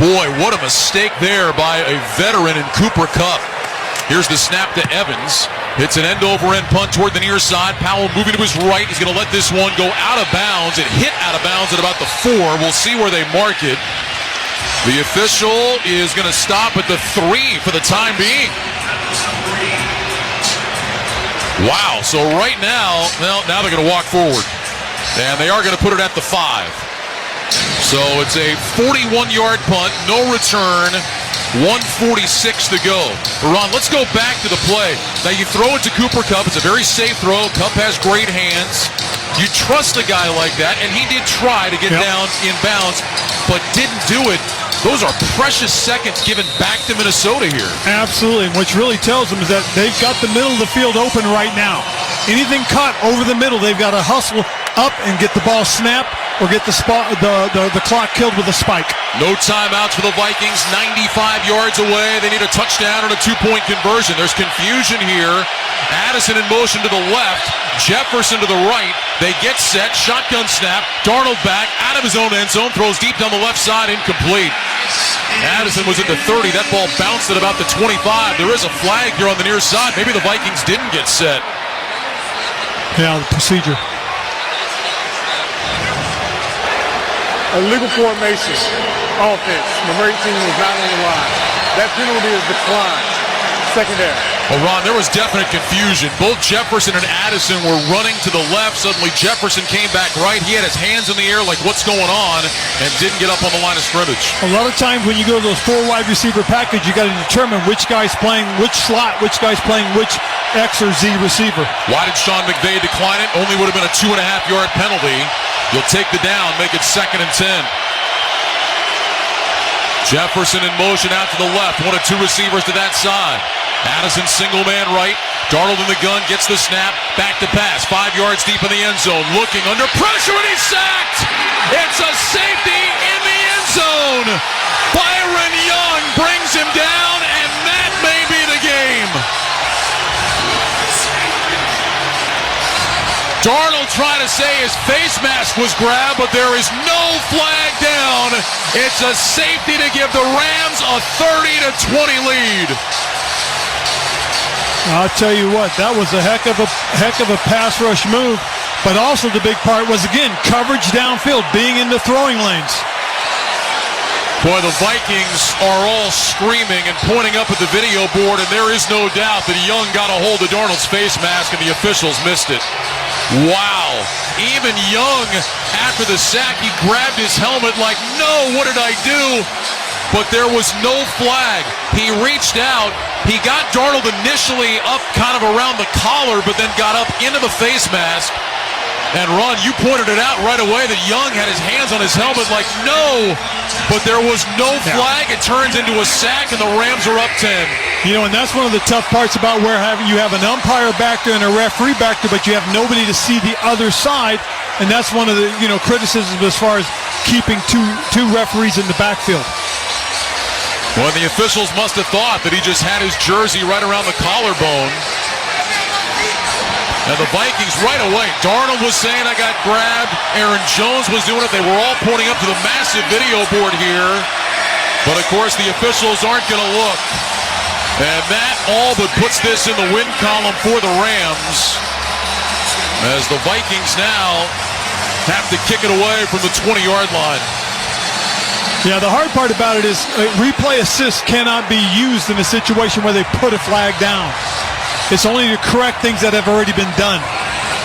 boy, what a mistake there by a veteran in Cooper Kupp. Here's the snap to Evans. It's an end-over-end punt toward the near side. Powell moving to his right. He's going to let this one go out of bounds. It hit out of bounds at about the 4. We'll see where they mark it. The official is going to stop at the 3 for the time being. Wow, so right now, well, now they're going to walk forward. And they are going to put it at the 5. So it's a 41-yard punt, no return. 1:46 to go. Ron, let's go back to the play. Now you throw it to Cooper Kupp. It's a very safe throw. Kupp has great hands. You trust a guy like that, and he did try to get down in bounds, but didn't do it. Those are precious seconds given back to Minnesota here. Absolutely, and what really tells them is that they've got the middle of the field open right now. Anything caught over the middle, they've got to hustle up and get the ball snapped or get the clock killed with a spike. No timeouts for the Vikings, 95 yards away. They need a touchdown and a 2-point conversion. There's confusion here. Addison in motion to the left, Jefferson to the right. They get set, shotgun snap, Darnold back out of his own end zone, throws deep down the left side, incomplete. Addison was at the 30. That ball bounced at about the 25. There is a flag here on the near side. Maybe the Vikings didn't get set. Yeah, the procedure. Illegal formation, offense. Number 18 was not on the line. That penalty is declined. Secondary. Well, Ron, there was definite confusion. Both Jefferson and Addison were running to the left. Suddenly Jefferson came back right. He had his hands in the air like, what's going on? And didn't get up on the line of scrimmage. A lot of times when you go to those 4 wide receiver package, you got to determine which guy's playing which slot, which guy's playing which X or Z receiver. Why did Sean McVay decline it? Only would have been a 2.5-yard penalty. You'll take the down, make it 2nd and 10. Jefferson in motion out to the left. 1 of 2 receivers to that side. Addison single man right. Darnold in the gun, gets the snap. Back to pass. 5 yards deep in the end zone. Looking under pressure and he's sacked. It's a safety in the end zone. Byron Young brings him down and that may be the game. Darnold trying to say his face mask was grabbed, but there is no flag down. It's a safety to give the Rams a 30-20 lead. I'll tell you what, that was a heck of a pass rush move, but also the big part was, again, coverage downfield, being in the throwing lanes. Boy, the Vikings are all screaming and pointing up at the video board, and there is no doubt that Young got a hold of Darnold's face mask and the officials missed it. Wow. Even Young, after the sack, he grabbed his helmet like, no, what did I do? But there was no flag. He reached out. He got Darnold initially up kind of around the collar, but then got up into the face mask. And Ron, you pointed it out right away that Young had his hands on his helmet like, no, but there was no flag. It turns into a sack, and the Rams are up 10. You know, and that's one of the tough parts about where you have an umpire back there and a referee back there, but you have nobody to see the other side, and that's one of the, criticisms as far as keeping two referees in the backfield. Well, the officials must have thought that he just had his jersey right around the collarbone. And the Vikings right away, Darnold was saying, I got grabbed. Aaron Jones was doing it. They were all pointing up to the massive video board here. But, of course, the officials aren't going to look. And that all but puts this in the win column for the Rams, as the Vikings now have to kick it away from the 20-yard line. Yeah, the hard part about it is replay assist cannot be used in a situation where they put a flag down. It's only to correct things that have already been done.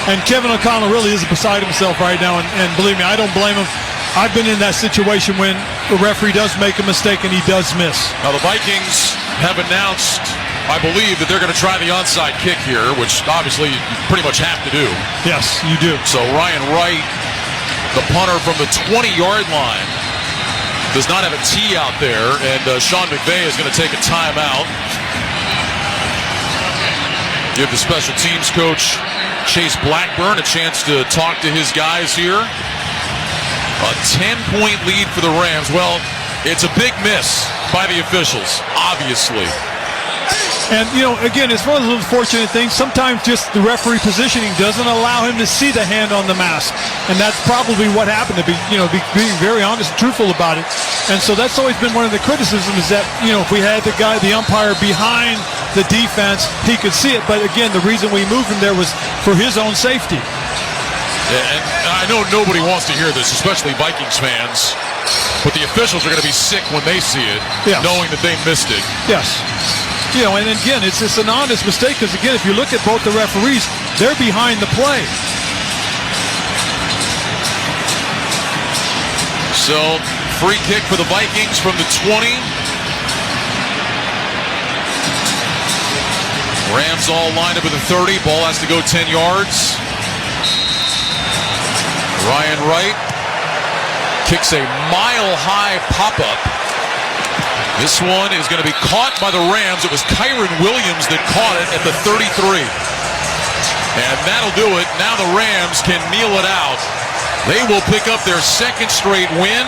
And Kevin O'Connell really is beside himself right now, and believe me, I don't blame him. I've been in that situation when the referee does make a mistake and he does miss. Now the Vikings have announced, I believe, that they're going to try the onside kick here, which obviously you pretty much have to do. Yes, you do. So Ryan Wright, the punter from the 20-yard line, does not have a tee out there, and Sean McVay is going to take a timeout. Give the special teams coach, Chase Blackburn, a chance to talk to his guys here. A 10-point lead for the Rams. Well, it's a big miss by the officials, obviously. And, again, it's one of those unfortunate things. Sometimes just the referee positioning doesn't allow him to see the hand on the mask. And that's probably what happened, to be being very honest and truthful about it. And so that's always been one of the criticisms is that, if we had the umpire behind the defense, he could see it. But, again, the reason we moved him there was for his own safety. Yeah, and I know nobody wants to hear this, especially Vikings fans. But the officials are going to be sick when they see it, knowing that they missed it. Yes. And again, it's an honest mistake because, again, if you look at both the referees, they're behind the play. So, free kick for the Vikings from the 20. Rams all lined up at the 30. Ball has to go 10 yards. Ryan Wright kicks a mile-high pop-up. This one is going to be caught by the Rams. It was Kyron Williams that caught it at the 33. And that'll do it. Now the Rams can kneel it out. They will pick up their second straight win.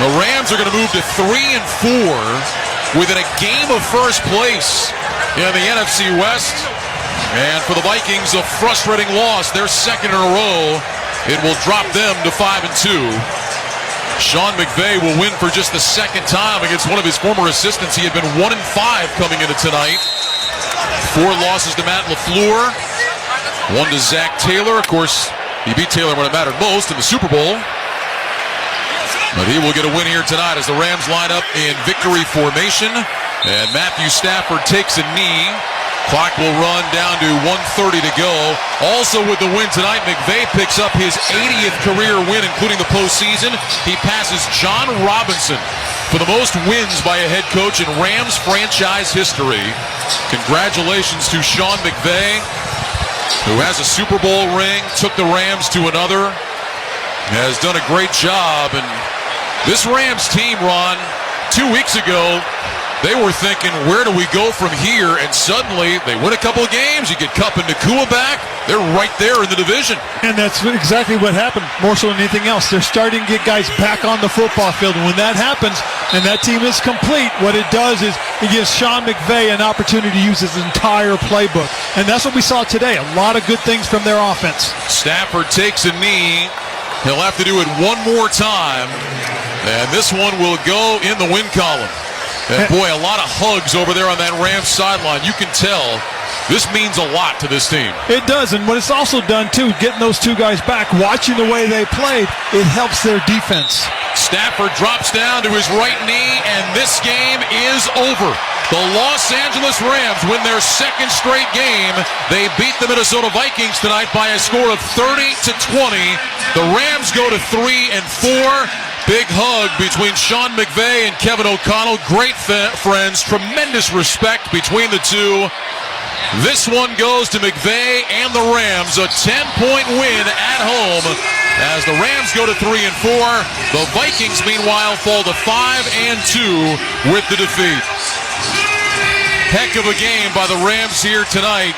The Rams are going to move to 3-4 within a game of first place in the NFC West. And for the Vikings, a frustrating loss. Their second in a row. It will drop them to 5-2. Sean McVay will win for just the second time against one of his former assistants. He had been 1-5 coming into tonight. 4 losses to Matt LaFleur. 1 to Zach Taylor. Of course, he beat Taylor when it mattered most in the Super Bowl. But he will get a win here tonight as the Rams line up in victory formation. And Matthew Stafford takes a knee. Clock will run down to 1:30 to go. Also with the win tonight, McVay picks up his 80th career win, including the postseason. He passes John Robinson for the most wins by a head coach in Rams franchise history. Congratulations to Sean McVay, who has a Super Bowl ring, took the Rams to another, has done a great job. And this Rams team, Ron, 2 weeks ago, they were thinking, where do we go from here? And suddenly, they win a couple of games. You get Kupp and Nakua back. They're right there in the division. And that's exactly what happened, more so than anything else. They're starting to get guys back on the football field. And when that happens, and that team is complete, what it does is it gives Sean McVay an opportunity to use his entire playbook. And that's what we saw today. A lot of good things from their offense. Stafford takes a knee. He'll have to do it one more time. And this one will go in the win column. And boy, a lot of hugs over there on that Rams sideline. You can tell this means a lot to this team. It does, and what it's also done, too, getting those two guys back, watching the way they played, it helps their defense. Stafford drops down to his right knee, and this game is over. The Los Angeles Rams win their second straight game. They beat the Minnesota Vikings tonight by a score of 30-20. The Rams go to 3-4. Big hug between Sean McVay and Kevin O'Connell. Great friends. Tremendous respect between the two. This one goes to McVay and the Rams. A 10-point win at home as the Rams go to 3-4. The Vikings, meanwhile, fall to 5-2 with the defeat. Heck of a game by the Rams here tonight.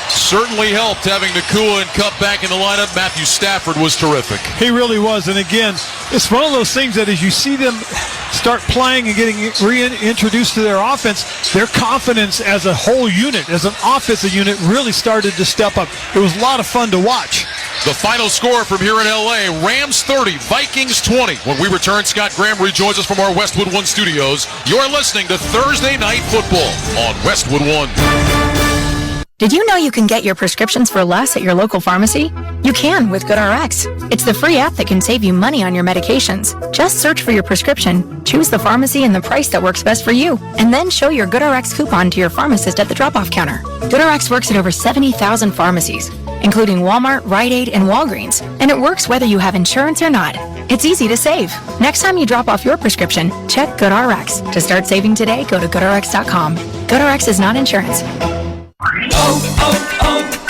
Certainly helped having Nakua and Kupp back in the lineup. Matthew Stafford was terrific. He really was. And again, it's one of those things that as you see them start playing and getting reintroduced to their offense, their confidence as a whole unit, as an offensive unit, really started to step up. It was a lot of fun to watch. The final score from here in L.A., Rams 30, Vikings 20. When we return, Scott Graham rejoins us from our Westwood One studios. You're listening to Thursday Night Football on Westwood One. Did you know you can get your prescriptions for less at your local pharmacy? You can with GoodRx. It's the free app that can save you money on your medications. Just search for your prescription, choose the pharmacy and the price that works best for you, and then show your GoodRx coupon to your pharmacist at the drop-off counter. GoodRx works at over 70,000 pharmacies, including Walmart, Rite Aid, and Walgreens, and it works whether you have insurance or not. It's easy to save. Next time you drop off your prescription, check GoodRx. To start saving today, go to GoodRx.com. GoodRx is not insurance.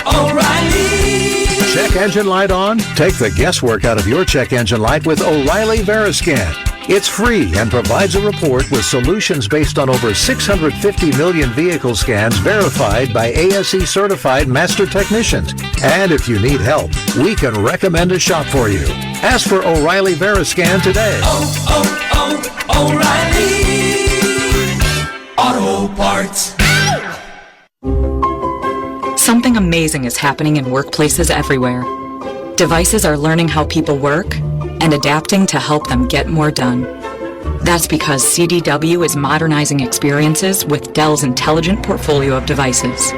O'Reilly. Check engine light on? Take the guesswork out of your check engine light with O'Reilly Veriscan. It's free and provides a report with solutions based on over 650 million vehicle scans verified by ASE certified master technicians. And if you need help, we can recommend a shop for you. Ask for O'Reilly Veriscan today. O'Reilly Auto Parts. Something amazing is happening in workplaces everywhere. Devices are learning how people work and adapting to help them get more done. That's because CDW is modernizing experiences with Dell's intelligent portfolio of devices.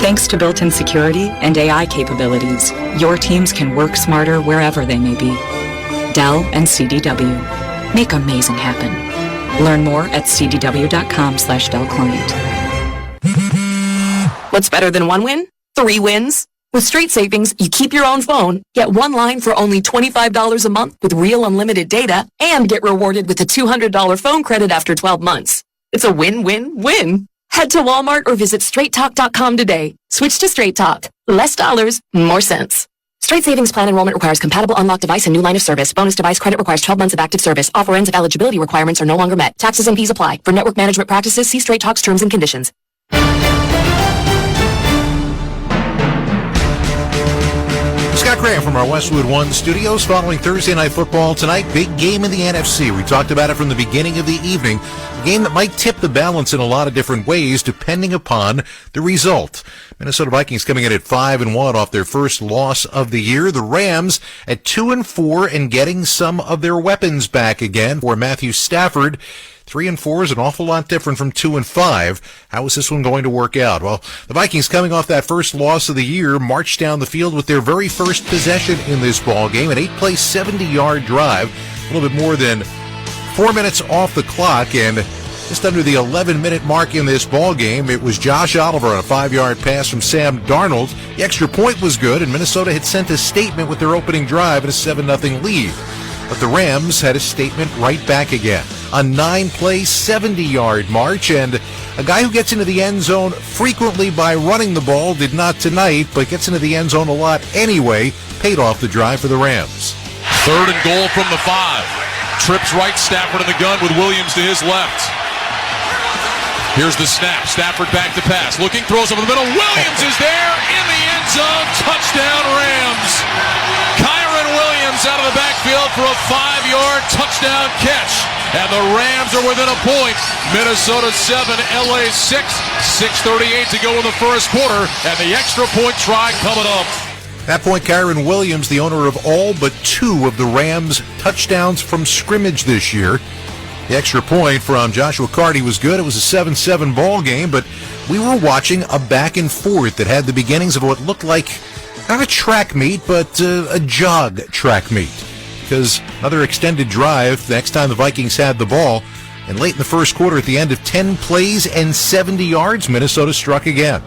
Thanks to built-in security and AI capabilities, your teams can work smarter wherever they may be. Dell and CDW. Make amazing happen. Learn more at cdw.com/Dell Client. What's better than one win? 3 wins. With Straight Savings, you keep your own phone, get one line for only $25 a month with real unlimited data, and get rewarded with a $200 phone credit after 12 months. It's a win-win-win. Head to Walmart or visit straighttalk.com today. Switch to Straight Talk. Less dollars, more sense. Straight Savings Plan enrollment requires compatible unlocked device and new line of service. Bonus device credit requires 12 months of active service. Offer ends if eligibility requirements are no longer met. Taxes and fees apply. For network management practices, see Straight Talk's terms and conditions. Scott Graham from our Westwood 1 studios following Thursday Night Football tonight. Big game in the NFC. We talked about it from the beginning of the evening. A game that might tip the balance in a lot of different ways depending upon the result. Minnesota Vikings coming in at 5-1 off their first loss of the year. The Rams at 2-4 and getting some of their weapons back again for Matthew Stafford. 3-4 is an awful lot different from 2-5. How is this one going to work out? Well, the Vikings, coming off that first loss of the year, marched down the field with their very first possession in this ball game, an 8-play, 70-yard drive, a little bit more than 4 minutes off the clock, and just under the 11-minute mark in this ball game, it was Josh Oliver on a 5-yard pass from Sam Darnold. The extra point was good, and Minnesota had sent a statement with their opening drive and a 7-0 lead. But the Rams had a statement right back again. A 9-play, 70-yard march, and a guy who gets into the end zone frequently by running the ball, did not tonight, but gets into the end zone a lot anyway, paid off the drive for the Rams. 3rd and goal from the 5. Trips right, Stafford in the gun with Williams to his left. Here's the snap. Stafford back to pass. Looking, throws over the middle. Williams is there in the end zone. Touchdown, Rams. Kyron Williams out of the backfield for a 5-yard touchdown catch. And the Rams are within a point. Minnesota 7, LA 6. 6:38 to go in the first quarter. And the extra point try coming up. At that point, Kyron Williams, the owner of all but 2 of the Rams' touchdowns from scrimmage this year. The extra point from Joshua Carty was good. It was a 7-7 ball game, but we were watching a back and forth that had the beginnings of what looked like not a track meet, but a jog track meet. Because another extended drive, the next time the Vikings had the ball, and late in the first quarter at the end of 10 plays and 70 yards, Minnesota struck again.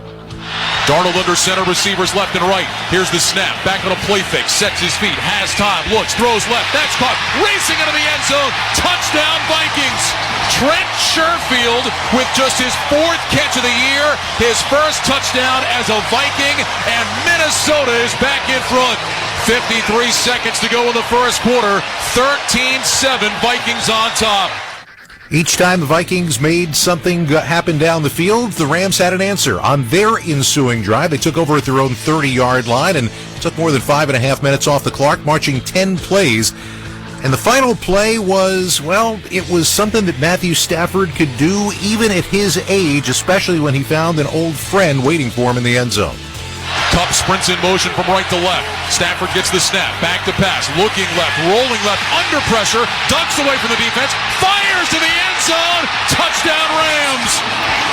Darnold under center, receivers left and right. Here's the snap. Back on a play fake. Sets his feet. Has time. Looks. Throws left. That's caught. Racing into the end zone. Touchdown, Vikings. Trent Sherfield with just his 4th catch of the year. His first touchdown as a Viking. And Minnesota is back in front. 53 seconds to go in the first quarter. 13-7. Vikings on top. Each time the Vikings made something happen down the field, the Rams had an answer. On their ensuing drive, they took over at their own 30-yard line and took more than 5.5 minutes off the clock, marching 10 plays. And the final play was, well, it was something that Matthew Stafford could do even at his age, especially when he found an old friend waiting for him in the end zone. Kupp sprints in motion from right to left. Stafford gets the snap. Back to pass. Looking left. Rolling left. Under pressure. Dunks away from the defense. Fires to the end zone. Touchdown, Rams.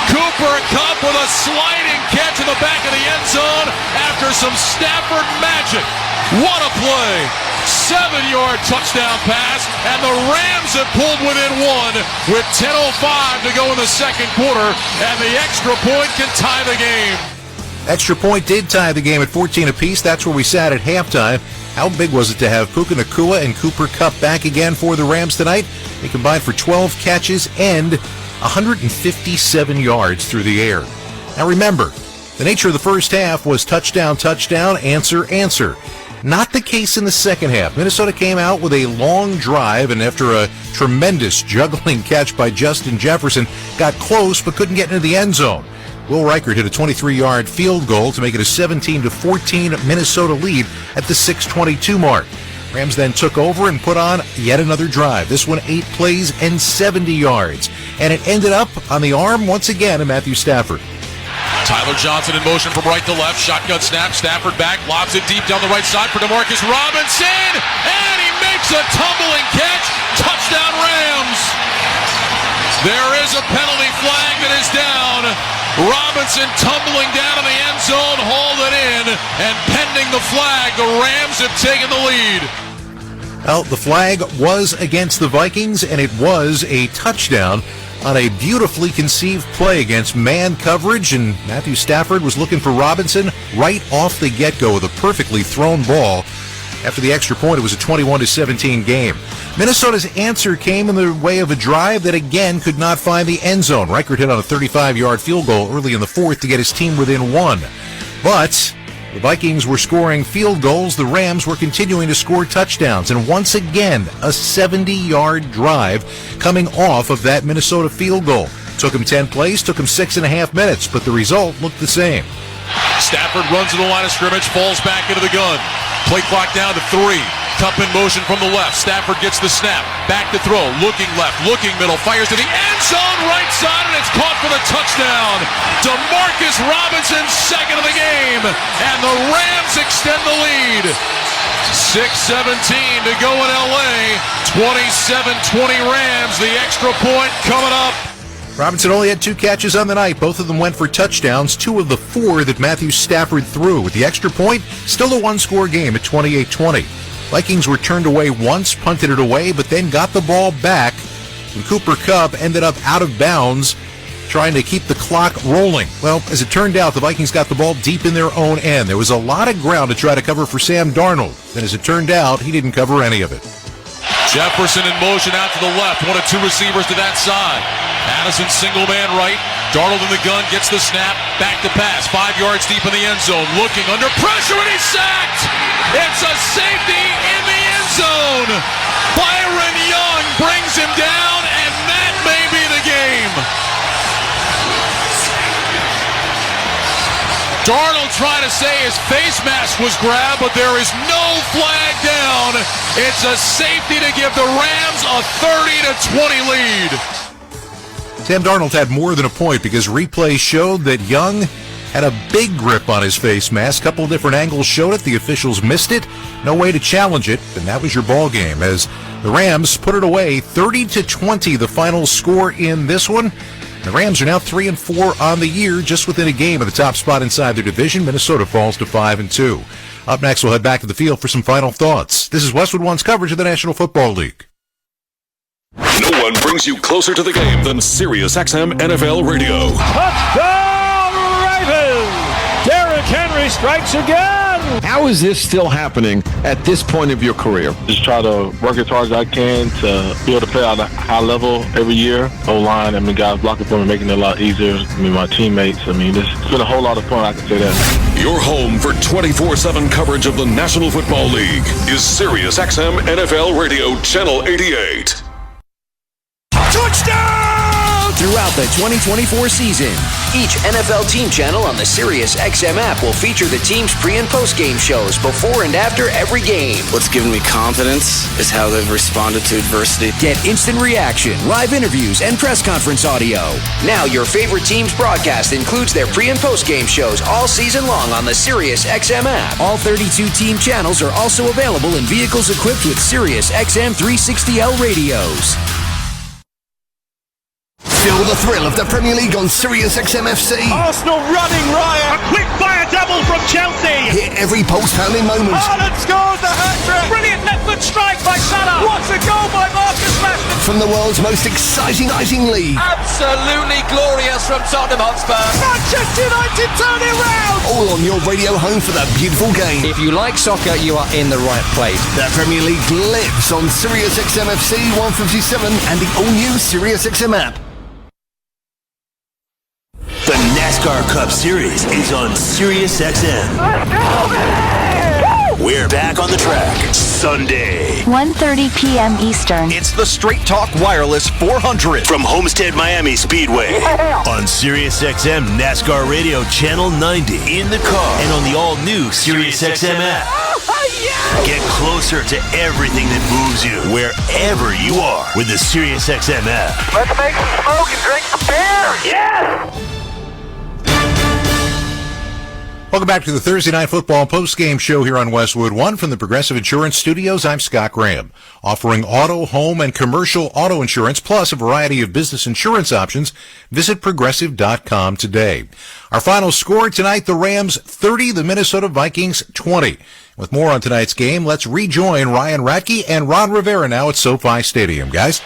Cooper Kupp with a sliding catch in the back of the end zone after some Stafford magic. What a play. 7-yard touchdown pass. And the Rams have pulled within 1 with 10:05 to go in the second quarter. And the extra point can tie the game. Extra point did tie the game at 14 apiece. That's where we sat at halftime. How big was it to have Puka Nacua and Cooper Kupp back again for the Rams tonight? They combined for 12 catches and 157 yards through the air. Now remember, the nature of the first half was touchdown, touchdown, answer, answer. Not the case in the second half. Minnesota came out with a long drive, and after a tremendous juggling catch by Justin Jefferson, got close but couldn't get into the end zone. Will Reichert hit a 23-yard field goal to make it a 17-14 Minnesota lead at the 6:22 mark. Rams then took over and put on yet another drive. This one 8 plays and 70 yards. And it ended up on the arm once again of Matthew Stafford. Tyler Johnson in motion from right to left. Shotgun snap. Stafford back. Lobs it deep down the right side for DeMarcus Robinson. And he makes a tumbling catch. Touchdown Rams. There is a penalty flag that is down. Robinson tumbling down in the end zone. Hauled it in. And pending the flag, the Rams have taken the lead. Well, the flag was against the Vikings, and it was a touchdown on a beautifully conceived play against man coverage, and Matthew Stafford was looking for Robinson right off the get-go with a perfectly thrown ball. After the extra point, it was a 21-17 game. Minnesota's answer came in the way of a drive that again could not find the end zone. Reichert hit on a 35-yard field goal early in the fourth to get his team within one. But the Vikings were scoring field goals. The Rams were continuing to score touchdowns. And once again, a 70-yard drive coming off of that Minnesota field goal. Took him 10 plays, took him 6.5 minutes, but the result looked the same. Stafford runs to the line of scrimmage, falls back into the gun. Play clock down to 3. Cup in motion from the left. Stafford gets the snap. Back to throw. Looking left. Looking middle. Fires to the end zone. Right side. And it's caught for the touchdown. DeMarcus Robinson, second of the game. And the Rams extend the lead. 6:17 to go in L.A. 27-20 Rams. The extra point coming up. Robinson only had 2 catches on the night. Both of them went for touchdowns, 2 of the 4 that Matthew Stafford threw. With the extra point, still a one-score game at 28-20. Vikings were turned away once, punted it away, but then got the ball back. And Cooper Kupp ended up out of bounds, trying to keep the clock rolling. Well, as it turned out, the Vikings got the ball deep in their own end. There was a lot of ground to try to cover for Sam Darnold. And as it turned out, he didn't cover any of it. Jefferson in motion out to the left. 1 of 2 receivers to that side. Addison single man right. Darnold in the gun, gets the snap. Back to pass. 5 yards deep in the end zone. Looking under pressure, and he's sacked. It's a safety in the end zone. Byron Young brings him down, and that may be the game. Darnold trying to say his face mask was grabbed, but there is no flag down. It's a safety to give the Rams a 30-20 lead. Sam Darnold had more than a point because replay showed that Young had a big grip on his face mask. Couple different angles showed it. The officials missed it. No way to challenge it, and that was your ball game as the Rams put it away. 30-20, the final score in this one. The Rams are now 3-4 on the year, just within a game of the top spot inside their division. Minnesota falls to 5-2. Up next, we'll head back to the field for some final thoughts. This is Westwood One's coverage of the National Football League. No one brings you closer to the game than SiriusXM NFL Radio. Touchdown Ravens! Derrick Henry strikes again! How is this still happening at this point of your career? Just try to work as hard as I can to be able to play at a high level every year. O-line, guys blocking for me, making it a lot easier. My teammates, it's been a whole lot of fun, I can say that. Your home for 24/7 coverage of the National Football League is SiriusXM NFL Radio Channel 88. Touchdown! Throughout the 2024 season, each NFL team channel on the SiriusXM app will feature the team's pre- and post-game shows before and after every game. What's given me confidence is how they've responded to adversity. Get instant reaction, live interviews, and press conference audio. Now your favorite team's broadcast includes their pre- and post-game shows all season long on the SiriusXM app. All 32 team channels are also available in vehicles equipped with SiriusXM 360L radios. Feel the thrill of the Premier League on SiriusXM FC. Arsenal running riot. A quick fire double from Chelsea. Hit every pulse-pounding moment. Haaland scores the hat-trick. Brilliant left foot strike by Salah. What a goal by Marcus Rashford. From the world's most exciting league. Absolutely glorious from Tottenham Hotspur. Manchester United turn it round. All on your radio home for that beautiful game. If you like soccer, you are in the right place. The Premier League lives on SiriusXM FC 157 and the all-new SiriusXM app. The NASCAR Cup Series is on SiriusXM. We're back on the track Sunday. 1:30 p.m. Eastern. It's the Straight Talk Wireless 400 from Homestead Miami Speedway on SiriusXM NASCAR Radio Channel 90 in the car and on the all-new SiriusXM app. Get closer to everything that moves you wherever you are with the SiriusXM app. Let's make some smoke and drink some beer. Yes! Welcome back to the Thursday Night Football post-game show here on Westwood One from the Progressive Insurance Studios. I'm Scott Graham, offering auto, home, and commercial auto insurance, plus a variety of business insurance options. Visit Progressive.com today. Our final score tonight, the Rams 30, the Minnesota Vikings 20. With more on tonight's game, let's rejoin Ryan Radke and Ron Rivera now at SoFi Stadium. Guys?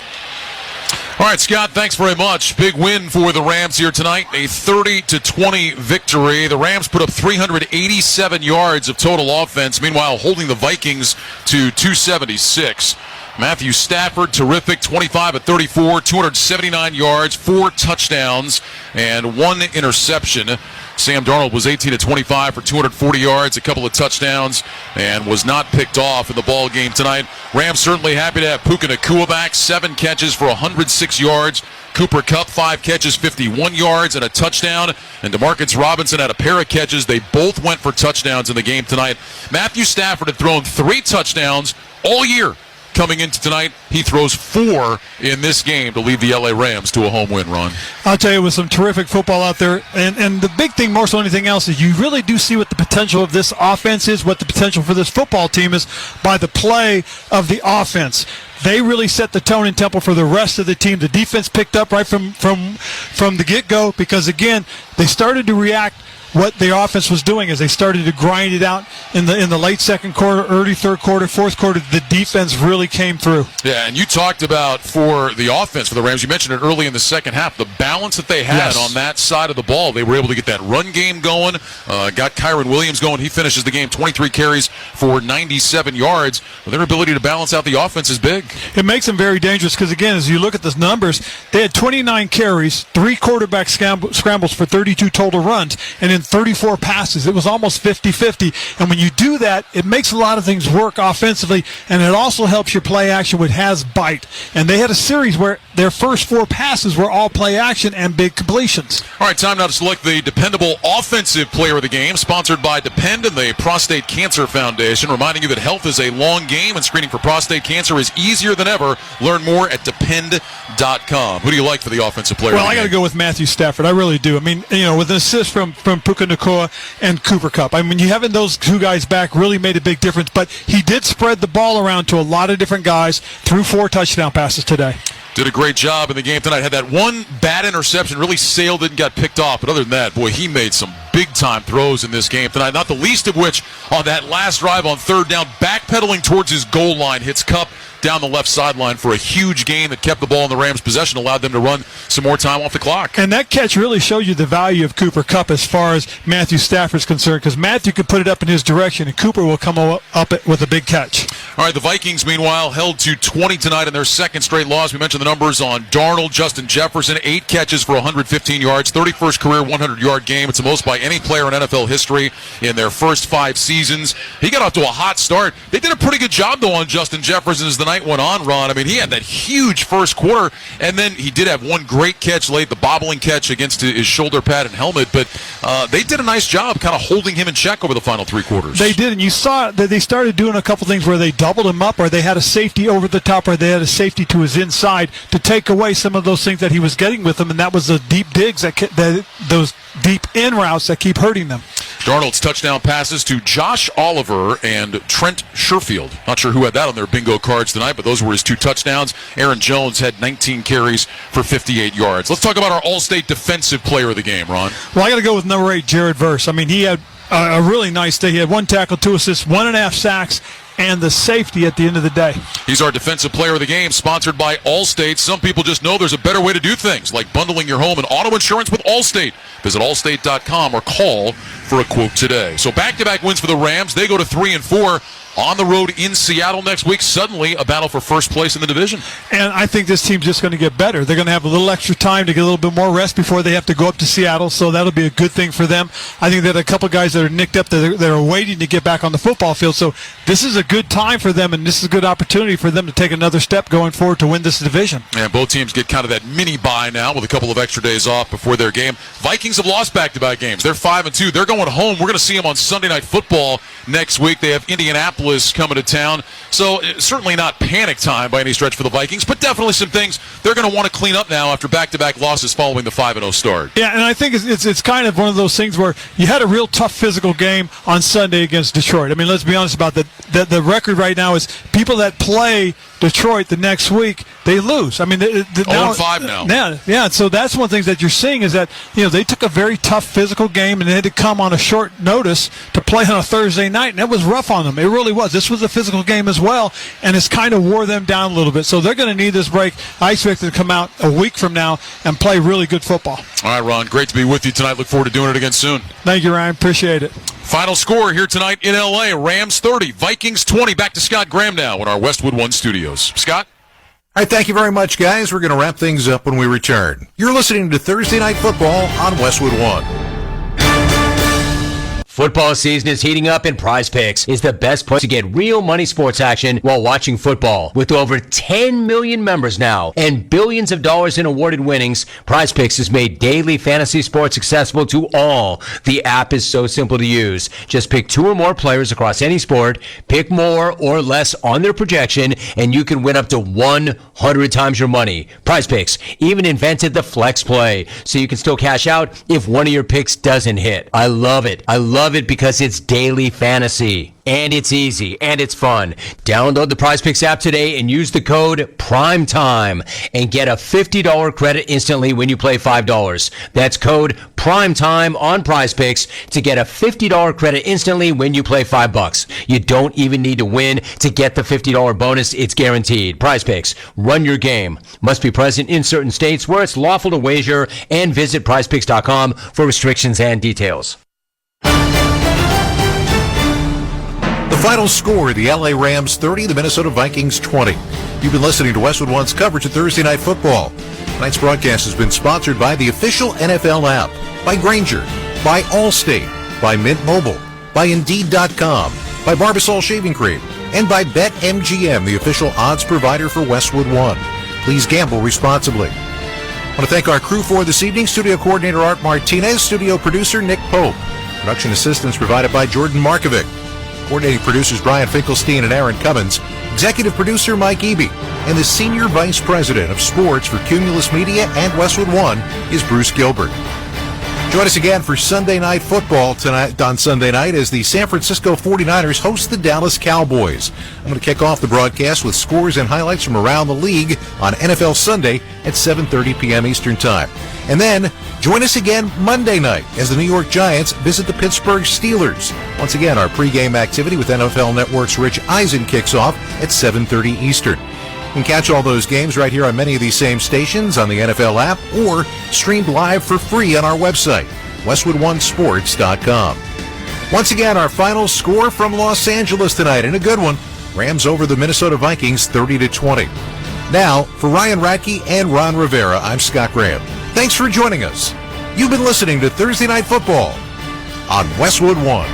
All right, Scott, thanks very much. Big win for the Rams here tonight, a 30-20 victory. The Rams put up 387 yards of total offense, meanwhile holding the Vikings to 276. Matthew Stafford, terrific, 25 of 34, 279 yards, 4 touchdowns, and 1 interception. Sam Darnold was 18 of 25 for 240 yards, a couple of touchdowns, and was not picked off in the ball game tonight. Rams certainly happy to have Puka Nacua back, 7 catches for 106 yards. Cooper Kupp, 5 catches, 51 yards, and a touchdown. And DeMarcus Robinson had a pair of catches. They both went for touchdowns in the game tonight. Matthew Stafford had thrown 3 touchdowns all year. Coming into tonight, he throws 4 in this game to lead the LA Rams to a home win, Ron. I'll tell you, it was some terrific football out there. And the big thing, more so than anything else, is you really do see what the potential of this offense is, what the potential for this football team is by the play of the offense. They really set the tone and tempo for the rest of the team. The defense picked up right from the get-go because, again, they started to react what the offense was doing as they started to grind it out in the late second quarter, early third quarter, fourth quarter. The defense really came through. Yeah, and you talked about for the offense for the Rams, you mentioned it early in the second half, the balance that they had on that side of the ball. They were able to get that run game going, got Kyron Williams going. He finishes the game 23 carries for 97 yards. Well, their ability to balance out the offense is big. It makes them very dangerous because, again, as you look at the numbers, they had 29 carries, 3 quarterback scrambles for 32 total runs, and in 34 passes. It was almost 50-50. And when you do that, it makes a lot of things work offensively, and it also helps your play action with has bite. And they had a series where their first 4 passes were all play action and big completions. All right, time now to select the dependable offensive player of the game, sponsored by Depend and the Prostate Cancer Foundation, reminding you that health is a long game and screening for prostate cancer is easier than ever. Learn more at Depend.com. Who do you like for the offensive player of the game? Well, I got to go with Matthew Stafford. I really do. I mean, with an assist from Puka Nacua and Cooper Kupp. I mean, you having those 2 guys back really made a big difference, but he did spread the ball around to a lot of different guys, threw 4 touchdown passes today. Did a great job in the game tonight. Had that one bad interception, really sailed it and got picked off. But other than that, boy, he made some big-time throws in this game tonight, not the least of which on that last drive on 3rd down, backpedaling towards his goal line, hits Kupp down the left sideline for a huge gain that kept the ball in the Rams' possession, allowed them to run some more time off the clock. And that catch really showed you the value of Cooper Kupp as far as Matthew Stafford's concerned, because Matthew could put it up in his direction, and Cooper will come up with a big catch. All right, the Vikings, meanwhile, held to 20 tonight in their second straight loss. We mentioned the numbers on Darnold, Justin Jefferson, 8 catches for 115 yards, 31st career 100-yard game. It's the most by any player in NFL history in their first 5 seasons. He got off to a hot start. They did a pretty good job, though, on Justin Jefferson as the night went on, Ron. I mean, he had that huge first quarter, and then he did have one great catch late, the bobbling catch against his shoulder pad and helmet, but they did a nice job kind of holding him in check over the final 3 quarters. They did, and you saw that they started doing a couple things where they doubled him up, or they had a safety over the top, or they had a safety to his inside to take away some of those things that he was getting with them, and that was the deep digs, those deep in routes that keep hurting them. Darnold's touchdown passes to Josh Oliver and Trent Sherfield. Not sure who had that on their bingo cards tonight, but those were his 2 touchdowns. Aaron Jones had 19 carries for 58 yards. Let's talk about our All-State defensive player of the game, Ron. Well, I got to go with number 8, Jared Verse. I mean, he had a really nice day. He had 1 tackle, 2 assists, 1.5 sacks, and the safety at the end of the day. He's our defensive player of the game, sponsored by Allstate. Some people just know there's a better way to do things, like bundling your home and auto insurance with Allstate. Visit allstate.com or call for a quote today. So back-to-back wins for the Rams. They go to 3-4. On the road in Seattle next week, suddenly a battle for first place in the division. And I think this team's just going to get better. They're going to have a little extra time to get a little bit more rest before they have to go up to Seattle, so that'll be a good thing for them. I think that a couple guys that are nicked up that are waiting to get back on the football field, so this is a good time for them, and this is a good opportunity for them to take another step going forward to win this division. And both teams get kind of that mini bye now with a couple of extra days off before their game. Vikings have lost back-to-back games. They're 5-2. They're going home. We're going to see them on Sunday Night Football next week. They have Indianapolis Indianapolis coming to town. So certainly not panic time by any stretch for the Vikings, but definitely some things they're going to want to clean up now after back-to-back losses following the 5-0 start. Yeah, and I think it's kind of one of those things where you had a real tough physical game on Sunday against Detroit. I mean, let's be honest about that. The record right now is people that play Detroit the next week, they lose. I mean, 0-5 now. Yeah. So that's one of the things that you're seeing is that they took a very tough physical game and they had to come on a short notice to play on a Thursday night, and that was rough on them. It really was. This was a physical game as well, and it's kind of wore them down a little bit. So they're going to need this break. I expect them to come out a week from now and play really good football. All right, Ron, great to be with you tonight. Look forward to doing it again soon. Thank you, Ryan. Appreciate it. Final score here tonight in L.A. Rams 30, Vikings 20. Back to Scott Graham now in our Westwood One studios. Scott? All right, thank you very much, guys. We're going to wrap things up when we return. You're listening to Thursday Night Football on Westwood One. Football season is heating up, and Prize Picks is the best place to get real money sports action while watching football. With over 10 million members now and billions of dollars in awarded winnings, Prize Picks has made daily fantasy sports accessible to all. The app is so simple to use. Just pick 2 or more players across any sport, pick more or less on their projection, and you can win up to 100 times your money. Prize Picks even invented the flex play, so you can still cash out if one of your picks doesn't hit. I love it. I love it because it's daily fantasy. And it's easy, and it's fun. Download the Prize Picks app today and use the code PRIMETIME and get a $50 credit instantly when you play $5. That's code PRIMETIME on Prize Picks to get a $50 credit instantly when you play $5. You don't even need to win to get the $50 bonus. It's guaranteed. Prize Picks. Run your game. Must be present in certain states where it's lawful to wager, and visit prizepicks.com for restrictions and details. The final score, the LA Rams 30, the Minnesota Vikings 20. You've been listening to Westwood One's coverage of Thursday Night Football. Tonight's broadcast has been sponsored by the official NFL app, by Grainger, by Allstate, by Mint Mobile, by Indeed.com, by Barbasol Shaving Cream, and by BetMGM, the official odds provider for Westwood One. Please gamble responsibly. I want to thank our crew for this evening. Studio coordinator Art Martinez, studio producer Nick Pope. Production assistance provided by Jordan Markovic. Coordinating producers Brian Finkelstein and Aaron Cummins. Executive producer Mike Eby. And the Senior Vice President of Sports for Cumulus Media and Westwood One is Bruce Gilbert. Join us again for Sunday Night Football tonight on Sunday night as the San Francisco 49ers host the Dallas Cowboys. I'm going to kick off the broadcast with scores and highlights from around the league on NFL Sunday at 7:30 p.m. Eastern Time. And then join us again Monday night as the New York Giants visit the Pittsburgh Steelers. Once again, our pregame activity with NFL Network's Rich Eisen kicks off at 7:30 Eastern. You can catch all those games right here on many of these same stations on the NFL app or streamed live for free on our website, WestwoodOneSports.com. Once again, our final score from Los Angeles tonight, and a good one. Rams over the Minnesota Vikings 30-20. Now, for Ryan Radke and Ron Rivera, I'm Scott Graham. Thanks for joining us. You've been listening to Thursday Night Football on Westwood One.